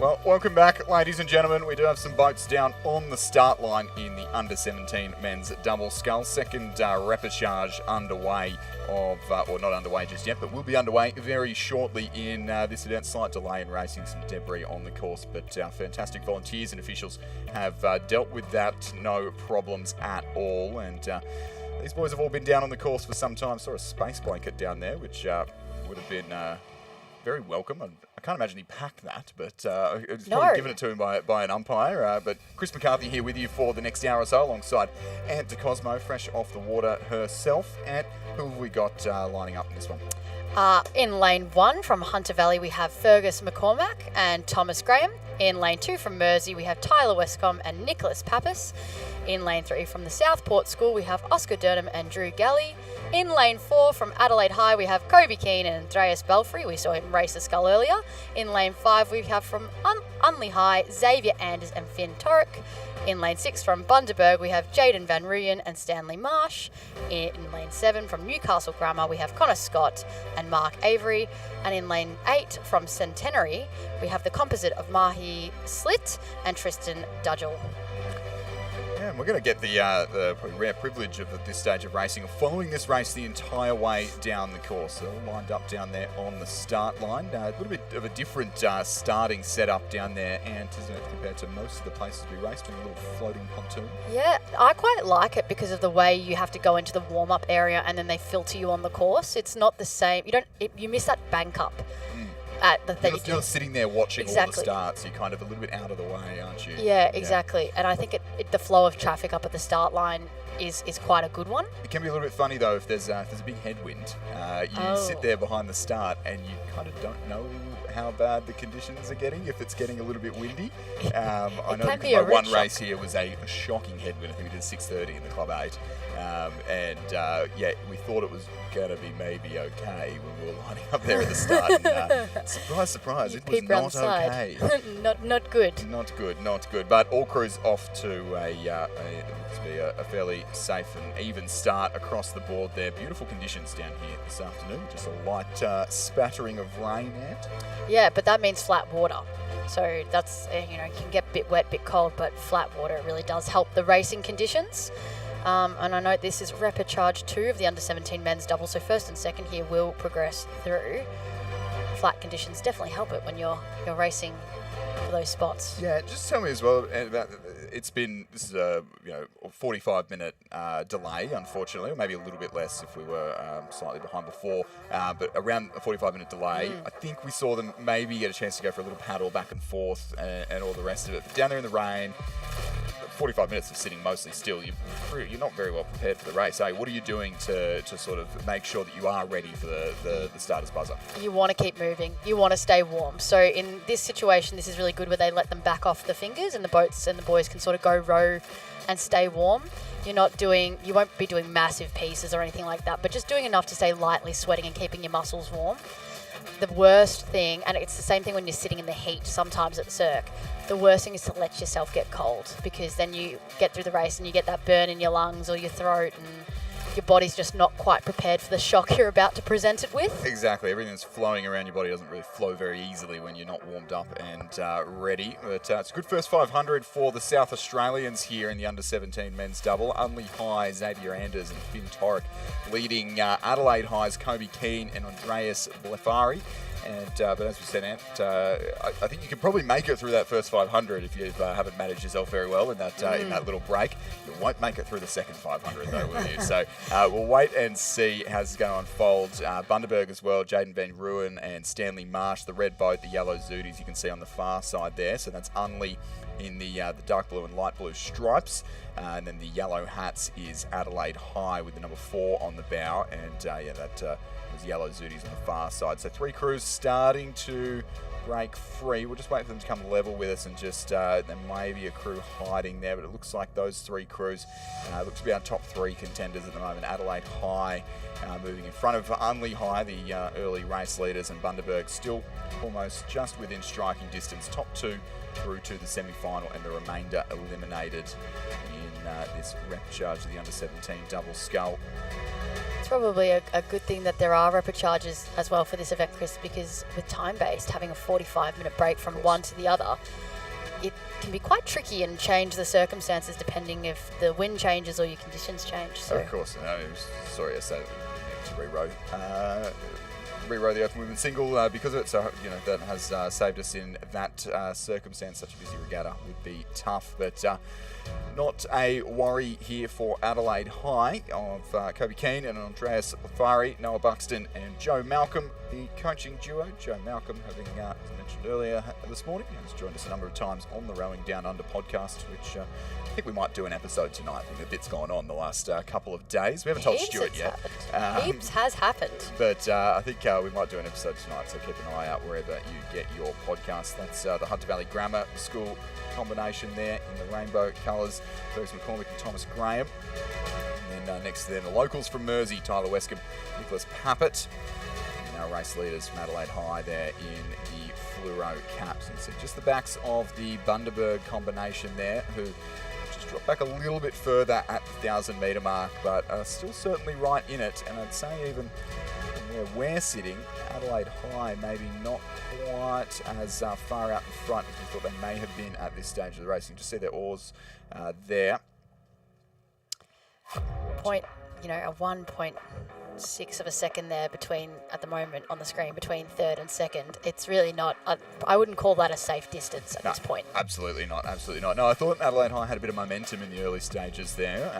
Well, welcome back, ladies and gentlemen. We do have some boats down on the start line in the under-17 men's double scull. Second repechage underway or not underway just yet, but will be underway very shortly in this event. Slight delay in racing, some debris on the course, but our fantastic volunteers and officials have dealt with that, no problems at all. And these boys have all been down on the course for some time. Saw a space blanket down there, which would have been very welcome. I can't imagine he packed that, but it's probably given it to him by an umpire. But Chris McCarthy here with you for the next hour or so, alongside Ant de Cosmo, fresh off the water herself. Ant, who have we got lining up in this one? In lane 1 from Hunter Valley, we have Fergus McCormack and Thomas Graham. In lane 2 from Mersey, we have Tyler Westcombe and Nicholas Pappas. In lane 3 from the Southport School, we have Oscar Durnham and Drew Galley. In lane 4 from Adelaide High, we have Kobe Keane and Andreas Belfry. We saw him race the scull earlier. In lane 5, we have from Unley High, Xavier Anders and Finn Torek. In lane 6 from Bundaberg, we have Jaden Van Ruyen and Stanley Marsh. In lane 7 from Newcastle Grammar, we have Connor Scott and Mark Avery. And in lane 8 from Centenary, we have the composite of Mahi Slit and Tristan Dudgell. Yeah, and we're going to get the probably rare privilege of at this stage of racing of following this race the entire way down the course. So all lined up down there on the start line. A little bit of a different starting setup down there, and isn't it, compared to most of the places we raced, doing a little floating pontoon? Yeah, I quite like it because of the way you have to go into the warm-up area and then they filter you on the course. It's not the same. You miss that bank up. You're not sitting there watching all the starts. You're kind of a little bit out of the way, aren't you? Yeah, exactly. And I think the flow of traffic up at the start line is quite a good one. It can be a little bit funny though if there's a big headwind. You sit there behind the start and you kind of don't know how bad the conditions are getting, if it's getting a little bit windy. I know because my one race here was a shocking headwind. I think we did 6:30 in the Club 8. We thought it was going to be maybe okay when we were lining up there at the start. And, surprise, surprise, it was not okay. Not good. Not good. But all crews off to a fairly safe and even start across the board there. Beautiful conditions down here this afternoon. Just a light spattering of rain, Ant. Yeah, but that means flat water. So that's, you can get a bit wet, a bit cold, but flat water really does help the racing conditions. And I know this is repechage 2 of the under-17 men's double, so first and second here will progress through. Flat conditions definitely help it when you're racing for those spots. Yeah, just tell me as well about this is a 45-minute delay, unfortunately, or maybe a little bit less if we were slightly behind before, but around a 45-minute delay. I think we saw them maybe get a chance to go for a little paddle back and forth and all the rest of it. But down there in the rain, 45 minutes of sitting mostly still, you're not very well prepared for the race. What are you doing to sort of make sure that you are ready for the starter's buzzer? You want to keep moving. You want to stay warm. So in this situation, this is really good where they let them back off the fingers and the boats and the boys can sort of go row and stay warm. You won't be doing massive pieces or anything like that, but just doing enough to stay lightly sweating and keeping your muscles warm. The worst thing, and it's the same thing when you're sitting in the heat sometimes at Cirque, the worst thing is to let yourself get cold, because then you get through the race and you get that burn in your lungs or your throat and your body's just not quite prepared for the shock you're about to present it with. Exactly. Everything that's flowing around your body doesn't really flow very easily when you're not warmed up and ready. But it's a good first 500 for the South Australians here in the under-17 men's double. Unley High, Xavier Anders and Finn Torek leading Adelaide High's Kobe Keane and Andreas Blefari. But as we said, Ant, I think you can probably make it through that first 500 if you haven't managed yourself very well in that little break. You won't make it through the second 500 though, will you? So we'll wait and see how it's going to unfold. Bundaberg as well, Jaden Van Ruyen and Stanley Marsh, the red boat, the yellow Zooties you can see on the far side there. So that's Unley in the dark blue and light blue stripes. And then the yellow hats is Adelaide High with the number 4 on the bow. And that was yellow Zooties on the far side. So 3 crews starting to break free. We'll just wait for them to come level with us and just there may be a crew hiding there, but it looks like those 3 crews look to be our top 3 contenders at the moment. Adelaide High moving in front of Unley High, the early race leaders, and Bundaberg still almost just within striking distance. Top 2 through to the semi-final and the remainder eliminated in this repechage of the under-17 double scull. probably a good thing that there are repecharges as well for this event, Chris, because with time-based, having a 45-minute break from one to the other, it can be quite tricky and change the circumstances depending if the wind changes or your conditions change. So Of course, sorry I said we need to rerow the Open Women's Single because of it. So, that has saved us in that circumstance. Such a busy regatta would be tough, but not a worry here for Adelaide High of Kobe Keane and Andreas Lafari, Noah Buxton and Joe Malcolm, the coaching duo. Joe Malcolm, having, as I mentioned earlier this morning, has joined us a number of times on the Rowing Down Under podcast, which I think we might do an episode tonight. I think a bit's gone on the last couple of days. We haven't told Stuart yet. Heaps has happened. But I think we might do an episode tonight, so keep an eye out wherever you get your podcast. That's the Hunter Valley Grammar School combination there in the rainbow colours. Fergus McCormick and Thomas Graham. And then next to them, the locals from Mersey, Tyler Wescombe, Nicholas Pappett. And our race leaders from Adelaide High there in the fluoro caps. And so just the backs of the Bundaberg combination there, who just dropped back a little bit further at the 1,000-metre mark, but still certainly right in it. And I'd say even where we're sitting, Adelaide High maybe not quite as far out in front as we thought they may have been at this stage of the racing. Just see their oars there. A 1.6 of a second there between, at the moment on the screen, between third and second. It's really not, I wouldn't call that a safe distance at this point. Absolutely not, absolutely not. No, I thought Adelaide High had a bit of momentum in the early stages there,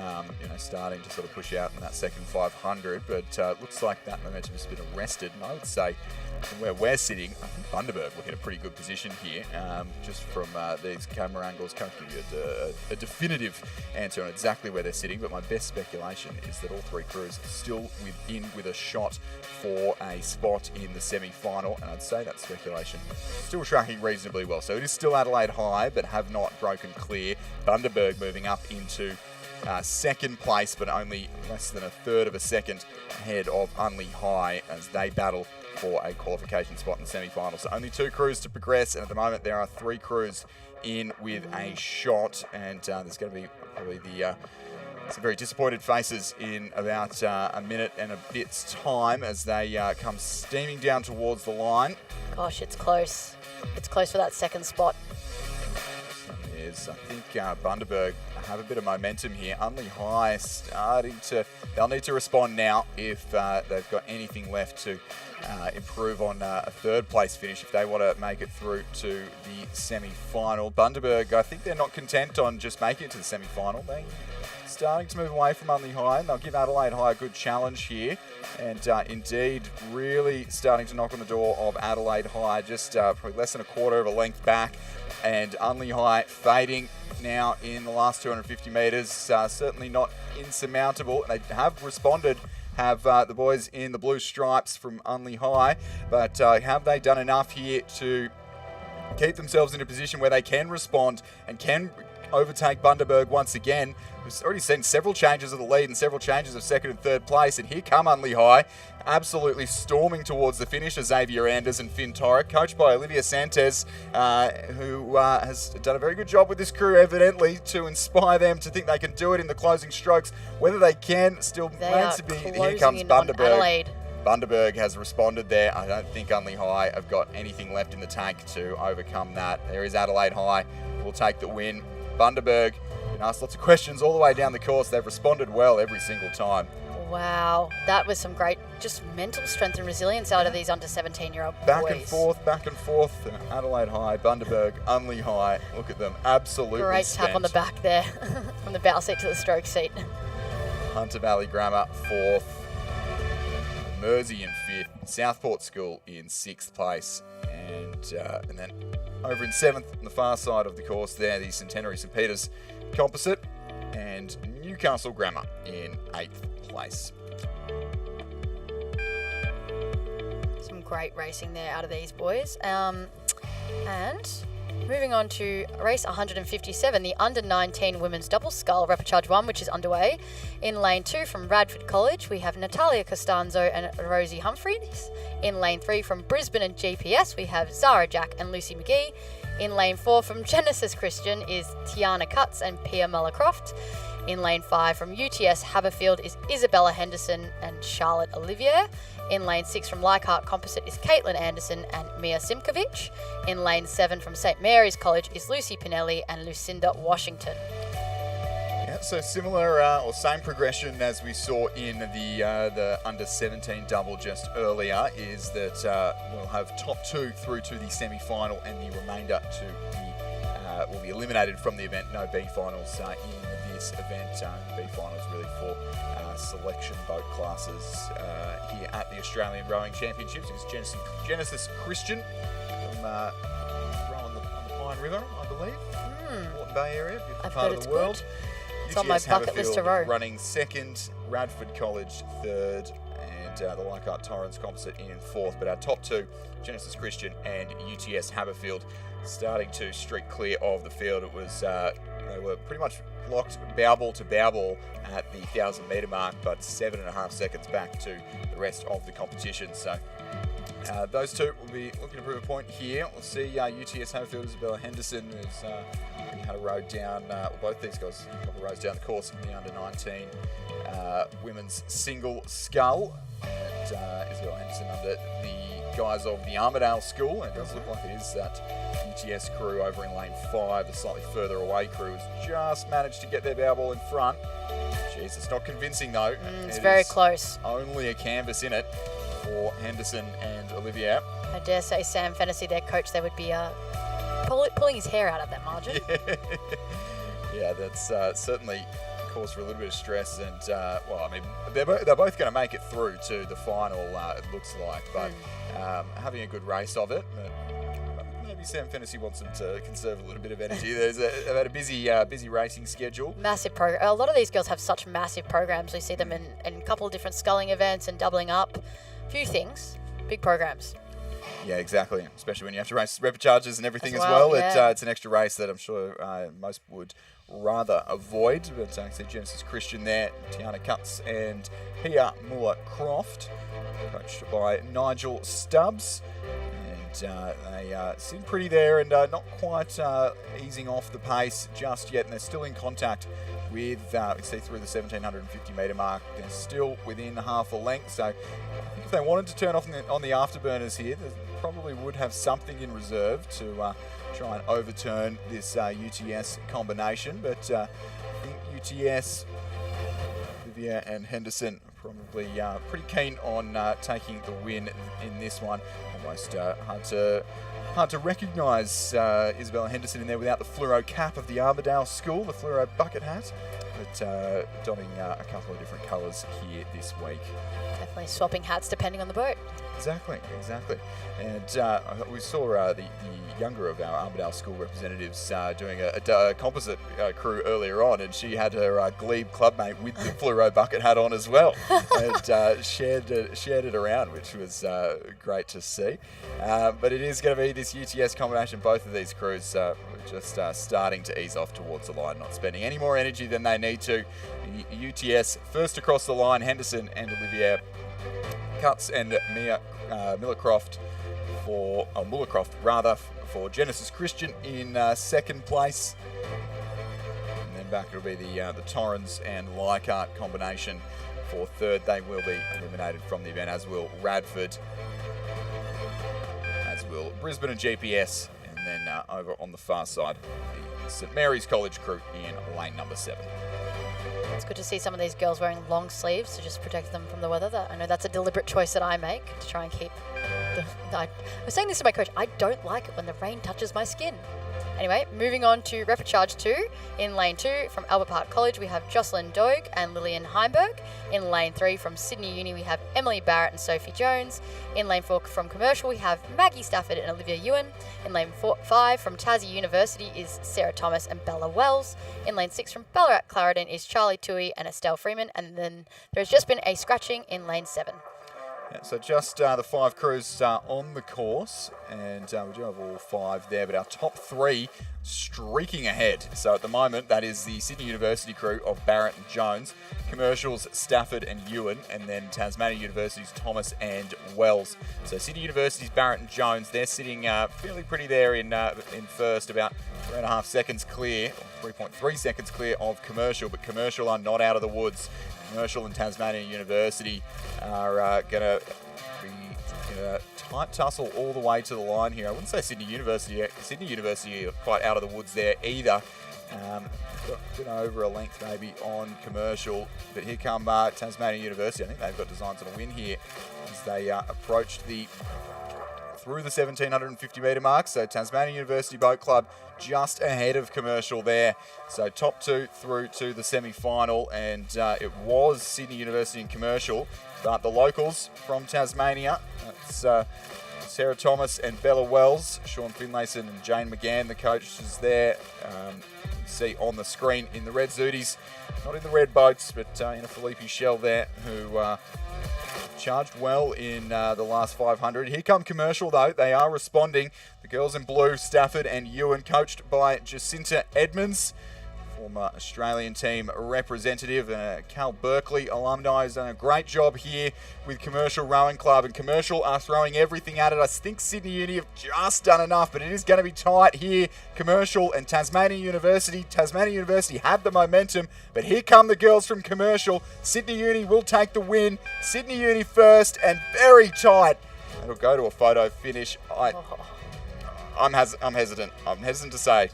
starting to sort of push out in that second 500, but looks like that momentum has been arrested, and I would say from where we're sitting, I think Bundaberg look in a pretty good position here, just from these camera angles. Can't give you a definitive answer on exactly where they're sitting, but my best speculation is that all three crews are still with a shot for a spot in the semi-final, and I'd say that speculation still tracking reasonably well. So it is still Adelaide High, but have not broken clear. Bundaberg moving up into second place, but only less than a third of a second ahead of Unley High as they battle for a qualification spot in the semi-final. So only two crews to progress, and at the moment there are three crews in with a shot, and there's going to be probably some very disappointed faces in about a minute and a bit's time as they come steaming down towards the line. Gosh, it's close. It's close for that second spot. Is. I think Bundaberg have a bit of momentum here. Unley High they'll need to respond now if they've got anything left to improve on a third place finish if they want to make it through to the semi-final. Bundaberg, I think they're not content on just making it to the semi-final. They're starting to move away from Unley High, and they'll give Adelaide High a good challenge here. And indeed, really starting to knock on the door of Adelaide High, just probably less than a quarter of a length back. And Unley High fading now in the last 250 metres, certainly not insurmountable. They have responded, have the boys in the blue stripes from Unley High, but have they done enough here to keep themselves in a position where they can respond and can overtake Bundaberg once again? We've already seen several changes of the lead and several changes of second and third place, and here come Unley High, absolutely storming towards the finish. Xavier Anders and Finn Torek, coached by Olivia Santes, who has done a very good job with this crew, evidently, to inspire them to think they can do it in the closing strokes. Whether they can still remains to be. Here comes Bundaberg. Bundaberg has responded there. I don't think Unley High have got anything left in the tank to overcome that. There is Adelaide High, will take the win. Bundaberg been asked lots of questions all the way down the course. They've responded well every single time. Wow, that was some great, just mental strength and resilience out of these under 17-year-old boys. Back and forth. Adelaide High, Bundaberg, Unley High. Look at them, absolutely great spent. tap on the back there, from the bow seat to the stroke seat. Hunter Valley Grammar, 4th. Mersey in 5th. Southport School in 6th place. And then over in 7th, on the far side of the course there, the Centenary St Peters Composite. And Newcastle Grammar in 8th place. Some great racing there out of these boys. And moving on to race 157, the under-19 women's double scull repechage 1, which is underway. In lane 2 from Radford College, we have Natalia Costanzo and Rosie Humphreys. In lane 3 from Brisbane and GPS, we have Zara Jack and Lucy McGee. In lane 4 from Genesis Christian is Tiana Cutts and Pia Muller-Croft. In lane 5 from UTS Haberfield is Isabella Henderson and Charlotte Olivier. In lane 6 from Leichhardt Composite is Caitlin Anderson and Mia Simkovic. In lane 7 from St Mary's College is Lucy Pinelli and Lucinda Washington. Yeah, so similar or same progression as we saw in the under-17 double just earlier is that we'll have top 2 through to the semi-final and the remainder will be eliminated from the event. No B finals in this event. B finals really for selection boat classes here at the Australian Rowing Championships. It's Genesis Christian from on the Pine River, I believe. Moreton Bay area, beautiful part of the world. It's on my bucket list to row. Running second, Radford College third, and the Leichhardt Torrens Composite in fourth. But our top 2, Genesis Christian and UTS Haberfield, starting to streak clear of the field. It was they were pretty much locked bow ball to bow ball at the 1,000 metre mark, but 7.5 seconds back to the rest of the competition. So those two will be looking to prove a point here. We'll see UTS Haberfield, Isabella Henderson, who's had a row down, both these guys, a couple of rows down the course in the under-19 women's single scull. And Isabella Henderson under the guise of the Armidale School, and it does look like it is that UTS crew over in lane 5, the slightly further away crew, has just managed to get their bow ball in front. Jeez, it's not convincing though. It's very close. Only a canvas in it for Henderson and Olivier. I dare say Sam Fennessy, their coach, they would be pulling his hair out of that margin. Yeah, that's certainly cause for a little bit of stress, and well, I mean, they're both going to make it through to the final, it looks like, but having a good race of it. Maybe Sam Fennessy wants them to conserve a little bit of energy. They've had a busy racing schedule. Massive program. A lot of these girls have such massive programs. We see them in a couple of different sculling events and doubling up. Few things, big programs. Yeah, exactly. Especially when you have to race repecharges and everything as well. Yeah. It's an extra race that I'm sure most would rather avoid. But I see Genesis Christian there, Tiana Cutts and Pia Muller-Croft, coached by Nigel Stubbs. And they seem pretty there and not quite easing off the pace just yet. And they're still in contact with, we see through the 1,750 metre mark, they're still within half a length. So I think if they wanted to turn off on the afterburners here, they probably would have something in reserve to try and overturn this UTS combination. But I think UTS, Olivier and Henderson are probably pretty keen on taking the win in this one. Almost hard to recognise Isabella Henderson in there without the fluoro cap of the Armidale School, the fluoro bucket hat, but donning a couple of different colours here this week. Definitely swapping hats depending on the boat. Exactly. And we saw the younger of our Armidale School representatives doing a composite crew earlier on, and she had her Glebe clubmate with the fluoro bucket hat on as well, and shared it around, which was great to see. But it is going to be this UTS combination. Both of these crews just starting to ease off towards the line, not spending any more energy than they need to. UTS first across the line, Henderson and Olivier Cutts and Mia Muller-Croft for Genesis Christian in second place. And then back it'll be the Torrens and Leichhardt combination for third. They will be eliminated from the event, as will Radford, as will Brisbane and GPS. And then over on the far side, the St Mary's College crew in lane number 7. It's good to see some of these girls wearing long sleeves to just protect them from the weather. I know that's a deliberate choice that I make to try and keep I was saying this to my coach, I don't like it when the rain touches my skin. Anyway, moving on to Repechage 2. In lane 2 from Albert Park College, we have Jocelyn Doig and Lillian Heimberg. In lane 3 from Sydney Uni, we have Emily Barrett and Sophie Jones. In lane 4 from Commercial, we have Maggie Stafford and Olivia Ewan. In lane 5 from Tassie University is Sarah Thomas and Bella Wells. In lane 6 from Ballarat Clarendon is Charlie Toohey and Estelle Freeman. And then there's just been a scratching in lane 7. Yeah, so just the 5 crews on the course, and we do have all 5 there, but our top 3 streaking ahead. So at the moment, that is the Sydney University crew of Barrett and Jones, Commercials, Stafford and Ewan, and then Tasmania University's Thomas and Wells. So Sydney University's Barrett and Jones, they're sitting fairly pretty there in first, about 3.5 seconds clear, 3.3 seconds clear of Commercial, but Commercial are not out of the woods. Commercial and Tasmania University are going to be in a tight tussle all the way to the line here. I wouldn't say Sydney University are quite out of the woods there either. Got a bit over a length maybe on Commercial, but here come Tasmania University. I think they've got designs on a win here as they approach through the 1750 metre mark. So Tasmania University Boat Club just ahead of Commercial there. So top 2 through to the semi-final, and it was Sydney University and Commercial, but the locals from Tasmania, that's Sarah Thomas and Bella Wells, Sean Finlayson and Jane McGann, the coaches there. You see on the screen in the red Zooties, not in the red boats, but in a Felipe Shell there, who charged well in the last 500. Here come Commercial though, they are responding. The girls in blue, Stafford and Ewan, coached by Jacinta Edmonds, former Australian team representative, Cal Berkeley alumni, has done a great job here with Commercial Rowing Club, and Commercial are throwing everything at it. I think Sydney Uni have just done enough, but it is going to be tight here. Commercial and Tasmania University. Tasmania University have the momentum, but here come the girls from Commercial. Sydney Uni will take the win. Sydney Uni first and very tight. It'll go to a photo finish. I'm hesitant. I'm hesitant to say.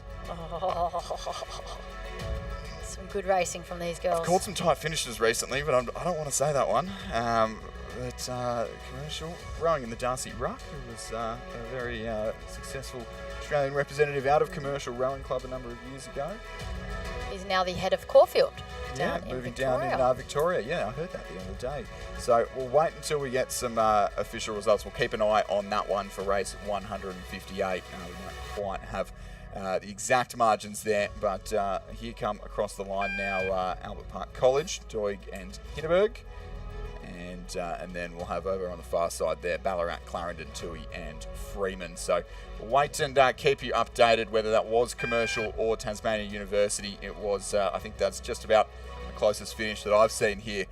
Good racing from these girls. I've called some tight finishes recently, but I don't want to say that one. But Commercial rowing in the Darcy Ruck, who was a very successful Australian representative out of Commercial Rowing Club a number of years ago. He's now the head of Caulfield. Moving down in Victoria. Yeah, I heard that the other day. So we'll wait until we get some official results. We'll keep an eye on that one for race 158. We won't quite have the exact margins there, but here come across the line now Albert Park College, Doig and Hindenburg, and then we'll have over on the far side there Ballarat, Clarendon, Toohey and Freeman. So we'll wait and keep you updated whether that was Commercial or Tasmania University. It was, I think that's just about the closest finish that I've seen here,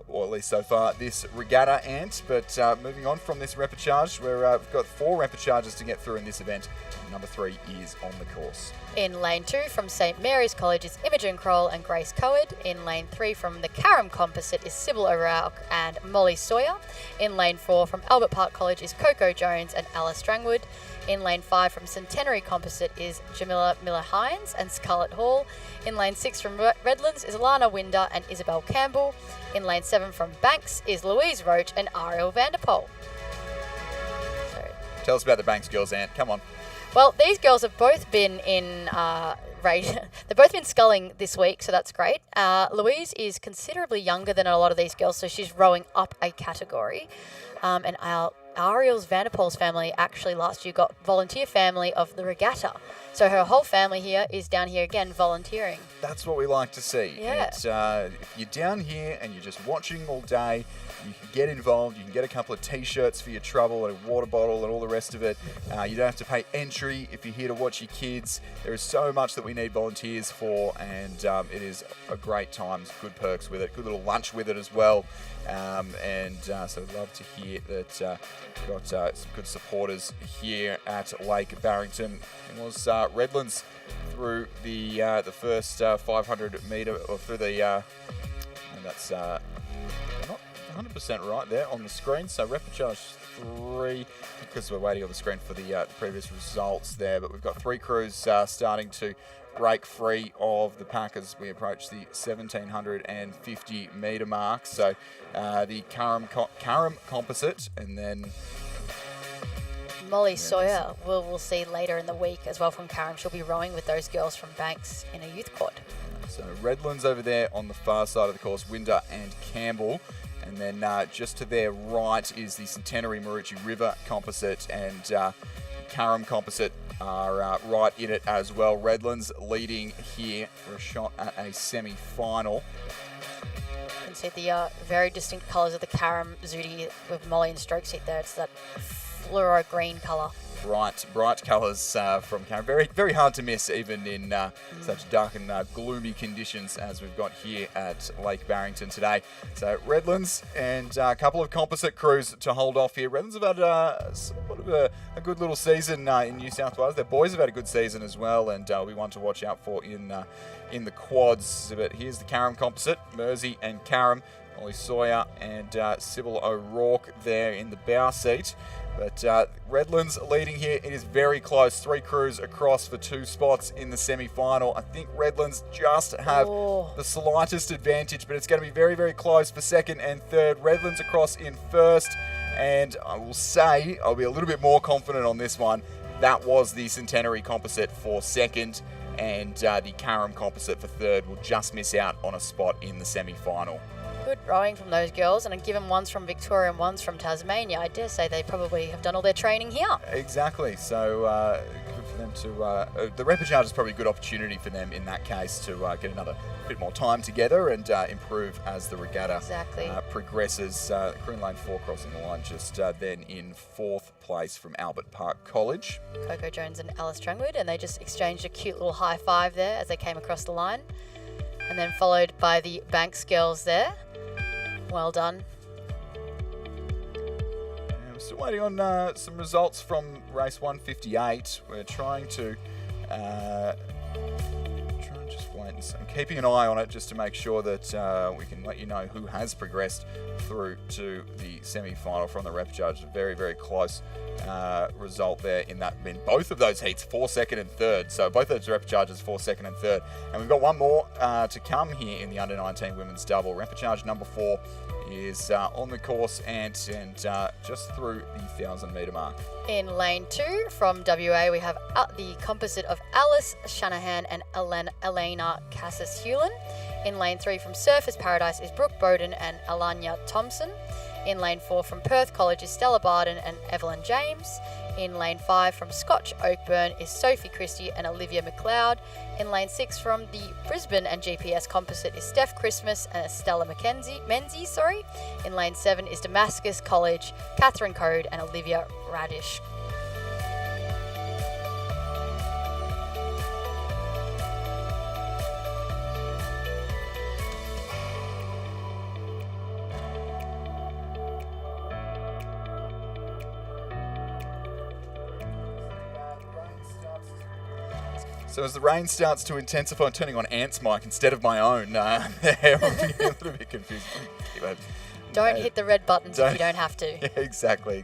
or at least so far this regatta, Ant. But moving on from this repechage, we've got 4 repecharges to get through in this event. Number 3 is on the course. In lane 2 from St Mary's College is Imogen Kroll and Grace Coed. In lane 3 from the Carrum Composite is Sybil O'Rourke and Molly Sawyer. In lane 4 from Albert Park College is Coco Jones and Alice Strangwood. In lane 5 from Centenary Composite is Jamila Miller-Hines and Scarlett Hall. In lane 6 from Redlands is Alana Winder and Isabel Campbell. In lane 7 from Banks is Louise Roach and Ariel Vanderpoel. Tell us about the Banks girls, Ant. Come on. Well, these girls have both been in they've both been sculling this week, so that's great. Louise is considerably younger than a lot of these girls, so she's rowing up a category. And Ariel's Vanderpoel's family actually last year got volunteer family of the regatta. So her whole family here is down here again volunteering. That's what we like to see. Yeah. If you're down here and you're just watching all day, you can get involved. You can get a couple of T-shirts for your trouble and a water bottle and all the rest of it. You don't have to pay entry if you're here to watch your kids. There is so much that we need volunteers for, and it is a great time. Good perks with it, good little lunch with it as well. So I'd love to hear that we've got some good supporters here at Lake Barrington. It was Redlands through the first 500 metre, or through the, and that's not 100% right there on the screen. So repechage 3, because we're waiting on the screen for the previous results there. But we've got 3 crews starting to break free of the pack as we approach the 1750 metre mark. So the Carrum Composite, and then Molly Sawyer we'll see later in the week as well from Carrum. She'll be rowing with those girls from Banks in a youth quad. So Redlands over there on the far side of the course, Winder and Campbell. And then just to their right is the Centenary Maroochy River Composite, and Carrum Composite are right in it as well. Redlands leading here for a shot at a semi-final. You can see the very distinct colours of the Karam Zudi with Molly and Stroke seat there. It's that fluoro green colour. Bright colours from Karen. Very, very hard to miss, even in such dark and gloomy conditions as we've got here at Lake Barrington today. So Redlands and a couple of composite crews to hold off here. Redlands have had somewhat of a good little season in New South Wales. Their boys have had a good season as well, and we want to watch out for in the quads. But here's the Karam composite, Mersey and Karam, Ollie Sawyer and Sybil O'Rourke there in the bow seat. But Redlands leading here. It is very close. 3 crews across for 2 spots in the semi-final. I think Redlands just have the slightest advantage, but it's going to be very, very close for second and third. Redlands across in first, and I will say I'll be a little bit more confident on this one. That was the Centenary composite for second, and the Karam composite for third will just miss out on a spot in the semi-final. Good rowing from those girls, and given one's from Victoria and one's from Tasmania, I dare say they probably have done all their training here. Exactly. So good for them to... the repechage is probably a good opportunity for them in that case to get another bit more time together and improve as the regatta progresses. Crew in lane 4 crossing the line just then in 4th place from Albert Park College. Coco Jones and Alice Trungwood, and they just exchanged a cute little high five there as they came across the line. And then followed by the Banks girls there. Well done. I'm still waiting on some results from race 158. We're trying to just wait and see. I'm keeping an eye on it just to make sure that we can let you know who has progressed through to the semi-final from the repechage. Very, very close result there in both of those heats, for second and third. So both those repechages for second and third. And we've got one more to come here in the under-19 women's double. Repechage number 4 is on the course and just through the 1,000-metre mark. In lane 2 from WA, we have the composite of Alice Shanahan and Elena Cassis-Hewlin. In lane 3 from Surfers Paradise is Brooke Bowden and Alanya Thompson. In lane 4 from Perth College is Stella Barden and Evelyn James. In lane 5 from Scotch Oakburn is Sophie Christie and Olivia McLeod. In lane 6 from the Brisbane and GPS composite is Steph Christmas and Estella Menzies. In lane 7 is Damascus College, Catherine Code and Olivia Radish. So as the rain starts to intensify, I'm turning on Ant's mic instead of my own. It will be a little bit confusing. Don't hit the red buttons if you don't have to. Yeah, exactly.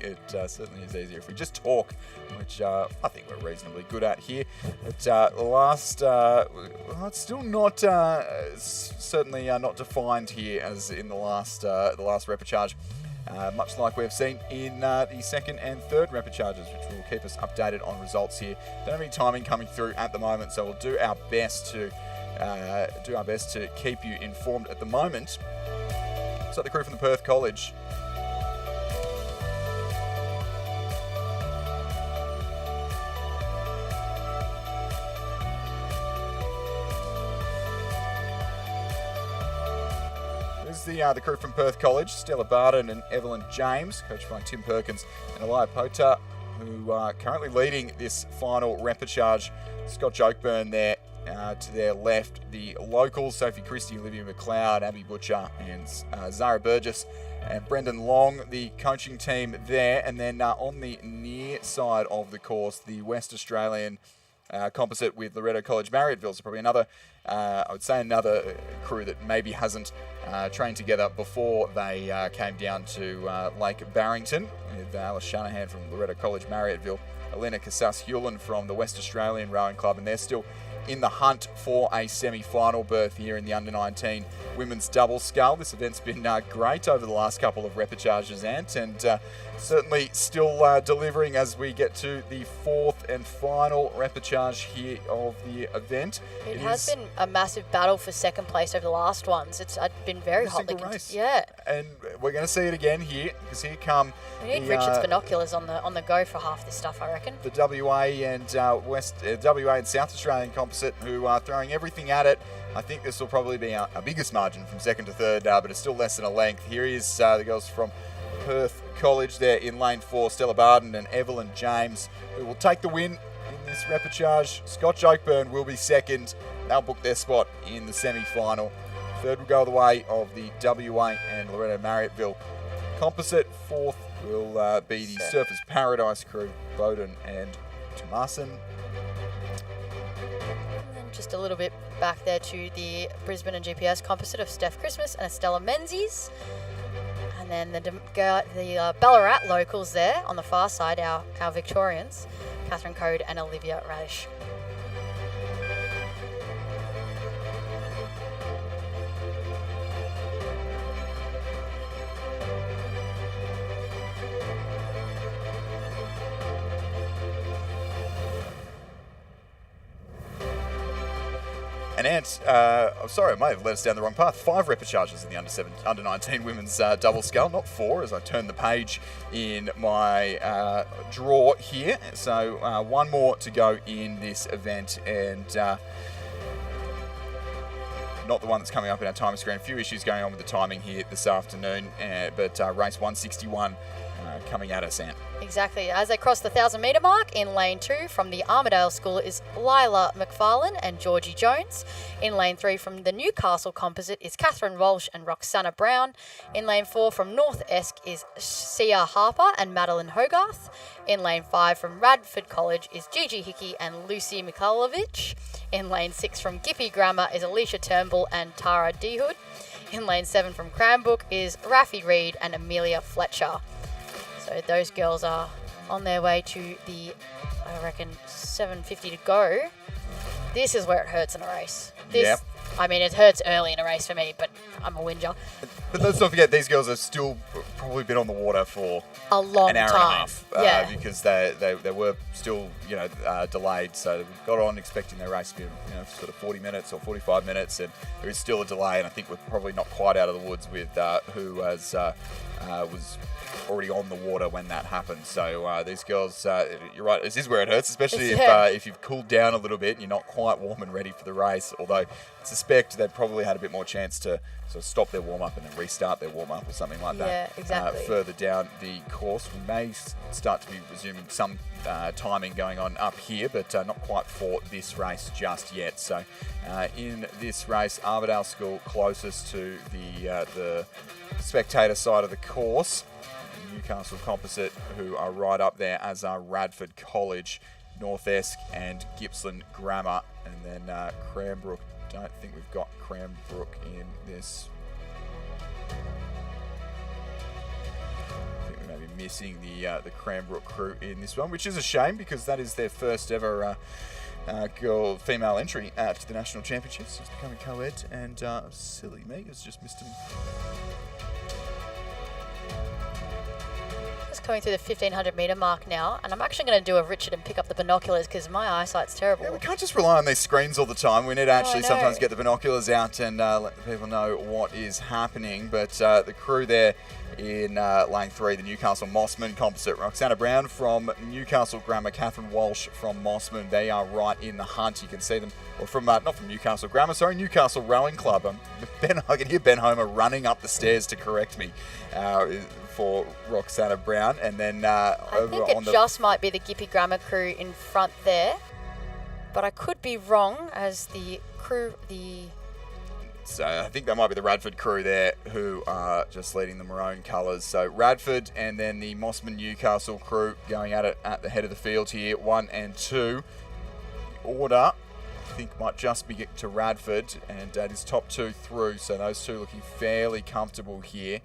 It certainly is easier if we just talk, which I think we're reasonably good at here. But it's still not certainly not defined here as in the last repechage. Much like we've seen in the second and third repechages, which will keep us updated on results here. Don't have any timing coming through at the moment, so we'll do our best to keep you informed at the moment. So the crew from the Perth College. The crew from Perth College, Stella Barden and Evelyn James, coached by Tim Perkins and Elia Pota, who are currently leading this final repechage. Scott Oakburn there to their left. The locals, Sophie Christie, Olivia McLeod, Abby Butcher and Zara Burgess and Brendan Long, the coaching team there. And then on the near side of the course, the West Australian composite with Loretto College Marriotteville. So probably another, I would say another crew that maybe hasn't trained together before they came down to Lake Barrington, with Alice Shanahan from Loretto College Marriotteville, Elena Casas-Hewlin from the West Australian Rowing Club, and they're still in the hunt for a semi-final berth here in the under-19 women's double scull. This event's been great over the last couple of repechages, Ant, and certainly still delivering as we get to the 4th and final repechage here of the event. It has been a massive battle for second place over the last ones. It's been very hotly race. Yeah. And we're going to see it again here, because here come we need Richard's binoculars on the go for half this stuff, I reckon. The WA and WA and South Australian comp composite, who are throwing everything at it. I think this will probably be our biggest margin from second to third, but it's still less than a length. Here is the girls from Perth College there in lane 4, Stella Barden and Evelyn James, who will take the win in this repechage. Scotch Oakburn will be second. They'll book their spot in the semi-final. Third will go the way of the WA and Loretto Marriotteville composite. Fourth will be the Surfers Paradise crew, Bowden and Tomasin. Just a little bit back there to the Brisbane and GPS composite of Steph Christmas and Estella Menzies. And then the Ballarat locals there on the far side, our Victorians, Catherine Code and Olivia Radish. And Ant, I'm sorry, I may have led us down the wrong path. 5 repechages in the under 19 women's double scull, not 4, as I turn the page in my draw here. So 1 more to go in this event, and not the one that's coming up in our timing screen. A few issues going on with the timing here this afternoon, but race 161 coming at us, Ant. Exactly. As they cross the 1,000-metre mark, in lane 2 from the Armidale School is Lila McFarlane and Georgie Jones. In lane 3 from the Newcastle composite is Catherine Walsh and Roxana Brown. In lane 4 from North Esk is Sia Harper and Madeline Hogarth. In lane 5 from Radford College is Gigi Hickey and Lucy Mikhailovich. In lane 6 from Gippy Grammar is Alicia Turnbull and Tara Dehood. In lane 7 from Cranbrook is Rafi Reid and Amelia Fletcher. So those girls are on their way to the, I reckon, 7:50 to go. This is where it hurts in a race. I mean, it hurts early in a race for me, but I'm a whinger. But let's not forget, these girls have still probably been on the water for a long an hour time. and a half, because they were still delayed. So we got on expecting their race to be sort of 40 minutes or 45 minutes, and there is still a delay. And I think we're probably not quite out of the woods with who was already on the water when that happened. So these girls, you're right, this is where it hurts, especially if you've cooled down a little bit and you're not quite warm and ready for the race. Although I suspect they'd probably had a bit more chance to sort of stop their warm-up and then restart their warm-up or something like that. Yeah, exactly. Further down the course, we may start to be resuming some timing going on up here, but not quite for this race just yet. So in this race, Armidale School closest to the spectator side of the course. Newcastle Composite, who are right up there, as are Radford College, North Esk and Gippsland Grammar, and then Cranbrook. Don't think we've got Cranbrook in this. I think we may be missing the Cranbrook crew in this one, which is a shame because that is their first ever female entry to the national championships. It's becoming co-ed, and silly me, it's just missed him. Just coming through the 1,500 metre mark now, and I'm actually going to do a Richard and pick up the binoculars because my eyesight's terrible. Yeah, we can't just rely on these screens all the time. We need to actually sometimes get the binoculars out and let the people know what is happening. But the crew there in lane 3, the Newcastle Mossman composite, Roxana Brown from Newcastle Grammar, Catherine Walsh from Mossman. They are right in the hunt. You can see them, or from not from Newcastle Grammar, sorry, Newcastle Rowing Club. I can hear Ben Homer running up the stairs to correct me for Roxana Brown, and then I think it just might be the Gippy Grammar crew in front there, but I could be wrong as the crew, So I think that might be the Radford crew there who are just leading the maroon colours. So Radford and then the Mossman Newcastle crew going at it at the head of the field here, 1 and 2. The order, I think, might just be to Radford, and that is top 2 through. So those two looking fairly comfortable here.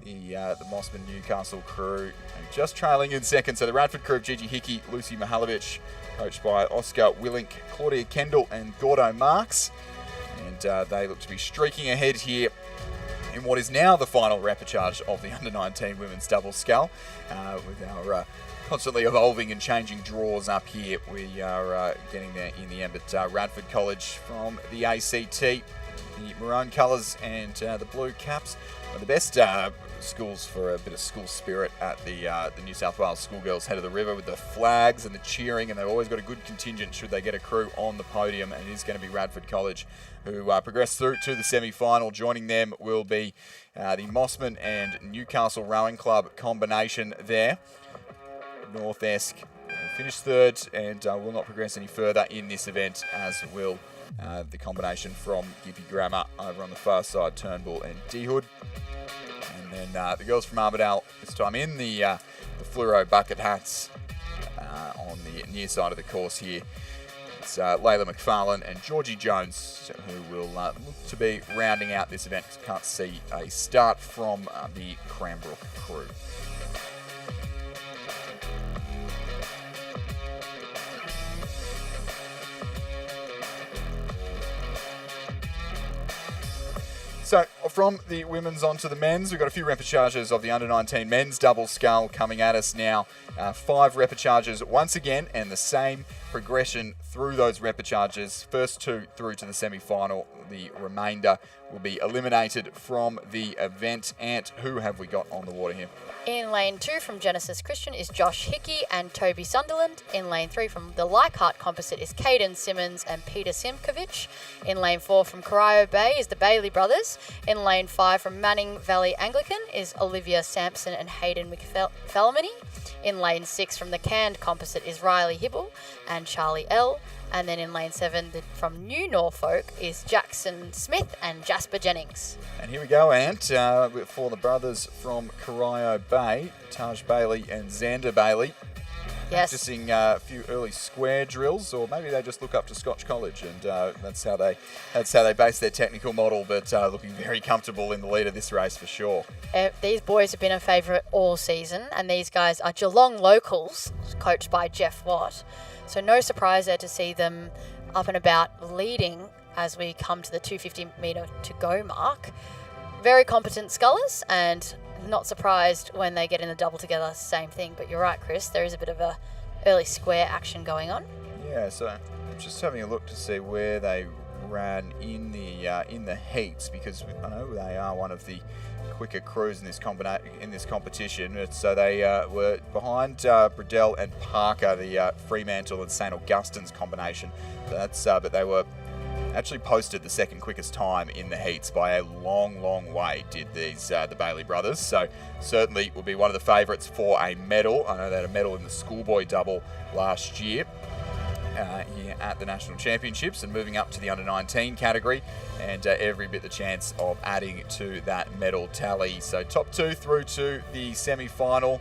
The Mossman Newcastle crew just trailing in second. So the Radford crew of Gigi Hickey, Lucy Mikhailovich, coached by Oscar Willink, Claudia Kendall and Gordo Marks. And they look to be streaking ahead here in what is now the final repechage of the under-19 women's double scull. With our constantly evolving and changing draws up here, we are getting there in the end. But Radford College from the ACT the maroon colours and the blue caps. One of the best schools for a bit of school spirit at the New South Wales Schoolgirls Head of the River, with the flags and the cheering, and they've always got a good contingent should they get a crew on the podium, and it is going to be Radford College who progress through to the semi-final. Joining them will be the Mossman and Newcastle Rowing Club combination there. North Esk finished third and will not progress any further in this event, as will the combination from Gippy Grammar over on the far side, Turnbull and D-Hood. And then the girls from Armidale, this time in the fluoro bucket hats on the near side of the course here. It's Layla McFarlane and Georgie Jones who will look to be rounding out this event. Can't see a start from the Cranbrook crew. So from the women's onto the men's, we've got a few repechages of the under-19 men's double scull coming at us now. 5 repechages once again, and the same progression through those repechages. First 2 through to the semi-final. The remainder will be eliminated from the event. Ant, who have we got on the water here? In lane 2 from Genesis Christian is Josh Hickey and Toby Sunderland. In lane 3 from the Leichhardt Composite is Caden Simmons and Peter Simkovich. In lane 4 from Corio Bay is the Bailey brothers. In lane 5 from Manning Valley Anglican is Olivia Sampson and Hayden McPhillamany. In lane 6 from the Canned Composite is Riley Hibble and Charlie L. And then in lane 7 from New Norfolk is Jackson Smith and Jasper Jennings. And here we go, Ant, for the brothers from Corio Bay, Taj Bailey and Xander Bailey. Yes. Practicing a few early square drills, or maybe they just look up to Scotch College, and that's how they base their technical model. But looking very comfortable in the lead of this race for sure. These boys have been a favourite all season, and these guys are Geelong locals, coached by Jeff Watt. So no surprise there to see them up and about leading as we come to the 250 metre to go mark. Very competent scullers, and not surprised when they get in the double together, same thing. But you're right, Chris, there is a bit of a early square action going on. Yeah, so just having a look to see where they ran in the heats, because I know they are one of the quicker crews in this competition. So they were behind Bradell and Parker, the Fremantle and St Augustine's combination. But they were actually posted the second quickest time in the heats by a long way, did the Bailey brothers. So certainly will be one of the favourites for a medal. I know they had a medal in the schoolboy double last year here at the National Championships, and moving up to the under-19 category, and every bit the chance of adding to that medal tally. So top 2 through to the semi-final.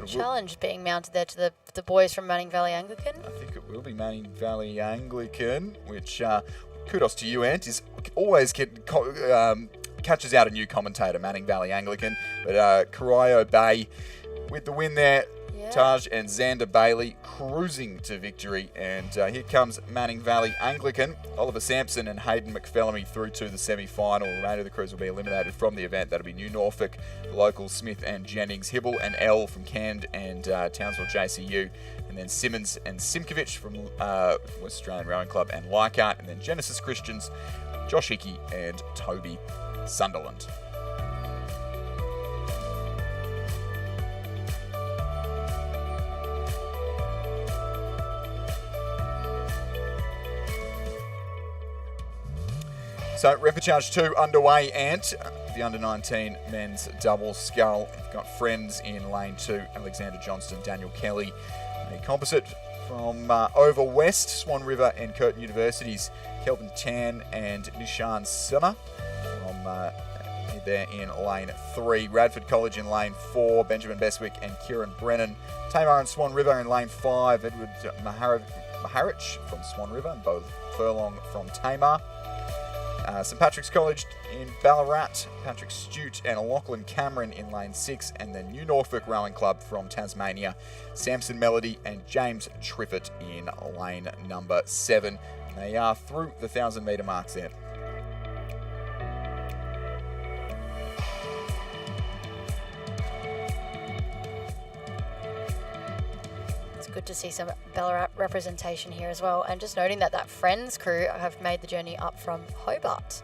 Challenge being mounted there to the boys from Manning Valley Anglican. I think it will be Manning Valley Anglican, which kudos to you, Ant, is always catches out a new commentator, Manning Valley Anglican. But Corio Bay with the win there. Yeah. Taj and Xander Bailey cruising to victory, and here comes Manning Valley Anglican. Oliver Sampson and Hayden McPhillamany through to the semi-final. The remainder of the crews will be eliminated from the event. That'll be New Norfolk, the locals Smith and Jennings, Hibble and L from Canned and Townsville JCU, and then Simmons and Simkovich from West Australian Rowing Club and Leichhardt, and then Genesis Christians, Josh Hickey and Toby Sunderland. So repechage 2 underway, Ant. The under-19 men's double scull. You've got friends in lane 2, Alexander Johnston, Daniel Kelly. A composite from over west, Swan River and Curtin Universities, Kelvin Tan and Nishan Sima from there in lane 3. Radford College in lane 4, Benjamin Beswick and Kieran Brennan. Tamar and Swan River in lane 5, Edward Maharich from Swan River and Bo Furlong from Tamar. St Patrick's College in Ballarat, Patrick Stute and Lachlan Cameron in lane 6, and the New Norfolk Rowing Club from Tasmania, Samson Melody and James Triffett in lane number 7. They are through the 1,000 metre marks there. good to see some Ballarat representation here as well. And just noting that that Friends crew have made the journey up from Hobart.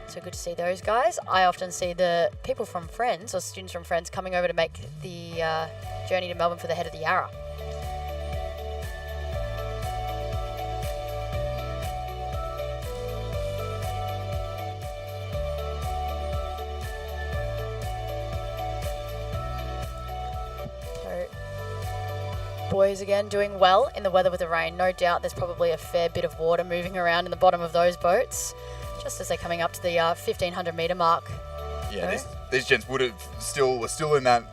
So good to see those guys. I often see the people from Friends, or students from Friends, coming over to make the journey to Melbourne for the Head of the Yarra. Boys again doing well in the weather with the rain. No doubt there's probably a fair bit of water moving around in the bottom of those boats just as they're coming up to the 1500 metre mark. Yeah, these gents were still in that